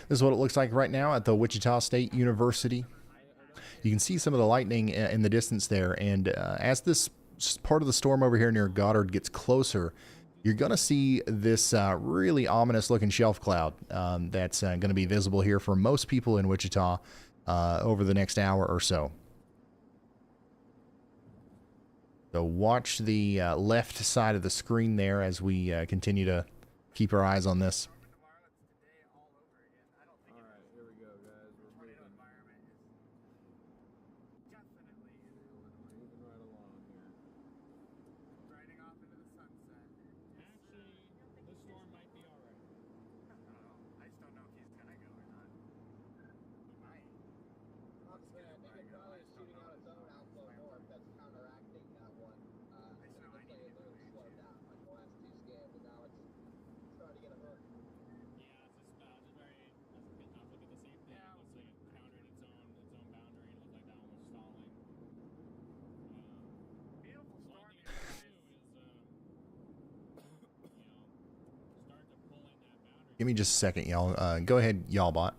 This is what it looks like right now at the Wichita State University. You can see some of the lightning in the distance there, and as this part of the storm over here near Goddard gets closer, you're going to see this really ominous looking shelf cloud that's going to be visible here for most people in Wichita over the next hour or so. So watch the left side of the screen there as we continue to keep our eyes on this. Alright, here we go, guys. We're moving. Moving right along here. Riding off into the sunset. Actually, the storm might be alright. I don't know. I just don't know if he's gonna go or not. He might. Honestly, I think it's probably shooting out its own outflow north that's counteracting that one. It looks like it literally slowed down like the last two scans, and now it's starting to get a hook. Yeah, it's just very. I was looking at the same thing. Yeah. It looks like it countered its own boundary, and it looked like that one was stalling. Beautiful So storm. I think what to do is, start to pull in that boundary. Give me just a second, y'all. Go ahead, y'all bot.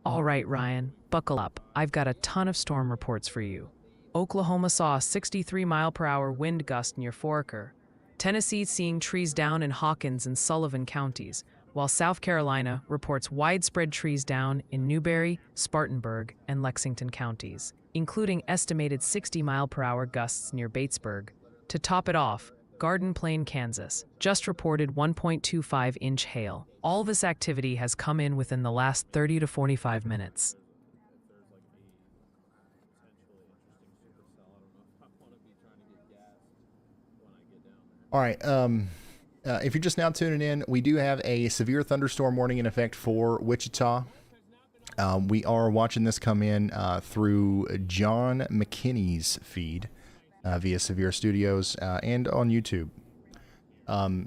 All right, Ryan, buckle up. I've got a ton of storm reports for you. Oklahoma saw a 63-mile-per-hour wind gust near Foraker. Tennessee seeing trees down in Hawkins and Sullivan counties, while South Carolina reports widespread trees down in Newberry, Spartanburg, and Lexington counties, including estimated 60-mile-per-hour gusts near Batesburg. To top it off, Garden Plain, Kansas, just reported 1.25-inch hail. All this activity has come in within the last 30 to 45 minutes. If there's like a potentially interesting supercell, I don't know if I want to be trying to get gas when I get down there. All right. If you're just now tuning in, we do have a severe thunderstorm warning in effect for Wichita. We are watching this come in through John McKinney's feed via Severe Studios and on YouTube.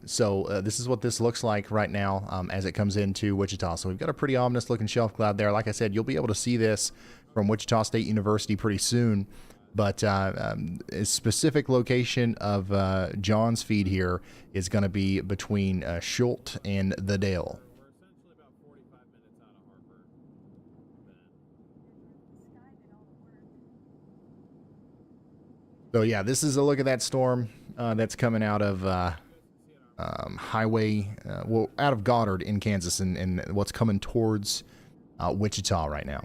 So this is what this looks like right now as it comes into Wichita. So we've got a pretty ominous looking shelf cloud there. Like I said, you'll be able to see this from Wichita State University pretty soon. But a specific location of John's feed here is going to be between Schult and the Dale. We're essentially about 45 minutes out of Harper. So yeah, this is a look at that storm that's coming out of highway, out of Goddard in Kansas, and what's coming towards Wichita right now.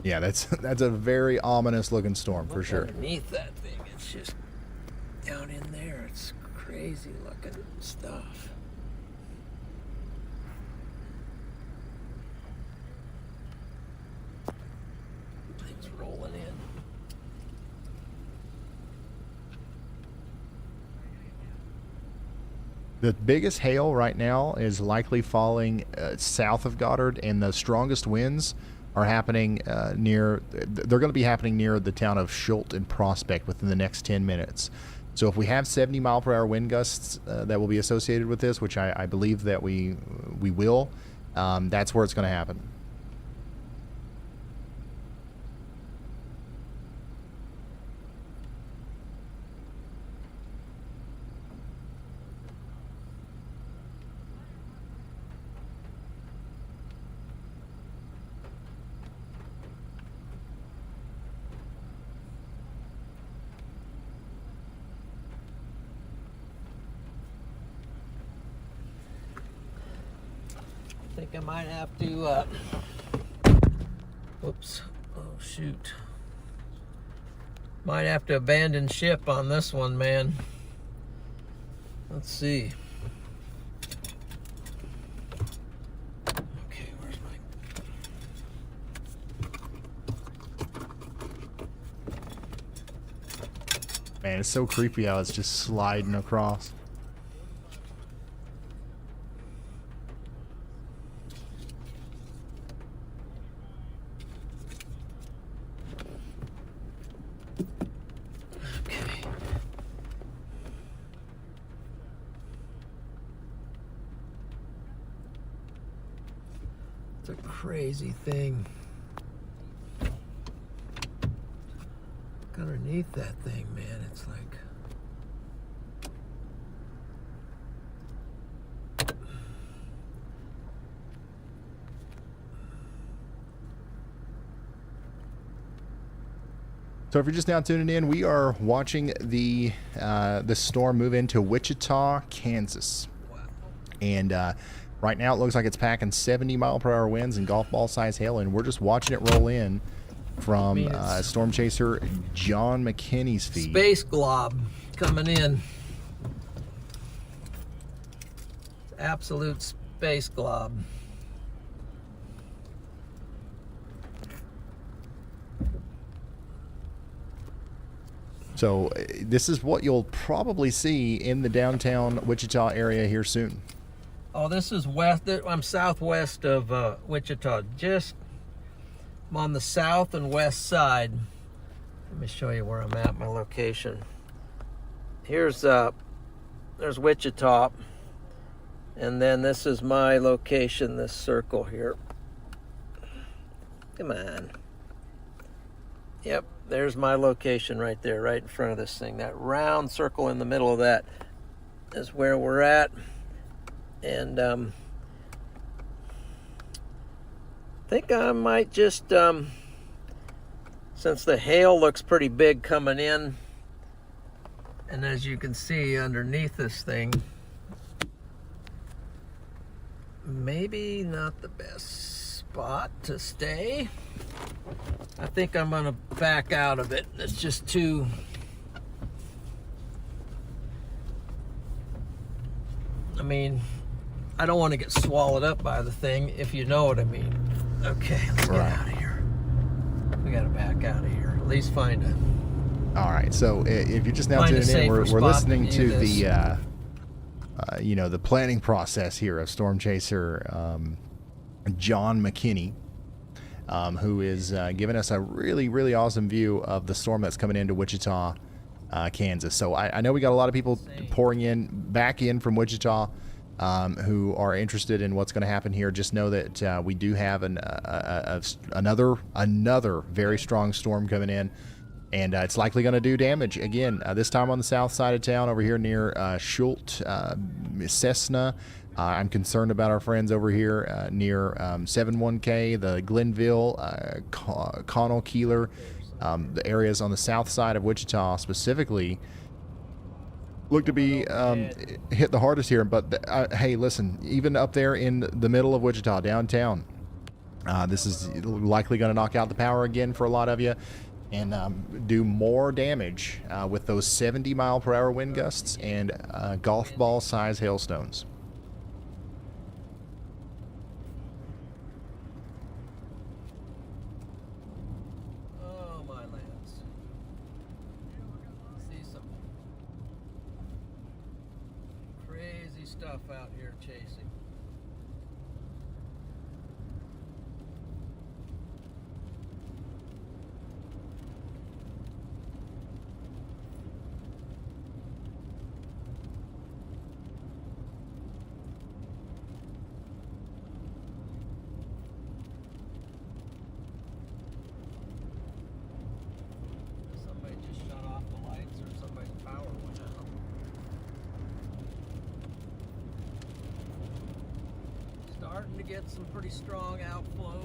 Yeah, that's a very ominous looking storm for sure. Underneath that thing, it's just down in there. It's crazy looking stuff. Things rolling in. The biggest hail right now is likely falling south of Goddard, and the strongest winds are happening they're going to be happening near the town of Schult and Prospect within the next 10 minutes. So if we have 70-mile-per-hour wind gusts that will be associated with this, which I believe that we will, that's where it's going to happen. I think I might have to, whoops, oh shoot. Might have to abandon ship on this one, man. Let's see. Okay, where's my... Man, it's so creepy how it's just sliding across. It's a crazy thing. Look underneath that thing, man. It's like So if you're just now tuning in, we are watching the storm move into Wichita, Kansas. And right now it looks like it's packing 70-mile-per-hour winds and golf ball size hail, and we're just watching it roll in from storm chaser John McKinney's feed. Space glob coming in. Absolute space glob. So this is what you'll probably see in the downtown Wichita area here soon. Oh, this is west. I'm southwest of Wichita. I'm on the south and west side. Let me show you where I'm at, my location. There's Wichita, and then this is my location, this circle here. Come on. Yep, there's my location right there, right in front of this thing. That round circle in the middle of that is where we're at. And I think I might just, since the hail looks pretty big coming in, and as you can see underneath this thing, maybe not the best spot to stay. I think I'm gonna back out of it. It's just too... I mean, I don't want to get swallowed up by the thing, if you know what I mean. Okay, let's get out of here. We gotta back out of here. At least find a... All right, so if you're just now tuning in, we're listening to the, the planning process here of storm chaser John McKinney, who is giving us a really, really awesome view of the storm that's coming into Wichita, Kansas. So I know we got a lot of people pouring back in from Wichita who are interested in what's going to happen here. Just know that we do have another very strong storm coming in, and it's likely going to do damage again. This time on the south side of town, over here near Schult, Cessna. I'm concerned about our friends over here near 71K, the Glenville, Connell, Keeler, the areas on the south side of Wichita specifically look to be hit the hardest here. But hey, listen, even up there in the middle of Wichita, downtown, this is likely going to knock out the power again for a lot of you and do more damage with those 70-mile-per-hour wind gusts and golf ball size hailstones. Stuff out here chasing. Somebody just shut off the lights or somebody's power went out. Starting to get some pretty strong outflow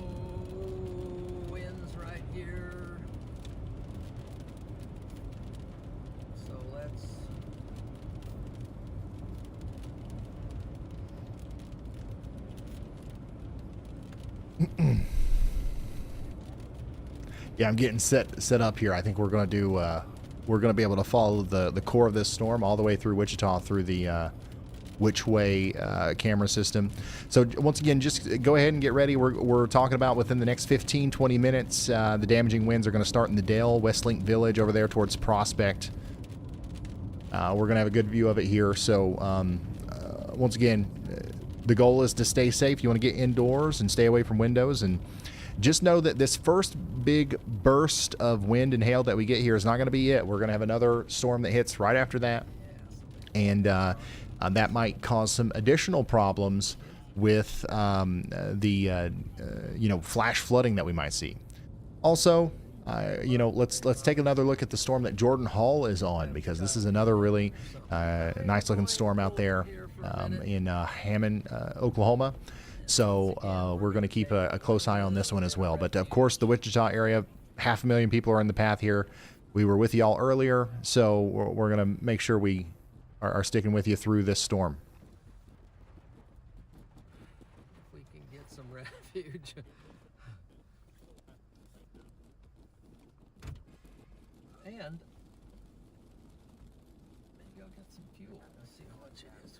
winds right here. So let's... Yeah, I'm getting set up here. I think we're going to do we're going to be able to follow the core of this storm all the way through Wichita through the which way camera system. So once again, just go ahead and get ready. We're talking about within the next 15-20 minutes the damaging winds are going to start in the Dale, Westlink Village over there towards Prospect. We're going to have a good view of it here. So once again, the goal is to stay safe. You want to get indoors and stay away from windows, and just know that this first big burst of wind and hail that we get here is not going to be it. We're going to have another storm that hits right after that, and that might cause some additional problems with the flash flooding that we might see. Also, let's take another look at the storm that Jordan Hall is on, because this is another really nice looking storm out there in Hammond, Oklahoma. So we're going to keep a close eye on this one as well. But of course, the Wichita area, 500,000 people are in the path here. we were with y'all earlier, so we're going to make sure we are sticking with you through this storm. If we can get some refuge. And maybe I'll get some fuel. Let's see how much it is.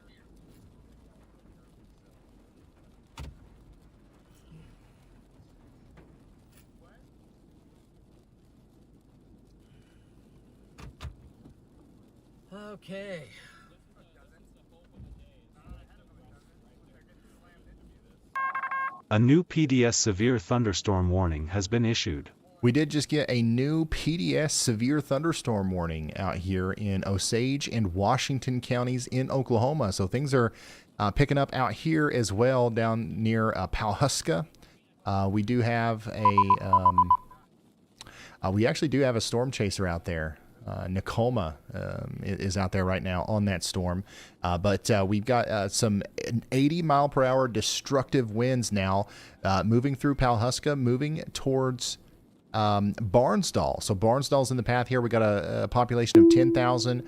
Okay. A new PDS severe thunderstorm warning has been issued. We did just get a new PDS severe thunderstorm warning out here in Osage and Washington counties in Oklahoma. So things are picking up out here as well down near Pawhuska. We do have we actually do have a storm chaser out there. Nakoma is out there right now on that storm. But we've got some 80-mile-per-hour destructive winds now moving through Pawhuska, moving towards Barnsdall. So Barnsdall's in the path here. We got a population of 10,000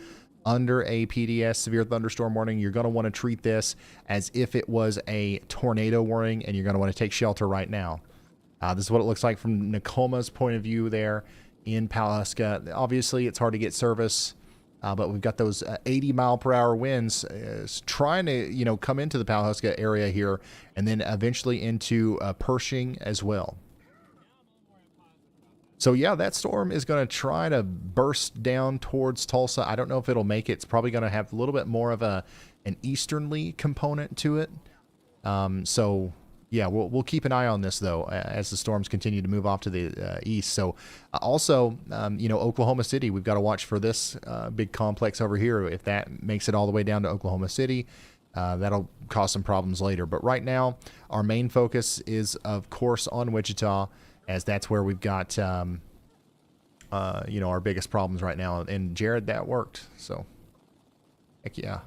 under a PDS severe thunderstorm warning. You're going to want to treat this as if it was a tornado warning, and you're going to want to take shelter right now. This is what it looks like from Nakoma's point of view there in Pawhuska. Obviously, it's hard to get service, but we've got those 80-mile-per-hour winds trying to, come into the Pawhuska area here, and then eventually into Pershing as well. So yeah, that storm is going to try to burst down towards Tulsa. I don't know if it'll make it. It's probably going to have a little bit more of an easterly component to it. So yeah, we'll keep an eye on this though as the storms continue to move off to the east. So also, Oklahoma City, we've got to watch for this big complex over here. If that makes it all the way down to Oklahoma City, that'll cause some problems later. But right now, our main focus is, of course, on Wichita, as that's where we've got, our biggest problems right now. And Jared, that worked. So, heck yeah.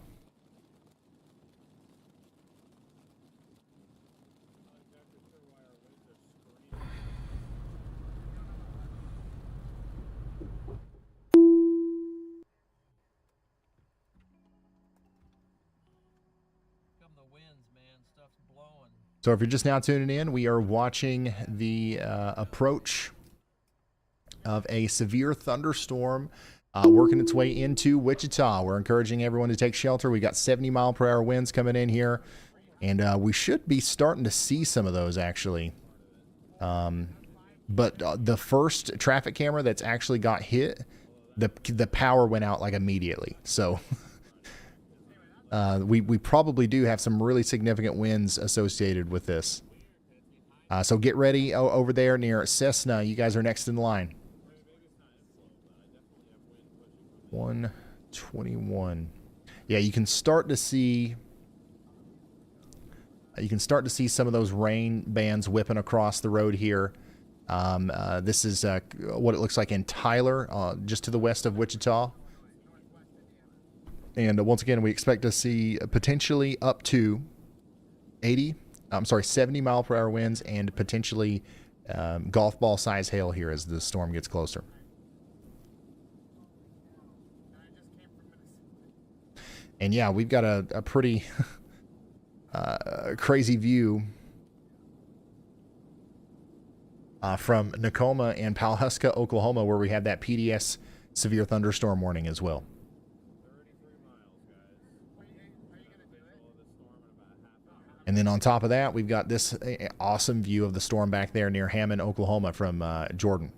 So if you're just now tuning in, we are watching the approach of a severe thunderstorm working its way into Wichita. We're encouraging everyone to take shelter. We got 70-mile-per-hour winds coming in here, and we should be starting to see some of those actually. But the first traffic camera that's actually got hit, the power went out like immediately. So we probably do have some really significant winds associated with this. So get ready over there near Cessna. You guys are next in line. 121. Yeah, you can start to see some of those rain bands whipping across the road here. This is what it looks like in Tyler, just to the west of Wichita. And once again, we expect to see potentially up to 70-mile-per-hour winds and potentially golf ball size hail here as the storm gets closer. And yeah, we've got a pretty crazy view from Nakoma and Pawhuska, Oklahoma, where we had that PDS severe thunderstorm warning as well. And then on top of that, we've got this awesome view of the storm back there near Hammond, Oklahoma from Jordan.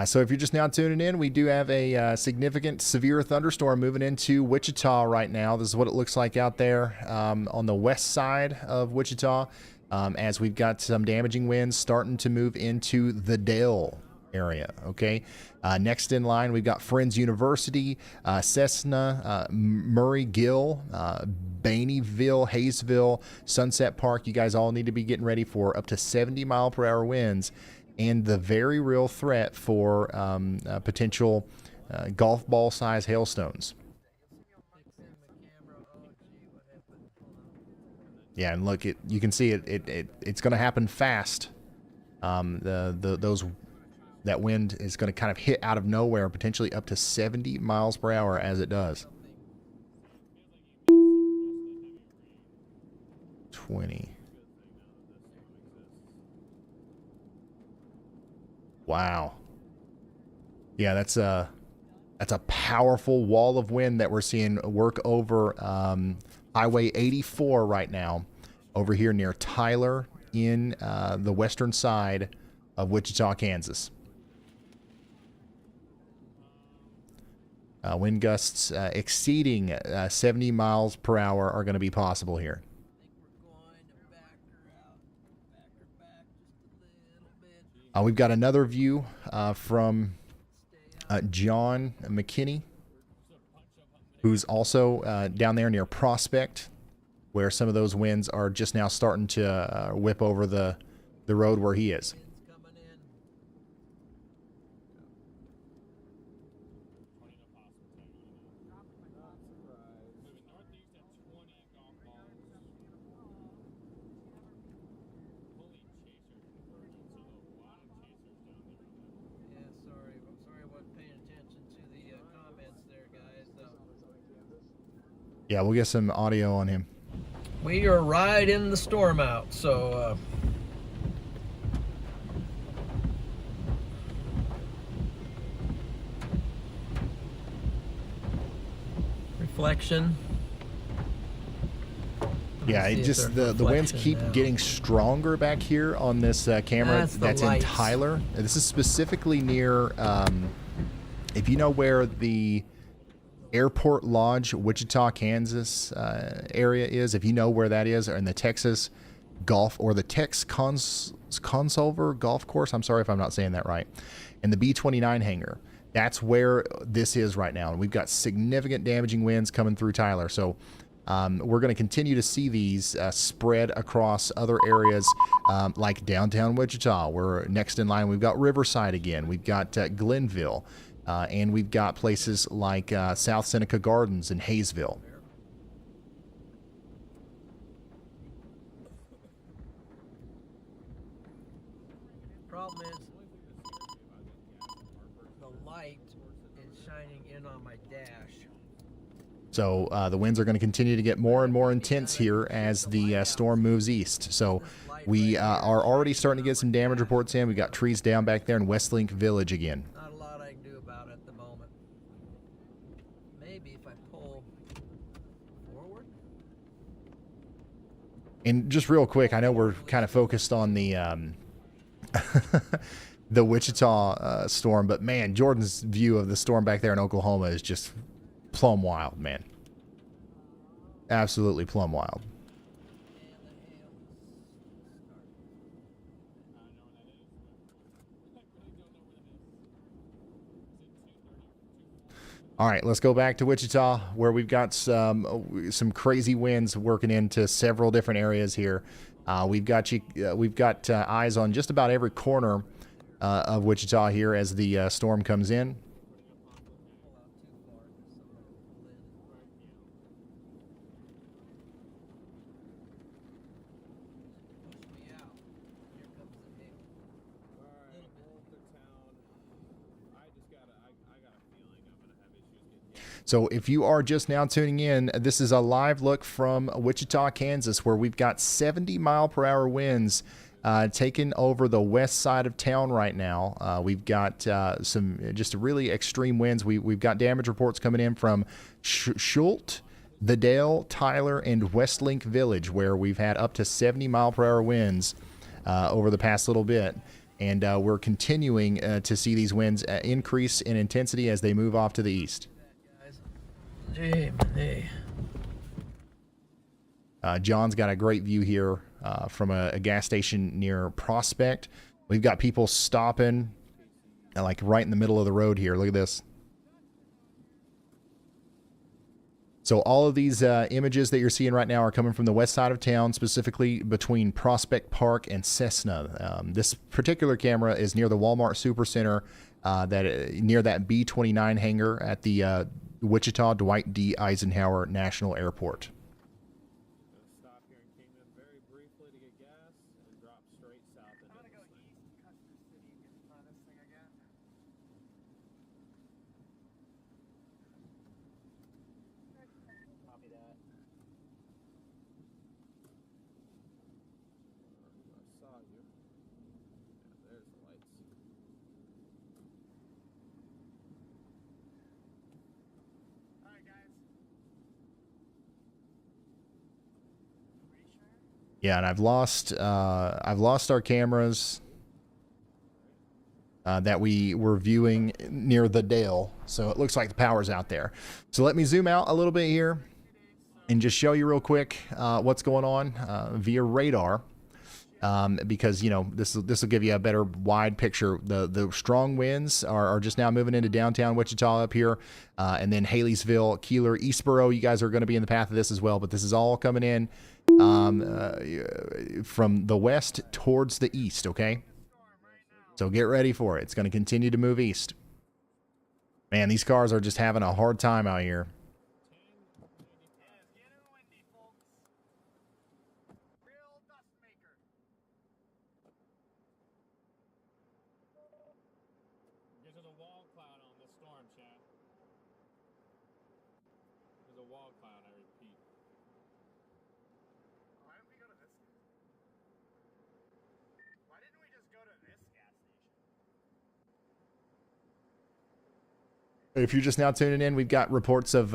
So if you're just now tuning in, we do have a significant severe thunderstorm moving into Wichita right now. This is what it looks like out there on the west side of Wichita, as we've got some damaging winds starting to move into the Dale area. Okay. Next in line, we've got Friends University, Cessna, Murray Gill, Baineyville, Hayesville, Sunset Park. You guys all need to be getting ready for up to 70-mile-per-hour winds and the very real threat for potential golf ball size hailstones. Yeah, and look, you can see it's going to happen fast. That wind is going to kind of hit out of nowhere, potentially up to 70 miles per hour as it does. 20. Wow. Yeah, that's a powerful wall of wind that we're seeing work over Highway 84 right now, over here near Tyler in the western side of Wichita, Kansas. Wind gusts exceeding 70 miles per hour are going to be possible here. We've got another view from John McKinney, who's also down there near Prospect, where some of those winds are just now starting to whip over the road where he is. Yeah, we'll get some audio on him. We are right in the storm out, so reflection. Yeah, it just the winds keep getting stronger back here on this camera that's in Tyler. This is specifically near, if you know where the Airport Lodge, Wichita, Kansas area is, if you know where that is, or in the Texas Golf or the Tex Consolver Golf Course, I'm sorry if I'm not saying that right, and the B-29 hangar, that's where this is right now. And we've got significant damaging winds coming through Tyler. So we're going to continue to see these spread across other areas like downtown Wichita. We're next in line. We've got Riverside again. We've got Glenville. And we've got places like South Seneca Gardens and Hayesville. Problem is, the light is shining in on my dash. So the winds are going to continue to get more and more intense here as the storm moves east. So we are already starting to get some damage reports in. We've got trees down back there in Westlink Village again. And just real quick, I know we're kind of focused on the the Wichita storm, but man, Jordan's view of the storm back there in Oklahoma is just plumb wild, man. Absolutely plumb wild. All right, let's go back to Wichita, where we've got some crazy winds working into several different areas here. We've got eyes on just about every corner of Wichita here as the storm comes in. So if you are just now tuning in, this is a live look from Wichita, Kansas, where we've got 70 mile per hour winds taking over the west side of town right now. We've got some just really extreme winds. We've got damage reports coming in from Schult, The Dale, Tyler, and Westlink Village, where we've had up to 70 mile per hour winds over the past little bit. And we're continuing to see these winds increase in intensity as they move off to the east. John's got a great view here from a gas station near Prospect. We've got people stopping like right in the middle of the road here. Look at this. So all of these images that you're seeing right now are coming from the west side of town, specifically between Prospect Park and Cessna. This particular camera is near the Walmart Supercenter, near that B-29 hangar at the Wichita Dwight D. Eisenhower National Airport. Stop here in Kingman very briefly to get gas and drop straight south into I'm gonna go east, cut through the city, and get in front of this thing again. Copy that. I saw you. Yeah, there's the lights. All right, guys. Pretty sure. Yeah, and I've lost our cameras that we were viewing near the Dale, so it looks like the power's out there. So let me zoom out a little bit here and just show you real quick what's going on via radar, because you know this will give you a better wide picture. The strong winds are just now moving into downtown Wichita up here, and then Haleysville, Keeler, Eastboro. You guys are going to be in the path of this as well, but this is all coming in from the west towards the east. Okay. So get ready for it. It's going to continue to move east. Man, these cars are just having a hard time out here. Yeah, it's getting windy, folks. Real dust maker. There's a wall cloud on the storm, chat. There's a wall cloud, I repeat. Why didn't we go to this? Why didn't we just go to this gas station? If you're just now tuning in, we've got reports of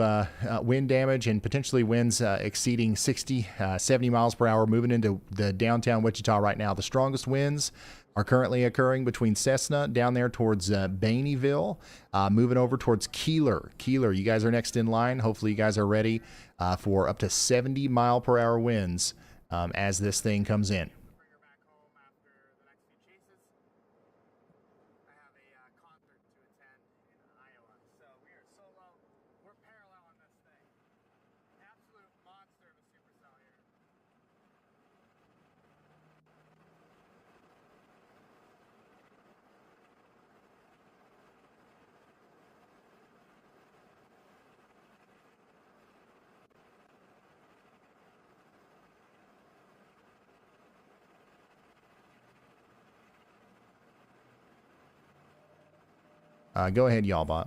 wind damage and potentially winds exceeding 60, 70 miles per hour moving into the downtown Wichita right now. The strongest winds are currently occurring between Cessna down there towards Baineyville, moving over towards Keeler. Keeler, you guys are next in line. Hopefully you guys are ready for up to 70 mile per hour winds as this thing comes in. Bring her back home after the next few chases. I have a concert to attend in Iowa, so we are solo. We're parallel on this thing. Absolute monster of a supercell here. Go ahead, Y'allbot.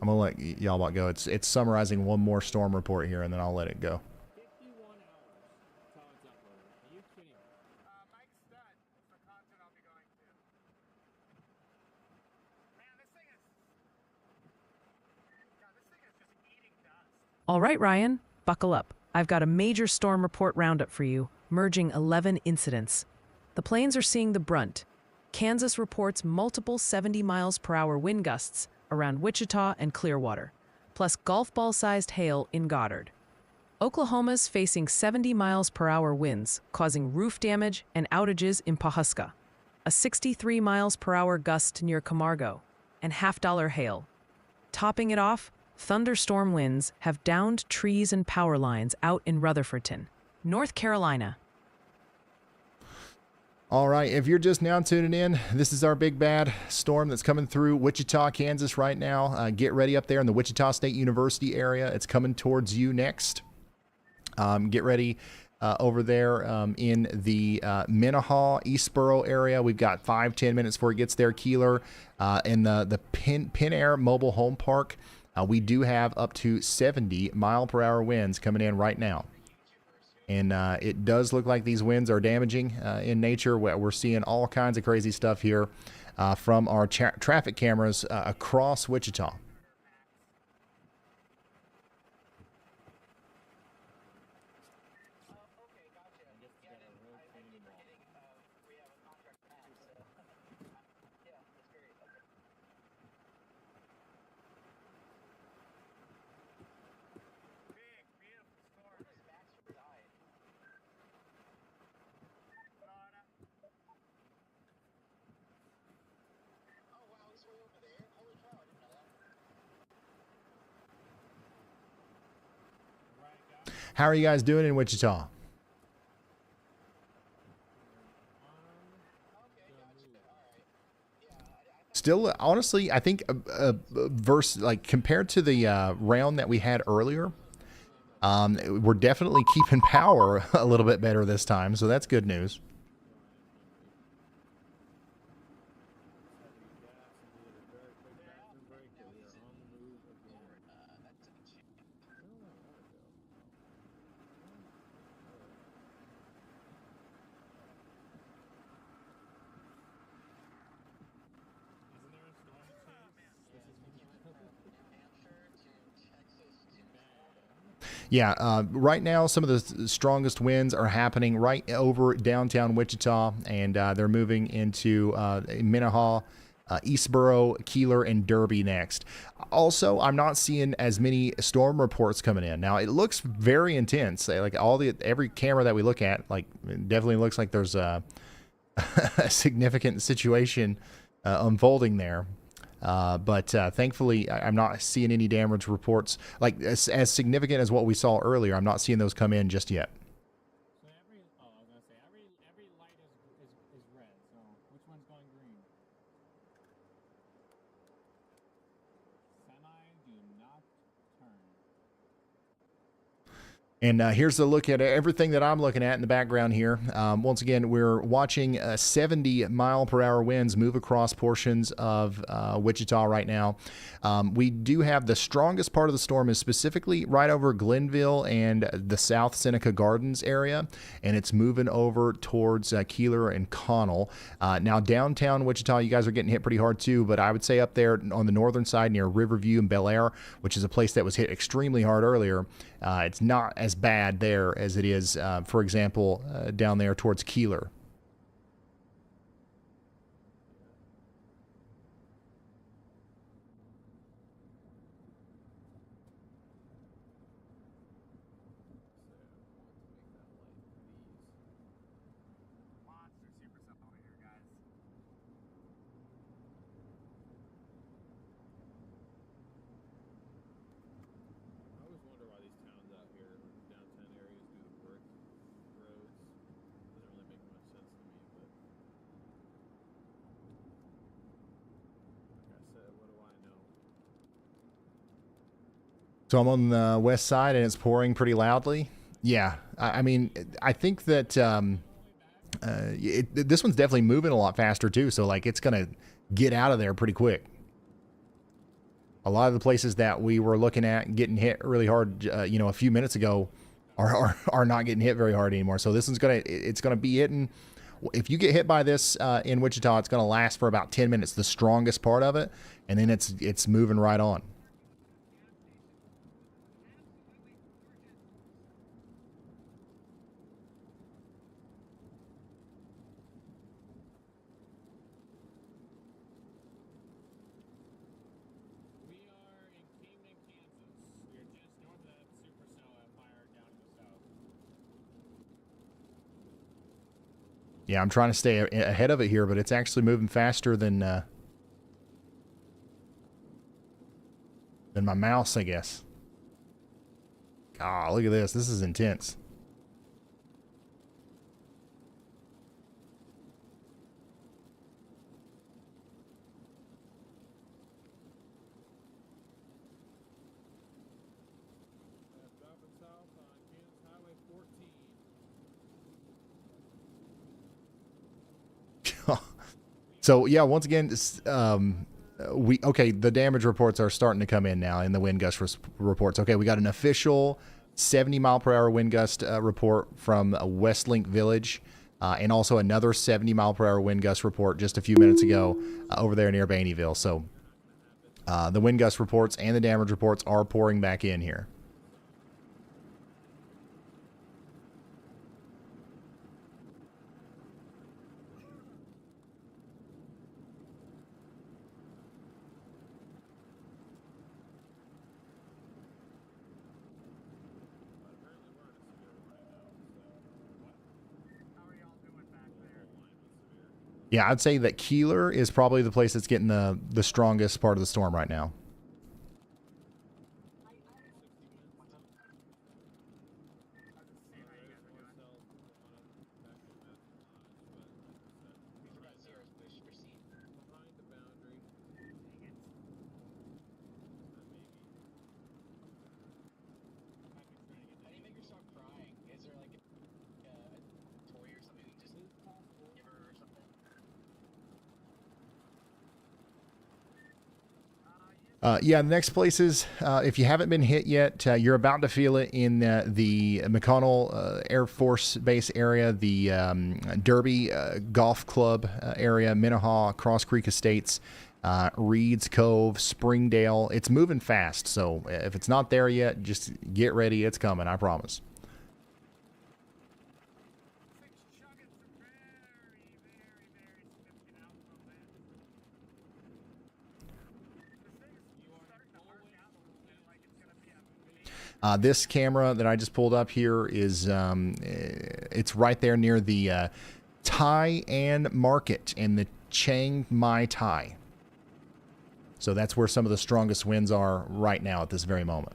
I'm gonna let Y'allbot go. It's summarizing one more storm report here, and then I'll let it go. 51 hours. That's how it's uploaded. Are you kidding me? Mike's done. It's the content I'll be going to. Man, this thing is... God, this thing is just eating dust. All right, Ryan, buckle up. I've got a major storm report roundup for you, merging 11 incidents. The plains are seeing the brunt. Kansas reports multiple 70 miles per hour wind gusts around Wichita and Clearwater, plus golf ball-sized hail in Goddard. Oklahoma's facing 70 miles per hour winds, causing roof damage and outages in Pawhuska, a 63 miles per hour gust near Camargo, and half-dollar hail. Topping it off, thunderstorm winds have downed trees and power lines out in Rutherfordton, North Carolina. All right, if you're just now tuning in, this is our big bad storm that's coming through Wichita, Kansas right now. Get ready up there in the Wichita State University area. It's coming towards you next. Get ready over there in the Minnehaha, Eastboro area. We've got 5-10 minutes before it gets there. Keeler and the Pin Air Mobile Home Park. We do have up to 70 mile per hour winds coming in right now. And it does look like these winds are damaging in nature. We're seeing all kinds of crazy stuff here from our traffic cameras across Wichita. How are you guys doing in Wichita? Still, honestly, I think compared to the round that we had earlier, we're definitely keeping power a little bit better this time, so that's good news. Yeah, right now some of the strongest winds are happening right over downtown Wichita, and they're moving into Minnehaha, Eastboro, Keeler, and Derby next. Also, I'm not seeing as many storm reports coming in. Now, it looks very intense. Like every camera that we look at, like, it definitely looks like there's a significant situation unfolding there. But thankfully, I'm not seeing any damage reports like as significant as what we saw earlier. I'm not seeing those come in just yet. So every light is red. So which one's going green? Semi do not turn. And here's a look at everything that I'm looking at in the background here. Once again, we're watching 70-mile-per-hour winds move across portions of Wichita right now. We do have the strongest part of the storm is specifically right over Glenville and the South Seneca Gardens area, and it's moving over towards Keeler and Connell. Now, downtown Wichita, you guys are getting hit pretty hard too, but I would say up there on the northern side near Riverview and Bel Air, which is a place that was hit extremely hard earlier, it's not as bad there as it is, for example, down there towards Keeler. So I'm on the west side and it's pouring pretty loudly. Yeah, I mean, I think that this one's definitely moving a lot faster too. So like it's going to get out of there pretty quick. A lot of the places that we were looking at getting hit really hard, a few minutes ago are not getting hit very hard anymore. So this one's it's going to be hitting. If you get hit by this in Wichita, it's going to last for about 10 minutes, the strongest part of it. And then it's moving right on. Yeah, I'm trying to stay ahead of it here, but it's actually moving faster than my mouse, I guess. Ah, look at this. This is intense. So yeah, once again, the damage reports are starting to come in now in the wind gust reports. Okay, we got an official 70-mile-per-hour wind gust report from Westlink Village, and also another 70-mile-per-hour wind gust report just a few minutes ago over there near Baineyville. So the wind gust reports and the damage reports are pouring back in here. Yeah, I'd say that Keeler is probably the place that's getting the strongest part of the storm right now. Yeah, the next places, if you haven't been hit yet, you're about to feel it in the McConnell Air Force Base area, the Derby Golf Club area, Minnehaha, Cross Creek Estates, Reeds Cove, Springdale. It's moving fast, so if it's not there yet, just get ready. It's coming, I promise. This camera that I just pulled up here is, it's right there near the Thai and Market and the Chiang Mai Thai. So that's where some of the strongest winds are right now at this very moment.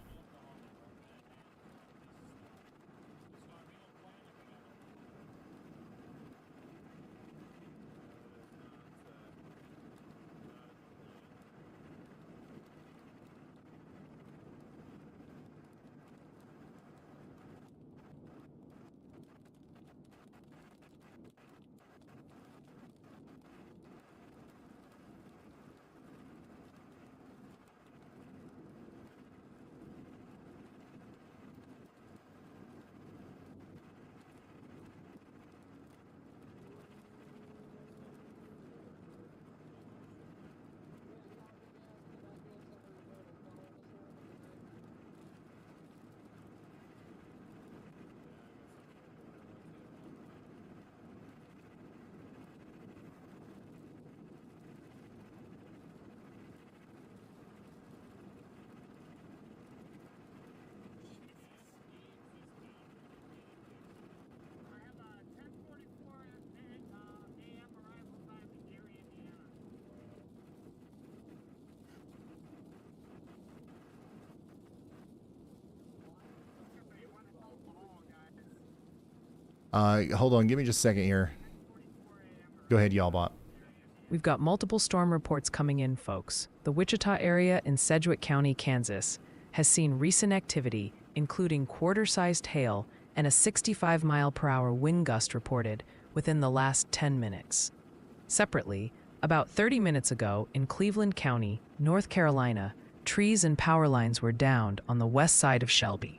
Hold on, give me just a second here. Go ahead, y'all bot. We've got multiple storm reports coming in, folks. The Wichita area in Sedgwick County, Kansas, has seen recent activity, including quarter-sized hail and a 65-mile-per-hour wind gust reported within the last 10 minutes. Separately, about 30 minutes ago in Cleveland County, North Carolina, trees and power lines were downed on the west side of Shelby.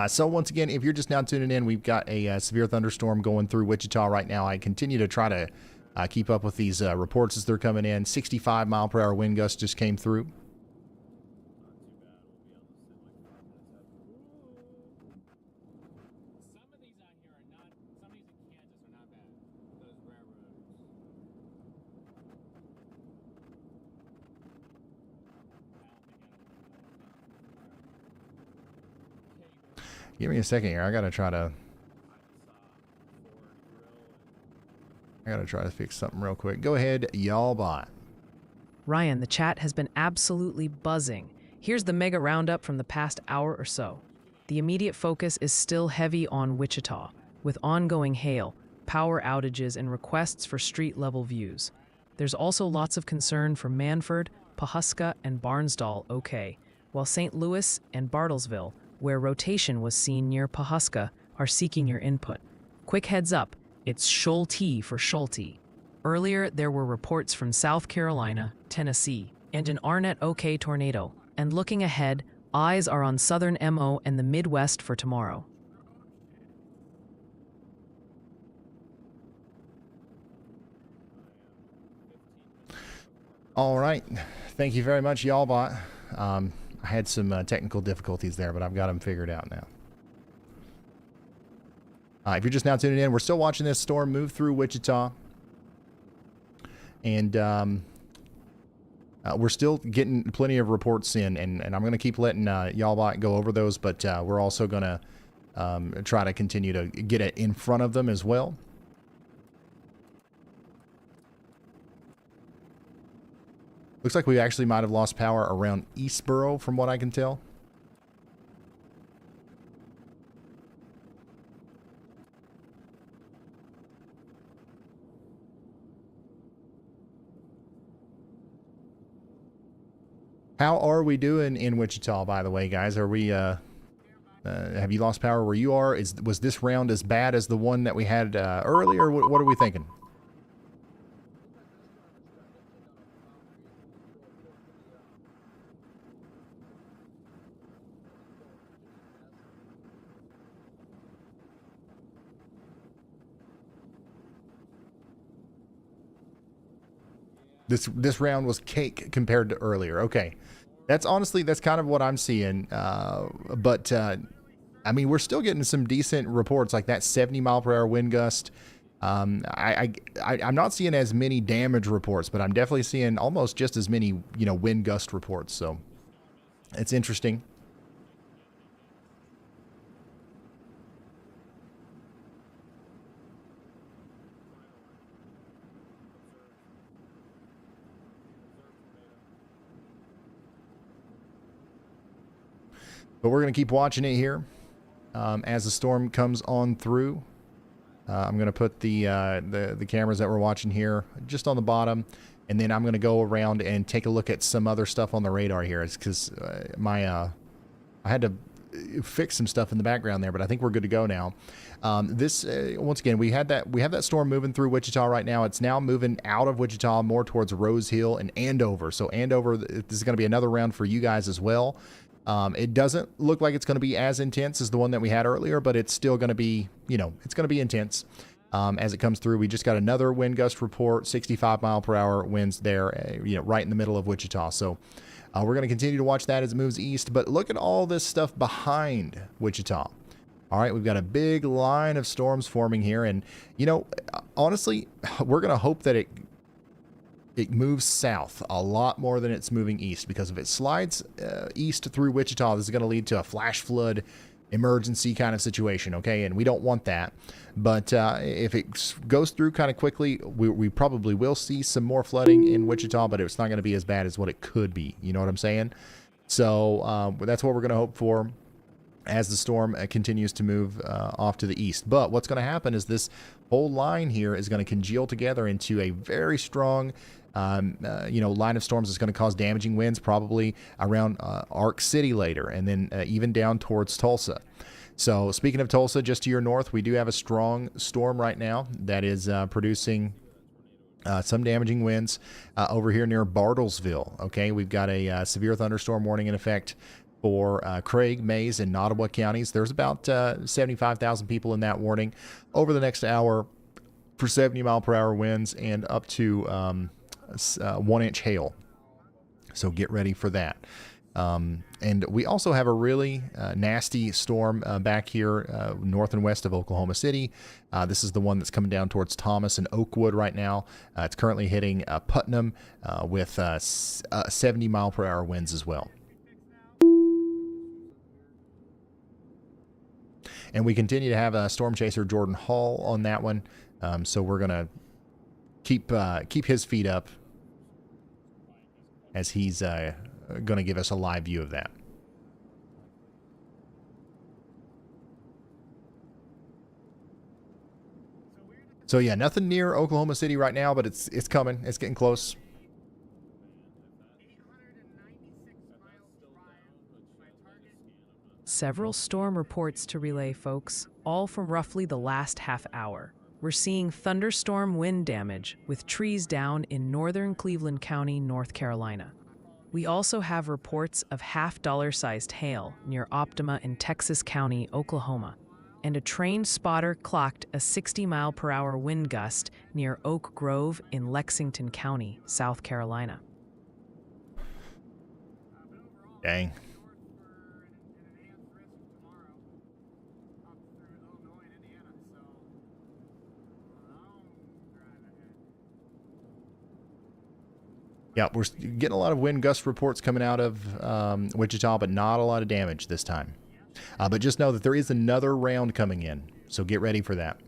So once again, if you're just now tuning in, we've got a severe thunderstorm going through Wichita right now. I continue to try to keep up with these reports as they're coming in. 65-mile-per-hour wind gust just came through. Give me a second here. I gotta try to fix something real quick. Go ahead, y'all bot. Ryan, the chat has been absolutely buzzing. Here's the mega roundup from the past hour or so. The immediate focus is still heavy on Wichita, with ongoing hail, power outages, and requests for street-level views. There's also lots of concern for Manford, Pawhuska, and Barnsdall, OK, while St. Louis and Bartlesville, where rotation was seen near Pawhuska, are seeking your input. Quick heads up, it's Schulte for Schulte. Earlier, there were reports from South Carolina, Tennessee, and an Arnett OK tornado. And looking ahead, eyes are on southern MO and the Midwest for tomorrow. All right. Thank you very much, y'all bot. I had some technical difficulties there, but I've got them figured out now. If you're just now tuning in, we're still watching this storm move through Wichita. And we're still getting plenty of reports in, and I'm going to keep letting y'all bot go over those, but we're also going to try to continue to get it in front of them as well. Looks like we actually might have lost power around Eastboro from what I can tell. How are we doing in Wichita, by the way, guys? Are we, have you lost power where you are? Was this round as bad as the one that we had earlier? What are we thinking? This round was cake compared to earlier. Okay. That's kind of what I'm seeing. But I mean, we're still getting some decent reports like that 70-mile-per-hour wind gust. I'm not seeing as many damage reports, but I'm definitely seeing almost just as many, wind gust reports. So it's interesting. But we're going to keep watching it here as the storm comes on through. I'm going to put the cameras that we're watching here just on the bottom, and then I'm going to go around and take a look at some other stuff on the radar here. It's because I had to fix some stuff in the background there, but I think we're good to go now. Once again, we have that storm moving through Wichita right now. It's now moving out of Wichita more towards Rose Hill and Andover. So Andover, this is going to be another round for you guys as well. It doesn't look like it's going to be as intense as the one that we had earlier, but it's still going to be, it's going to be intense as it comes through. We just got another wind gust report, 65-mile-per-hour winds there, right in the middle of Wichita. So we're going to continue to watch that as it moves east. But look at all this stuff behind Wichita. All right, we've got a big line of storms forming here. And, honestly, we're going to hope that it moves south a lot more than it's moving east, because if it slides east through Wichita, this is going to lead to a flash flood emergency kind of situation, okay? And we don't want that. But if it goes through kind of quickly, we probably will see some more flooding in Wichita, but it's not going to be as bad as what it could be. You know what I'm saying? So that's what we're going to hope for as the storm continues to move off to the east. But what's going to happen is this whole line here is going to congeal together into a very strong line of storms that's going to cause damaging winds probably around Ark City later, and then even down towards Tulsa. So speaking of Tulsa, just to your north, we do have a strong storm right now that is producing some damaging winds over here near Bartlesville. Okay, we've got a severe thunderstorm warning in effect for Craig, Mays, and Nottaway counties. There's about 75,000 people in that warning over the next hour for 70-mile-per-hour winds and up to 1-inch hail. So get ready for that. And we also have a really nasty storm back here north and west of Oklahoma City. This is the one that's coming down towards Thomas and Oakwood right now. It's currently hitting Putnam with 70-mile-per-hour winds as well. And we continue to have a storm chaser, Jordan Hall, on that one. So we're going to keep his feet up as he's going to give us a live view of that. So yeah, nothing near Oklahoma City right now, but it's coming. It's getting close. Several storm reports to relay, folks, all from roughly the last half hour. We're seeing thunderstorm wind damage with trees down in northern Cleveland County, North Carolina. We also have reports of half-dollar-sized hail near Optima in Texas County, Oklahoma, and a trained spotter clocked a 60-mile-per-hour wind gust near Oak Grove in Lexington County, South Carolina. Dang. Yeah, we're getting a lot of wind gust reports coming out of Wichita, but not a lot of damage this time. But just know that there is another round coming in, so get ready for that.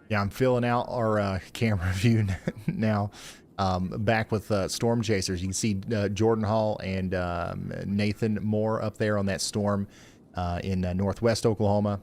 Yeah, I'm filling out our camera view now. Back with Storm Chasers. You can see Jordan Hall and Nathan Moore up there on that storm in northwest Oklahoma.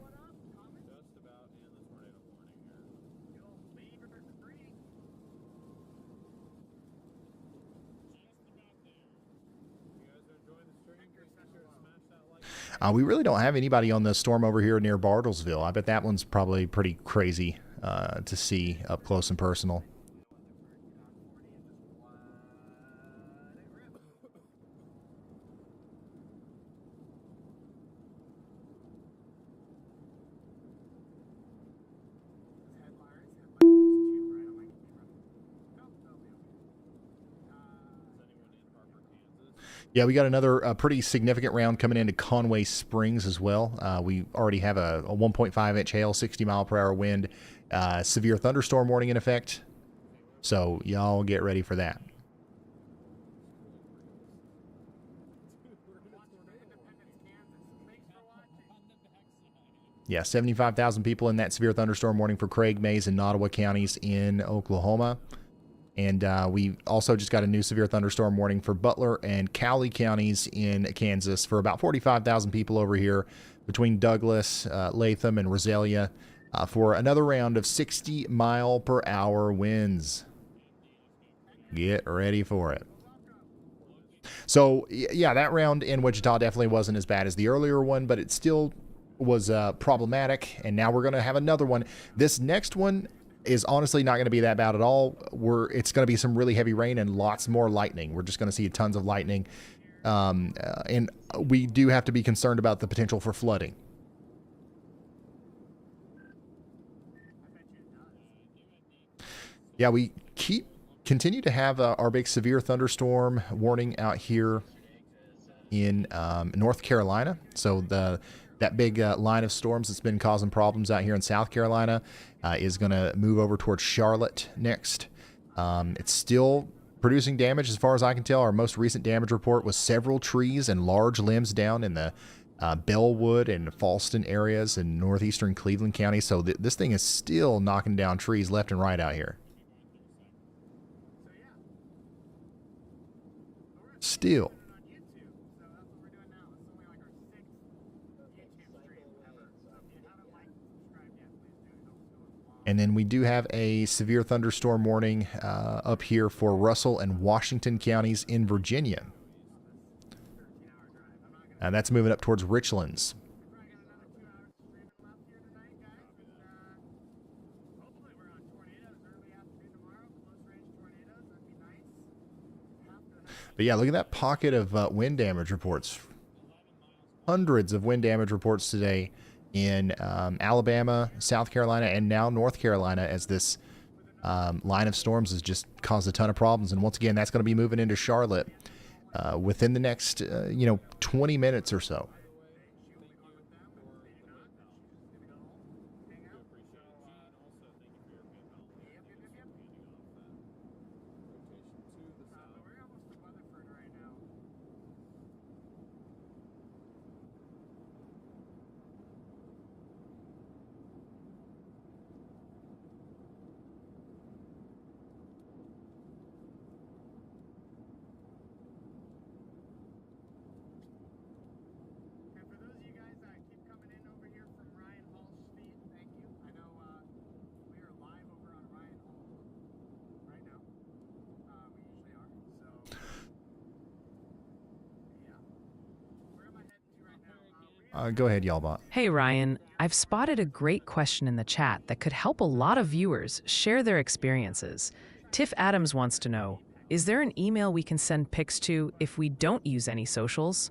We really don't have anybody on the storm over here near Bartlesville. I bet that one's probably pretty crazy to see up close and personal. Yeah, we got another pretty significant round coming into Conway Springs as well. We already have a 1.5-inch hail, 60-mile-per-hour wind, severe thunderstorm warning in effect. So y'all get ready for that. Yeah, 75,000 people in that severe thunderstorm warning for Craig, Mays, and Nottawa counties in Oklahoma. And we also just got a new severe thunderstorm warning for Butler and Cowley counties in Kansas for about 45,000 people over here between Douglas, Latham, and Rosalia for another round of 60-mile-per-hour winds. Get ready for it. So, yeah, that round in Wichita definitely wasn't as bad as the earlier one, but it still was problematic. And now we're going to have another one. This next one is honestly not going to be that bad at all. It's going to be some really heavy rain and lots more lightning. We're just going to see tons of lightning. And we do have to be concerned about the potential for flooding. Yeah, we continue to have our big severe thunderstorm warning out here in North Carolina. So that big line of storms that's been causing problems out here in South Carolina is going to move over towards Charlotte next. It's still producing damage as far as I can tell. Our most recent damage report was several trees and large limbs down in the Bellwood and Falston areas in northeastern Cleveland County. So this thing is still knocking down trees left and right out here. Still. And then we do have a severe thunderstorm warning up here for Russell and Washington counties in Virginia. And that's moving up towards Richlands. But yeah, look at that pocket of wind damage reports. Hundreds of wind damage reports today in Alabama, South Carolina, and now North Carolina, as this line of storms has just caused a ton of problems. And once again, that's going to be moving into Charlotte within the next 20 minutes or so. Go ahead, Y'allbot. Hey Ryan, I've spotted a great question in the chat that could help a lot of viewers share their experiences. Tiff Adams wants to know, is there an email we can send pics to if we don't use any socials?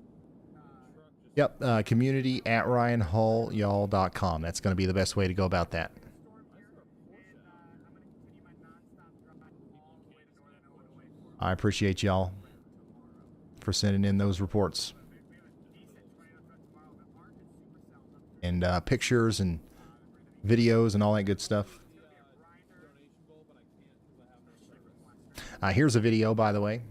Yep, community@ryanhallyall.com. That's going to be the best way to go about that. I appreciate y'all for sending in those reports. And pictures and videos and all that good stuff. Here's a video, by the way,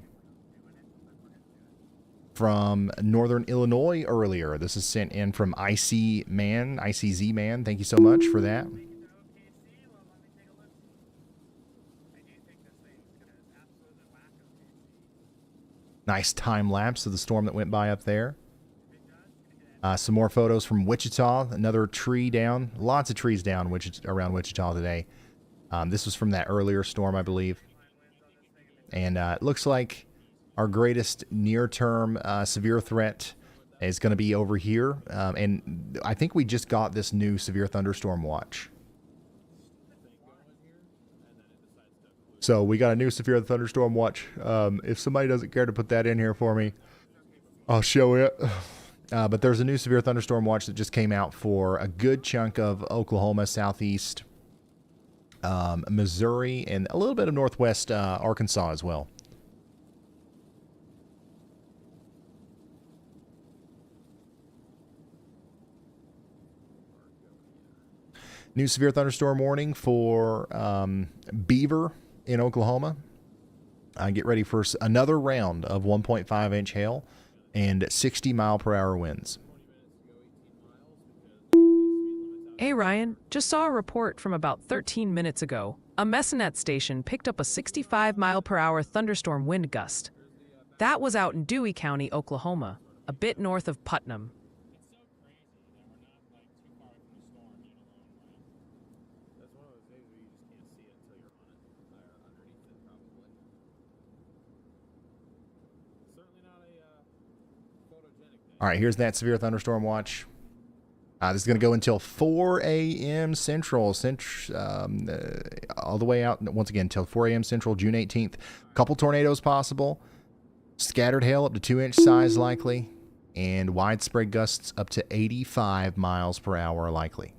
from Northern Illinois earlier. This is sent in from ICZ Man. Thank you so much for that. Nice time lapse of the storm that went by up there. Some more photos from Wichita. Another tree down. Lots of trees down around Wichita today. This was from that earlier storm, I believe. And it looks like our greatest near-term severe threat is going to be over here. And I think we just got this new severe thunderstorm watch. So we got a new severe thunderstorm watch. If somebody doesn't care to put that in here for me, I'll show it. But there's a new severe thunderstorm watch that just came out for a good chunk of Oklahoma, southeast Missouri, and a little bit of northwest Arkansas as well. New severe thunderstorm warning for Beaver in Oklahoma. Get ready for another round of 1.5-inch hail and 60-mile-per-hour winds. Hey Ryan, just saw a report from about 13 minutes ago. A Messenet station picked up a 65-mile-per-hour thunderstorm wind gust. That was out in Dewey County, Oklahoma, a bit north of Putnam. All right, here's that severe thunderstorm watch. This is going to go until 4 a.m. Central, all the way out, once again, until 4 a.m. Central, June 18th. Couple tornadoes possible, scattered hail up to 2-inch size likely, and widespread gusts up to 85 miles per hour likely.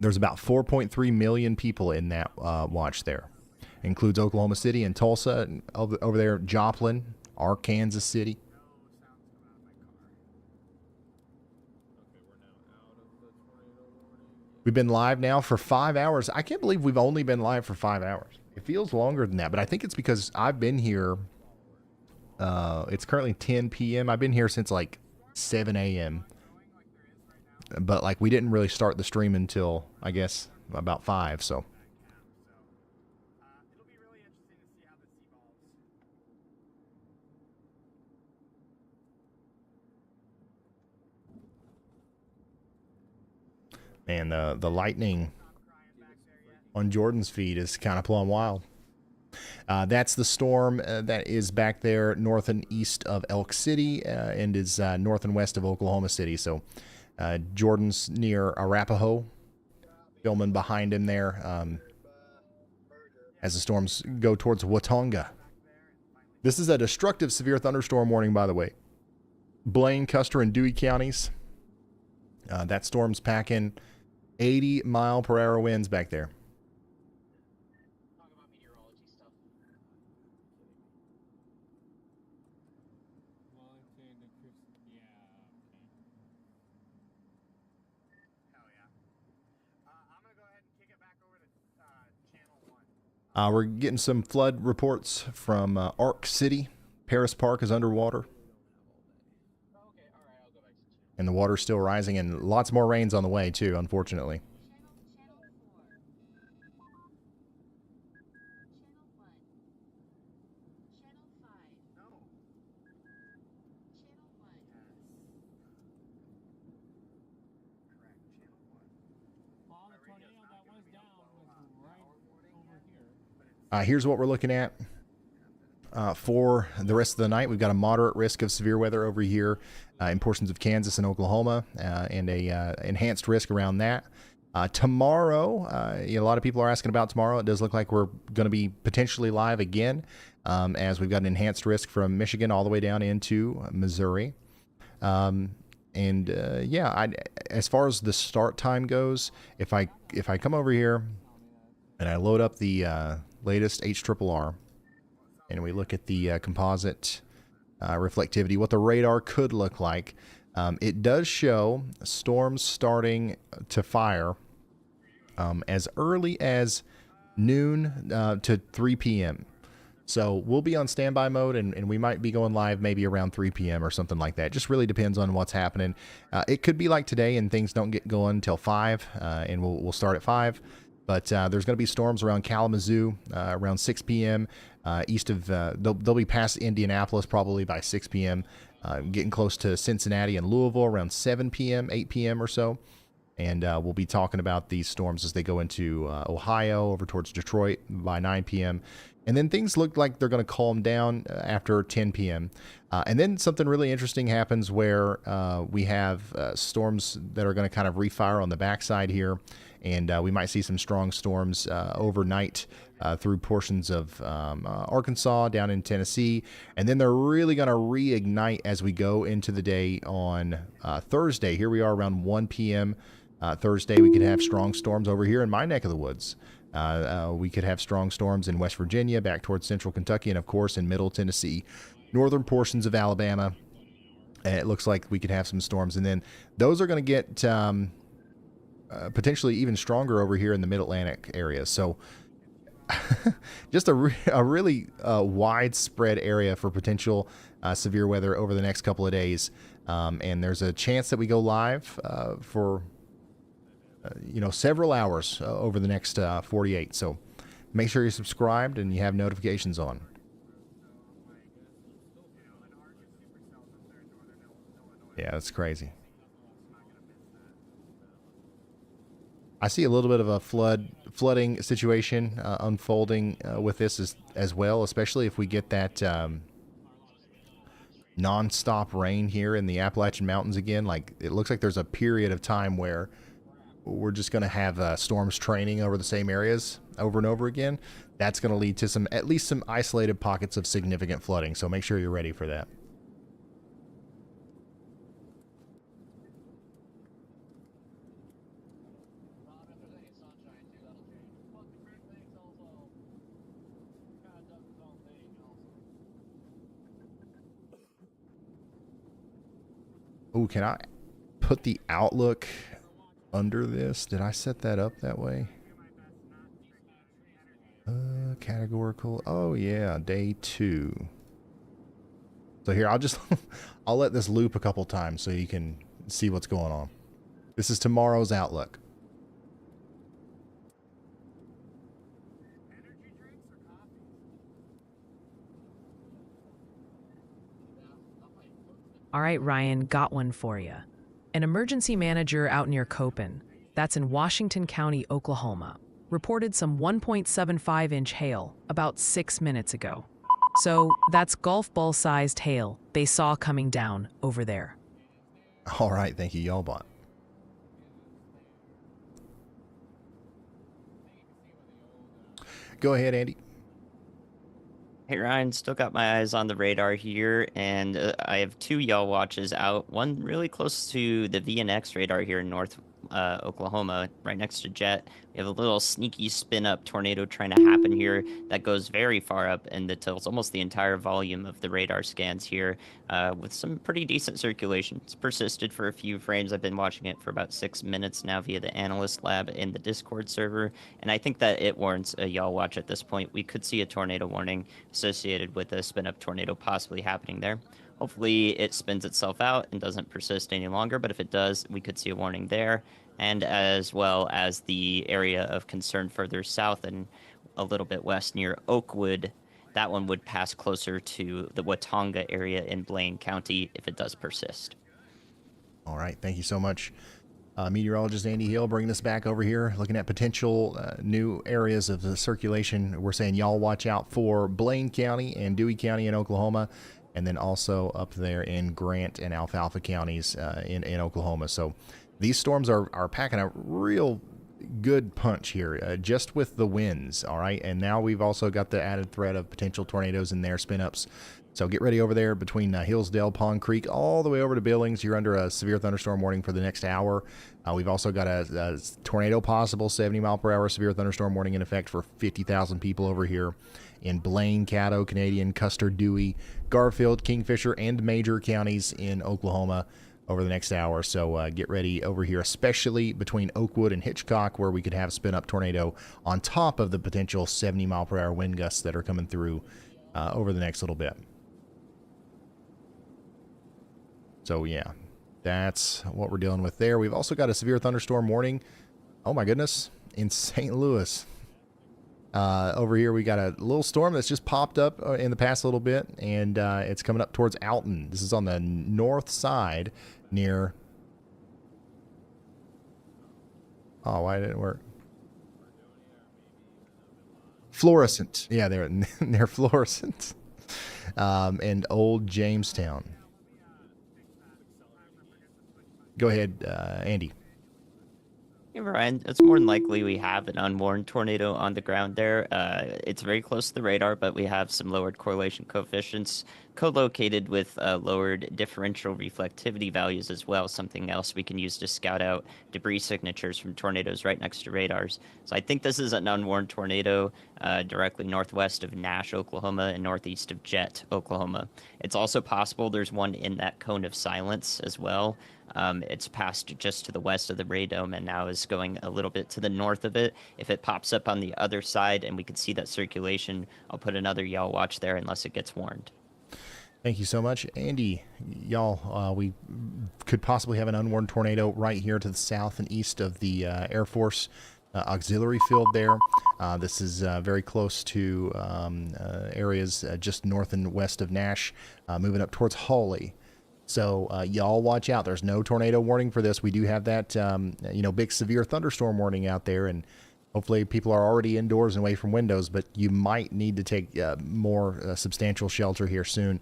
There's about 4.3 million people in that watch there. Includes Oklahoma City and Tulsa, and over there Joplin, Arkansas City. We've been live now for 5 hours. I can't believe we've only been live for 5 hours. It feels longer than that, but I think it's because I've been here. It's currently 10 p.m. I've been here since like 7 a.m. But like we didn't really start the stream until I guess about 5. So. It'll be really interesting to see how this evolves. And the lightning on Jordan's feed is kind of plumb wild. That's the storm that is back there north and east of Elk City and is north and west of Oklahoma City. So Jordan's near Arapahoe, filming behind him there as the storms go towards Watonga. This is a destructive severe thunderstorm warning, by the way. Blaine, Custer, and Dewey counties. That storm's packing 80-mile-per-hour winds back there. We're getting some flood reports from Ark City. Paris Park is underwater. And the water's still rising, and lots more rains on the way, too, unfortunately. Here's what we're looking at for the rest of the night. We've got a moderate risk of severe weather over here in portions of Kansas and Oklahoma, and a enhanced risk around that. Tomorrow, a lot of people are asking about tomorrow. It does look like we're going to be potentially live again, as we've got an enhanced risk from Michigan all the way down into Missouri. As far as the start time goes, if I come over here and I load up the latest HRRR, and we look at the composite reflectivity, what the radar could look like. It does show storms starting to fire as early as noon to 3 p.m. So we'll be on standby mode, and we might be going live maybe around 3 p.m. or something like that. Just really depends on what's happening. It could be like today, and things don't get going until 5, and we'll start at 5. But there's going to be storms around Kalamazoo around 6 p.m., east of, they'll be past Indianapolis probably by 6 p.m., getting close to Cincinnati and Louisville around 7 p.m., 8 p.m. or so. And we'll be talking about these storms as they go into Ohio, over towards Detroit by 9 p.m. And then things look like they're going to calm down after 10 p.m. And then something really interesting happens where we have storms that are going to kind of refire on the backside here. And we might see some strong storms overnight through portions of Arkansas, down in Tennessee. And then they're really going to reignite as we go into the day on Thursday. Here we are around 1 p.m. Thursday. We could have strong storms over here in my neck of the woods. We could have strong storms in West Virginia, back towards central Kentucky, and of course in middle Tennessee, northern portions of Alabama. And it looks like we could have some storms. And then those are going to get potentially even stronger over here in the mid-Atlantic area. So just a really widespread area for potential severe weather over the next couple of days. And there's a chance that we go live for several hours over the next 48. So make sure you're subscribed and you have notifications on. Yeah, that's crazy. I see a little bit of a flooding situation unfolding with this as well, especially if we get that non-stop rain here in the Appalachian Mountains again. Like, it looks like there's a period of time where we're just going to have storms training over the same areas over and over again. That's going to lead to at least some isolated pockets of significant flooding. So make sure you're ready for that. Oh, can I put the outlook under this? Did I set that up that way? Categorical. Oh yeah, day 2. So here, I'll let this loop a couple times so you can see what's going on. This is tomorrow's outlook. All right, Ryan, got one for you. An emergency manager out near Copen, that's in Washington County, Oklahoma, reported some 1.75-inch hail about 6 minutes ago. So that's golf ball-sized hail they saw coming down over there. All right, thank you, Y'allbot. Go ahead, Andy. Hey Ryan, still got my eyes on the radar here, and I have 2 yaw watches out. One really close to the VNX radar here in North Oklahoma, right next to Jet. We have a little sneaky spin-up tornado trying to happen here that goes very far up and that tells almost the entire volume of the radar scans here with some pretty decent circulation. It's persisted for a few frames. I've been watching it for about 6 minutes now via the analyst lab in the Discord server, and I think that it warrants a yaw watch at this point. We could see a tornado warning associated with a spin-up tornado possibly happening there. Hopefully it spins itself out and doesn't persist any longer, but if it does, we could see a warning there, and as well as the area of concern further south and a little bit west near Oakwood. That one would pass closer to the Watonga area in Blaine County if it does persist. All right, thank you so much. Meteorologist Andy Hill bringing us back over here, looking at potential new areas of the circulation. We're saying y'all watch out for Blaine County and Dewey County in Oklahoma, and then also up there in Grant and Alfalfa counties in Oklahoma. So these storms are packing a real good punch here, just with the winds, all right? And now we've also got the added threat of potential tornadoes in there, spin-ups. So get ready over there between Hillsdale, Pond Creek, all the way over to Billings. You're under a severe thunderstorm warning for the next hour. We've also got a tornado possible, 70-mile-per-hour severe thunderstorm warning in effect for 50,000 people over here in Blaine, Caddo, Canadian, Custer, Dewey, Garfield, Kingfisher, and Major counties in Oklahoma over the next hour. So get ready over here, especially between Oakwood and Hitchcock, where we could have a spin-up tornado on top of the potential 70-mile-per-hour wind gusts that are coming through over the next little bit. So, yeah, that's what we're dealing with there. We've also got a severe thunderstorm warning, oh my goodness, in St. Louis. Over here, we got a little storm that's just popped up in the past little bit, and it's coming up towards Alton. This is on the north side near... Oh, why didn't it work? Florissant. Yeah, they're Florissant. And Old Jamestown. Go ahead, Andy. Hey, Ryan, it's more than likely we have an unwarned tornado on the ground there. It's very close to the radar, but we have some lowered correlation coefficients co-located with lowered differential reflectivity values as well, something else we can use to scout out debris signatures from tornadoes right next to radars. So I think this is an unwarned tornado directly northwest of Nash, Oklahoma, and northeast of Jet, Oklahoma. It's also possible there's one in that cone of silence as well. It's passed just to the west of the radome and now is going a little bit to the north of it. If it pops up on the other side and we can see that circulation, I'll put another y'all watch there unless it gets warned. Thank you so much, Andy. Y'all, we could possibly have an unwarned tornado right here to the south and east of the Air Force auxiliary field there. This is very close to areas just north and west of Nash, moving up towards Hawley. So y'all watch out. There's no tornado warning for this. We do have that, big severe thunderstorm warning out there, and hopefully people are already indoors and away from windows, but you might need to take more substantial shelter here soon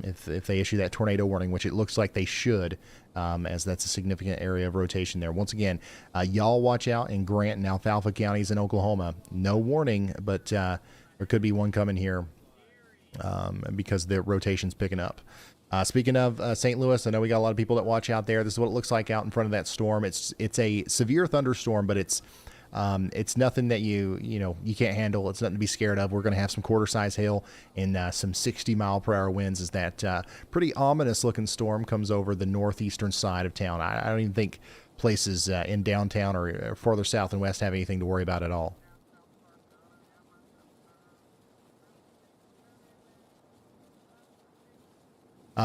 if they issue that tornado warning, which it looks like they should, as that's a significant area of rotation there. Once again, y'all watch out in Grant and Alfalfa counties in Oklahoma. No warning, but there could be one coming here because the rotation's picking up. Speaking of St. Louis, I know we got a lot of people that watch out there. This is what it looks like out in front of that storm. It's a severe thunderstorm, but it's nothing that you can't handle. It's nothing to be scared of. We're going to have some quarter-size hail and some 60-mile-per-hour winds as that pretty ominous-looking storm comes over the northeastern side of town. I don't even think places in downtown or farther south and west have anything to worry about at all.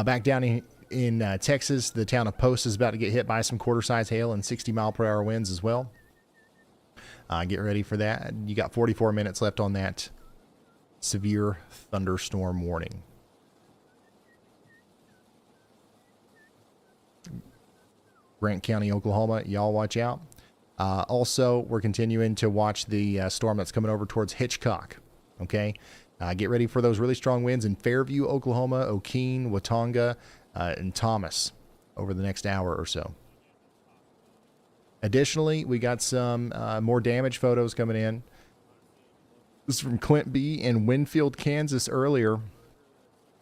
Back down in Texas, the town of Post is about to get hit by some quarter-size hail and 60-mile-per-hour winds as well. Get ready for that. You got 44 minutes left on that severe thunderstorm warning. Grant County, Oklahoma, y'all watch out. Also, we're continuing to watch the storm that's coming over towards Hitchcock. Okay? Get ready for those really strong winds in Fairview, Oklahoma, Okeen, Watonga, and Thomas over the next hour or so. Additionally, we got some more damage photos coming in. This is from Clint B. in Winfield, Kansas earlier.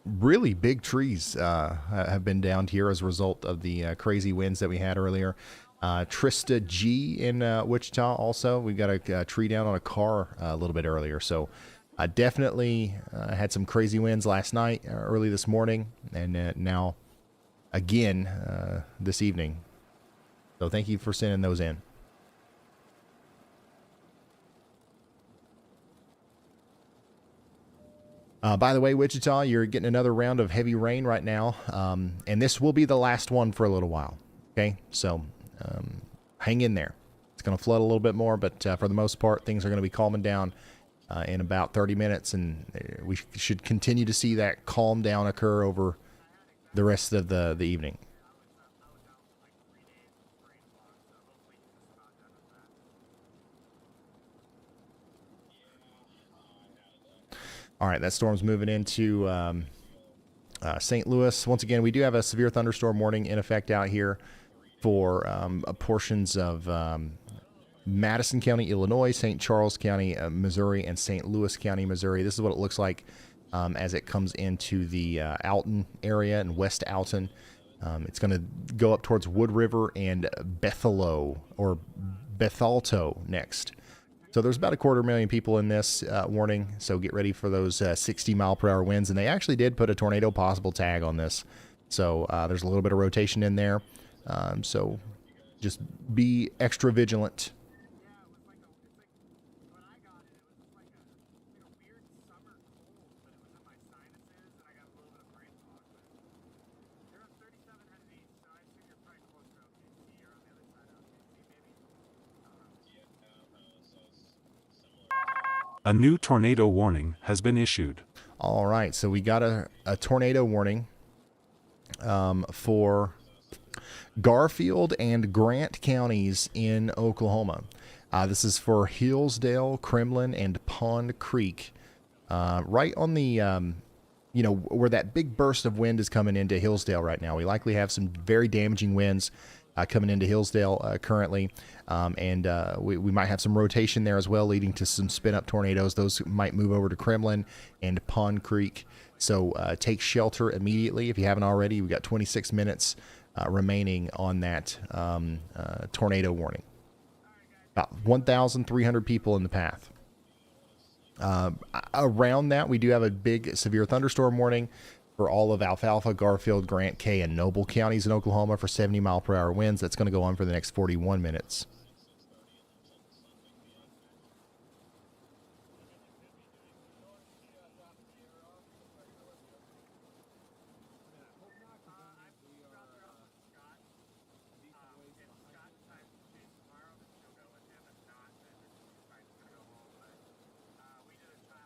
Really big trees have been downed here as a result of the crazy winds that we had earlier. Trista G. in Wichita also. We've got a tree down on a car a little bit earlier. So definitely had some crazy winds last night, early this morning, and now again this evening. So thank you for sending those in. By the way, Wichita, you're getting another round of heavy rain right now, and this will be the last one for a little while. Okay, so hang in there. It's going to flood a little bit more, but for the most part, things are going to be calming down in about 30 minutes, and we should continue to see that calm down occur over the rest of the evening. All right, that storm's moving into St. Louis. Once again, we do have a severe thunderstorm warning in effect out here for portions of Madison County, Illinois, St. Charles County, Missouri, and St. Louis County, Missouri. This is what it looks like as it comes into the Alton area and West Alton. It's going to go up towards Wood River and Bethalto next. So there's about 250,000 people in this warning, so get ready for those 60-mile-per-hour winds. And they actually did put a tornado possible tag on this, so there's a little bit of rotation in there. So just be extra vigilant. A new tornado warning has been issued. All right, so we got a tornado warning for Garfield and Grant counties in Oklahoma. This is for Hillsdale, Kremlin, and Pond Creek, right on the, where that big burst of wind is coming into Hillsdale right now. We likely have some very damaging winds coming into Hillsdale currently, and we might have some rotation there as well, leading to some spin-up tornadoes. Those might move over to Kremlin and Pond Creek. So take shelter immediately if you haven't already. We've got 26 minutes remaining on that tornado warning. About 1,300 people in the path. Around that, we do have a big severe thunderstorm warning for all of Alfalfa, Garfield, Grant, Kay, and Noble counties in Oklahoma for 70-mile-per-hour winds. That's going to go on for the next 41 minutes.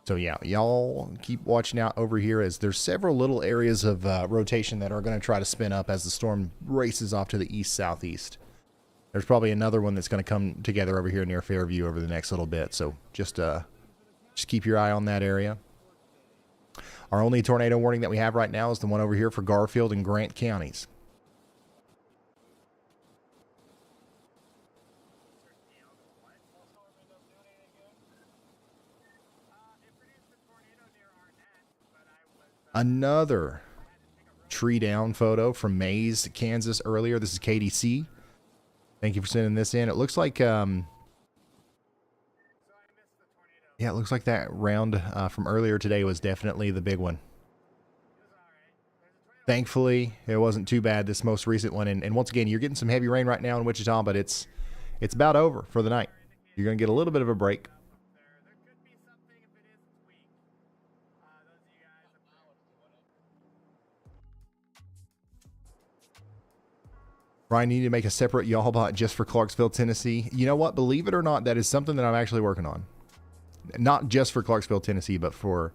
So yeah, y'all keep watching out over here as there's several little areas of rotation that are going to try to spin up as the storm races off to the east-southeast. There's probably another one that's going to come together over here near Fairview over the next little bit. So just keep your eye on that area. Our only tornado warning that we have right now is the one over here for Garfield and Grant counties. Another tree down photo from Mays, Kansas earlier. This is KDC. Thank you for sending this in. It looks like, yeah, it looks like that round from earlier today was definitely the big one. Thankfully, it wasn't too bad, this most recent one. And once again, you're getting some heavy rain right now in Wichita, but it's about over for the night. You're going to get a little bit of a break. Ryan, you need to make a separate y'all bot just for Clarksville, Tennessee. You know what? Believe it or not, that is something that I'm actually working on. Not just for Clarksville, Tennessee, but for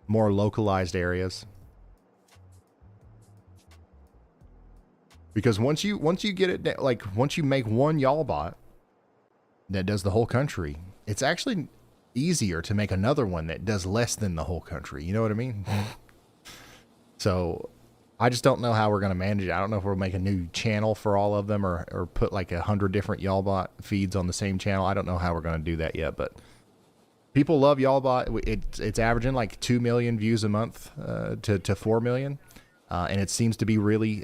more localized areas. Because once you get it, like once you make one y'all bot that does the whole country, it's actually easier to make another one that does less than the whole country. You know what I mean? So I just don't know how we're going to manage it. I don't know if we'll make a new channel for all of them or put like 100 different YALLBot feeds on the same channel. I don't know how we're going to do that yet, but people love YALLBot. It's averaging like 2 million views a month to 4 million. And it seems to be really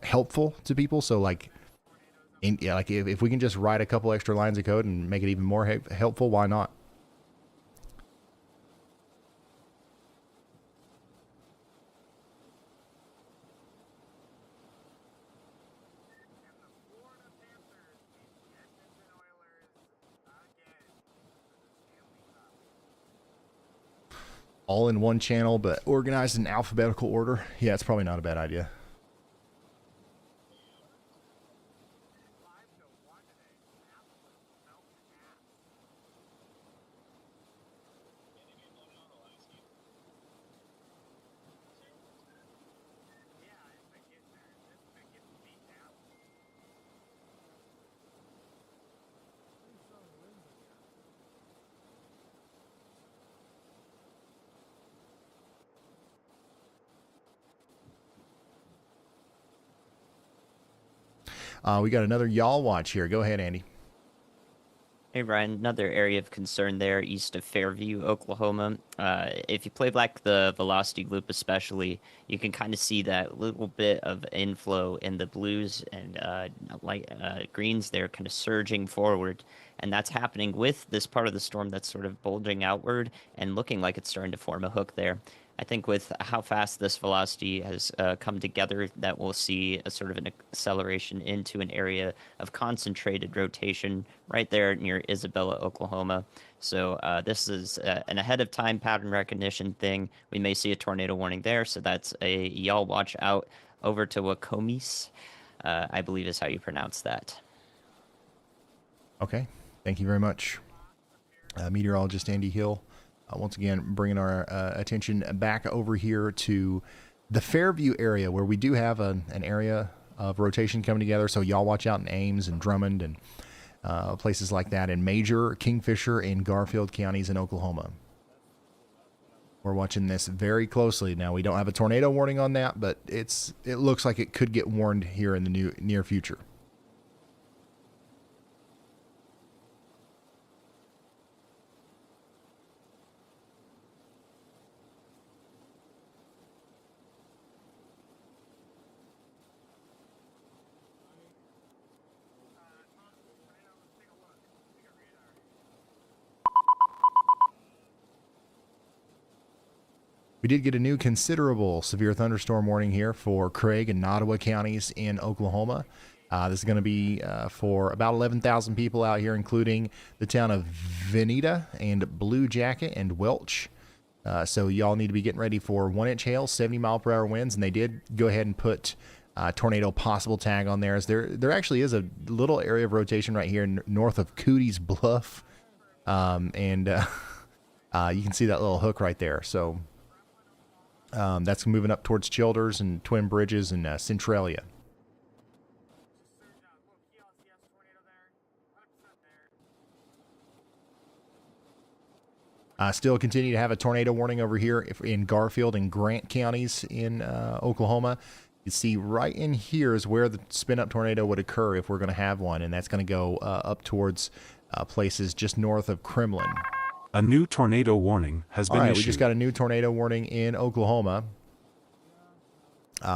helpful to people. So like, if we can just write a couple extra lines of code and make it even more helpful, why not? All in one channel, but organized in alphabetical order. Yeah, it's probably not a bad idea. We got another y'all watch here. Go ahead, Andy. Hey, Ryan, another area of concern there east of Fairview, Oklahoma. If you play back the velocity loop especially, you can kind of see that little bit of inflow in the blues and light greens there kind of surging forward. And that's happening with this part of the storm that's sort of bulging outward and looking like it's starting to form a hook there. I think with how fast this velocity has come together, that we'll see a sort of an acceleration into an area of concentrated rotation right there near Isabella, Oklahoma. So this is an ahead of time pattern recognition thing. We may see a tornado warning there. So that's a y'all watch out over to Wacomis, I believe is how you pronounce that. Okay. Thank you very much. Meteorologist Andy Hill Once again, bringing our attention back over here to the Fairview area, where we do have an area of rotation coming together. So y'all watch out in Ames and Drummond and places like that, in Major, Kingfisher, and Garfield counties in Oklahoma. We're watching this very closely. Now, we don't have a tornado warning on that, but it looks like it could get warned here in the near future. We did get a new considerable severe thunderstorm warning here for Craig and Nottawa counties in Oklahoma. This is going to be for about 11,000 people out here, including the town of Veneta and Blue Jacket and Welch. So y'all need to be getting ready for 1-inch hail, 70-mile-per-hour winds, and they did go ahead and put tornado possible tag on there. As there actually is a little area of rotation right here north of Cooties Bluff, and you can see that little hook right there. So that's moving up towards Childers and Twin Bridges and Centralia. Still continue to have a tornado warning over here in Garfield and Grant counties in Oklahoma. You see right in here is where the spin-up tornado would occur if we're going to have one, and that's going to go up towards places just north of Kremlin. A new tornado warning has been issued. issued. We just got a new tornado warning in Oklahoma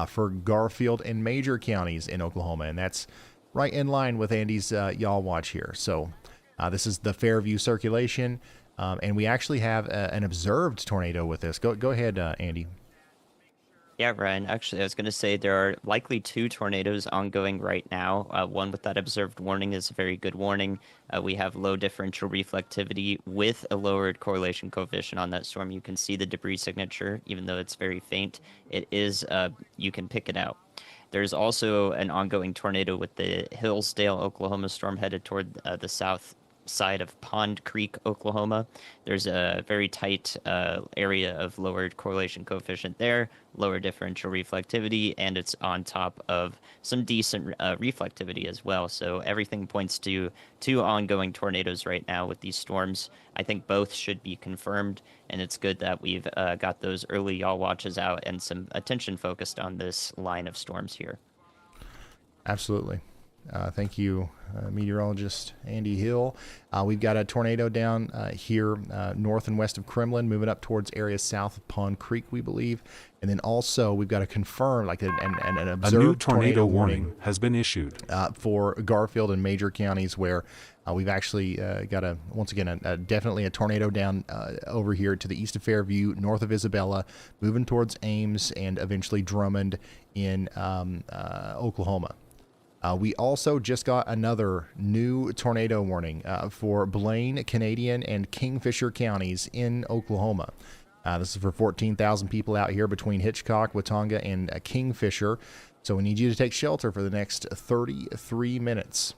for Garfield and Major counties in Oklahoma, and that's right in line with Andy's Y'all Watch here. So this is the Fairview circulation, and we actually have an observed tornado with this. Go ahead, Andy. Yeah, Ryan. Actually, I was going to say there are likely 2 tornadoes ongoing right now. One with that observed warning is a very good warning. We have low differential reflectivity with a lowered correlation coefficient on that storm. You can see the debris signature, even though it's very faint. It is, you can pick it out. There's also an ongoing tornado with the Hillsdale, Oklahoma storm headed toward the south side of Pond Creek, Oklahoma. There's a very tight area of lowered correlation coefficient there, lower differential reflectivity, and it's on top of some decent reflectivity as well. So everything points to 2 ongoing tornadoes right now with these storms. I think both should be confirmed, and it's good that we've got those early Y'all Watches out and some attention focused on this line of storms here. Absolutely. Thank you, meteorologist Andy Hill. We've got a tornado down here north and west of Kremlin, moving up towards areas south of Pond Creek, we believe. And then also we've got a confirmed, like an observed a new tornado warning has been issued for Garfield and Major counties, where we've actually got definitely a tornado down over here to the east of Fairview, north of Isabella, moving towards Ames and eventually Drummond in Oklahoma. We also just got another new tornado warning for Blaine, Canadian, and Kingfisher counties in Oklahoma. This is for 14,000 people out here between Hitchcock, Watonga, and Kingfisher. So we need you to take shelter for the next 33 minutes.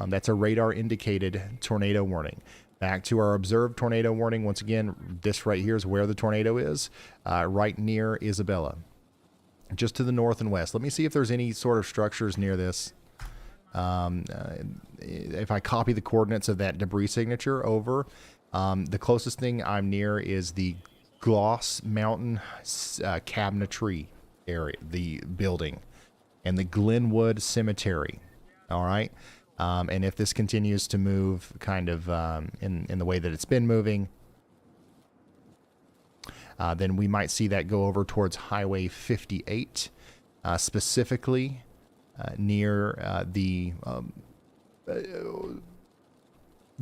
That's a radar-indicated tornado warning. Back to our observed tornado warning. Once again, this right here is where the tornado is, right near Isabella. Just to the north and west. Let me see if there's any sort of structures near this. If I copy the coordinates of that debris signature over, the closest thing I'm near is the Gloss Mountain Cabinetry area, the building, and the Glenwood Cemetery. All right. And if this continues to move kind of in the way that it's been moving, then we might see that go over towards Highway 58, specifically near the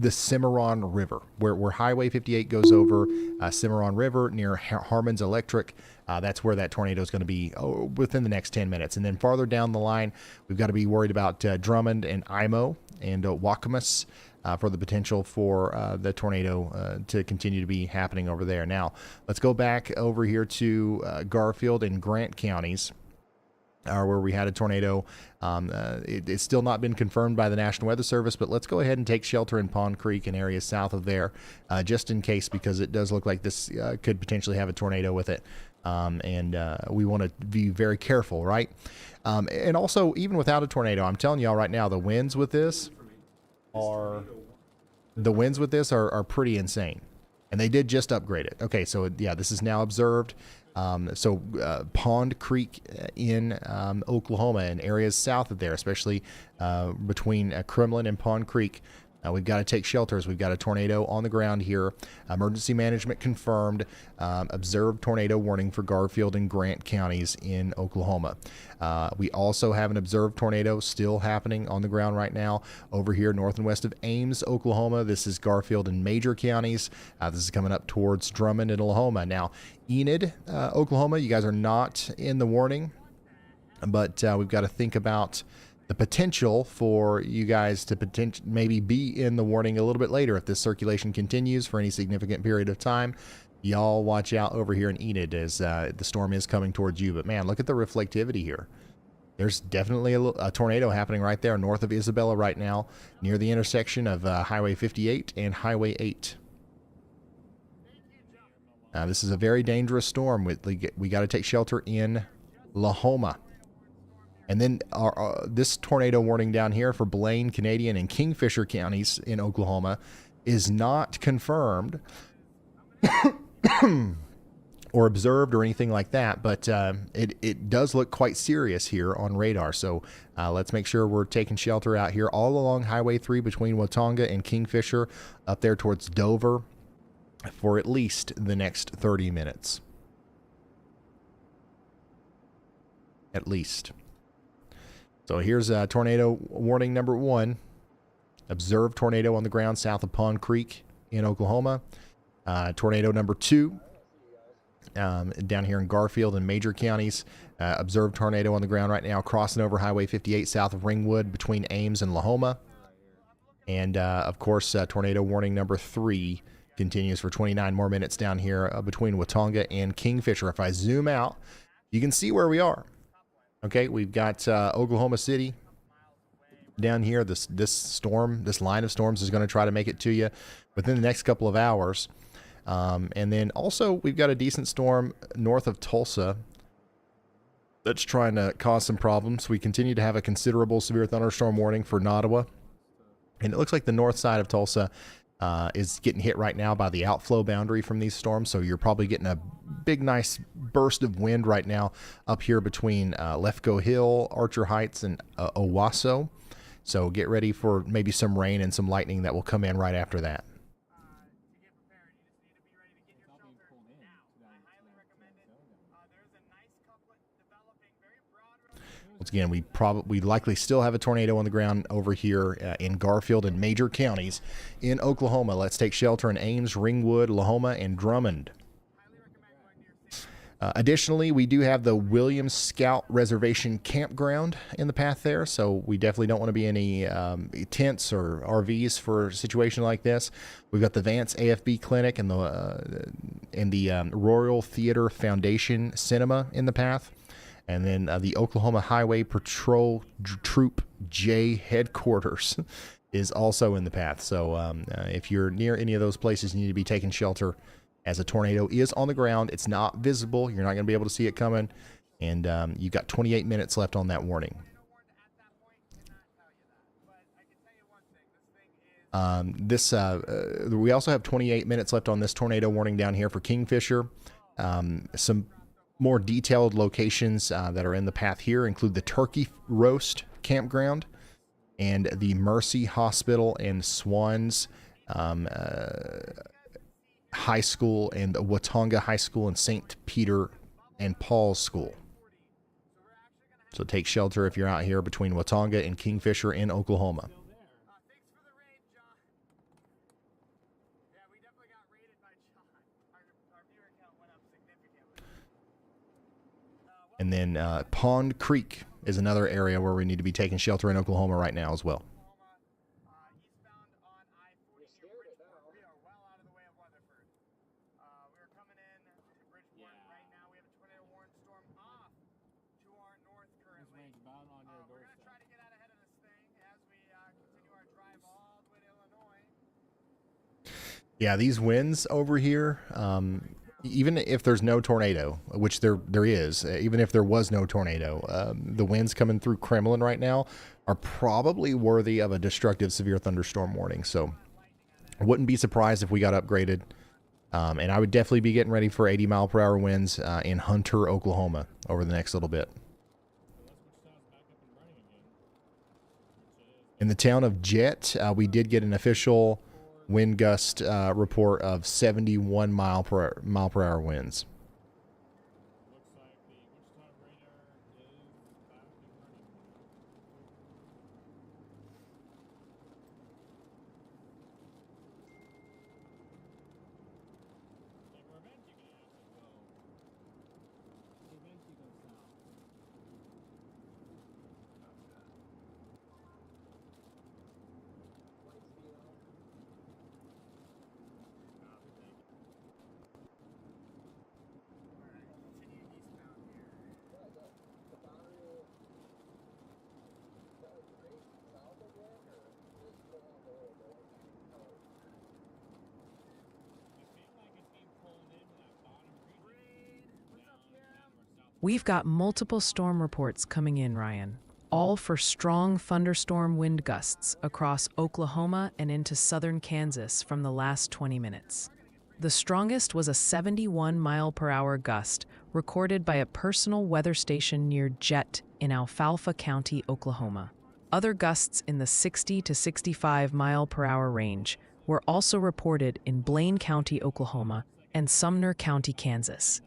Cimarron River, where Highway 58 goes over Cimarron River near Harmon's Electric. That's where that tornado is going to be within the next 10 minutes. And then farther down the line, we've got to be worried about Drummond and Imo and Wakamas for the potential for the tornado to continue to be happening over there. Now, let's go back over here to Garfield and Grant counties. where we had a tornado. It's still not been confirmed by the National Weather Service, but let's go ahead and take shelter in Pond Creek and areas south of there, just in case, because it does look like this could potentially have a tornado with it. And we want to be very careful, right? And also, even without a tornado, I'm telling y'all right now, the winds with this are pretty insane. And they did just upgrade it. Okay, so yeah, this is now observed. Pond Creek in Oklahoma and areas south of there, especially between Kremlin and Pond Creek. We've got to take shelters. We've got a tornado on the ground here. Emergency management confirmed. Observed tornado warning for Garfield and Grant counties in Oklahoma. We also have an observed tornado still happening on the ground right now over here north and west of Ames, Oklahoma. This is Garfield and Major counties. This is coming up towards Drummond and Oklahoma. Now, Enid, Oklahoma, you guys are not in the warning, but we've got to think about the potential for you guys to maybe be in the warning a little bit later if this circulation continues for any significant period of time. Y'all watch out over here in Enid as the storm is coming towards you. But man, look at the reflectivity here. There's definitely a tornado happening right there north of Isabella right now, near the intersection of Highway 58 and Highway 8. This is a very dangerous storm. We got to take shelter in Lahoma. And then this tornado warning down here for Blaine, Canadian, and Kingfisher counties in Oklahoma is not confirmed or observed or anything like that, but it does look quite serious here on radar. So let's make sure we're taking shelter out here all along Highway 3 between Watonga and Kingfisher up there towards Dover for at least the next 30 minutes. At least. So here's tornado warning number 1. Observed tornado on the ground south of Pond Creek in Oklahoma. Tornado number 2 down here in Garfield and Major counties. Observed tornado on the ground right now crossing over Highway 58 south of Ringwood between Ames and Lahoma. And of course, tornado warning number 3 continues for 29 more minutes down here between Watonga and Kingfisher. If I zoom out, you can see where we are. Okay, we've got Oklahoma City down here. This line of storms is going to try to make it to you within the next couple of hours. And then also we've got a decent storm north of Tulsa that's trying to cause some problems. We continue to have a considerable severe thunderstorm warning for Nottawa. And it looks like the north side of Tulsa is getting hit right now by the outflow boundary from these storms. So you're probably getting a big, nice burst of wind right now up here between Lefkoe Hill, Archer Heights, and Owasso. So get ready for maybe some rain and some lightning that will come in right after that. Once again, we likely still have a tornado on the ground over here in Garfield and Major counties in Oklahoma. Let's take shelter in Ames, Ringwood, Lahoma, and Drummond. Additionally, we do have the Williams Scout Reservation campground in the path there, so we definitely don't want to be any tents or RVs for a situation like this. We've got the Vance AFB Clinic and the Royal Theater Foundation Cinema in the path. And then the Oklahoma Highway Patrol Troop J headquarters is also in the path. So if you're near any of those places, you need to be taking shelter as a tornado is on the ground. It's not visible. You're not going to be able to see it coming. And you've got 28 minutes left on that warning. We also have 28 minutes left on this tornado warning down here for Kingfisher. Some more detailed locations that are in the path here include the Turkey Roast Campground and the Mercy Hospital and Swans High School and Watonga High School and St. Peter and Paul's School. So take shelter if you're out here between Watonga and Kingfisher in Oklahoma. And then Pond Creek is another area where we need to be taking shelter in Oklahoma right now as well. about on your We're gonna try doorstep. to get out ahead of this thing as we continue our drive all the way to Illinois. Yeah, these winds over here, even if there's no tornado, which there is, even if there was no tornado, the winds coming through Kremlin right now are probably worthy of a destructive severe thunderstorm warning. So I wouldn't be surprised if we got upgraded. And I would definitely be getting ready for 80-mile-per-hour winds in Hunter, Oklahoma over the next little bit. In the town of Jet, we did get an official wind gust report of 71 mile per hour winds. Looks like the Wichita radar is back and running. Like where events you can actually go. The events you go south. Continue eastbound here. The boundary that was great south of it, or is still on the road north? I feel like it's being pulled into that bottom region. What's up, Cam? We've got multiple storm reports coming in, Ryan, all for strong thunderstorm wind gusts across Oklahoma and into southern Kansas from the last 20 minutes. The strongest was a 71 mile per hour gust recorded by a personal weather station near Jet in Alfalfa County, Oklahoma. Other gusts in the 60 to 65 mile per hour range were also reported in Blaine County, Oklahoma, and Sumner County, Kansas.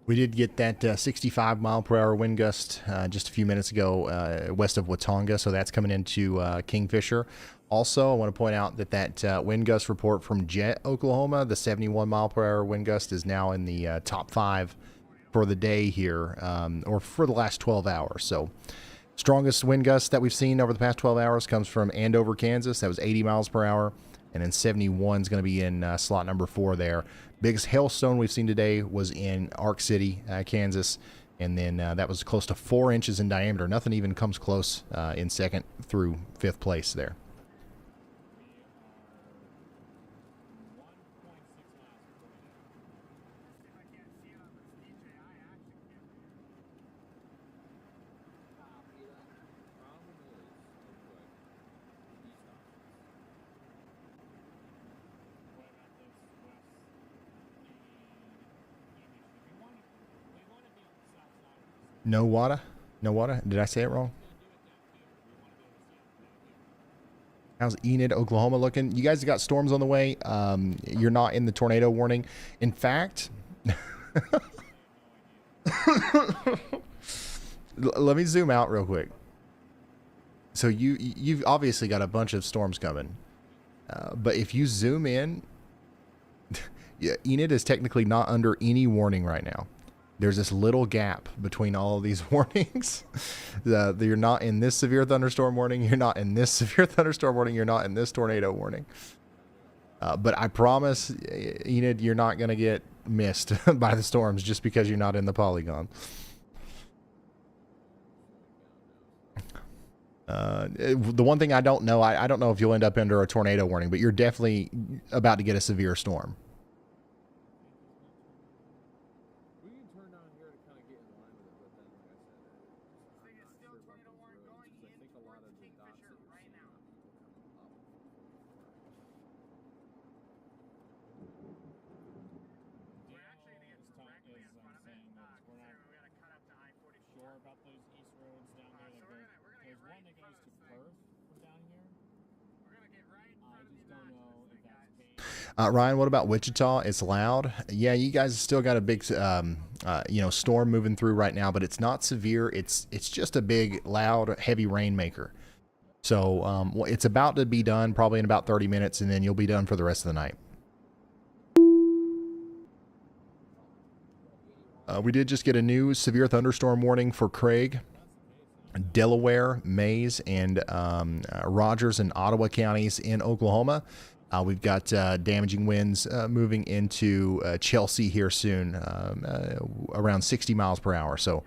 We did get that 65-mile-per-hour wind gust just a few minutes ago west of Watonga, so that's coming into Kingfisher. Also, I want to point out that wind gust report from Jet, Oklahoma, the 71-mile-per-hour wind gust is now in the top 5 for the day here, or for the last 12 hours. So, strongest wind gust that we've seen over the past 12 hours comes from Andover, Kansas. That was 80 miles per hour. And then 71 is going to be in slot number 4 there. Biggest hailstone we've seen today was in Ark City, Kansas. And then that was close to 4 inches in diameter. Nothing even comes close in 2nd through 5th place there. No water? No water? Did I say it wrong? How's Enid, Oklahoma looking? You guys got storms on the way. You're not in the tornado warning. In fact, let me zoom out real quick. So you've obviously got a bunch of storms coming. But if you zoom in, Enid is technically not under any warning right now. There's this little gap between all of these warnings. You're not in this severe thunderstorm warning. You're not in this severe thunderstorm warning. You're not in this tornado warning. But I promise, Enid, you're not going to get missed by the storms just because you're not in the polygon. The one thing I don't know, I don't know if you'll end up under a tornado warning, but you're definitely about to get a severe storm. Ryan, what about Wichita? It's loud. Yeah, you guys still got a big, storm moving through right now, but it's not severe. It's just a big, loud, heavy rainmaker. So it's about to be done probably in about 30 minutes, and then you'll be done for the rest of the night. We did just get a new severe thunderstorm warning for Craig, Delaware, Mays, and Rogers and Ottawa counties in Oklahoma. We've got damaging winds moving into Chelsea here soon, around 60 miles per hour. So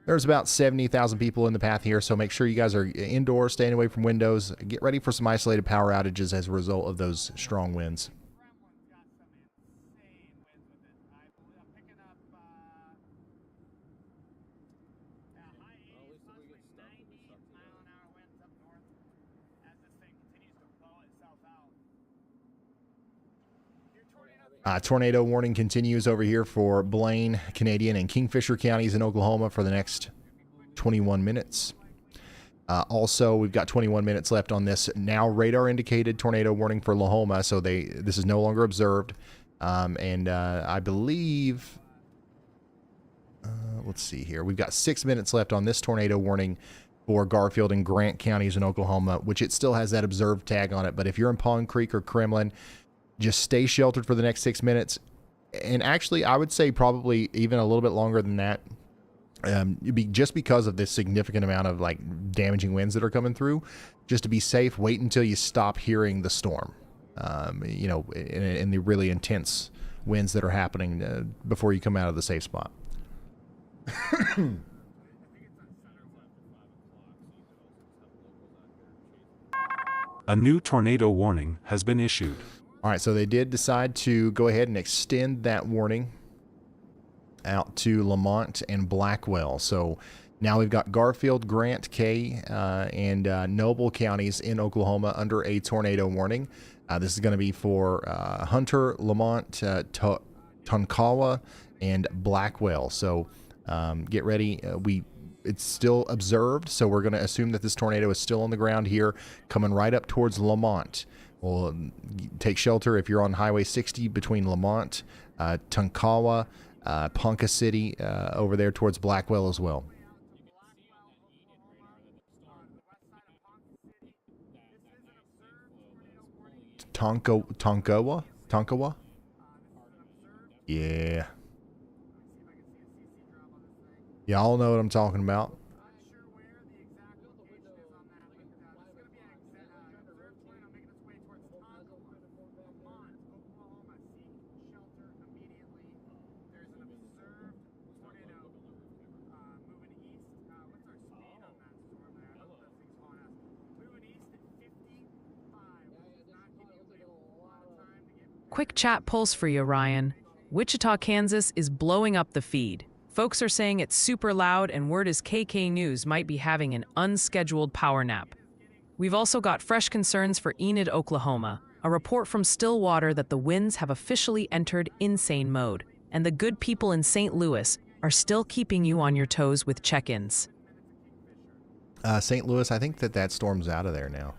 There's about 70,000 people in the path here, so make sure you guys are indoors, staying away from windows. Get ready for some isolated power outages as a result of those strong winds. Tornado warning continues over here for Blaine, Canadian, and Kingfisher counties in Oklahoma for the next 21 minutes. Also, we've got 21 minutes left on this now radar indicated tornado warning for Lahoma, so this is no longer observed. I believe, let's see here, we've got 6 minutes left on this tornado warning for Garfield and Grant counties in Oklahoma, which it still has that observed tag on it. But if you're in Pond Creek or Kremlin, just stay sheltered for the next 6 minutes. And actually, I would say probably even a little bit longer than that. Just because of this significant amount of like damaging winds that are coming through, just to be safe, wait until you stop hearing the storm, you know, in the really intense winds that are happening before you come out of the safe spot. A new tornado warning has been issued. All right, so they did decide to go ahead and extend that warning out to Lamont and Blackwell. So now we've got Garfield, Grant, Kay, and Noble counties in Oklahoma under a tornado warning. This is going to be for Hunter, Lamont, Tonkawa, and Blackwell. So get ready. It's still observed, so we're going to assume that this tornado is still on the ground here, coming right up towards Lamont. We'll take shelter if you're on Highway 60 between Lamont, Tonkawa, Ponca City, over there towards Blackwell as well. Tonkawa? Yeah. Y'all know what I'm talking about. Quick chat pulse for you, Ryan. Wichita, Kansas is blowing up the feed. Folks are saying it's super loud, and word is KK News might be having an unscheduled power nap. We've also got fresh concerns for Enid, Oklahoma. A report from Stillwater that the winds have officially entered insane mode, and the good people in St. Louis are still keeping you on your toes with check-ins. St. Louis, I think that storm's out of there now.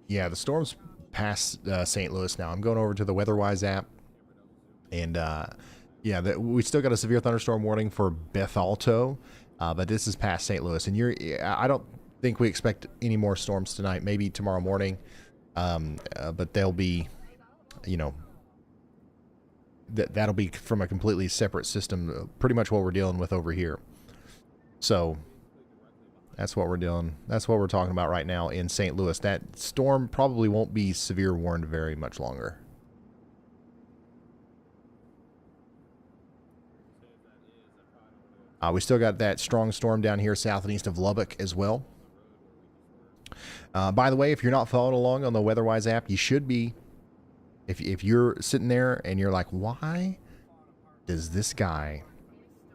Yeah, the storm's past St. Louis now. I'm going over to the WeatherWise app, and yeah, we still got a severe thunderstorm warning for Bethalto, but this is past St. Louis, and I don't think we expect any more storms tonight. Maybe tomorrow morning, but they'll be, you know, that'll be from a completely separate system. Pretty much what we're dealing with over here. So that's what we're doing. That's what we're talking about right now in St. Louis. That storm probably won't be severe warned very much longer. We still got that strong storm down here south and east of Lubbock as well. By the way, if you're not following along on the WeatherWise app, you should be. If you're sitting there and you're like, why does this guy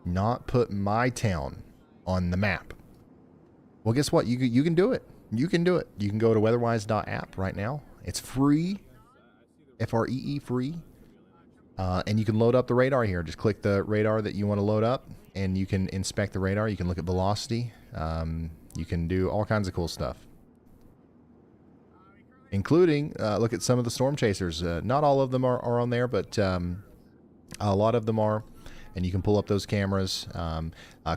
not put my town on the map? Well, guess what? You can do it. You can do it. You can go to weatherwise.app right now. It's free. FREE free. And you can load up the radar here. Just click the radar that you want to load up, and you can inspect the radar. You can look at velocity. You can do all kinds of cool stuff, including look at some of the storm chasers. Not all of them are on there, but a lot of them are. And you can pull up those cameras.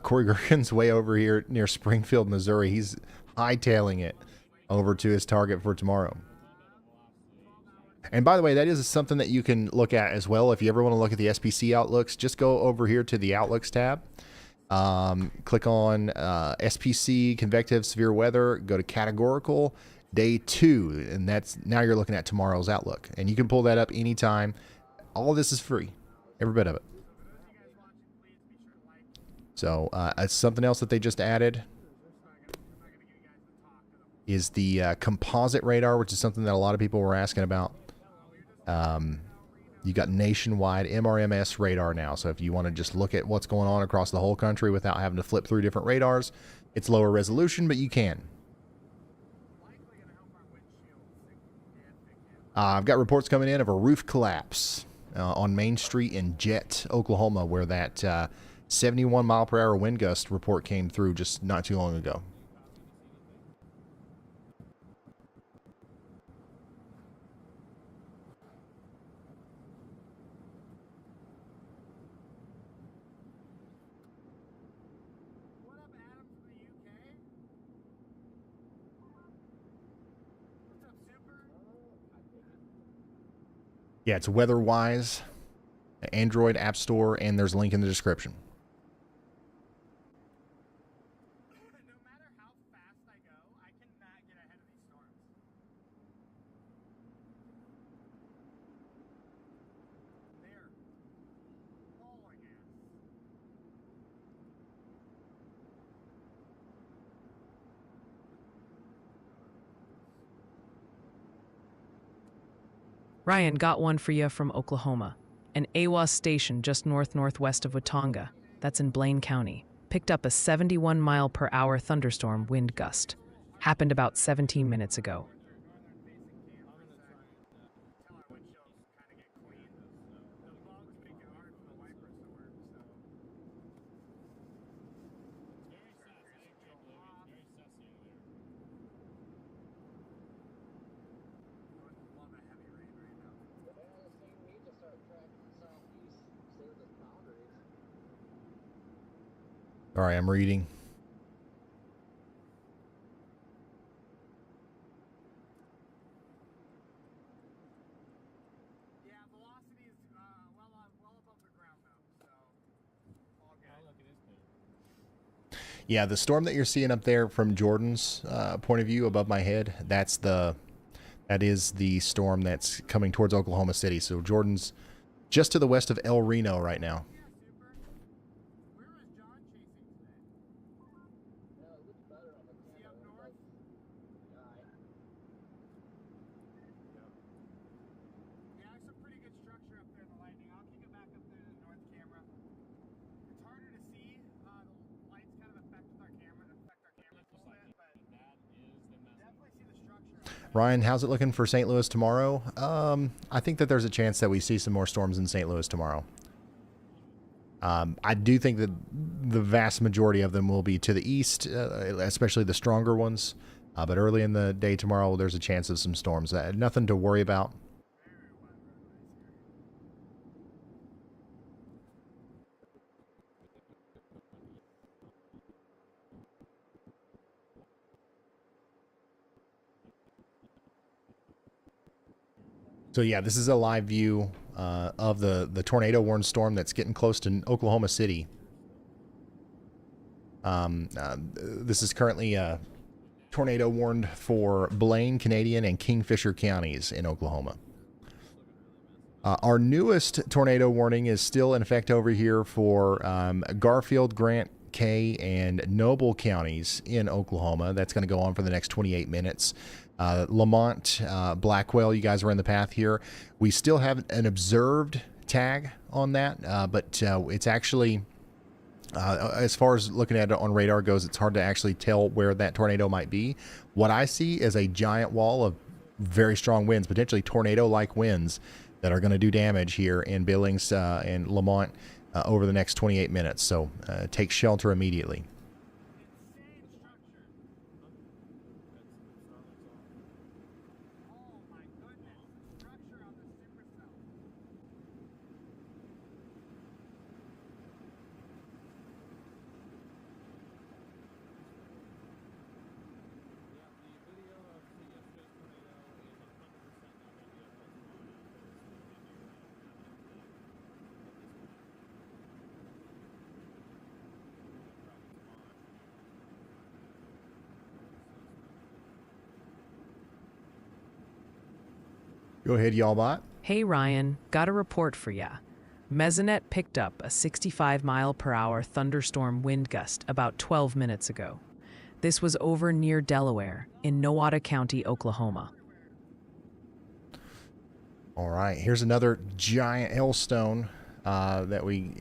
Corey Gergen's way over here near Springfield, Missouri. He's hightailing it over to his target for tomorrow. And by the way, that is something that you can look at as well. If you ever want to look at the SPC outlooks, just go over here to the Outlooks tab. Click on SPC, Convective Severe Weather. Go to Categorical, Day 2. And now you're looking at tomorrow's outlook. And you can pull that up anytime. All of this is free. every bit of it. So something else that they just added is the composite radar, which is something that a lot of people were asking about. You got nationwide MRMS radar now. So if you want to just look at what's going on across the whole country without having to flip through different radars, it's lower resolution, but you can. I've got reports coming in of a roof collapse on Main Street in Jet, Oklahoma, where that 71 mile per hour wind gust report came through just not too long ago. Yeah, it's WeatherWise, Android App Store, and there's a link in the description. No matter how fast I go, I cannot get ahead of these storms. They're hauling ass. Ryan, got one for you from Oklahoma. An AWAS station just northwest of Watonga, that's in Blaine County, picked up a 71 mile per hour thunderstorm wind gust. Happened about 17 minutes ago. All right, I'm reading. Yeah, velocity is well above the ground though, so all good. Yeah, the storm that you're seeing up there from Jordan's point of view above my head, that is the storm that's coming towards Oklahoma City. So Jordan's just to the west of El Reno right now. Ryan, how's it looking for St. Louis tomorrow? I think that there's a chance that we see some more storms in St. Louis tomorrow. I do think that the vast majority of them will be to the east, especially the stronger ones. But early in the day tomorrow, there's a chance of some storms. Nothing to worry about. So yeah, this is a live view of the tornado warned storm that's getting close to Oklahoma City. This is currently tornado warned for Blaine, Canadian, and Kingfisher counties in Oklahoma. Our newest tornado warning is still in effect over here for Garfield, Grant, Kay, and Noble counties in Oklahoma. That's going to go on for the next 28 minutes. Lamont, Blackwell, you guys are in the path here. We still have an observed tag on that, but it's actually, as far as looking at it on radar goes, it's hard to actually tell where that tornado might be. What I see is a giant wall of very strong winds, potentially tornado-like winds that are going to do damage here in Billings and Lamont over the next 28 minutes. So take shelter immediately. Go ahead, y'all bot. Hey Ryan, got a report for ya. Mesonet picked up a 65-mile-per-hour thunderstorm wind gust about 12 minutes ago. This was over near Delaware in Nowata County, Oklahoma. All right, here's another giant hailstone that we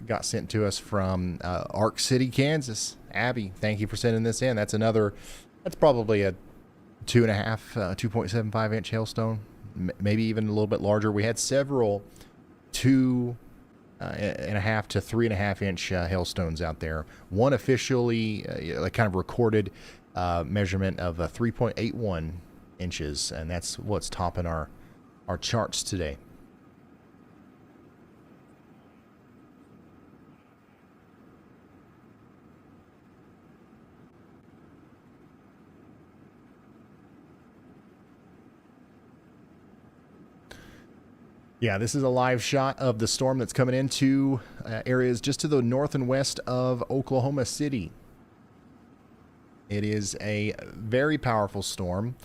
got sent to us from Ark City, Kansas. Abby, thank you for sending this in. That's probably a 2.75 inch hailstone, maybe even a little bit larger. We had several 2.5 to 3.5 inch hailstones out there. One officially kind of recorded measurement of 3.81 inches, and that's what's topping our charts today. Yeah, this is a live shot of the storm that's coming into areas just to the north and west of Oklahoma City. It is a very powerful storm,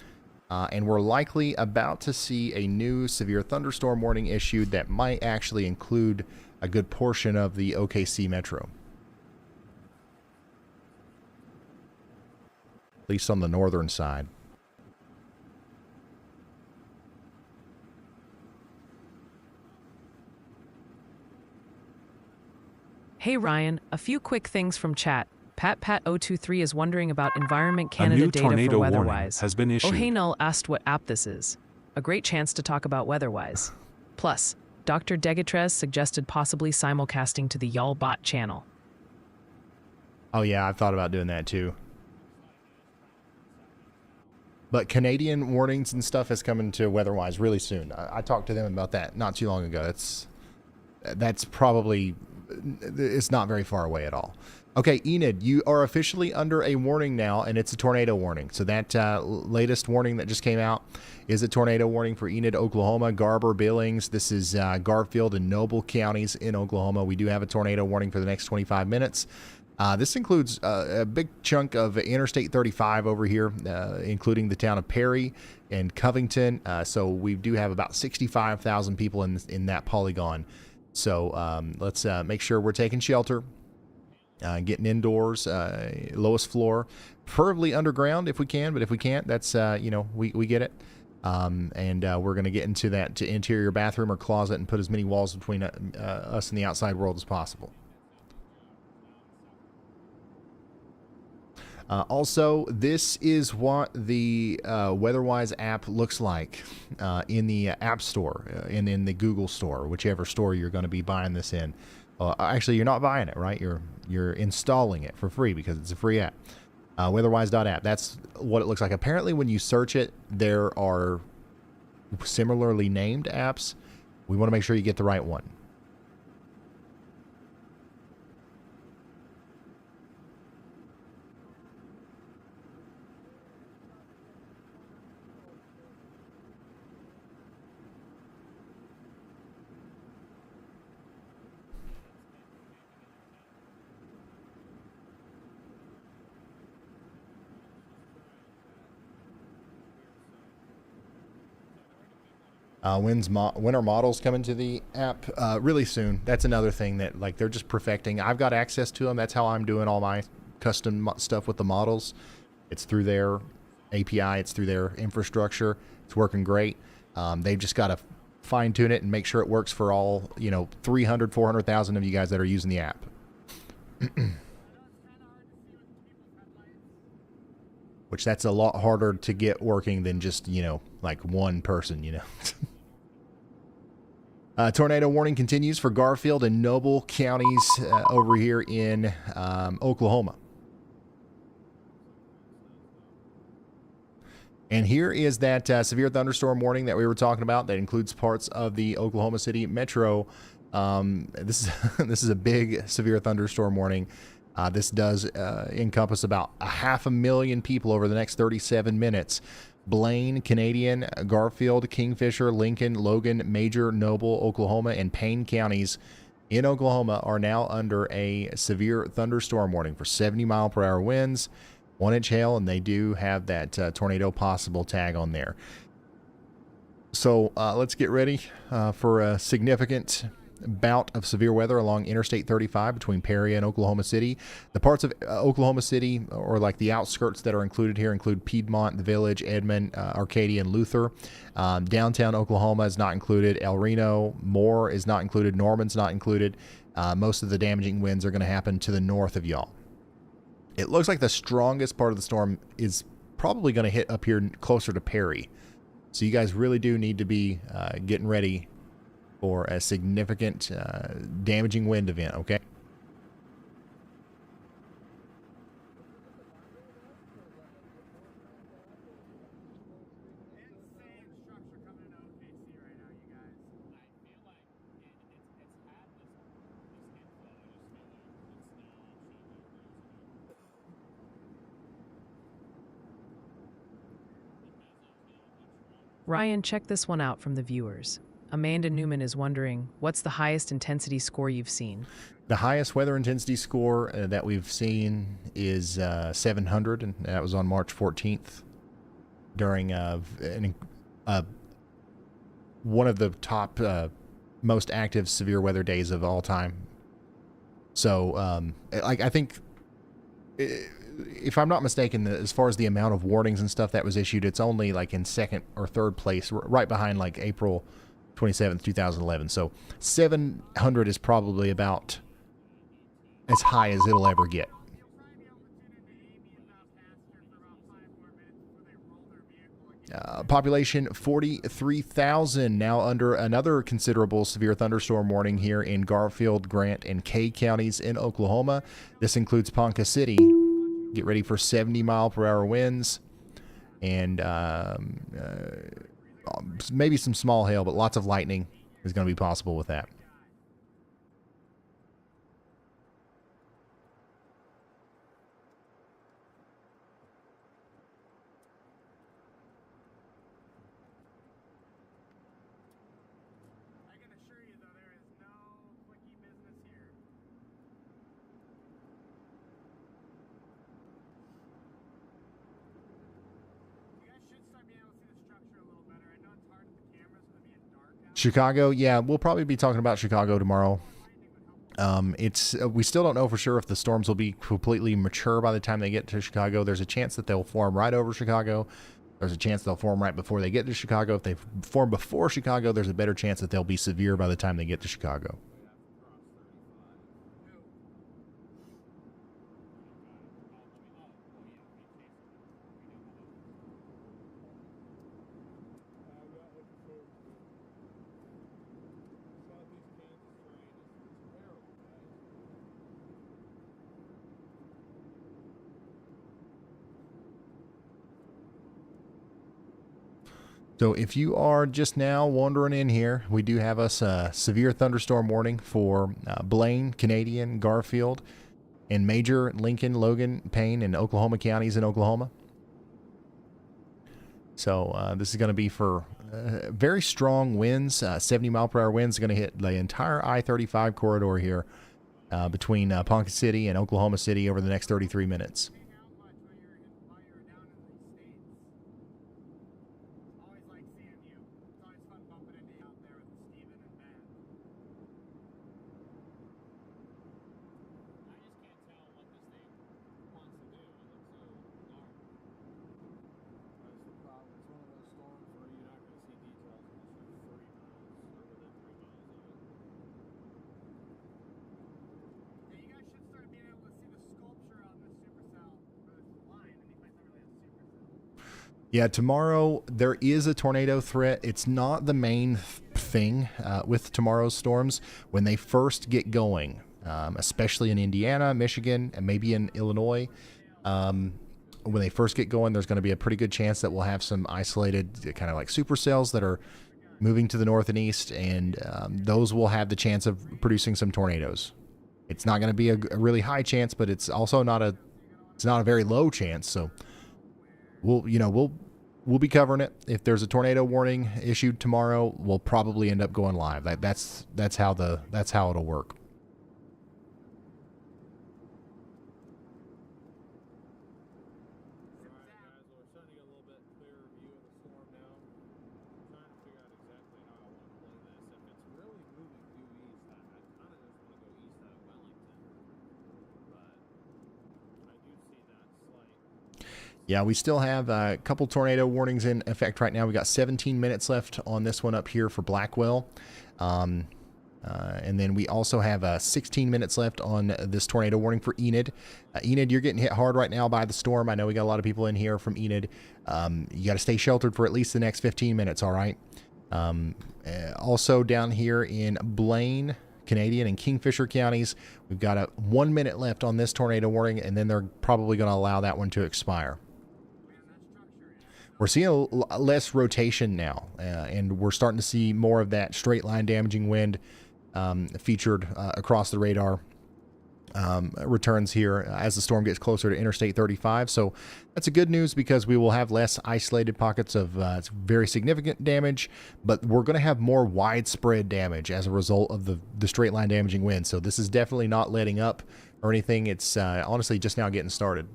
and we're likely about to see a new severe thunderstorm warning issued that might actually include a good portion of the OKC metro. At least on the northern side. Hey Ryan, a few quick things from chat. Pat023 is wondering about Environment Canada data for WeatherWise. Has been issued. Oh Hey Null asked what app this is. A great chance to talk about WeatherWise. Plus, Dr. Degatrez suggested possibly simulcasting to the Y'all Bot channel. Oh yeah, I've thought about doing that too. But Canadian warnings and stuff is coming to WeatherWise really soon. I talked to them about that not too long ago. That's probably, it's not very far away at all. Okay, Enid, you are officially under a warning now, and it's a tornado warning. So that latest warning that just came out is a tornado warning for Enid, Oklahoma, Garber, Billings. This is Garfield and Noble counties in Oklahoma. We do have a tornado warning for the next 25 minutes. This includes a big chunk of Interstate 35 over here, including the town of Perry and Covington. So we do have about 65,000 people in that polygon. So let's make sure we're taking shelter, getting indoors, lowest floor, preferably underground if we can. But if we can't, that's, we get it. And we're going to get into that to interior bathroom or closet and put as many walls between us and the outside world as possible. Also, this is what the WeatherWise app looks like in the App Store and in the Google Store, whichever store you're going to be buying this in. Actually, you're not buying it, right? You're installing it for free because it's a free app. WeatherWise.app. That's what it looks like. Apparently, when you search it, there are similarly named apps. We want to make sure you get the right one. Winter models coming to the app really soon. That's another thing that they're just perfecting. I've got access to them. That's how I'm doing all my custom stuff with the models. It's through their API. It's through their infrastructure. It's working great. They've just got to fine tune it and make sure it works for all 300, 400,000 of you guys that are using the app. Which that's a lot harder to get working than just one person. Tornado warning continues for Garfield and Noble counties over here in Oklahoma. And here is that severe thunderstorm warning that we were talking about that includes parts of the Oklahoma City metro. This is a big severe thunderstorm warning. This does encompass about 500,000 people over the next 37 minutes. Blaine, Canadian, Garfield, Kingfisher, Lincoln, Logan, Major, Noble, Oklahoma, and Payne counties in Oklahoma are now under a severe thunderstorm warning for 70-mile-per-hour winds, 1-inch hail, and they do have that tornado possible tag on there. So let's get ready for a significant bout of severe weather along Interstate 35 between Perry and Oklahoma City. The parts of Oklahoma City, or like the outskirts that are included here, include Piedmont, the Village, Edmond, Arcadia, and Luther. Downtown Oklahoma is not included. El Reno, Moore is not included. Norman's not included. Most of the damaging winds are going to happen to the north of y'all. It looks like the strongest part of the storm is probably going to hit up here closer to Perry. So you guys really do need to be getting ready for a significant damaging wind event, okay? Ryan, check this one out from the viewers. Amanda Newman is wondering, what's the highest intensity score you've seen? The highest weather intensity score that we've seen is 700, and that was on March 14th during one of the top most active severe weather days of all time. So, I think, if I'm not mistaken, as far as the amount of warnings and stuff that was issued, it's only like in second or third place, right behind like April 27th, 2011. So 700 is probably about as high as it'll ever get. Population 43,000 now under another considerable severe thunderstorm warning here in Garfield, Grant, and Kay counties in Oklahoma. This includes Ponca City. Get ready for 70-mile-per-hour winds and maybe some small hail, but lots of lightning is going to be possible with that. Chicago, yeah, we'll probably be talking about Chicago tomorrow. We still don't know for sure if the storms will be completely mature by the time they get to Chicago. There's a chance that they'll form right over Chicago. There's a chance they'll form right before they get to Chicago. If they form before Chicago, there's a better chance that they'll be severe by the time they get to Chicago. So if you are just now wandering in here, we do have us a severe thunderstorm warning for Blaine, Canadian, Garfield, and Major, Lincoln, Logan, Payne, and Oklahoma counties in Oklahoma. So this is going to be for very strong winds. 70-mile-per-hour winds are going to hit the entire I-35 corridor here between Ponca City and Oklahoma City over the next 33 minutes. Yeah, tomorrow there is a tornado threat. It's not the main thing with tomorrow's storms. When they first get going, especially in Indiana, Michigan, and maybe in Illinois, when they first get going, there's going to be a pretty good chance that we'll have some isolated kind of like supercells that are moving to the north and east, and those will have the chance of producing some tornadoes. It's not going to be a really high chance, but it's also not a very low chance. So we'll be covering it. If there's a tornado warning issued tomorrow, we'll probably end up going live. That's how it'll work. Yeah, we still have a couple tornado warnings in effect right now. We got 17 minutes left on this one up here for Blackwell. And then we also have 16 minutes left on this tornado warning for Enid. Enid, you're getting hit hard right now by the storm. I know we got a lot of people in here from Enid. You got to stay sheltered for at least the next 15 minutes, all right? Also down here in Blaine, Canadian, and Kingfisher counties, we've got 1 minute left on this tornado warning, and then they're probably going to allow that one to expire. We're seeing less rotation now, and we're starting to see more of that straight line damaging wind featured across the radar returns here as the storm gets closer to Interstate 35. So that's a good news because we will have less isolated pockets of very significant damage, but we're going to have more widespread damage as a result of the straight line damaging wind. So this is definitely not letting up or anything. It's honestly just now getting started.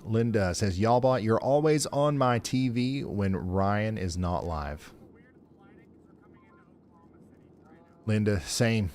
Linda says, Y'allbot, you're always on my TV when Ryan is not live. Linda, same.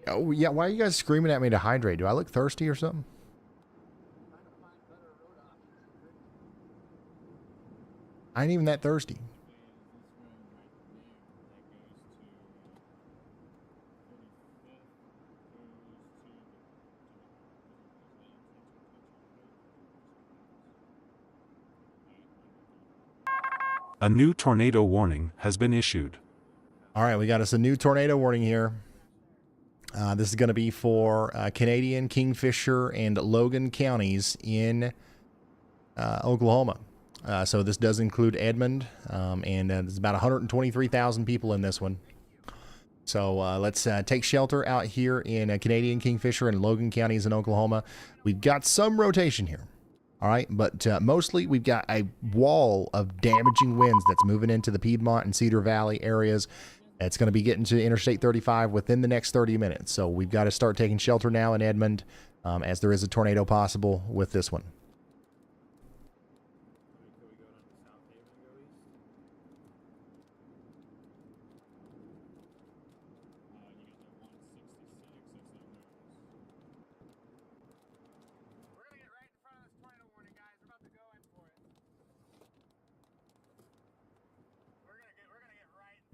Oh, yeah. Why are you guys screaming at me to hydrate? Do I look thirsty or something? I ain't even that thirsty. A new tornado warning has been issued. All right, we got us a new tornado warning here. This is going to be for Canadian, Kingfisher, and Logan counties in Oklahoma. So this does include Edmond, and there's about 123,000 people in this one. So let's take shelter out here in Canadian, Kingfisher, and Logan counties in Oklahoma. We've got some rotation here. All right, but mostly we've got a wall of damaging winds that's moving into the Piedmont and Cedar Valley areas. It's going to be getting to Interstate 35 within the next 30 minutes. So we've got to start taking shelter now in Edmond as there is a tornado possible with this one.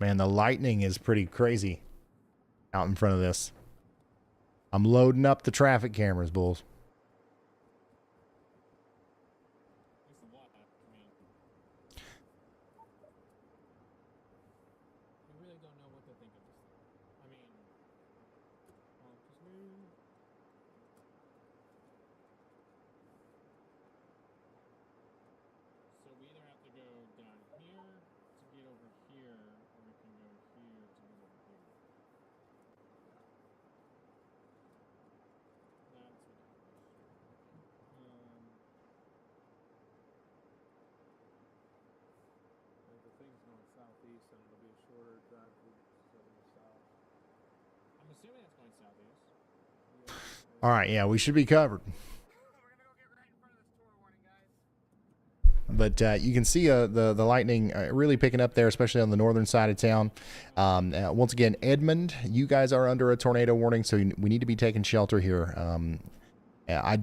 Man, the lightning is pretty crazy out in front of this. I'm loading up the traffic cameras, bulls. All right, yeah, we should be covered. But you can see the lightning really picking up there, especially on the northern side of town. Once again, Edmond, you guys are under a tornado warning, so we need to be taking shelter here. I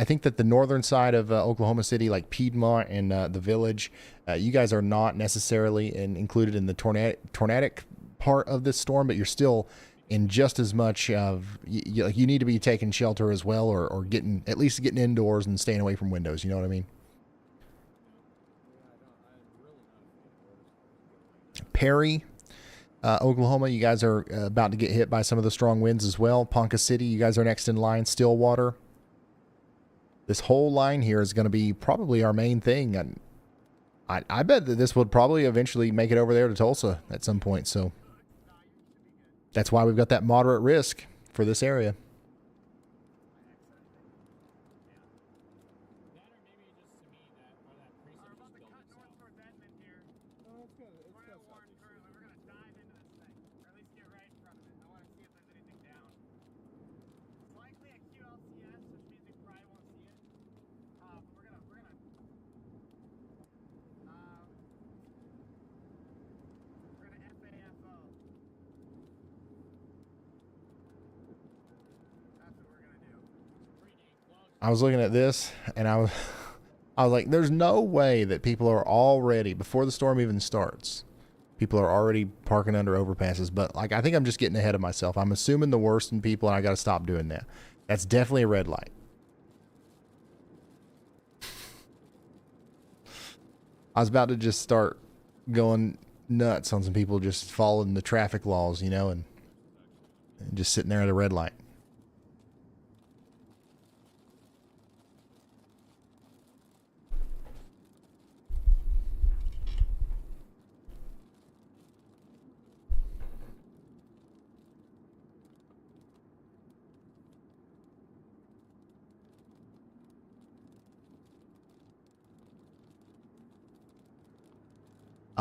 think that the northern side of Oklahoma City, like Piedmont and the Village, you guys are not necessarily included in the tornadic part of this storm, but you're still in just as much of you need to be taking shelter as well, or getting at least getting indoors and staying away from windows. You know what I mean? Perry, Oklahoma, you guys are about to get hit by some of the strong winds as well. Ponca City, you guys are next in line. Stillwater. This whole line here is going to be probably our main thing. And I bet that this would probably eventually make it over there to Tulsa at some point. So that's why we've got that moderate risk for this area. I was looking at this and I was like, there's no way that people are already, before the storm even starts, people are already parking under overpasses. But like, I think I'm just getting ahead of myself. I'm assuming the worst in people and I got to stop doing that. That's definitely a red light. I was about to just start going nuts on some people just following the traffic laws, you know, and just sitting there at a red light.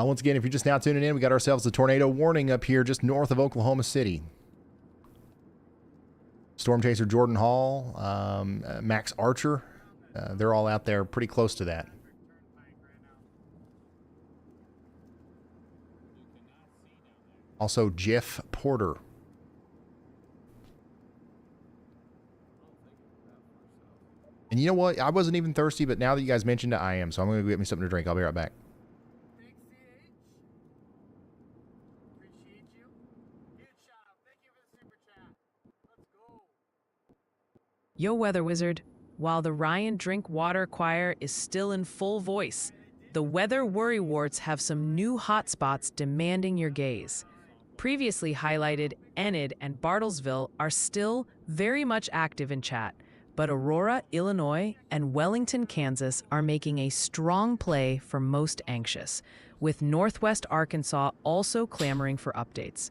Once again, if you're just now tuning in, we got ourselves a tornado warning up here just north of Oklahoma City. Storm chaser Jordan Hall, Max Archer, they're all out there pretty close to that. Also, Jeff Porter. And you know what? I wasn't even thirsty, but now that you guys mentioned it, I am. So I'm going to go get me something to drink. I'll be right back. Yo, Weather Wizard. While the Ryan Drink Water Choir is still in full voice, the weather worrywarts have some new hotspots demanding your gaze. Previously highlighted Enid and Bartlesville are still very much active in chat, but Aurora, Illinois, and Wellington, Kansas are making a strong play for most anxious, with Northwest Arkansas also clamoring for updates.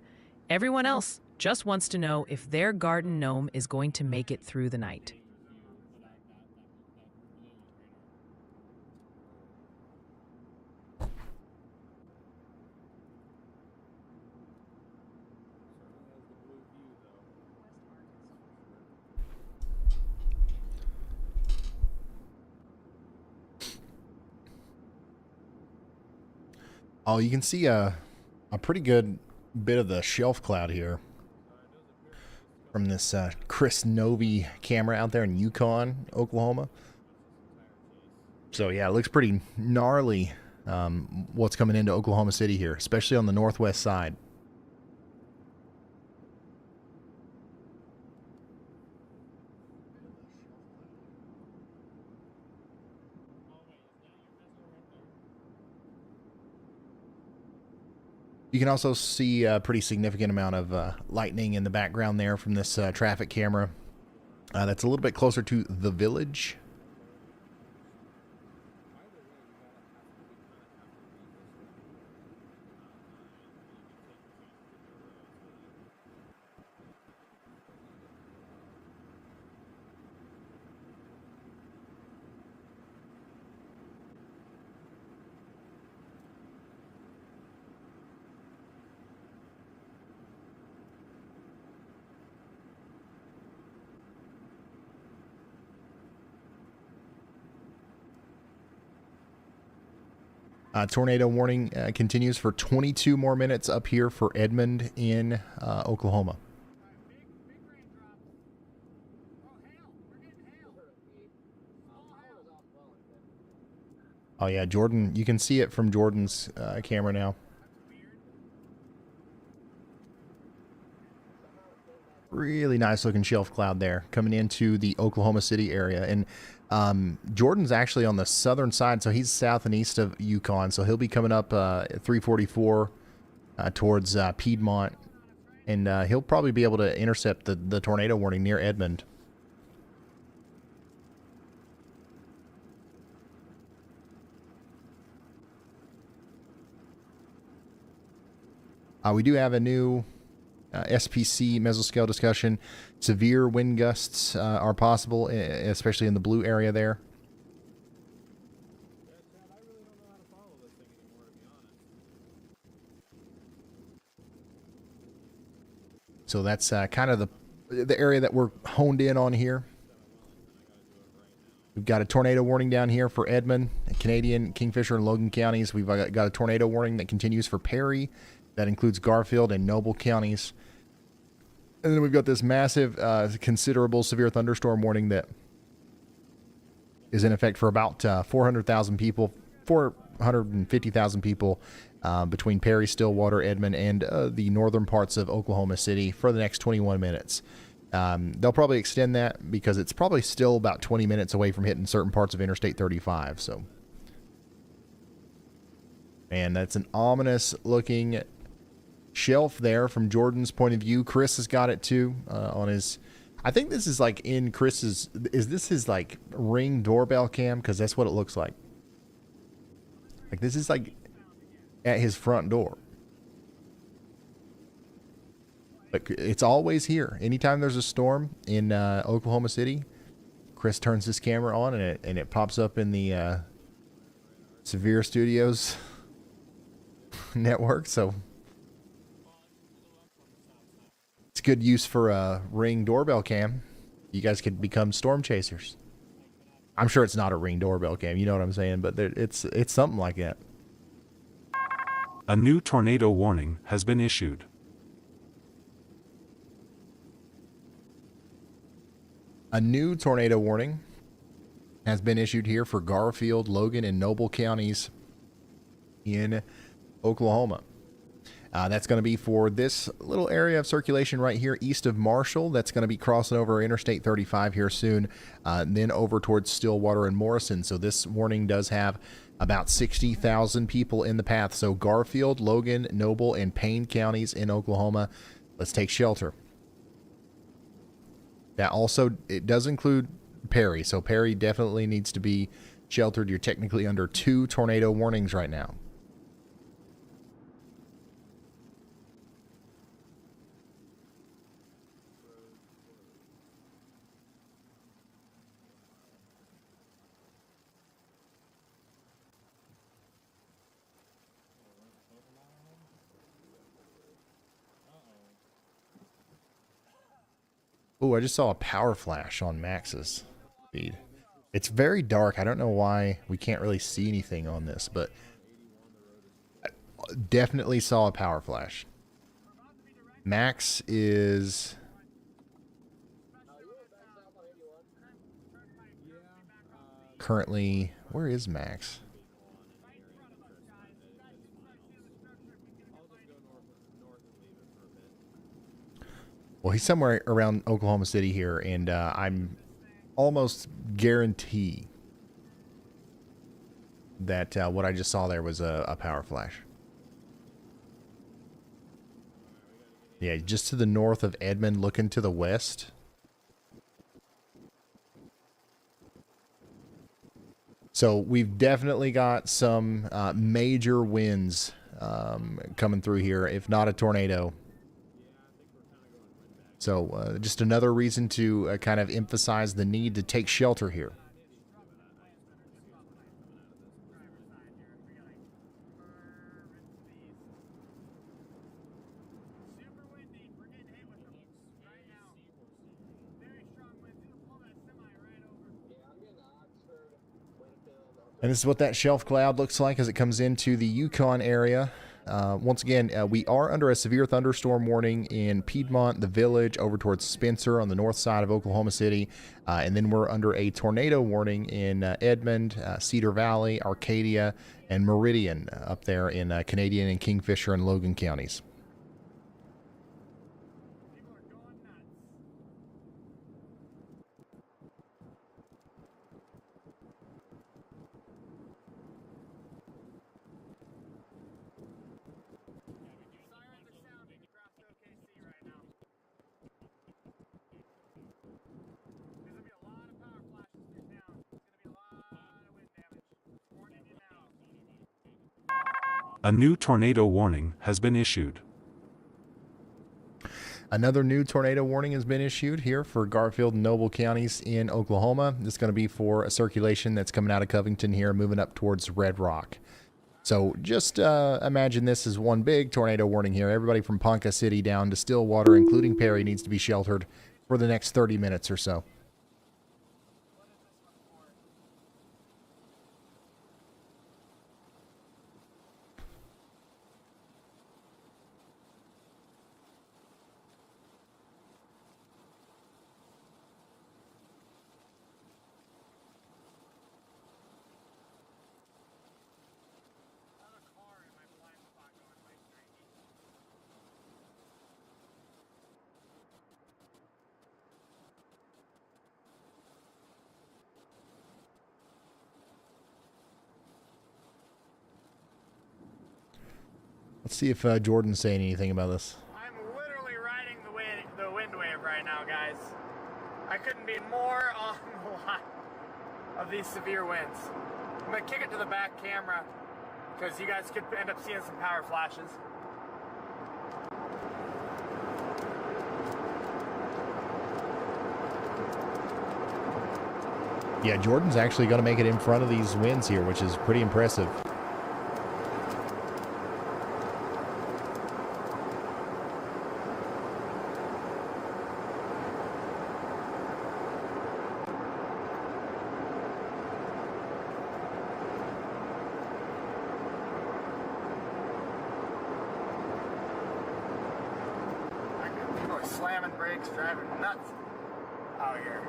Everyone else just wants to know if their garden gnome is going to make it through the night. Oh, you can see a pretty good bit of the shelf cloud here from this Chris Novi camera out there in Yukon, Oklahoma. So yeah, it looks pretty gnarly what's coming into Oklahoma City here, especially on the northwest side. You can also see a pretty significant amount of lightning in the background there from this traffic camera. That's a little bit closer to the village. Tornado warning continues for 22 more minutes up here for Edmond in Oklahoma. Oh yeah, Jordan, you can see it from Jordan's camera now. Really nice looking shelf cloud there coming into the Oklahoma City area. And Jordan's actually on the southern side, so he's south and east of Yukon, so he'll be coming up at 344 towards Piedmont, and he'll probably be able to intercept the tornado warning near Edmond. We do have a new SPC mesoscale discussion. Severe wind gusts are possible, especially in the blue area there. So that's kind of the area that we're honed in on here. We've got a tornado warning down here for Edmond, Canadian, Kingfisher, and Logan counties. We've got a tornado warning that continues for Perry. That includes Garfield and Noble counties. And then we've got this massive, considerable severe thunderstorm warning that is in effect for about 400,000 people, 450,000 people between Perry, Stillwater, Edmond, and the northern parts of Oklahoma City for the next 21 minutes. They'll probably extend that because it's probably still about 20 minutes away from hitting certain parts of Interstate 35. So, and that's an ominous looking shelf there from Jordan's point of view. Chris has got it too on his. I think this is like in Chris's. Is this his like Ring doorbell cam? Because that's what it looks like. Like this is like at his front door. But it's always here. Anytime there's a storm in Oklahoma City, Chris turns his camera on and it pops up in the Severe Studios network. So it's good use for a Ring doorbell cam. You guys could become storm chasers. I'm sure it's not a Ring doorbell cam. You know what I'm saying? But it's something like that. A new tornado warning has been issued. A new tornado warning has been issued here for Garfield, Logan, and Noble counties in Oklahoma. That's going to be for this little area of circulation right here east of Marshall. That's going to be crossing over Interstate 35 here soon, and then over towards Stillwater and Morrison. So this warning does have about 60,000 people in the path. So Garfield, Logan, Noble, and Payne counties in Oklahoma, let's take shelter. That also, it does include Perry. So Perry definitely needs to be sheltered. You're technically under 2 tornado warnings right now. Oh, I just saw a power flash on Max's feed. It's very dark. I don't know why we can't really see anything on this, but I definitely saw a power flash. Max is currently, where is Max? Well, he's somewhere around Oklahoma City here, and I'm almost guarantee that what I just saw there was a power flash. Yeah, just to the north of Edmond, looking to the west. So we've definitely got some major winds coming through here, if not a tornado. So just another reason to kind of emphasize the need to take shelter here. And this is what that shelf cloud looks like as it comes into the Yukon area. Once again, we are under a severe thunderstorm warning in Piedmont, the Village, over towards Spencer on the north side of Oklahoma City. And then we're under a tornado warning in Edmond, Cedar Valley, Arcadia, and Meridian up there in Canadian and Kingfisher and Logan counties. A new tornado warning has been issued. Another new tornado warning has been issued here for Garfield and Noble counties in Oklahoma. This is going to be for a circulation that's coming out of Covington here, moving up towards Red Rock. So just imagine this as one big tornado warning here. Everybody from Ponca City down to Stillwater, including Perry, needs to be sheltered for the next 30 minutes or so. Let's see if Jordan's saying anything about this. I'm literally riding the wind wave right now, guys. I couldn't be more on the line of these severe winds. I'm gonna kick it to the back camera because you guys could end up seeing some power flashes. Yeah, Jordan's actually going to make it in front of these winds here, which is pretty impressive. People are slamming brakes, driving nuts out here.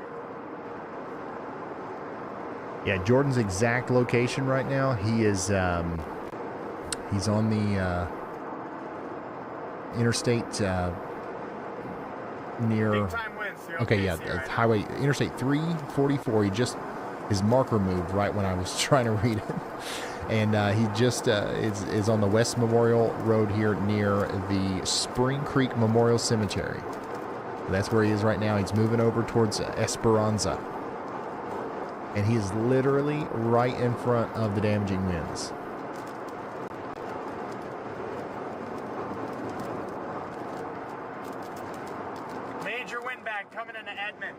Yeah, Jordan's exact location right now, he is he's on the interstate near Big time winds here. okay, yeah, right highway interstate 344. He just his marker moved right when I was trying to read it. And he just is on the West Memorial Road here near the Spring Creek Memorial Cemetery. That's where he is right now. He's moving over towards Esperanza. And he is literally right in front of the damaging winds. Major wind back coming into Edmond.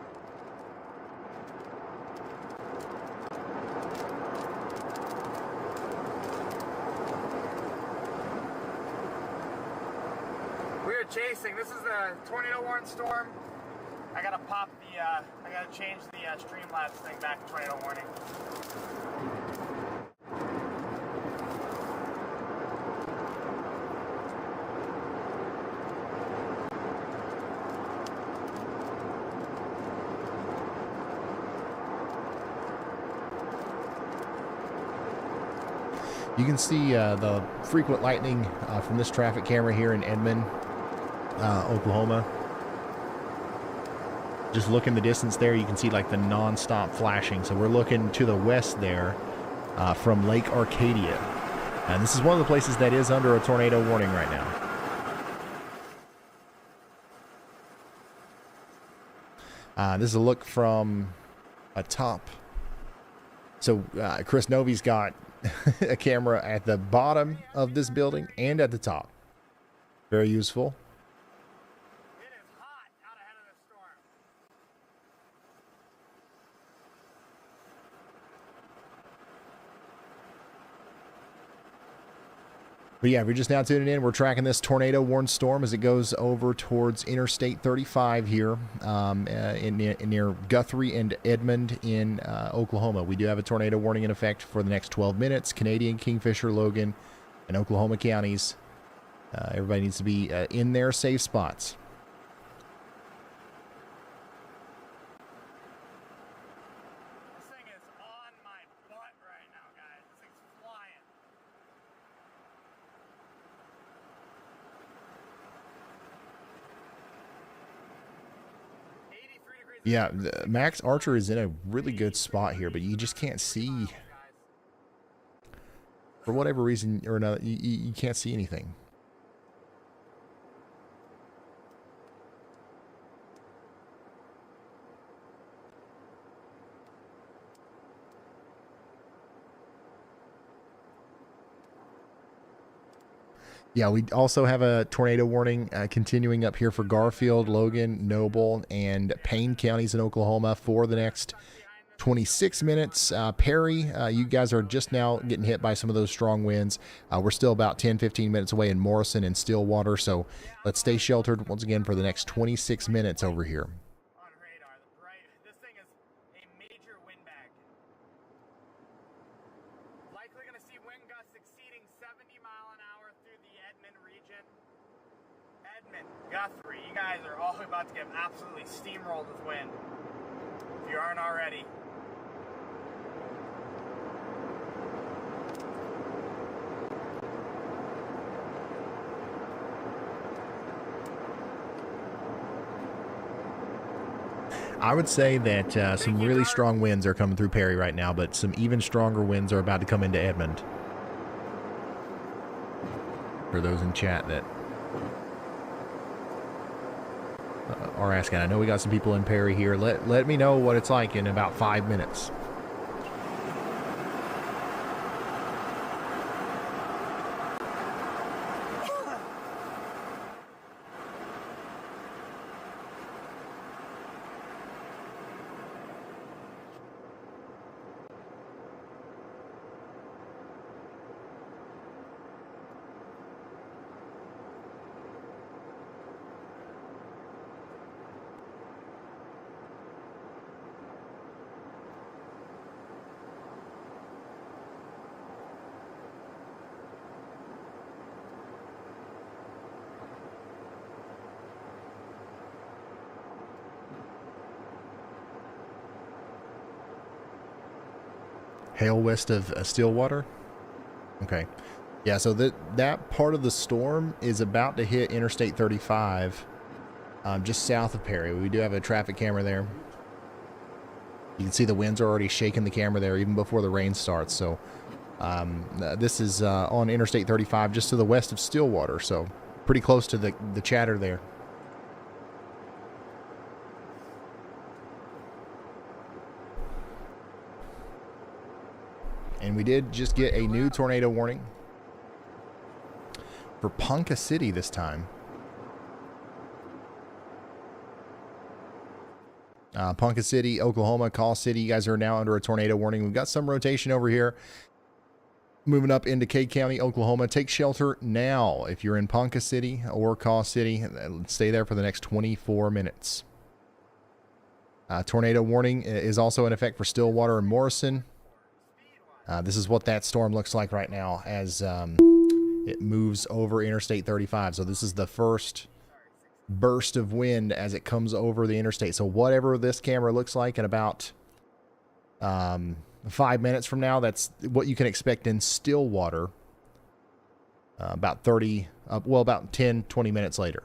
We are chasing. This is the tornado warning storm. I gotta pop the, I gotta change the Streamlabs thing back to tornado warning. You can see the frequent lightning from this traffic camera here in Edmond, Oklahoma. Just look in the distance there, you can see like the non-stop flashing. So we're looking to the west there from Lake Arcadia. And this is one of the places that is under a tornado warning right now. This is a look from atop. So Chris Novi's got a camera at the bottom of this building and at the top. Very useful. But yeah, if you're just now tuning in, we're tracking this tornado warned storm as it goes over towards Interstate 35 here near Guthrie and Edmond in Oklahoma. We do have a tornado warning in effect for the next 12 minutes. Canadian, Kingfisher, Logan, and Oklahoma counties. Everybody needs to be in their safe spots. Yeah, Max Archer is in a really good spot here, but you just can't see. For whatever reason or another, you can't see anything. Yeah, we also have a tornado warning continuing up here for Garfield, Logan, Noble, and Payne counties in Oklahoma for the next 26 minutes. Perry, you guys are just now getting hit by some of those strong winds. We're still about 10-15 minutes away in Morrison and Stillwater, so let's stay sheltered once again for the next 26 minutes over here. On radar, right? This thing is a major windbag. Likely going to see wind gusts exceeding 70 mile an hour through the Edmond region. Edmond, Guthrie, you guys are all about to get absolutely steamrolled with wind. If you aren't already. I would say that some really strong winds are coming through Perry right now, but some even stronger winds are about to come into Edmond. For those in chat that are asking, I know we got some people in Perry here. Let me know what it's like in about 5 minutes. Hail west of Stillwater. Okay. Yeah, so that part of the storm is about to hit Interstate 35, just south of Perry. We do have a traffic camera there. You can see the winds are already shaking the camera there even before the rain starts. So this is on Interstate 35 just to the west of Stillwater, so pretty close to the chatter there. And we did just get a new tornado warning for Ponca City this time. Ponca City, Oklahoma, Call City, you guys are now under a tornado warning. We've got some rotation over here. Moving up into Cade County, Oklahoma. Take shelter now if you're in Ponca City or Call City. Stay there for the next 24 minutes. Tornado warning is also in effect for Stillwater and Morrison. This is what that storm looks like right now as it moves over Interstate 35. So this is the first burst of wind as it comes over the interstate. So whatever this camera looks like in about 5 minutes from now, that's what you can expect in Stillwater about 10, 20 minutes later.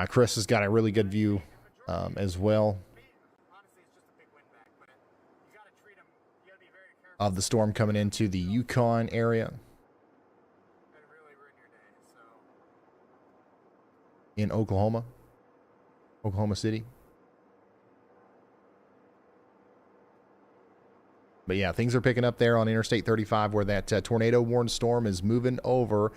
Chris has got a really good view as well of the storm coming into the Yukon area in Oklahoma City. But yeah, things are picking up there on Interstate 35 where that tornado warned storm is moving over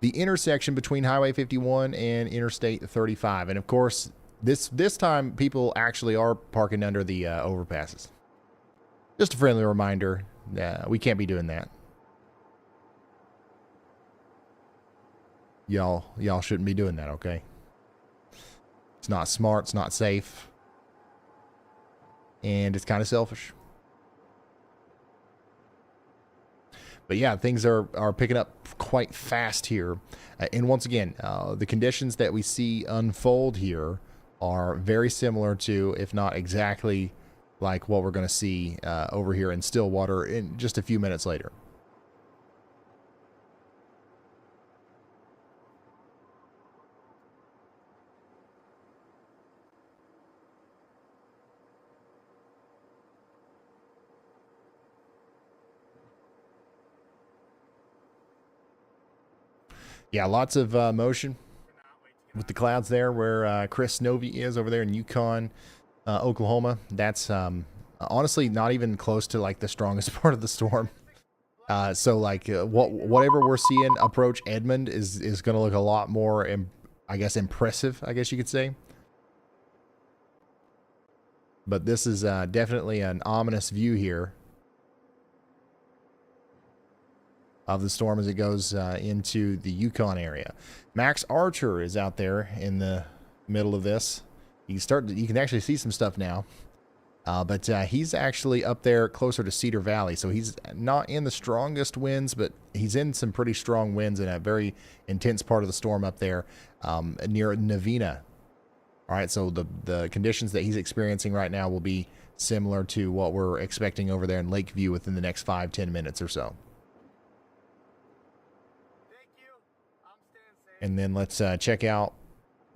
the intersection between Highway 51 and Interstate 35. And of course, this time people actually are parking under the overpasses. Just a friendly reminder, we can't be doing that. Y'all shouldn't be doing that, okay? It's not smart, it's not safe, and it's kind of selfish. But yeah, things are picking up quite fast here. And once again, the conditions that we see unfold here are very similar to, if not exactly like what we're going to see over here in Stillwater in just a few minutes later. Yeah, lots of motion with the clouds there where Chris Novi is over there in Yukon, Oklahoma. That's Honestly, not even close to like the strongest part of the storm. So like whatever we're seeing approach Edmond is going to look a lot more, I guess, impressive, I guess you could say. But this is definitely an ominous view here of the storm as it goes into the Yukon area. Max Archer is out there in the middle of this. You can actually see some stuff now. But he's actually up there closer to Cedar Valley, so he's not in the strongest winds, but he's in some pretty strong winds in a very intense part of the storm up there near Navina. All right, so the conditions that he's experiencing right now will be similar to what we're expecting over there in Lakeview within the next 5-10 minutes or so. And then let's check out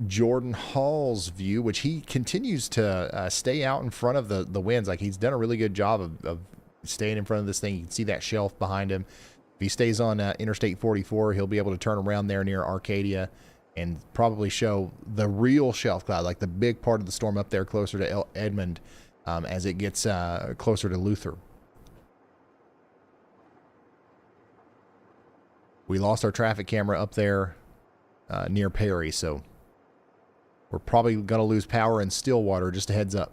Jordan Hall's view, which he continues to stay out in front of the winds. Like, he's done a really good job of staying in front of this thing. You can see that shelf behind him. If he stays on Interstate 44, he'll be able to turn around there near Arcadia and probably show the real shelf cloud, like the big part of the storm up there closer to Edmond as it gets closer to Luther. We lost our traffic camera up there near Perry, so we're probably going to lose power in Stillwater, just a heads up.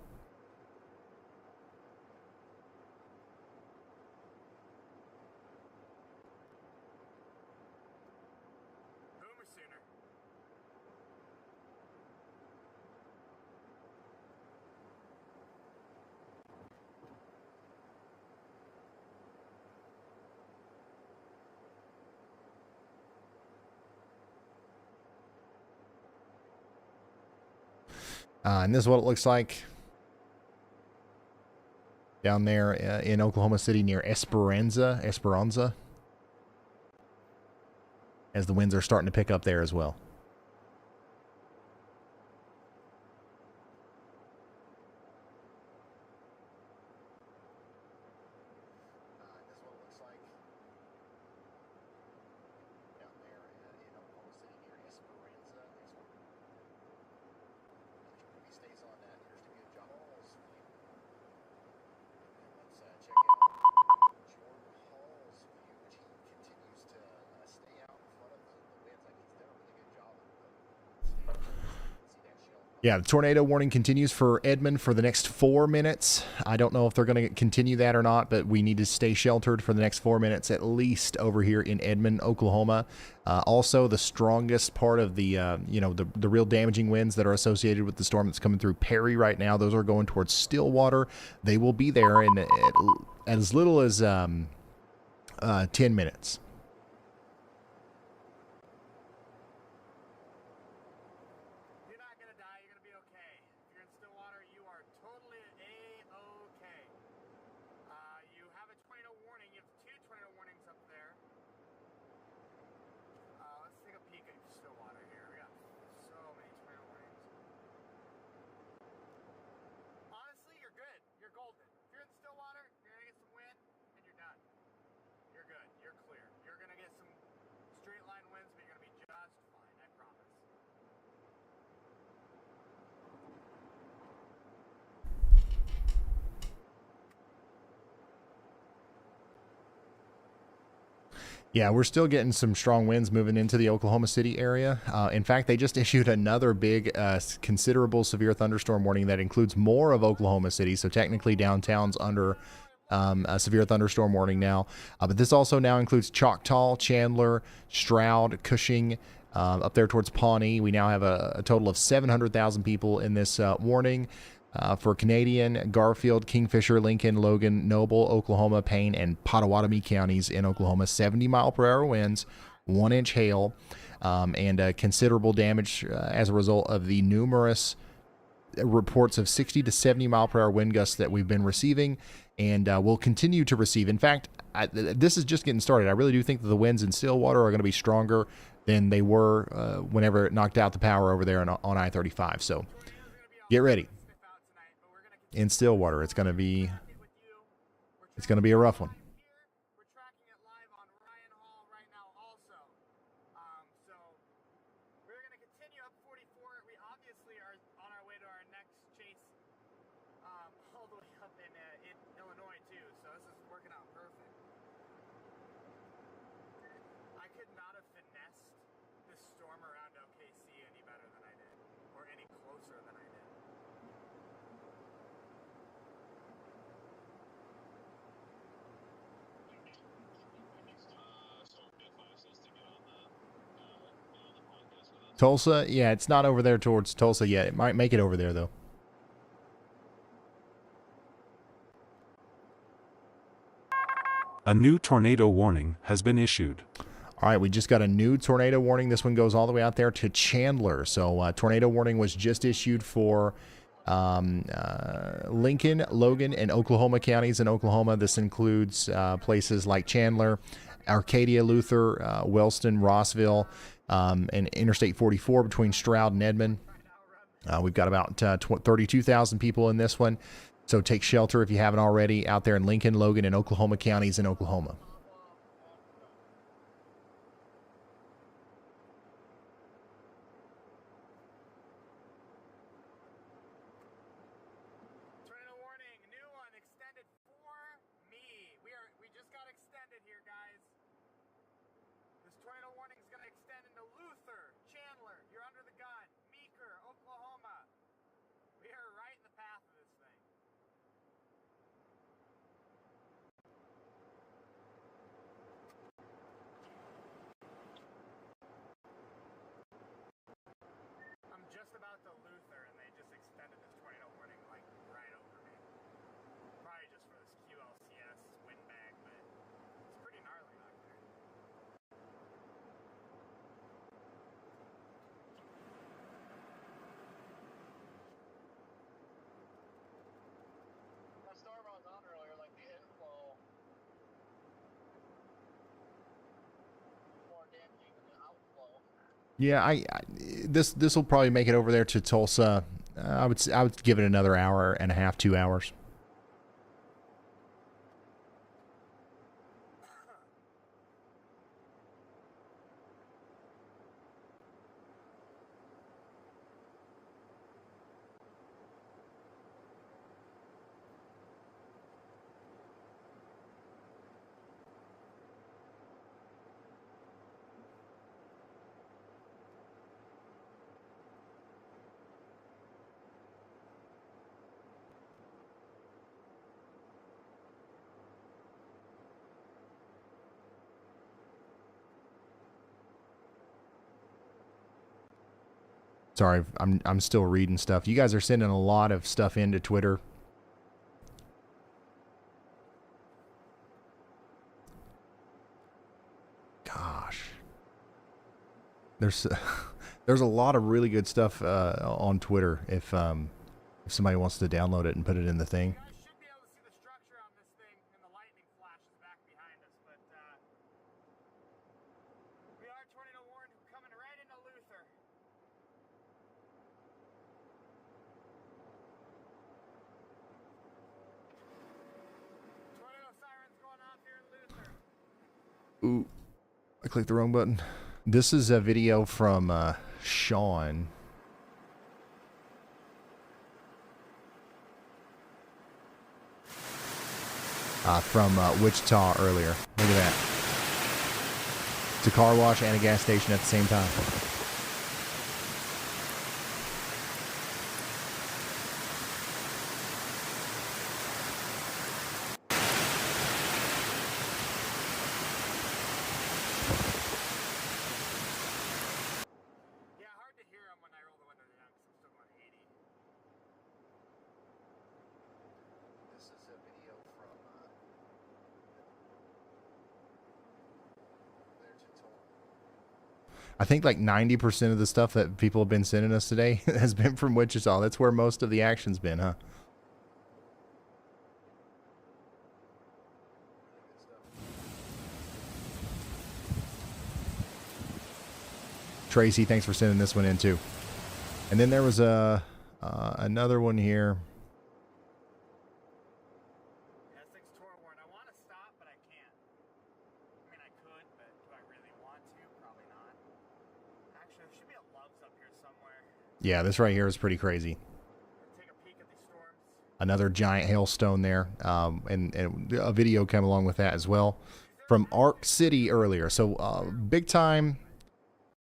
And this is what it looks like down there in Oklahoma City near Esperanza, as the winds are starting to pick up there as well. Yeah, the tornado warning continues for Edmond for the next 4 minutes. I don't know if they're going to continue that or not, but we need to stay sheltered for the next 4 minutes at least over here in Edmond, Oklahoma. Also, the strongest part of the, the real damaging winds that are associated with the storm that's coming through Perry right now, those are going towards Stillwater. They will be there in at as little as 10 minutes. Yeah, we're still getting some strong winds moving into the Oklahoma City area. In fact, they just issued another big, considerable severe thunderstorm warning that includes more of Oklahoma City. So technically downtown's under a severe thunderstorm warning now. But this also now includes Choctaw, Chandler, Stroud, Cushing, up there towards Pawnee. We now have a total of 700,000 people in this warning. For Canadian, Garfield, Kingfisher, Lincoln, Logan, Noble, Oklahoma, Payne, and Pottawatomie counties in Oklahoma. 70-mile-per-hour winds, 1-inch hail, and considerable damage as a result of the numerous reports of 60 to 70-mile-per-hour wind gusts that we've been receiving and will continue to receive. In fact, this is just getting started. I really do think that the winds in Stillwater are going to be stronger than they were whenever it knocked out the power over there on I-35. So get ready. In Stillwater, it's going to be a rough one. We're tracking it live on Ryan Hall right now also. So we're going to continue up 44. We obviously are on our way to our next chase all the way up in Tulsa, yeah, it's not over there towards Tulsa yet. It might make it over there, though. A new tornado warning has been issued. All right, we just got a new tornado warning. This one goes all the way out there to Chandler. So tornado warning was just issued for Lincoln, Logan, and Oklahoma counties in Oklahoma. This includes places like Chandler, Arcadia, Luther, Wellston, Rossville, and Interstate 44 between Stroud and Edmond. We've got about 32,000 people in this one. So take shelter if you haven't already out there in Lincoln, Logan, and Oklahoma counties in Oklahoma. Tornado warning, new one extended for me. We just got extended here, guys. This tornado warning is going to extend into Luther, Chandler, you're under the gun, Meeker, Oklahoma. We are right in the path of this thing. I'm just about to Luther, and they just extended this tornado warning like right over me. Probably just for this QLCS windbag, but it's pretty gnarly back there. That storm I was on earlier, like the inflow, more damaging than the outflow. Yeah, this will probably make it over there to Tulsa. I would give it another hour and a half, 2 hours. Sorry, I'm still reading stuff. You guys are sending a lot of stuff into Twitter. Gosh, there's there's a lot of really good stuff on Twitter. If somebody wants to download it and put it in the thing. You guys should be able to see the structure on this thing and the lightning flashes back behind us, but we are tornado warned coming right into Luther. Tornado sirens going off here in Luther. Ooh, I clicked the wrong button. This is a video from Sean. From Wichita earlier. Look at that. It's a car wash and a gas station at the same time. Yeah, hard to hear them when I roll the window down because I'm still going 80. This is a video from I think like 90% of the stuff that people have been sending us today has been from Wichita. That's where most of the action's been, huh? Tracy, thanks for sending this one in too. And then there was another one here. Essex Tour Warrant. I want to stop, but I can't. I mean, I could, but do I really want to? Probably not. Actually, there should be a Love's up here somewhere. Yeah, this right here is pretty crazy. Take a peek at these storms. Another giant hailstone there, and a video came along with that as well from Arc City earlier. So big time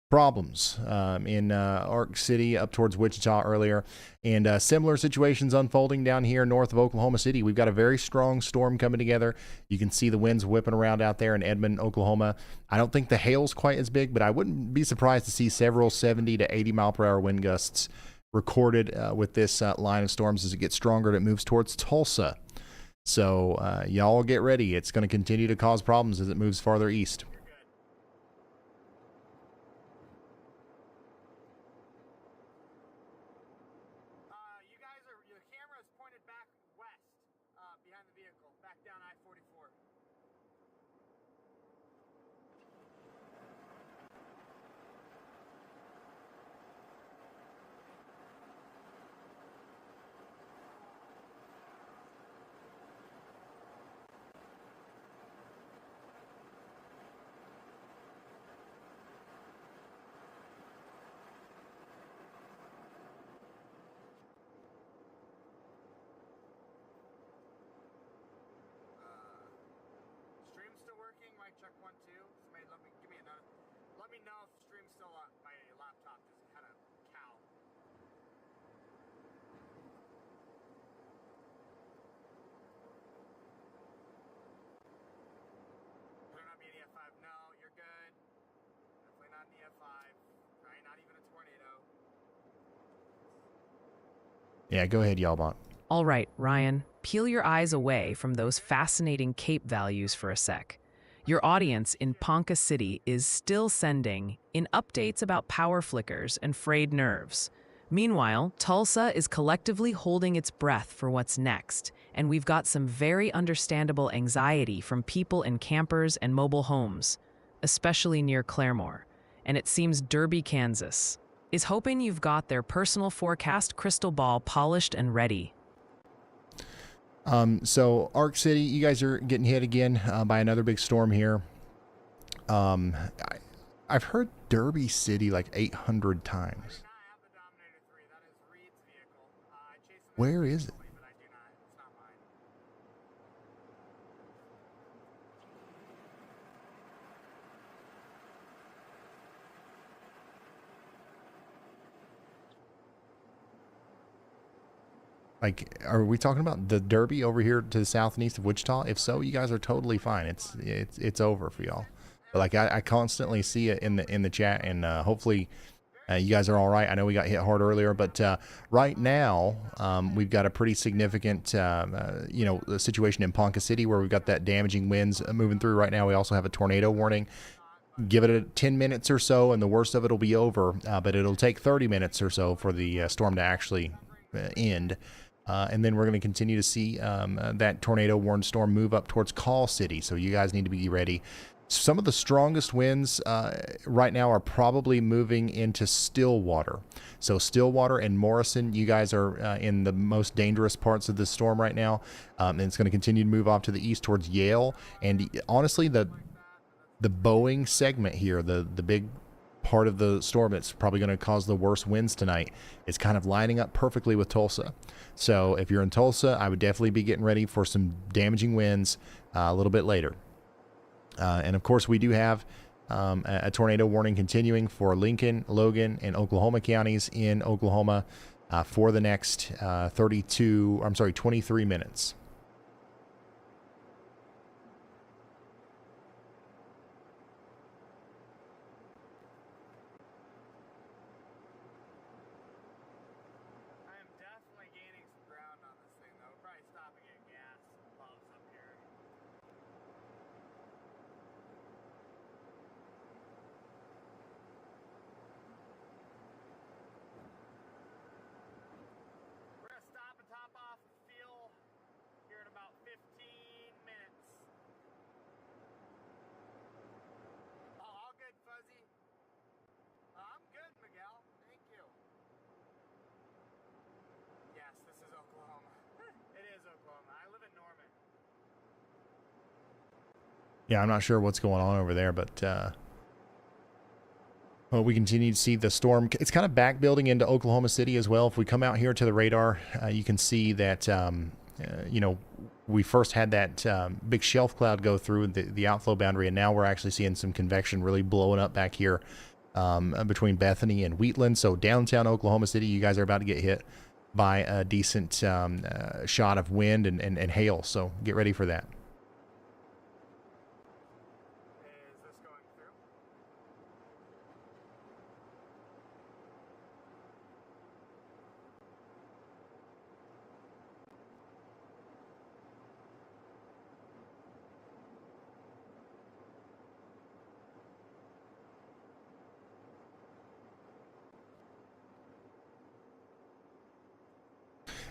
problems in Ark City up towards Wichita earlier, and similar situations unfolding down here north of Oklahoma City. We've got a very strong storm coming together. You can see the winds whipping around out there in Edmond, Oklahoma. I don't think the hail's quite as big, but I wouldn't be surprised to see several 70 to 80 mile per hour wind gusts recorded with this line of storms as it gets stronger and it moves towards Tulsa. So y'all get ready. It's going to continue to cause problems as it moves farther east. Check 1, 2. Somebody give me another. Let me know if the stream's still up. My laptop just had a cow. Better not be an EF5. No, you're good. Definitely not an EF5. Right? Not even a tornado. Yeah, go ahead, Yalbot. All right, Ryan, peel your eyes away from those fascinating CAPE values for a sec. Your audience in Ponca City is still sending in updates about power flickers and frayed nerves. Meanwhile, Tulsa is collectively holding its breath for what's next, and we've got some very understandable anxiety from people in campers and mobile homes, especially near Claremore. And it seems Derby, Kansas, is hoping you've got their personal forecast crystal ball polished and ready. So Ark City, you guys are getting hit again by another big storm here. I've heard Derby City like 800 times. Where is it? Like, are we talking about the Derby over here to the south and east of Wichita? If so, you guys are totally fine. It's over for y'all. But like, I constantly see it in the chat, and hopefully you guys are all right. I know we got hit hard earlier, but right now we've got a pretty significant situation in Ponca City where we've got that damaging winds moving through right now. We also have a tornado warning. Give it 10 minutes or so, and the worst of it will be over. But it'll take 30 minutes or so for the storm to actually end. And then we're going to continue to see that tornado warned storm move up towards Call City. So you guys need to be ready. Some of the strongest winds right now are probably moving into Stillwater. So Stillwater and Morrison, you guys are in the most dangerous parts of this storm right now. And it's going to continue to move off to the east towards Yale. And honestly, the Boeing segment here, the big part of the storm that's probably going to cause the worst winds tonight, is kind of lining up perfectly with Tulsa. So if you're in Tulsa, I would definitely be getting ready for some damaging winds a little bit later. And of course, we do have a tornado warning continuing for Lincoln, Logan, and Oklahoma counties in Oklahoma for the next 23 minutes. Yeah, I'm not sure what's going on over there, but well, we continue to see the storm. It's kind of back building into Oklahoma City as well. If we come out here to the radar, you can see that, we first had that big shelf cloud go through the outflow boundary, and now we're actually seeing some convection really blowing up back here between Bethany and Wheatland. So downtown Oklahoma City, you guys are about to get hit by a decent shot of wind and hail. So get ready for that. Is this going through?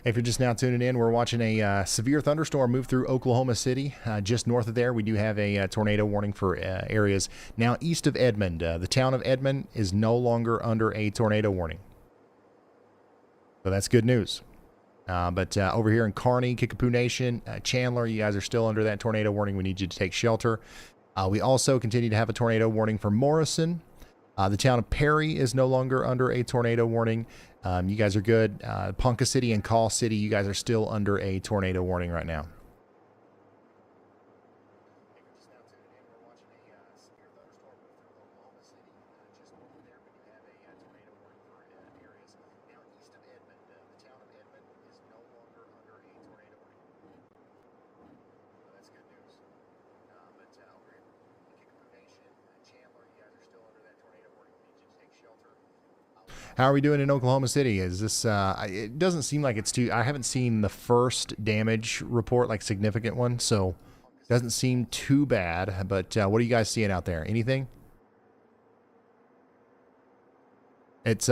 If you're just now tuning in, we're watching a severe thunderstorm move through Oklahoma City. Just north of there, we do have a tornado warning for areas now east of Edmond. The town of Edmond is no longer under a tornado warning. So that's good news. But over here in Kearney, Kickapoo Nation, Chandler, you guys are still under that tornado warning. We need you to take shelter. We also continue to have a tornado warning for Morrison. The town of Perry is no longer under a tornado warning. You guys are good. Ponca City and Call City, you guys are still under a tornado warning right now. How are we doing in Oklahoma City? Is this, it doesn't seem like it's too, I haven't seen the first damage report, like significant one, so it doesn't seem too bad, but what are you guys seeing out there? Anything? It's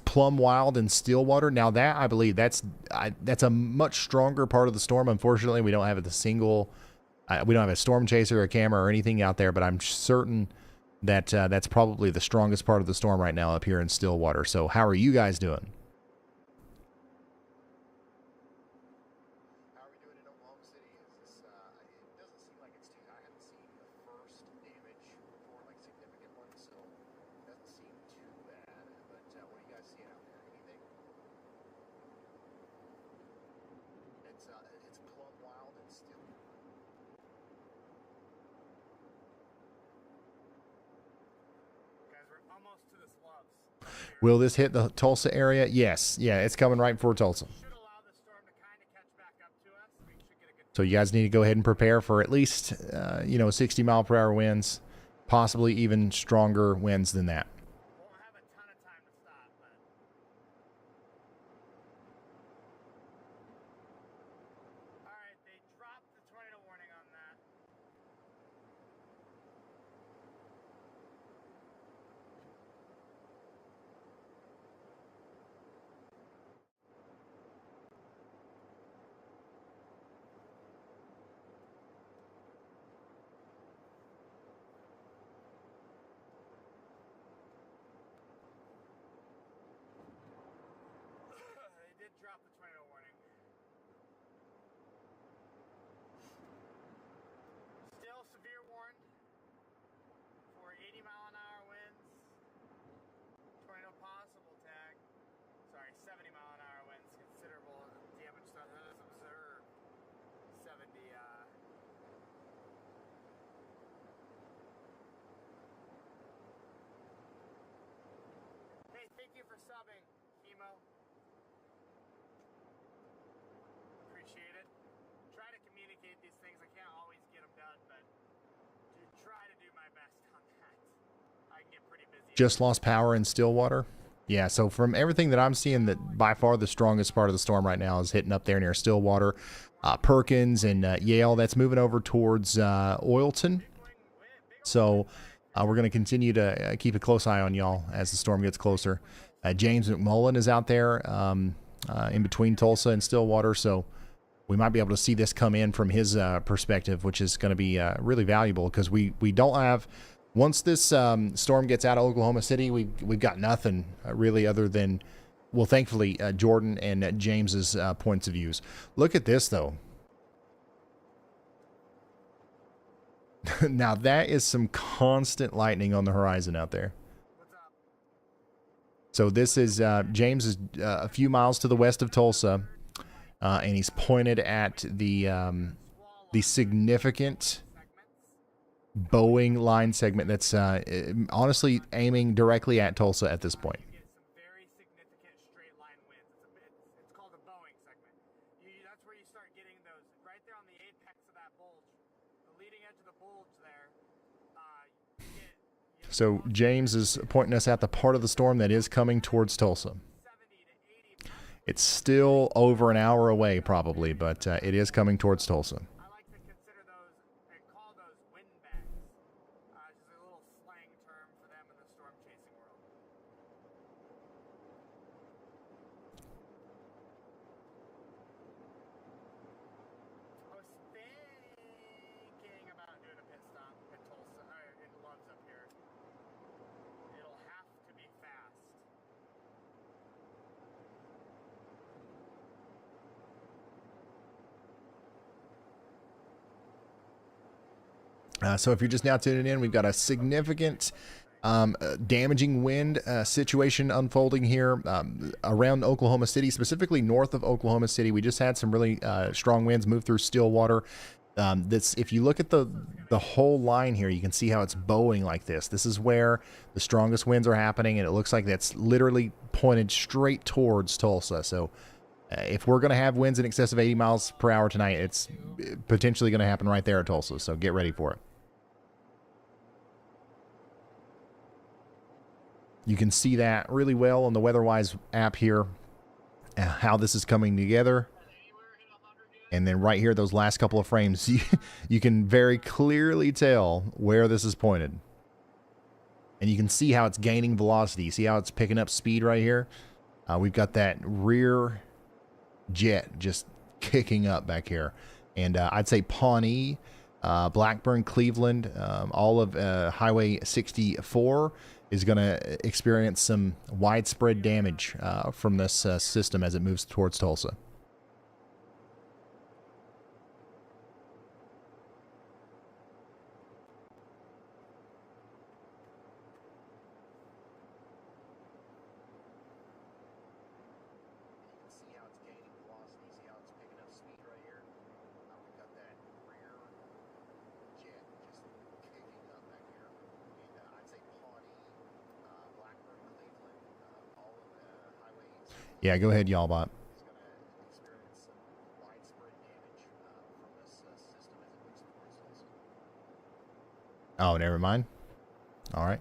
Plum Wild and Stillwater. Now that, I believe that's a much stronger part of the storm. Unfortunately, we don't have we don't have a storm chaser, a camera, or anything out there, but I'm certain that that's probably the strongest part of the storm right now up here in Stillwater. So how are you guys doing? How are we doing in Oklahoma City? Is this, it doesn't seem like it's too, I haven't seen the first damage report, like significant one, so it doesn't seem too bad. But what are you guys seeing out there? Anything? It's Plum Wild and Stillwater. Almost to the slopes. Will this hit the Tulsa area? Yes. Yeah, it's coming right for Tulsa. Should allow the storm to kind of catch back up to us. We should get a good. So you guys need to go ahead and prepare for at least, 60-mile-per-hour winds, possibly even stronger winds than that. Won't have a ton of time to stop, but. All right, they dropped the tornado warning on that. They did drop the tornado warning. Still severe warned for 80-mile-an-hour winds. Tornado possible tag. Sorry, 70-mile-an-hour winds. Considerable damage that is observed. 70. Hey, thank you for subbing, Chemo. Appreciate it. Try to communicate these things. I can't always get them done, but try to do my best on that. I can get pretty busy. Just lost power in Stillwater. Yeah, so from everything that I'm seeing, that by far the strongest part of the storm right now is hitting up there near Stillwater. Perkins and Yale, that's moving over towards Oilton. So we're going to continue to keep a close eye on y'all as the storm gets closer. James McMullen is out there in between Tulsa and Stillwater, so we might be able to see this come in from his perspective, which is going to be really valuable, because we don't have, once this storm gets out of Oklahoma City, we've got nothing really other than, well, thankfully, Jordan and James's points of views. Look at this, though. Now, that is some constant lightning on the horizon out there. So this is, James is a few miles to the west of Tulsa, and he's pointed at the significant bowing line segment that's honestly aiming directly at Tulsa at this point. Get some very significant straight line winds. It's called a bowing segment. That's where you start getting those right there on the apex of that bulge, the leading edge of the bulge there. So James is pointing us at the part of the storm that is coming towards Tulsa. It's still over an hour away probably, but it is coming towards Tulsa. I like to consider those and call those wind bags. Just a little slang term for them in the storm chasing world. I was thinking about doing a pit stop at Tulsa, in Love's up here. It'll have to be fast. So if you're just now tuning in, we've got a significant damaging wind situation unfolding here around Oklahoma City, specifically north of Oklahoma City. We just had some really strong winds move through Stillwater. If you look at the whole line here, you can see how it's bowing like this. This is where the strongest winds are happening, and it looks like that's literally pointed straight towards Tulsa. So if we're going to have winds in excess of 80 miles per hour tonight, it's potentially going to happen right there at Tulsa. So get ready for it. You can see that really well on the WeatherWise app here, how this is coming together. And then right here, those last couple of frames, you can very clearly tell where this is pointed. And you can see how it's gaining velocity. See how it's picking up speed right here? We've got that rear jet just kicking up back here. And I'd say Pawnee, Blackburn, Cleveland, all of Highway 64 is going to experience some widespread damage from this system as it moves towards Tulsa. Yeah, go ahead, y'all bot. Oh, never mind. All right.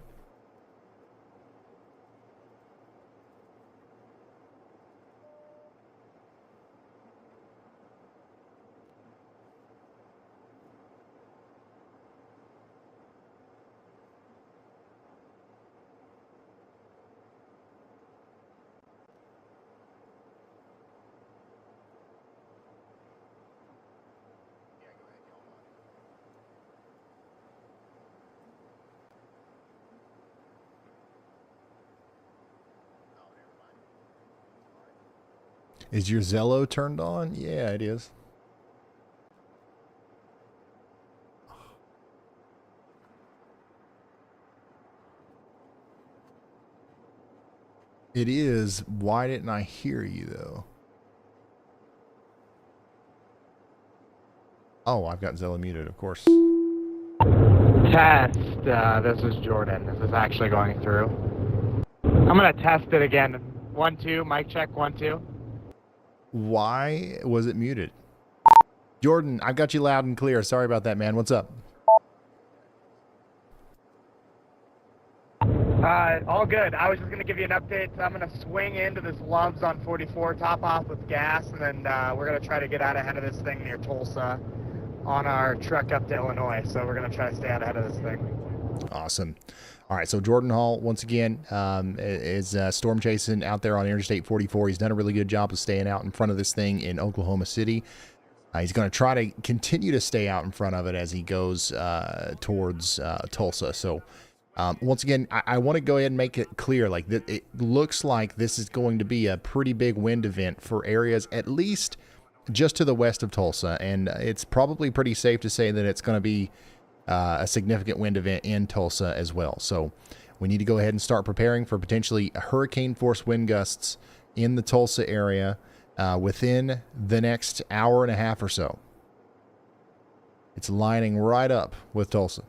Is your Zello turned on? Yeah, it is. It is. Why didn't I hear you, though? Oh, I've got Zello muted, of course. Test. This is Jordan. This is actually going through. I'm going to test it again. 1, 2. Mic check. 1, 2. Why was it muted? Jordan, I've got you loud and clear. Sorry about that, man. What's up? All good. I was just going to give you an update. I'm going to swing into this Loves on 44, top off with gas, and then we're going to try to get out ahead of this thing near Tulsa on our truck up to Illinois. So we're going to try to stay out ahead of this thing. Awesome. All right, so Jordan Hall, once again, is storm chasing out there on Interstate 44. He's done a really good job of staying out in front of this thing in Oklahoma City. He's going to try to continue to stay out in front of it as he goes towards Tulsa. So once again, I want to go ahead and make it clear, like that it looks like this is going to be a pretty big wind event for areas at least just to the west of Tulsa. And it's probably pretty safe to say that it's going to be a significant wind event in Tulsa as well. So we need to go ahead and start preparing for potentially hurricane force wind gusts in the Tulsa area within the next hour and a half or so. It's lining right up with Tulsa.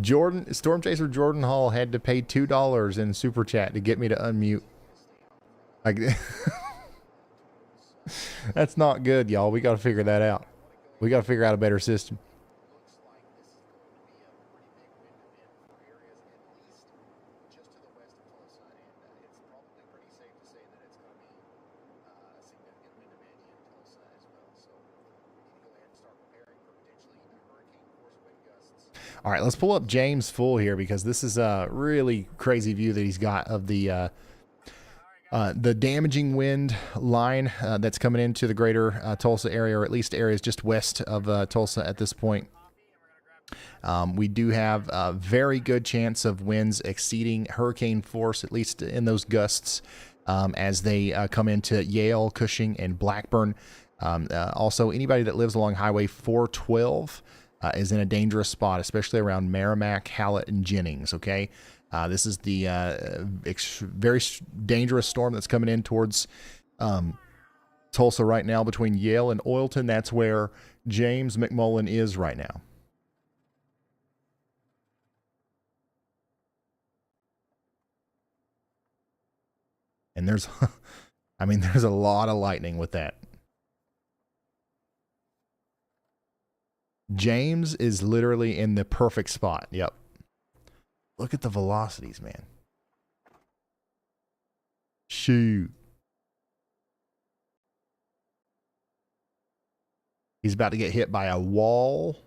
Storm Chaser Jordan Hall had to pay $2 in super chat to get me to unmute. Like, that's not good, y'all. We got to figure that out. We got to figure out a better system. All right, let's pull up James full here because this is a really crazy view that he's got of the damaging wind line that's coming into the greater Tulsa area, or at least areas just west of Tulsa at this point. We do have a very good chance of winds exceeding hurricane force, at least in those gusts, as they come into Yale, Cushing, and Blackburn. Also, anybody that lives along Highway 412 is in a dangerous spot, especially around Merrimack, Hallett, and Jennings, okay? This is the very dangerous storm that's coming in towards Tulsa right now between Yale and Oilton. That's where James McMullen is right now. And there's, I mean, there's a lot of lightning with that. James is literally in the perfect spot. Yep. Look at the velocities, man. Shoot. He's about to get hit by a wall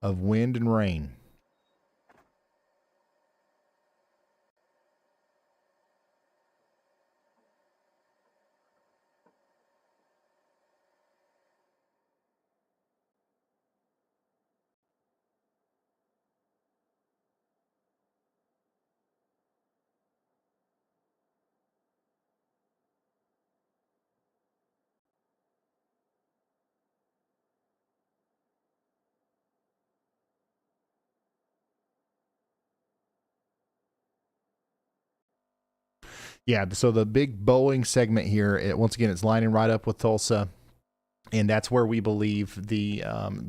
of wind and rain. Yeah, so the big Boeing segment here, once again, it's lining right up with Tulsa, and that's where we believe the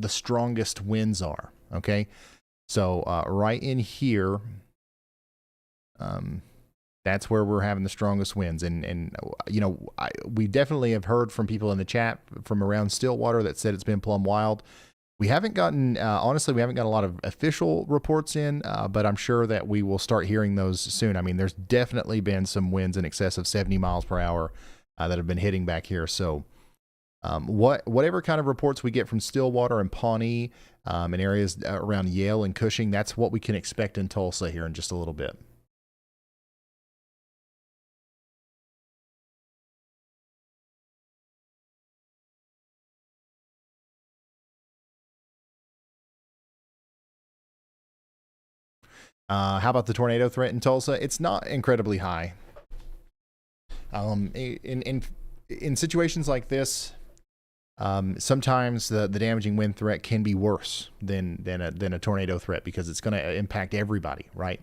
strongest winds are. Okay, so right in here, that's where we're having the strongest winds, and you know, we definitely have heard from people in the chat from around Stillwater that said it's been plumb wild. We haven't gotten, honestly, we haven't got a lot of official reports in, but I'm sure that we will start hearing those soon. I mean, there's definitely been some winds in excess of 70 miles per hour that have been hitting back here. So whatever kind of reports we get from Stillwater and Pawnee and areas around Yale and Cushing, that's what we can expect in Tulsa here in just a little bit. How about the tornado threat in Tulsa? It's not incredibly high. In situations like this, sometimes the damaging wind threat can be worse than a tornado threat because it's going to impact everybody, right?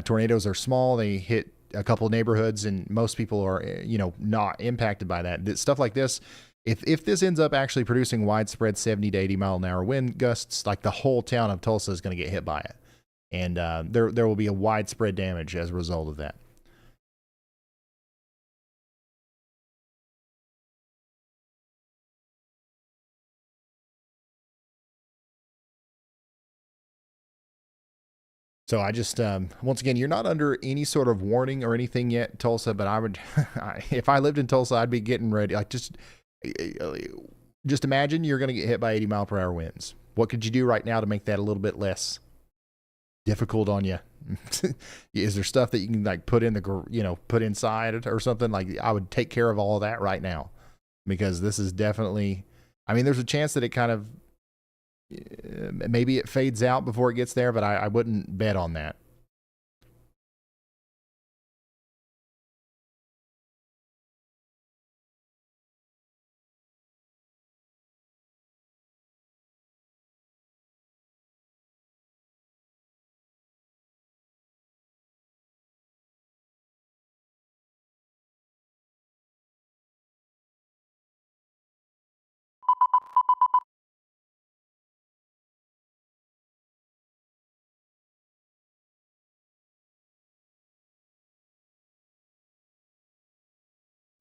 Tornadoes are small; they hit a couple of neighborhoods, and most people are, you know, not impacted by that. Stuff like this, if this ends up actually producing widespread 70 to 80 mile an hour wind gusts, like the whole town of Tulsa is going to get hit by it. And there will be a widespread damage as a result of that. So I just, once again, you're not under any sort of warning or anything yet, Tulsa, but I would, if I lived in Tulsa, I'd be getting ready. Like just imagine you're going to get hit by 80 mile per hour winds. What could you do right now to make that a little bit less difficult on you? Is there stuff that you can like put in the, you know, put inside it or something? Like I would take care of all of that right now because this is definitely, I mean, there's a chance that it kind of, maybe it fades out before it gets there, but I wouldn't bet on that.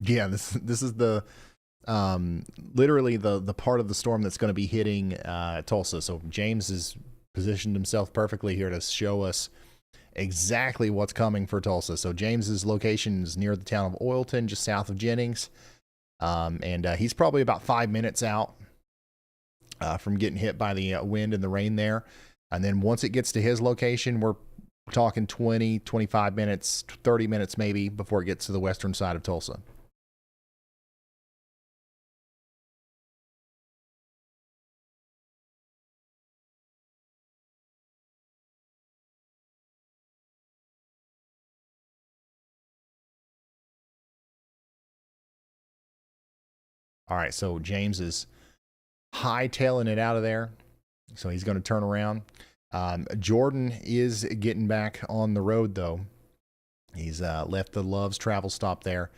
Yeah, this is the literally the part of the storm that's going to be hitting Tulsa. So James has positioned himself perfectly here to show us exactly what's coming for Tulsa. So James's location is near the town of Oilton, just south of Jennings, and he's probably about 5 minutes out from getting hit by the wind and the rain there. And then once it gets to his location, we're talking 20, 25 minutes, 30 minutes maybe before it gets to the western side of Tulsa. All right, so James is hightailing it out of there. So he's going to turn around. Jordan is getting back on the road, though. He's left the Love's travel stop there,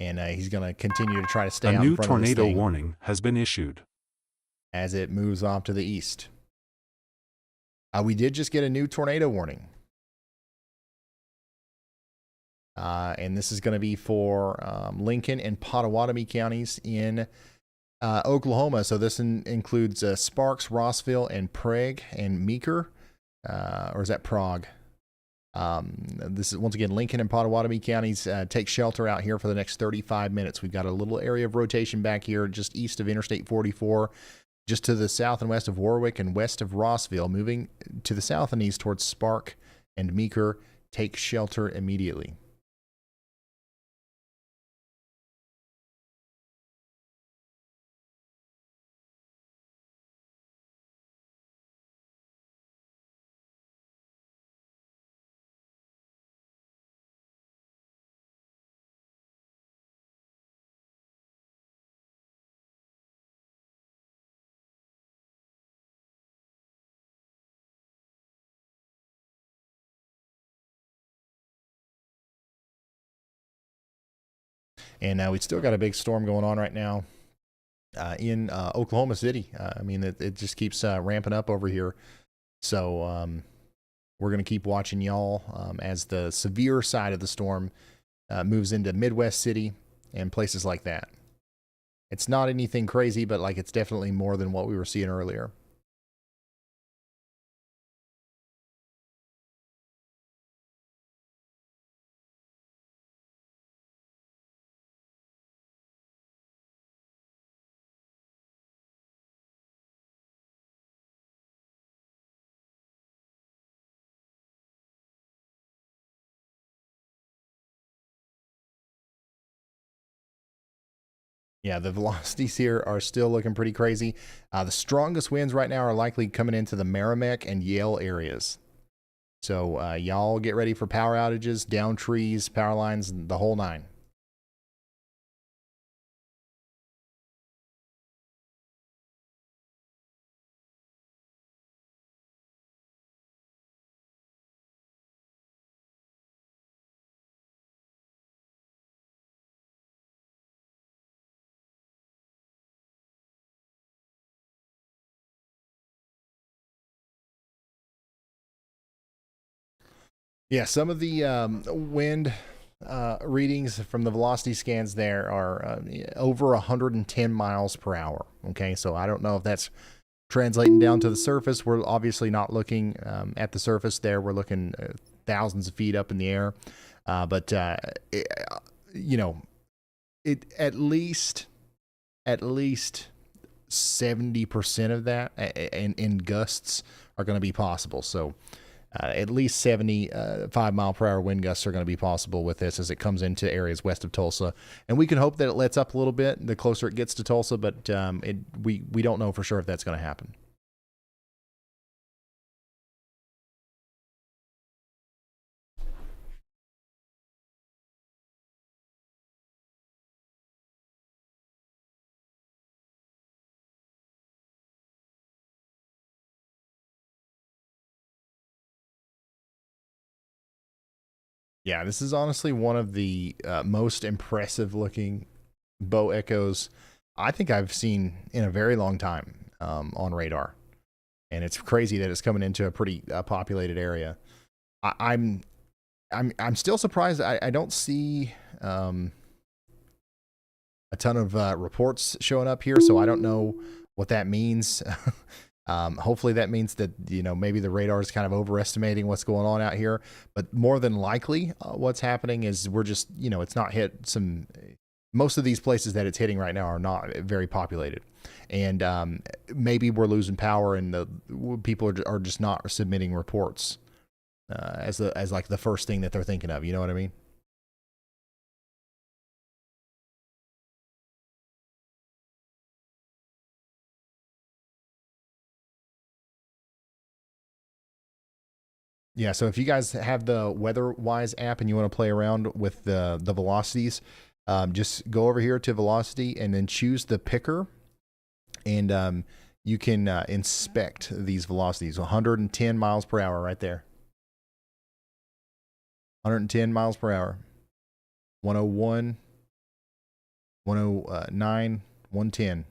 and he's going to continue to try to stay out in front of this thing. A new tornado warning has been issued as it moves off to the east. We did just get a new tornado warning. And this is going to be for Lincoln and Pottawatomie counties in Oklahoma. So this includes Sparks, Rossville, and Prague, and Meeker. Or is that Prague? This is, once again, Lincoln and Pottawatomie counties take shelter out here for the next 35 minutes. We've got a little area of rotation back here just east of Interstate 44, just to the south and west of Warwick and west of Rossville, moving to the south and east towards Spark and Meeker. Take shelter immediately. And now we've still got a big storm going on right now in Oklahoma City. I mean, it just keeps ramping up over here. So we're going to keep watching y'all as the severe side of the storm moves into Midwest City and places like that. It's not anything crazy, but like it's definitely more than what we were seeing earlier. Yeah, the velocities here are still looking pretty crazy. The strongest winds right now are likely coming into the Merrimack and Yale areas. So y'all get ready for power outages, down trees, power lines, the whole nine. Yeah, some of the wind readings from the velocity scans there are over 110 miles per hour. Okay, so I don't know if that's translating down to the surface. We're obviously not looking at the surface there. We're looking thousands of feet up in the air. But you know, it at least 70% of that in gusts are going to be possible. So at least 75 mile per hour wind gusts are going to be possible with this as it comes into areas west of Tulsa. And we can hope that it lets up a little bit the closer it gets to Tulsa, but we don't know for sure if that's going to happen. Yeah, this is honestly one of the most impressive looking bow echoes I think I've seen in a very long time on radar. And it's crazy that it's coming into a pretty populated area. I'm still surprised I don't see a ton of reports showing up here, so I don't know what that means. Hopefully that means that, you know, maybe the radar is kind of overestimating what's going on out here. But more than likely, what's happening is we're just, you know, it's not hit some. Most of these places that it's hitting right now are not very populated, and maybe we're losing power, and the people are just not submitting reports as like the first thing that they're thinking of. You know what I mean? Yeah, so if you guys have the WeatherWise app and you want to play around with the velocities, just go over here to velocity and then choose the picker, and you can inspect these velocities. 110 miles per hour right there. 110 miles per hour. 101, 109, 110.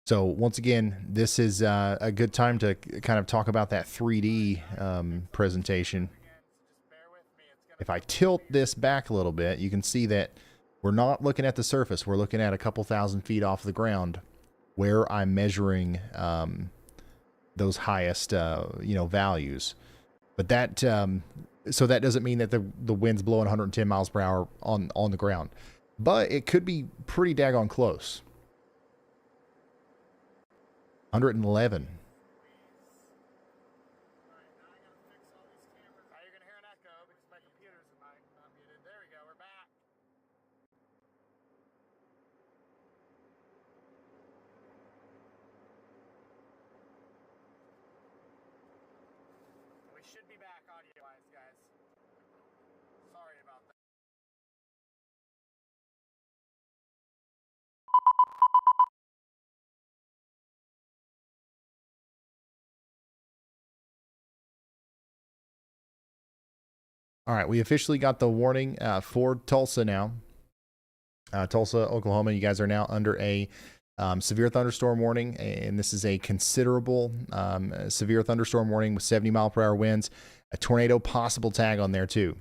So once again, this is a good time to kind of talk about that 3D presentation. If I tilt this back a little bit, you can see that we're not looking at the surface. We're looking at a couple thousand feet off the ground where I'm measuring those highest, values. But that, so that doesn't mean that the wind's blowing 110 miles per hour on the ground. But it could be pretty daggone close. 111. We should be back audio-wise, guys. Sorry about that. All right, we officially got the warning for Tulsa now. Tulsa, Oklahoma, you guys are now under a severe thunderstorm warning, and this is a considerable severe thunderstorm warning with 70 mile per hour winds, a tornado possible tag on there too.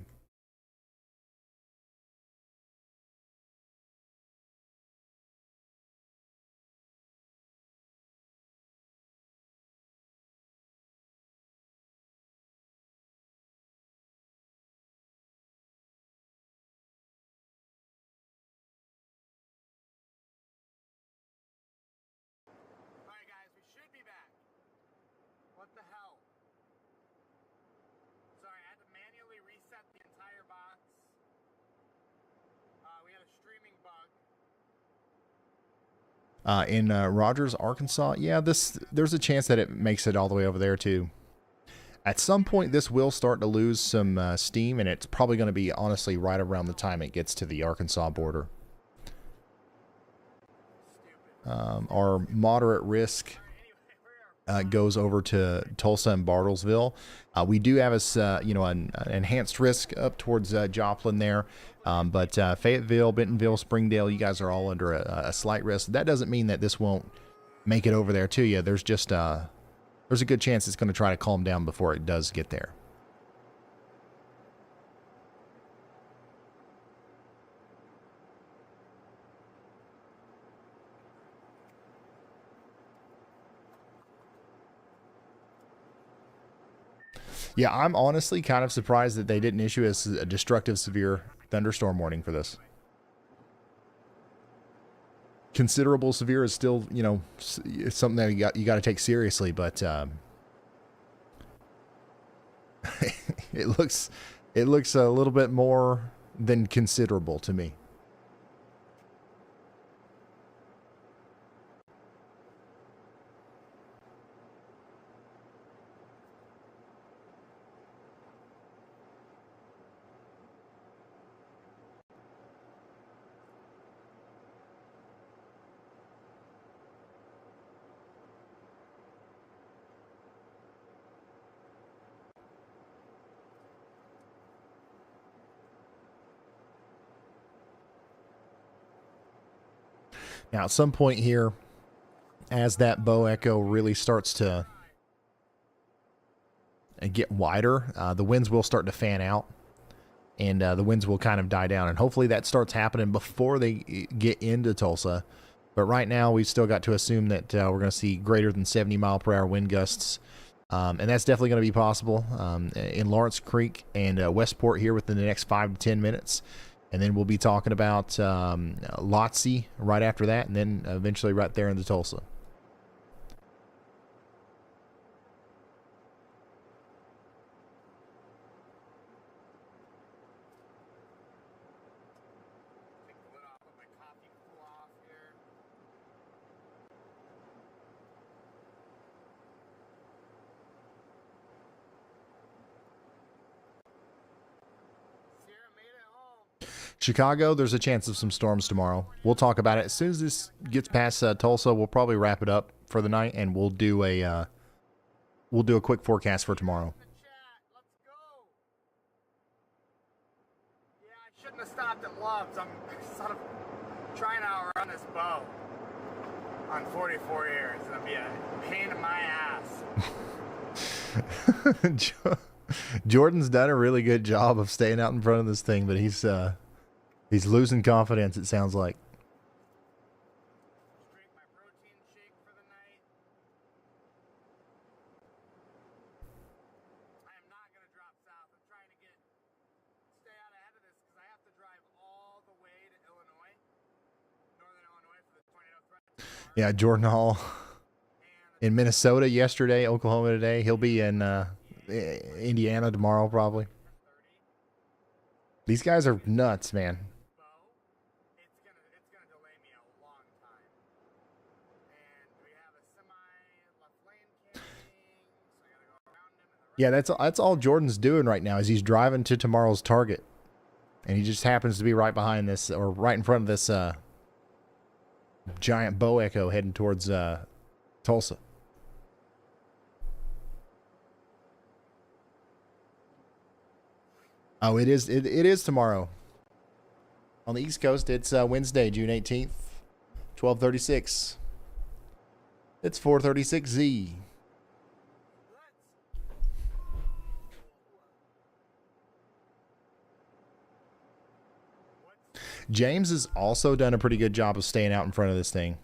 Alright guys, we should be back. What the hell? Sorry, I had to manually reset the entire box. We had a streaming bug. In Rogers, Arkansas, yeah, there's a chance that it makes it all the way over there too. At some point, this will start to lose some steam, and it's probably going to be, honestly, right around the time it gets to the Arkansas border. Our moderate risk goes over to Tulsa and Bartlesville. We do have an enhanced risk up towards Joplin there, but Fayetteville, Bentonville, Springdale, you guys are all under a slight risk. That doesn't mean that this won't make it over there to you. There's just there's a good chance it's going to try to calm down before it does get there. Yeah, I'm honestly kind of surprised that they didn't issue a destructive severe thunderstorm warning for this. Considerable severe is still, it's something that you got to take seriously, but it looks a little bit more than considerable to me. Now, at some point here, as that bow echo really starts to get wider, the winds will start to fan out. and the winds will kind of die down. And hopefully that starts happening before they get into Tulsa. But right now, we've still got to assume that we're going to see greater than 70-mile-per-hour wind gusts. And that's definitely going to be possible in Lawrence Creek and Westport here within the next 5 to 10 minutes. And then we'll be talking about Lotsie right after that, and then eventually right there into Tulsa. Chicago, there's a chance of some storms tomorrow. We'll talk about it as soon as this gets past Tulsa. We'll probably wrap it up for the night, and we'll do a quick forecast for tomorrow. Yeah, I shouldn't have stopped at Love's. I'm sort of trying to outrun this bow on 44 years. It'll be a pain in my ass. Jordan's done a really good job of staying out in front of this thing, but he's losing confidence, it sounds like. Drink my protein shake for the night. I am not going to drop south. I'm trying to stay out ahead of this because I have to drive all the way to Illinois, northern Illinois, for the tornado threat. Yeah, Jordan Hall in Minnesota yesterday, Oklahoma today. He'll be in Indiana tomorrow, probably. These guys are nuts, man. It's gonna delay me a long time. And we have a left lane camping, so I gotta go around him. Yeah, that's all Jordan's doing right now is he's driving to tomorrow's target, and he just happens to be right behind this, or right in front of this giant bow echo heading towards Tulsa. Oh, it is tomorrow. On the East Coast, it's Wednesday, June 18th, 12:36. It's 4:36Z. James has also done a pretty good job of staying out in front of this thing.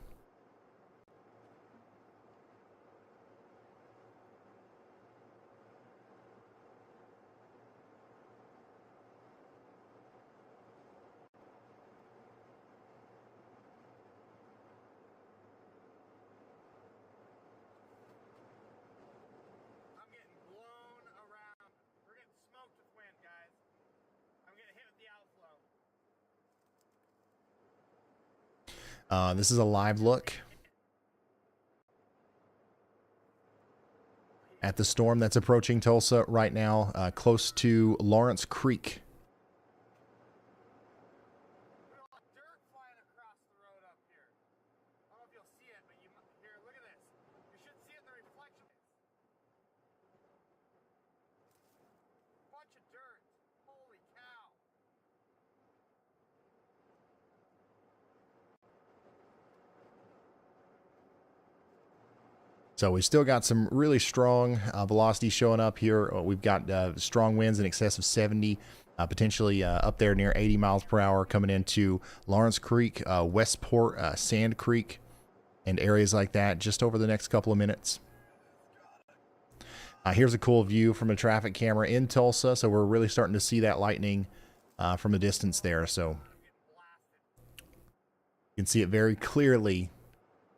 This is a live look at the storm that's approaching Tulsa right now, close to Lawrence Creek. So we still got some really strong velocity showing up here. We've got strong winds in excess of 70, potentially up there near 80 miles per hour coming into Lawrence Creek, Westport, Sand Creek, and areas like that just over the next couple of minutes. Here's a cool view from a traffic camera in Tulsa. So we're really starting to see that lightning from a distance there. So you can see it very clearly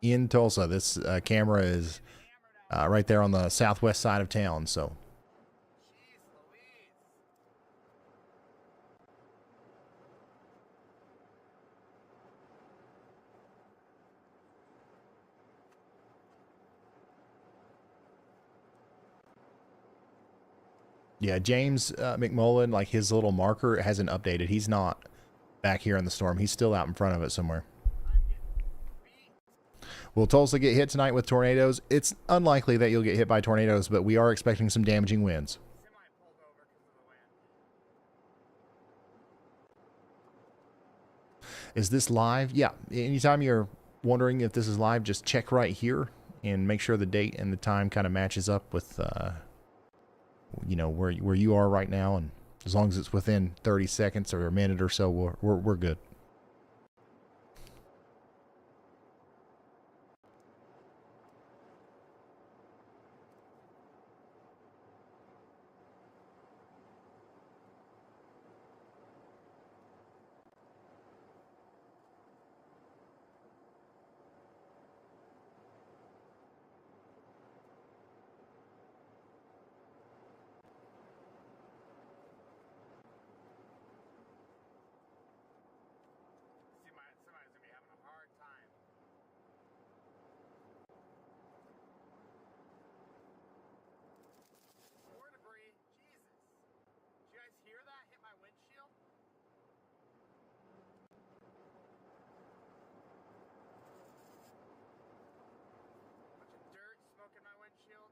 in Tulsa. This camera is right there on the southwest side of town. So yeah, James McMullen, like his little marker hasn't updated. He's not back here in the storm. He's still out in front of it somewhere. Will Tulsa get hit tonight with tornadoes? It's unlikely that you'll get hit by tornadoes, but we are expecting some damaging winds. Is this live? Yeah. Anytime you're wondering if this is live, just check right here and make sure the date and the time kind of matches up with, you know, where you are right now, and As long as it's within 30 seconds or a minute or so, we're good. Somebody's gonna be having a hard time. More debris. Jesus. Did you guys hear that hit my windshield? Bunch of dirt smoking my windshield.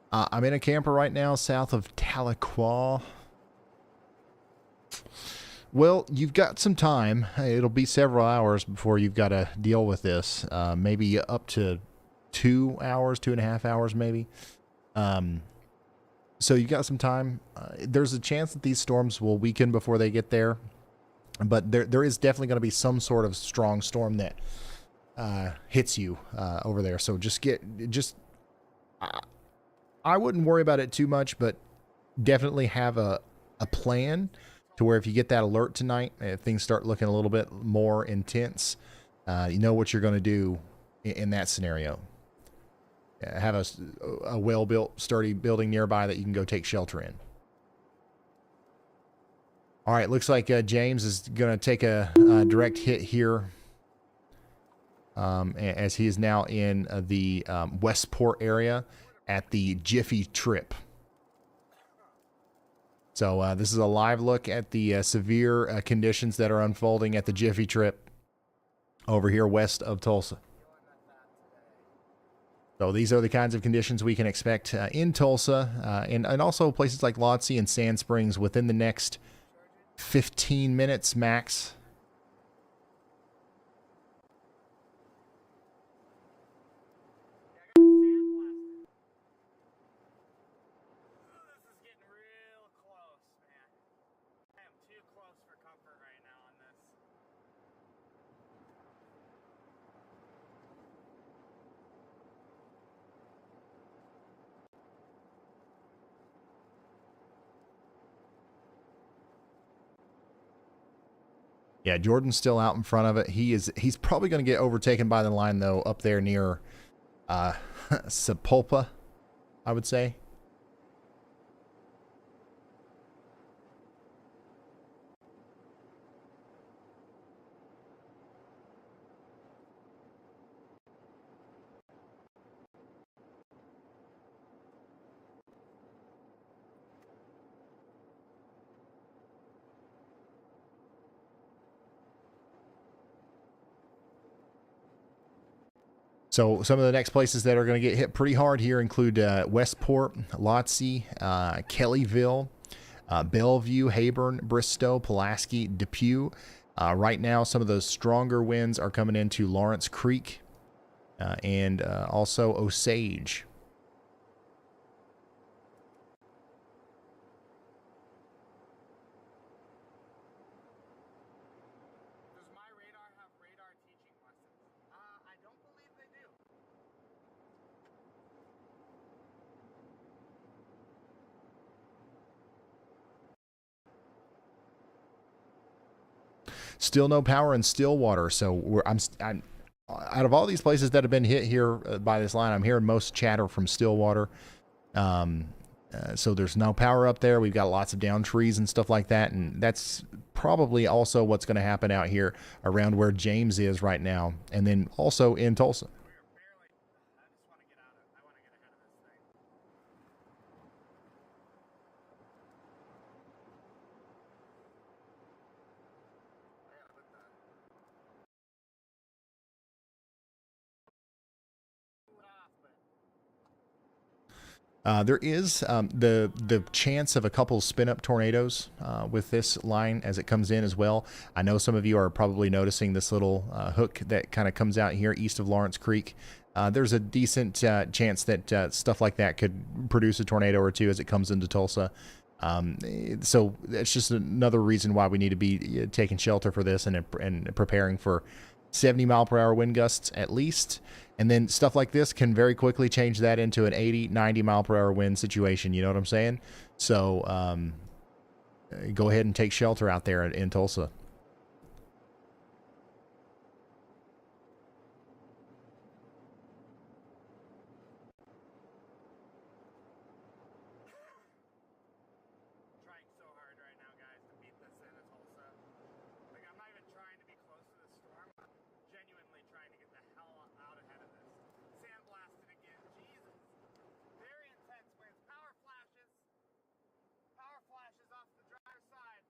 I'm in a camper right now south of Tahlequah. Well, you've got some time. It'll be several hours before you've got to deal with this. Maybe up to 2 hours, 2.5 hours maybe. So you've got some time. There's a chance that these storms will weaken before they get there. But there is definitely going to be some sort of strong storm that hits you over there. So I wouldn't worry about it too much, but definitely have a plan to where if you get that alert tonight, if things start looking a little bit more intense, you know what you're going to do in that scenario. Have a well-built, sturdy building nearby that you can go take shelter in. All right, looks like James is going to take a direct hit here as he is now in the Westport area at the Jiffy Trip. So this is a live look at the severe conditions that are unfolding at the Jiffy Trip over here west of Tulsa. So these are the kinds of conditions we can expect in Tulsa and also places like Lotsie and Sand Springs within the next 15 minutes max. Yeah, Jordan's still out in front of it. He's probably going to get overtaken by the line though up there near Sepulpa, I would say. So some of the next places that are going to get hit pretty hard here include Westport, Lotsie, Kellyville, Bellevue, Hayburn, Bristow, Pulaski, Depew. Right now, some of those stronger winds are coming into Lawrence Creek and also Osage. Still no power in Stillwater, so I'm out of all these places that have been hit here by this line, I'm hearing most chatter from Stillwater. So there's no power up there. We've got lots of down trees and stuff like that, and that's probably also what's going to happen out here around where James is right now, and then also in Tulsa. There is the chance of a couple spin-up tornadoes with this line as it comes in as well. I know some of you are probably noticing this little hook that kind of comes out here east of Lawrence Creek. There's a decent chance that stuff like that could produce a tornado or two as it comes into Tulsa. So that's just another reason why we need to be taking shelter for this and preparing for 70-mile-per-hour wind gusts at least. And then stuff like this can very quickly change that into an 80, 90-mile-per-hour wind situation. You know what I'm saying? So go ahead and take shelter out there in Tulsa. Trying so hard right now, guys, to beat this in Tulsa. Like, I'm not even trying to be close to the storm. I'm genuinely trying to get the hell out ahead of this. Sandblasted again. Jesus. Very intense winds. Power flashes. Power flashes off the driver's side.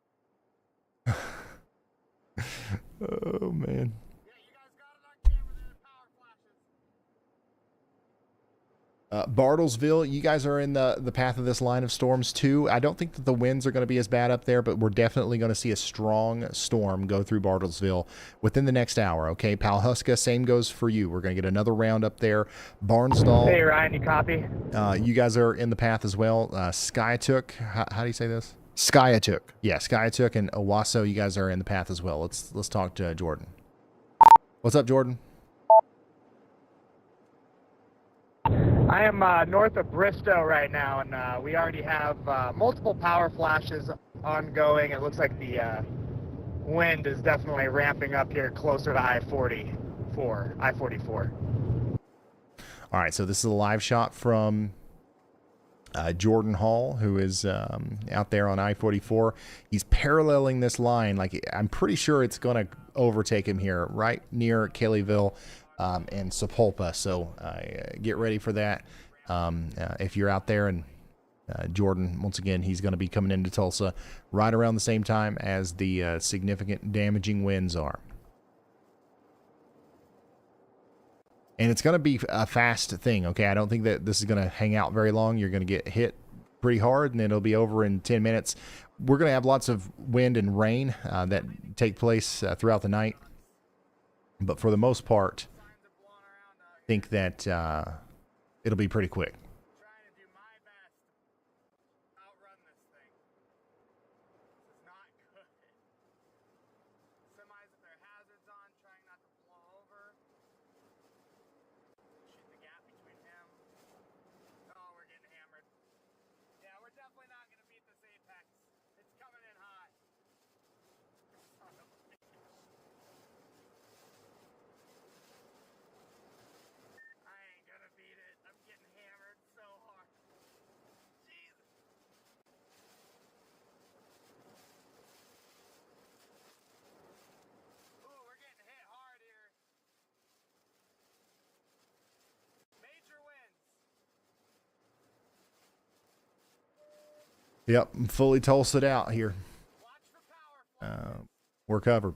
Oh, man. Yeah, you guys got it on camera there. Power flashes. Bartlesville, you guys are in the path of this line of storms too. I don't think that the winds are going to be as bad up there, but we're definitely going to see a strong storm go through Bartlesville within the next hour. Okay, Palhuska, same goes for you. We're going to get another round up there. Barnsdall. Hey, Ryan, you copy? You guys are in the path as well. Skiatook, how do you say this? Skiatook. Yeah, Skiatook and Owasso, you guys are in the path as well. Let's talk to Jordan. What's up, Jordan? I am north of Bristow right now, and we already have multiple power flashes ongoing. It looks like the wind is definitely ramping up here closer to I-44. All right, so this is a live shot from Jordan Hall, who is out there on I-44. He's paralleling this line. Like, I'm pretty sure it's going to overtake him here, right near Kellyville and Sapulpa. So get ready for that. If you're out there, and Jordan, once again, he's going to be coming into Tulsa right around the same time as the significant damaging winds are. And it's going to be a fast thing, okay? I don't think that this is going to hang out very long. You're going to get hit pretty hard, and then it'll be over in 10 minutes. We're going to have lots of wind and rain that take place throughout the night. But for the most part, I think that it'll be pretty quick. Trying to do my best to outrun this thing. This is not good. Semis with their hazards on, trying not to blow over. Shoot the gap between them. Oh, we're getting hammered. Yeah, we're definitely not going to beat this apex. It's coming in hot. Son of a bitch. I ain't gonna beat it. I'm getting hammered so hard. Jesus. Ooh, we're getting hit hard here. Major wins. Yep, I'm fully Tulsa'd out here. We're covered.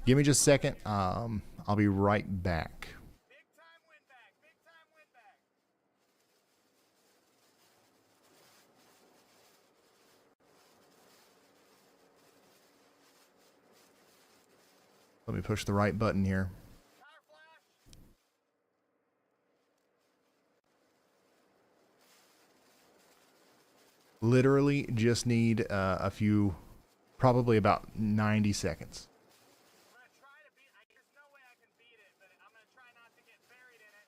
Give me just a second. I'll be right back. Big time win back. Big time win back. Let me push the right button here. Power flash. Literally just need a few, probably about 90 seconds. I'm gonna try to beat. There's no way I can beat it, but I'm gonna try not to get buried in it.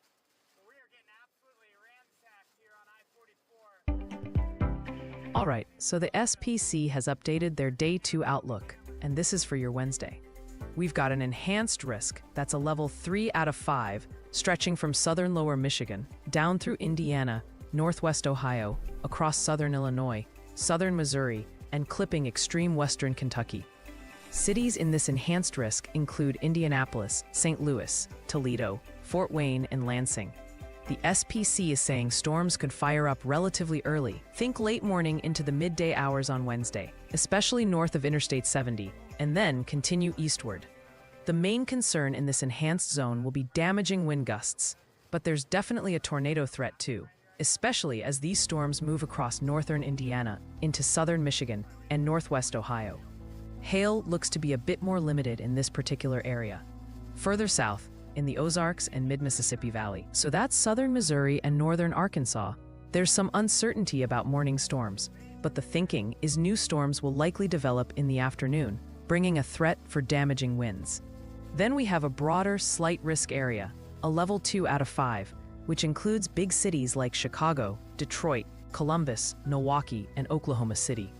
But we are getting absolutely ransacked here on I-44. All right, so the SPC has updated their Day 2 outlook, and this is for your Wednesday. We've got an enhanced risk that's a level 3 out of 5, stretching from southern lower Michigan, down through Indiana, northwest Ohio, across southern Illinois, southern Missouri, and clipping extreme western Kentucky. Cities in this enhanced risk include Indianapolis, St. Louis, Toledo, Fort Wayne, and Lansing. The SPC is saying storms could fire up relatively early. Think late morning into the midday hours on Wednesday, especially north of Interstate 70, and then continue eastward. The main concern in this enhanced zone will be damaging wind gusts, but there's definitely a tornado threat too, especially as these storms move across northern Indiana into southern Michigan and northwest Ohio. Hail looks to be a bit more limited in this particular area. Further south, in the Ozarks and mid-Mississippi Valley, so that's southern Missouri and northern Arkansas, there's some uncertainty about morning storms, but the thinking is new storms will likely develop in the afternoon, bringing a threat for damaging winds. Then we have a broader slight risk area, a level 2 out of 5, which includes big cities like Chicago, Detroit, Columbus, Milwaukee, and Oklahoma City.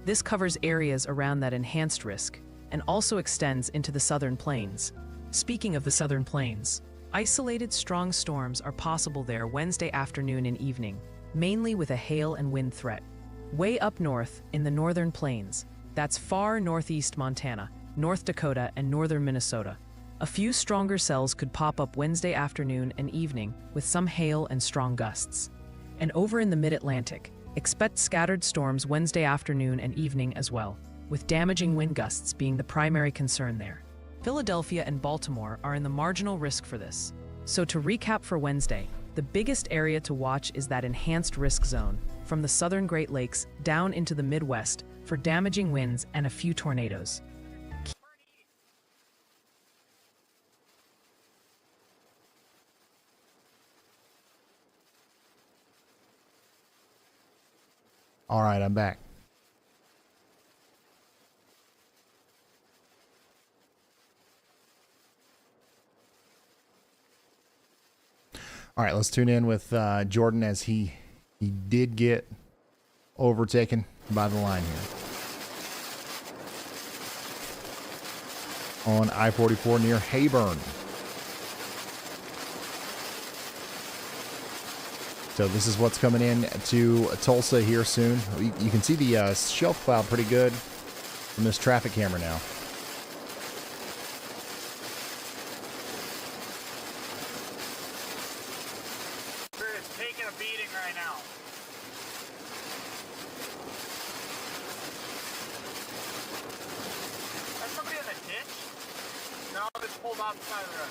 This covers areas around that enhanced risk and also extends into the southern plains. Speaking of the southern plains, isolated strong storms are possible there Wednesday afternoon and evening, mainly with a hail and wind threat. Way up north in the northern plains, that's far northeast Montana, North Dakota, and northern Minnesota, a few stronger cells could pop up Wednesday afternoon and evening with some hail and strong gusts. And over in the mid-Atlantic, expect scattered storms Wednesday afternoon and evening as well, with damaging wind gusts being the primary concern there. Philadelphia and Baltimore are in the marginal risk for this. So to recap for Wednesday, the biggest area to watch is that enhanced risk zone from the southern Great Lakes down into the Midwest for damaging winds and a few tornadoes. All right, I'm back. All right, let's tune in with Jordan as he did get overtaken by the line here on I-44 near Hayburn. So this is what's coming in to Tulsa here soon. You can see the shelf cloud pretty good from this traffic camera now. It's taking a beating right now. Is somebody in the ditch? No, just pulled off the side of the road.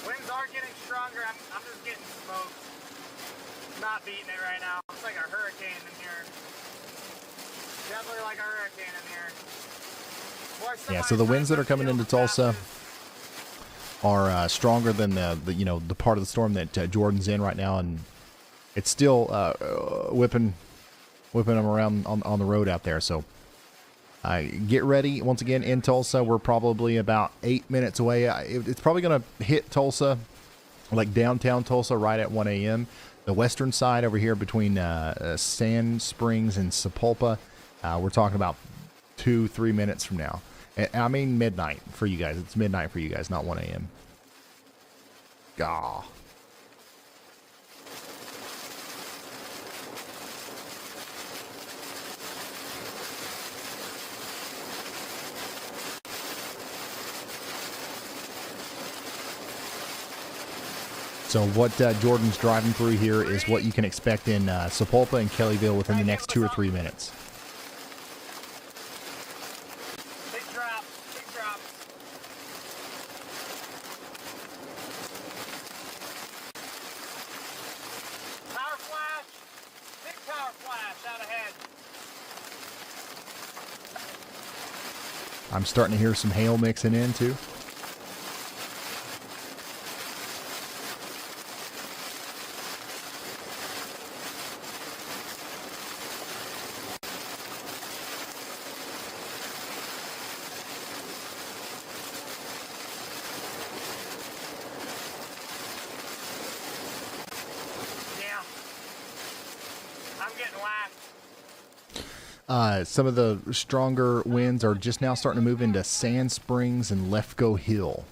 Winds are getting stronger. I'm just getting smoked. Not beating it right now. It's like a hurricane in here. Definitely like a hurricane in here. Yeah, so the winds that are coming into Tulsa are stronger than the part of the storm that Jordan's in right now, and it's still whipping them around on the road out there. So get ready. Once again, in Tulsa, we're probably about 8 minutes away. It's probably going to hit Tulsa, like downtown Tulsa, right at 1 a.m. The western side over here between Sand Springs and Sapulpa, we're talking about 2-3 minutes from now. I mean midnight for you guys. It's midnight for you guys, not 1 a.m. Gah. So what Jordan's driving through here is what you can expect in Sapulpa and Kellyville within the next 2 or 3 minutes. Big drop, big drop. Power flash, big power flash out ahead. I'm starting to hear some hail mixing in too. Some of the stronger winds are just now starting to move into Sand Springs and Lefko Hill.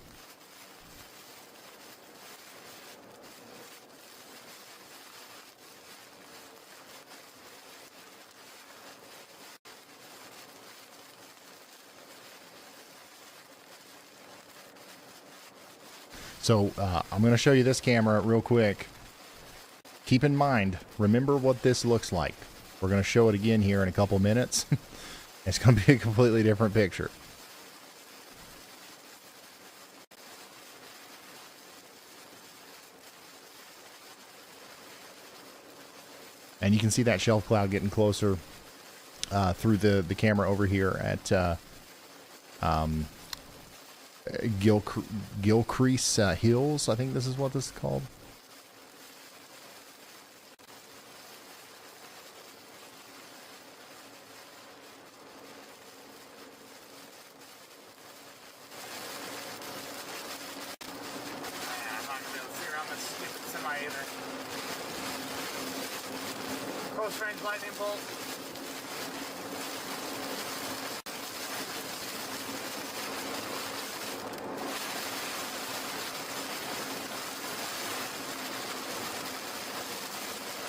So I'm going to show you this camera real quick. Keep in mind, remember what this looks like. We're going to show it again here in a couple minutes. It's going to be a completely different picture. And you can see that shelf cloud getting closer through the camera over here at Gilcrease Hills. I think this is what this is called. I'm not gonna be able to see around this stupid semi either. Close range lightning bolt.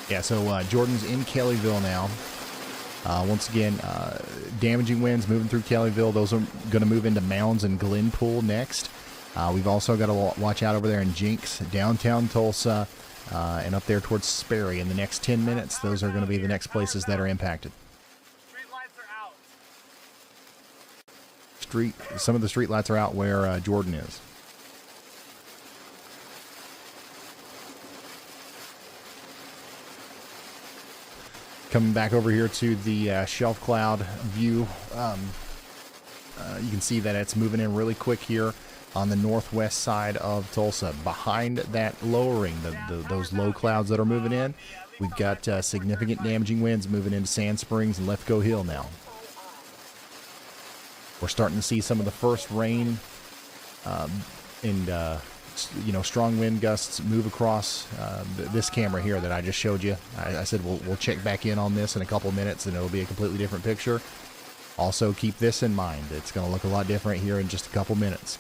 Yeah, so Jordan's in Kellyville now. Once again, damaging winds moving through Kellyville. Those are going to move into Mounds and Glenpool next. We've also got to watch out over there in Jinx, downtown Tulsa, and up there towards Sperry. In the next 10 minutes, those are going to be the next places that are impacted. Street lights are out. Some of the street lights are out where Jordan is. Coming back over here to the shelf cloud view, you can see that it's moving in really quick here on the northwest side of Tulsa. Behind that lowering, those low clouds that are moving in, we've got significant damaging winds moving into Sand Springs and Lithgow Hill now. We're starting to see some of the first rain and strong wind gusts move across this camera here that I just showed you. I said we'll check back in on this in a couple minutes and it'll be a completely different picture. Also keep this in mind. It's going to look a lot different here in just a couple minutes.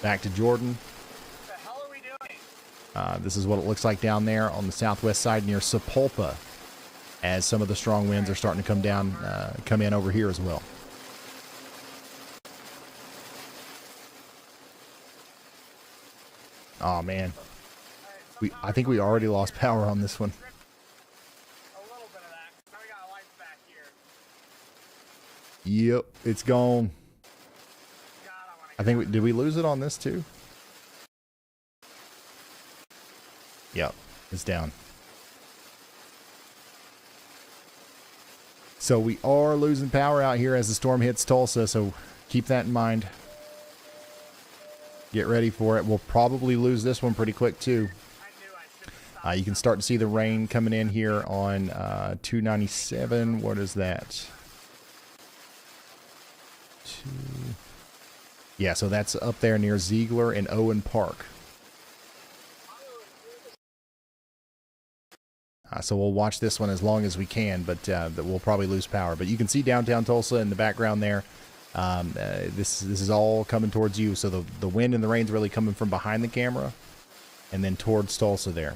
Back to Jordan. What the hell are we doing? This is what it looks like down there on the southwest side near Sapulpa, as some of the strong winds are starting to come in over here as well. Oh man, I think we already lost power on this one. A little bit of that. Now we got lights back here. Yep, it's gone. I think did we lose it on this too? Yep, it's down. So we are losing power out here as the storm hits Tulsa, so keep that in mind. Get ready for it. We'll probably lose this one pretty quick too. You can start to see the rain coming in here on 297. What is that? Yeah, so that's up there near Ziegler and Owen Park. So we'll watch this one as long as we can, but we'll probably lose power. But you can see downtown Tulsa in the background there. This is all coming towards you. So the wind and the rain's really coming from behind the camera and then towards Tulsa there.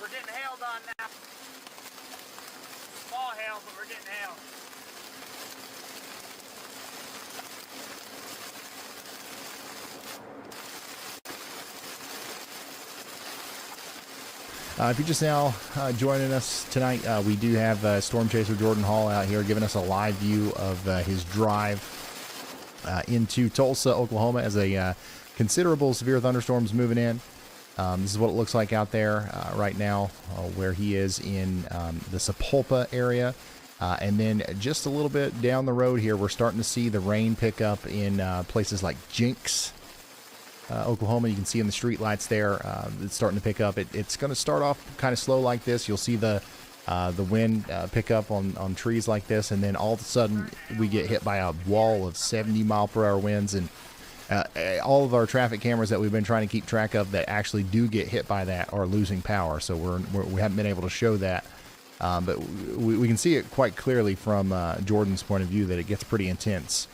We're getting hailed on now. Small hail, but we're getting hailed. If you're just now joining us tonight, we do have Storm Chaser Jordan Hall out here giving us a live view of his drive into Tulsa, Oklahoma, as a considerable severe thunderstorms moving in. This is what it looks like out there right now, where he is in the Sapulpa area. And then just a little bit down the road here, we're starting to see the rain pick up in places like Jinx, Oklahoma. You can see in the street lights there, it's starting to pick up. It's going to start off kind of slow like this. You'll see the wind pick up on trees like this, and then all of a sudden we get hit by a wall of 70-mile-per-hour winds. And all of our traffic cameras that we've been trying to keep track of that actually do get hit by that are losing power. So we haven't been able to show that But we can see it quite clearly from Jordan's point of view that it gets pretty intense.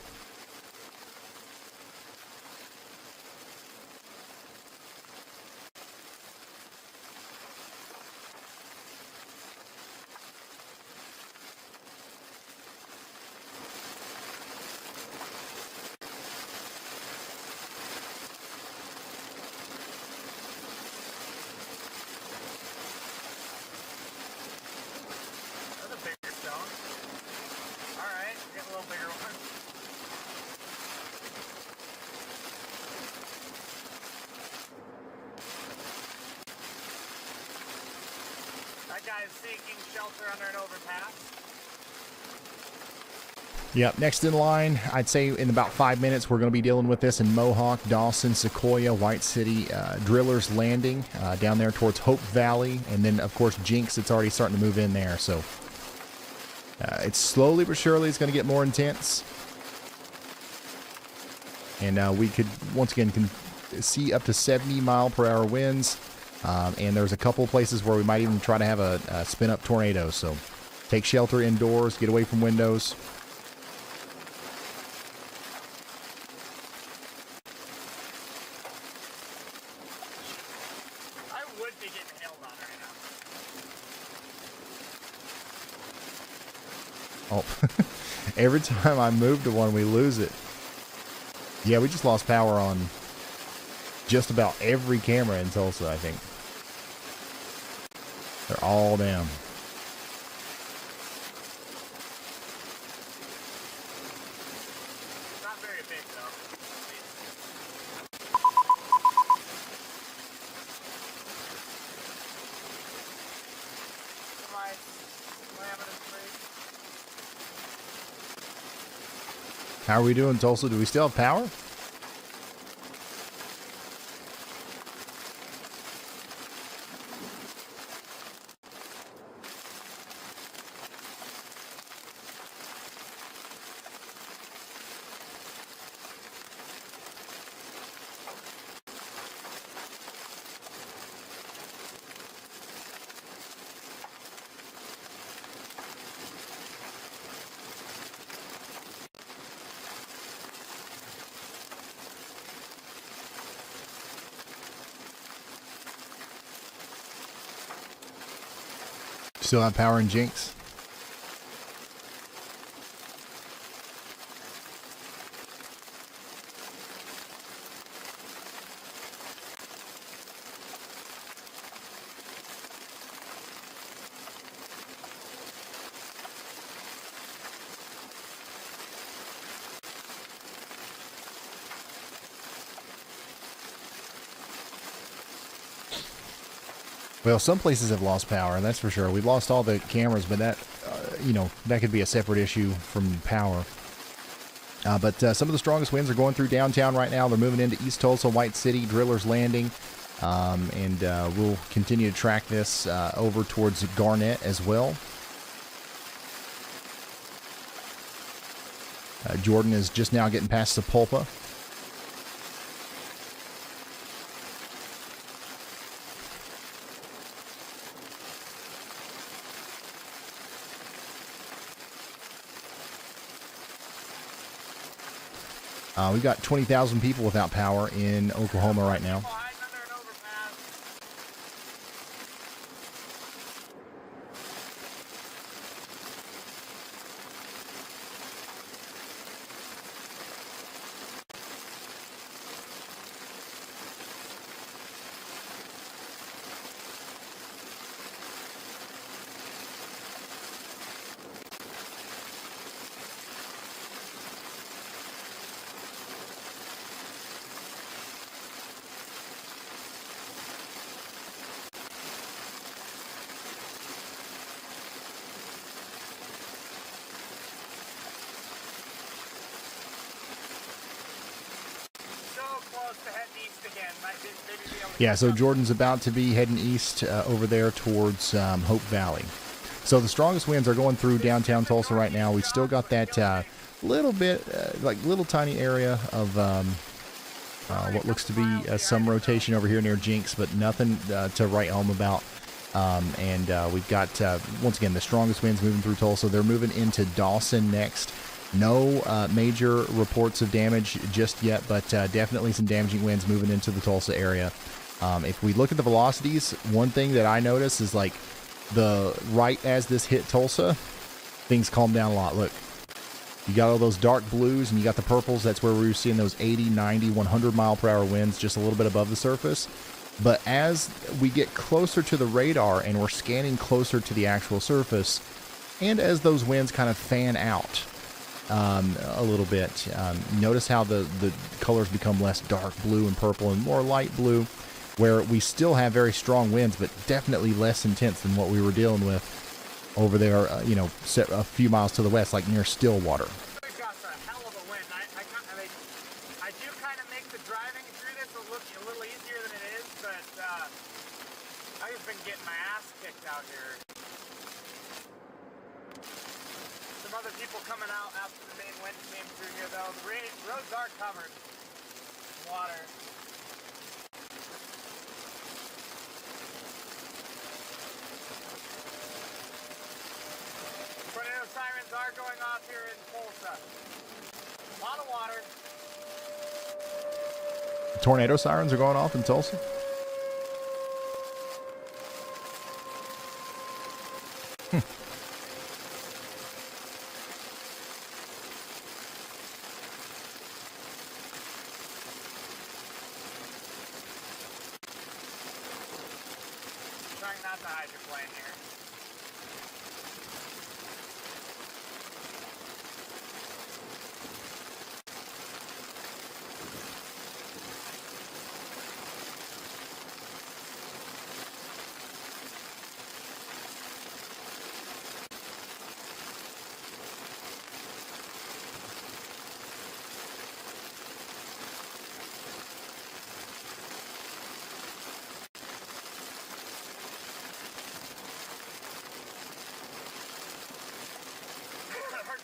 Guy's seeking shelter under an overpass. Yep, next in line, I'd say in about 5 minutes, we're going to be dealing with this in Mohawk, Dawson, Sequoia, White City, Drillers Landing, down there towards Hope Valley, and then, of course, Jinx, it's already starting to move in there, so it's slowly but surely it's going to get more intense. And we could, once again, can see up to 70-mile-per-hour winds. And there's a couple places where we might even try to have a spin-up tornado. So take shelter indoors, get away from windows. I would be getting hailed on right now. Oh, every time I move to one, we lose it. Yeah, we just lost power on just about every camera in Tulsa, I think. They're all down. Not very big, though. My laminate plate. How are we doing, Tulsa? Do we still have power? Still have power in Jinx? Well, some places have lost power, that's for sure. We've lost all the cameras, but that, you know, that could be a separate issue from power. But some of the strongest winds are going through downtown right now. They're moving into East Tulsa, White City, Drillers Landing. And we'll continue to track this over towards Garnett as well. Jordan is just now getting past Sapulpa. We've got 20,000 people without power in Oklahoma right now. Yeah, so Jordan's about to be heading east over there towards Hope Valley. So the strongest winds are going through downtown Tulsa right now. We've still got that little bit, like little tiny area of what looks to be some rotation over here near Jinx, but nothing to write home about. And we've got, once again, the strongest winds moving through Tulsa. They're moving into Dawson next. No major reports of damage just yet, but definitely some damaging winds moving into the Tulsa area. If we look at the velocities, one thing that I notice is like right as this hit Tulsa, things calm down a lot. Look, you got all those dark blues and you got the purples. That's where we were seeing those 80, 90, 100 mile per hour winds just a little bit above the surface. But as we get closer to the radar and we're scanning closer to the actual surface, and as those winds kind of fan out a little bit, notice how the colors become less dark blue and purple and more light blue, where we still have very strong winds, but definitely less intense than what we were dealing with over there, a few miles to the west, like near Stillwater. We've got a hell of a wind. I do kind of make the driving through this look a little easier than it is, but I've just been getting my ass kicked out here. Some other people coming out after the main wind came through here, though. The roads are covered in water. Tornado sirens are going off here in Tulsa. A lot of water. Tornado sirens are going off in Tulsa? Trying not to hydroplane here.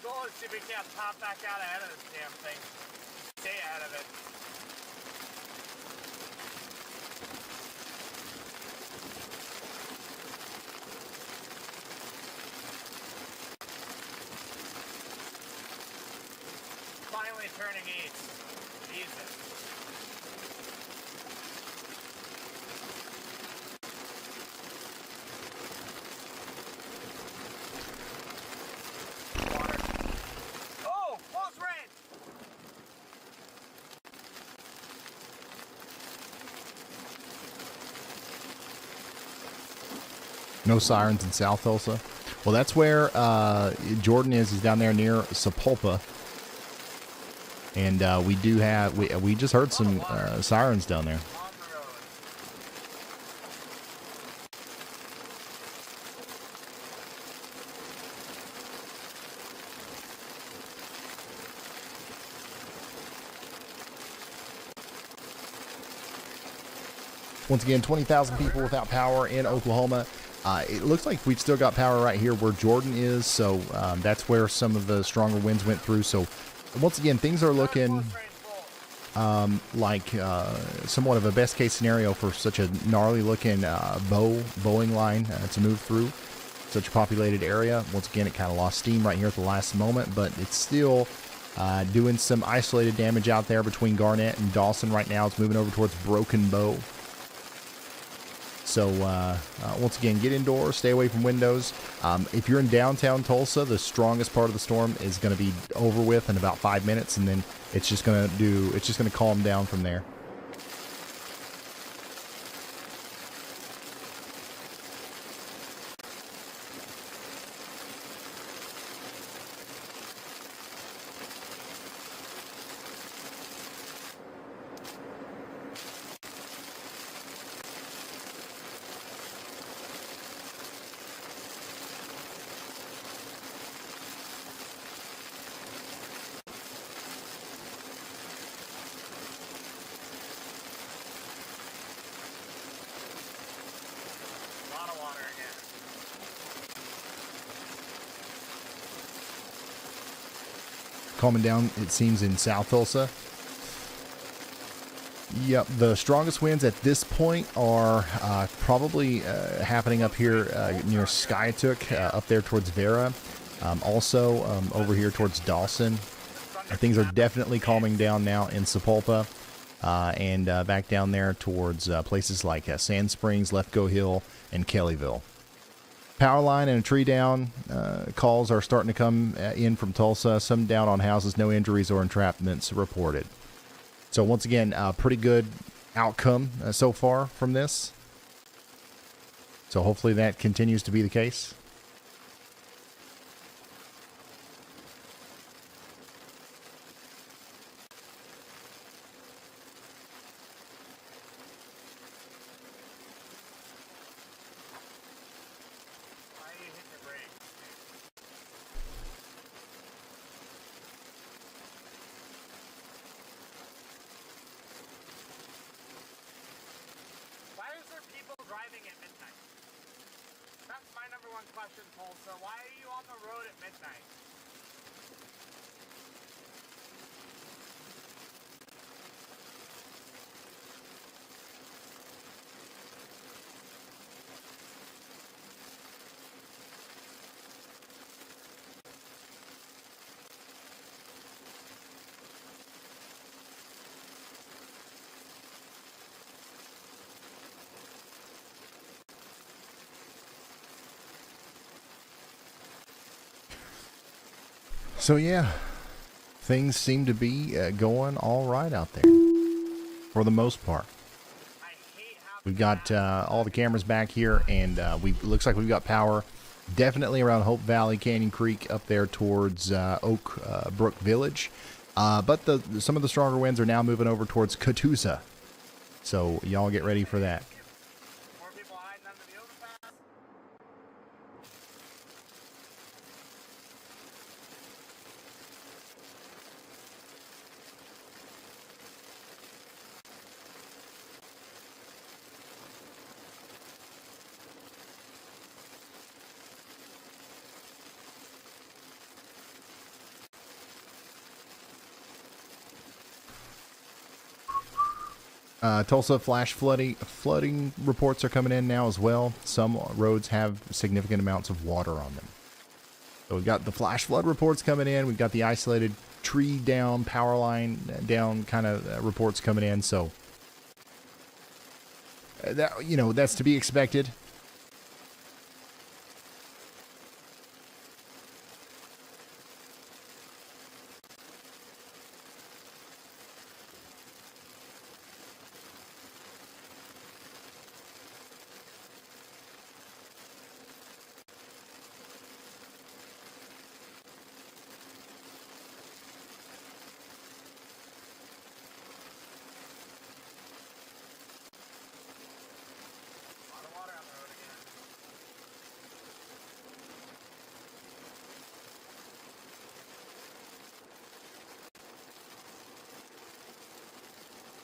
Goal is see if we can't pop back out ahead of this damn thing. Stay ahead of it. Finally turning east. Jesus. No sirens in South Tulsa. Well, that's where Jordan is. He's down there near Sapulpa. And we just heard some sirens down there. Once again, 20,000 people without power in Oklahoma. It looks like we've still got power right here where Jordan is, so that's where some of the stronger winds went through. So once again, things are looking like somewhat of a best case scenario for such a gnarly looking Boeing line to move through such a populated area. Once again, it kind of lost steam right here at the last moment, but it's still doing some isolated damage out there between Garnett and Dawson right now. It's moving over towards Broken Bow. So once again, get indoors, stay away from windows. If you're in downtown Tulsa, the strongest part of the storm is going to be over with in about 5 minutes, and then it's just going to calm down from there. Calming down, it seems, in South Tulsa. Yep, the strongest winds at this point are probably happening up here near Skiatook, up there towards Vera. Also over here towards Dawson. Things are definitely calming down now in Sapulpa, and back down there towards places like Sand Springs, Lefko Hill, and Kellyville. Power line and a tree down calls are starting to come in from Tulsa. Some down on houses, no injuries or entrapments reported. So once again, pretty good outcome so far from this. So hopefully that continues to be the case. Driving at midnight. That's my number one question, Tulsa. Why are you on the road at midnight? So yeah, things seem to be going all right out there for the most part. We've got all the cameras back here, and looks like we've got power definitely around Hope Valley, Canyon Creek, up there towards Oak Brook Village. But some of the stronger winds are now moving over towards Catoosa. So y'all get ready for that. Tulsa flash flooding reports are coming in now as well. Some roads have significant amounts of water on them. So we've got the flash flood reports coming in. We've got the isolated tree down, power line down kind of reports coming in. So that's to be expected.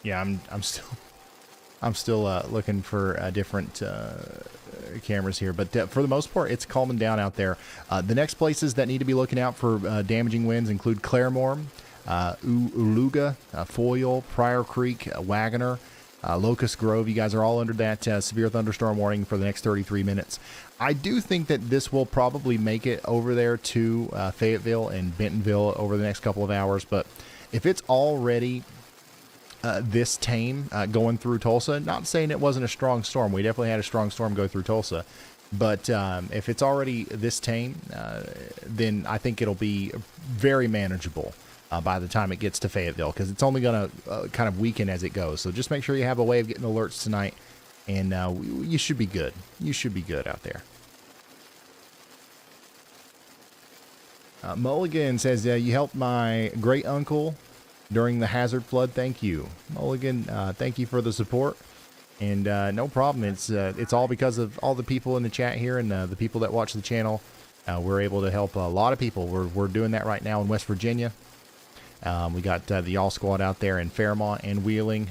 Yeah, I'm still looking for different cameras here, but for the most part, it's calming down out there. The next places that need to be looking out for damaging winds include Claremore, Uluga, Foyle, Pryor Creek, Wagoner, Locust Grove. You guys are all under that severe thunderstorm warning for the next 33 minutes. I do think that this will probably make it over there to Fayetteville and Bentonville over the next couple of hours, but if it's already this tame going through Tulsa, not saying it wasn't a strong storm. We definitely had a strong storm go through Tulsa. But if it's already this tame, then I think it'll be very manageable by the time it gets to Fayetteville, because it's only going to kind of weaken as it goes. So just make sure you have a way of getting alerts tonight, and you should be good. You should be good out there. Mulligan says, you helped my great uncle during the hazard flood. Thank you, Mulligan. Thank you for the support, and no problem. It's all because of all the people in the chat here and the people that watch the channel. We're able to help a lot of people. We're doing that right now in West Virginia. We got the Y'all Squad out there in Fairmont and Wheeling,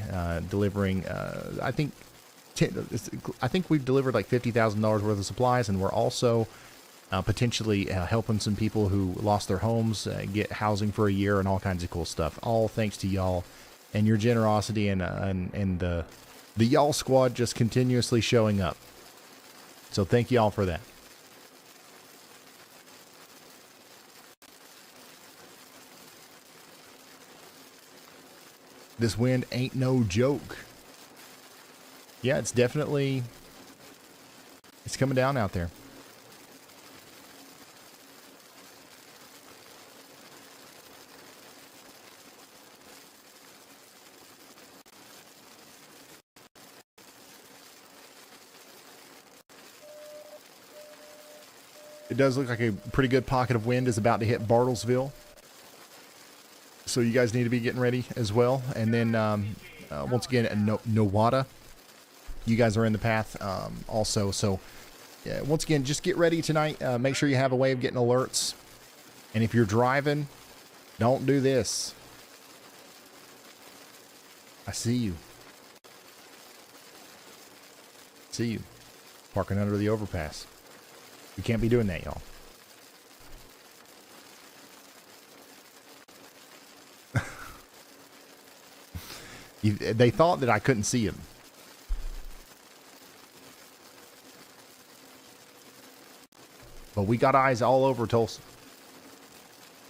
delivering. I think we've delivered like $50,000 worth of supplies, and we're also potentially helping some people who lost their homes get housing for a year and all kinds of cool stuff. All thanks to y'all and your generosity and the y'all squad just continuously showing up. So thank y'all for that. This wind ain't no joke. Yeah, it's definitely, it's coming down out there. It does look like a pretty good pocket of wind is about to hit Bartlesville. So you guys need to be getting ready as well. And then once again, Nowata, you guys are in the path also. So once again, just get ready tonight. Make sure you have a way of getting alerts. And if you're driving, don't do this. I see you. See you. Parking under the overpass. You can't be doing that, y'all. They thought that I couldn't see him. But we got eyes all over Tulsa.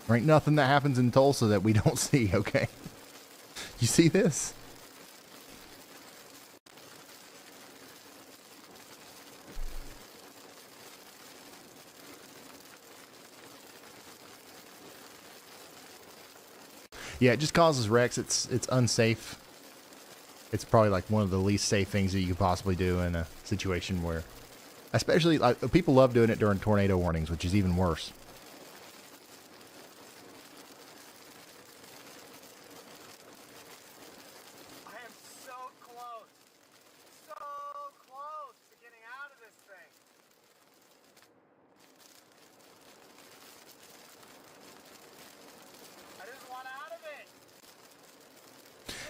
There ain't nothing that happens in Tulsa that we don't see, okay? You see this? Yeah, it just causes wrecks. It's unsafe. It's probably like one of the least safe things that you could possibly do in a situation where, especially like people love doing it during tornado warnings, which is even worse. I am so close to getting out of this thing. I just want out of it.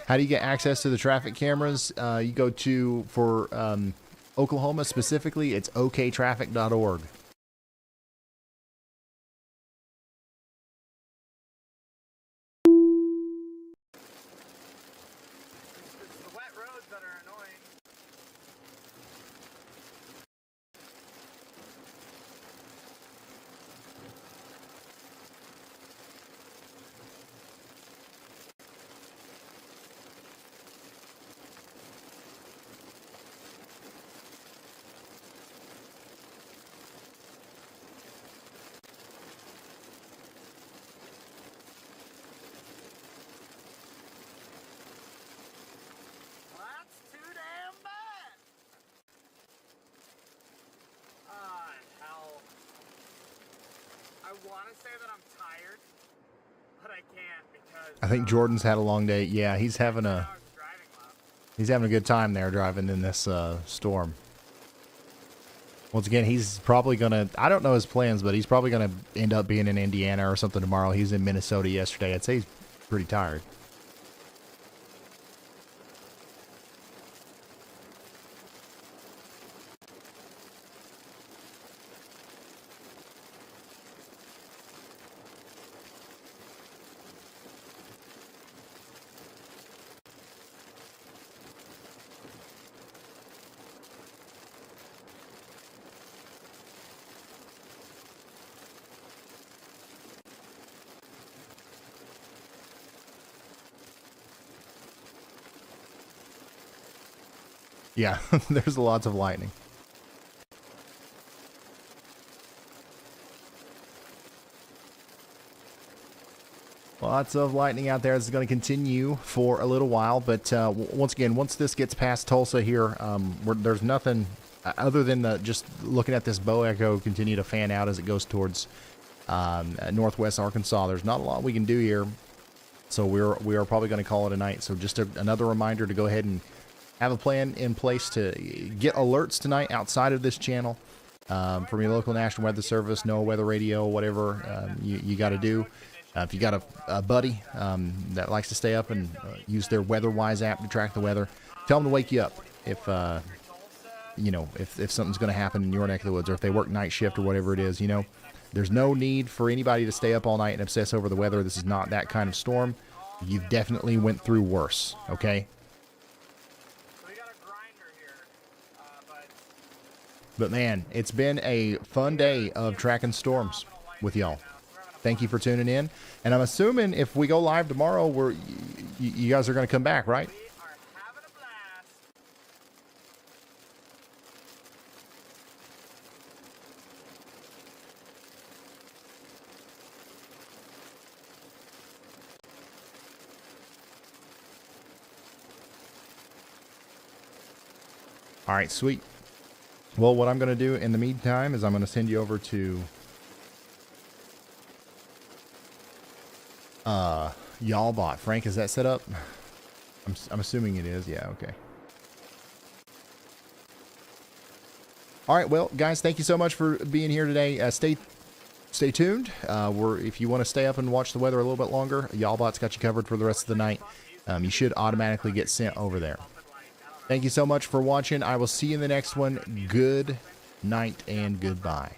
How do you get access to the traffic cameras? You go to, for Oklahoma specifically, it's oktraffic.org. It's the wet roads that are annoying. That's too damn bad. Ah, hell. I want to say that I'm tired, but I can't because I think Jordan's had a long day. Yeah, he's having a good time there driving in this storm. Once again, he's probably gonna, I don't know his plans, but he's probably gonna end up being in Indiana or something tomorrow. He was in Minnesota yesterday. I'd say he's pretty tired. Yeah, there's lots of lightning. Lots of lightning out there. This is going to continue for a little while, but once again, once this gets past Tulsa here, there's nothing other than just looking at this bow echo continue to fan out as it goes towards northwest Arkansas. There's not a lot we can do here, so we are probably going to call it a night. So just another reminder to go ahead and have a plan in place to get alerts tonight outside of this channel from your local National Weather Service, NOAA Weather Radio, whatever you got to do. If you got a buddy that likes to stay up and use their WeatherWise app to track the weather, tell them to wake you up if if something's going to happen in your neck of the woods, or if they work night shift or whatever it is. There's no need for anybody to stay up all night and obsess over the weather. This is not that kind of storm. You've definitely went through worse, okay? So we got a grinder here, But man, it's been a fun day of tracking storms with y'all. Thank you for tuning in. And I'm assuming if we go live tomorrow, you guys are going to come back, right? All right, sweet. Well, what I'm going to do in the meantime is I'm going to send you over to y'all bot. Frank, is that set up? I'm assuming it is. Yeah, okay. All right, well, guys, thank you so much for being here today. Stay tuned. If you want to stay up and watch the weather a little bit longer, y'all bot's got you covered for the rest of the night. You should automatically get sent over there. Thank you so much for watching. I will see you in the next one. Good night and goodbye.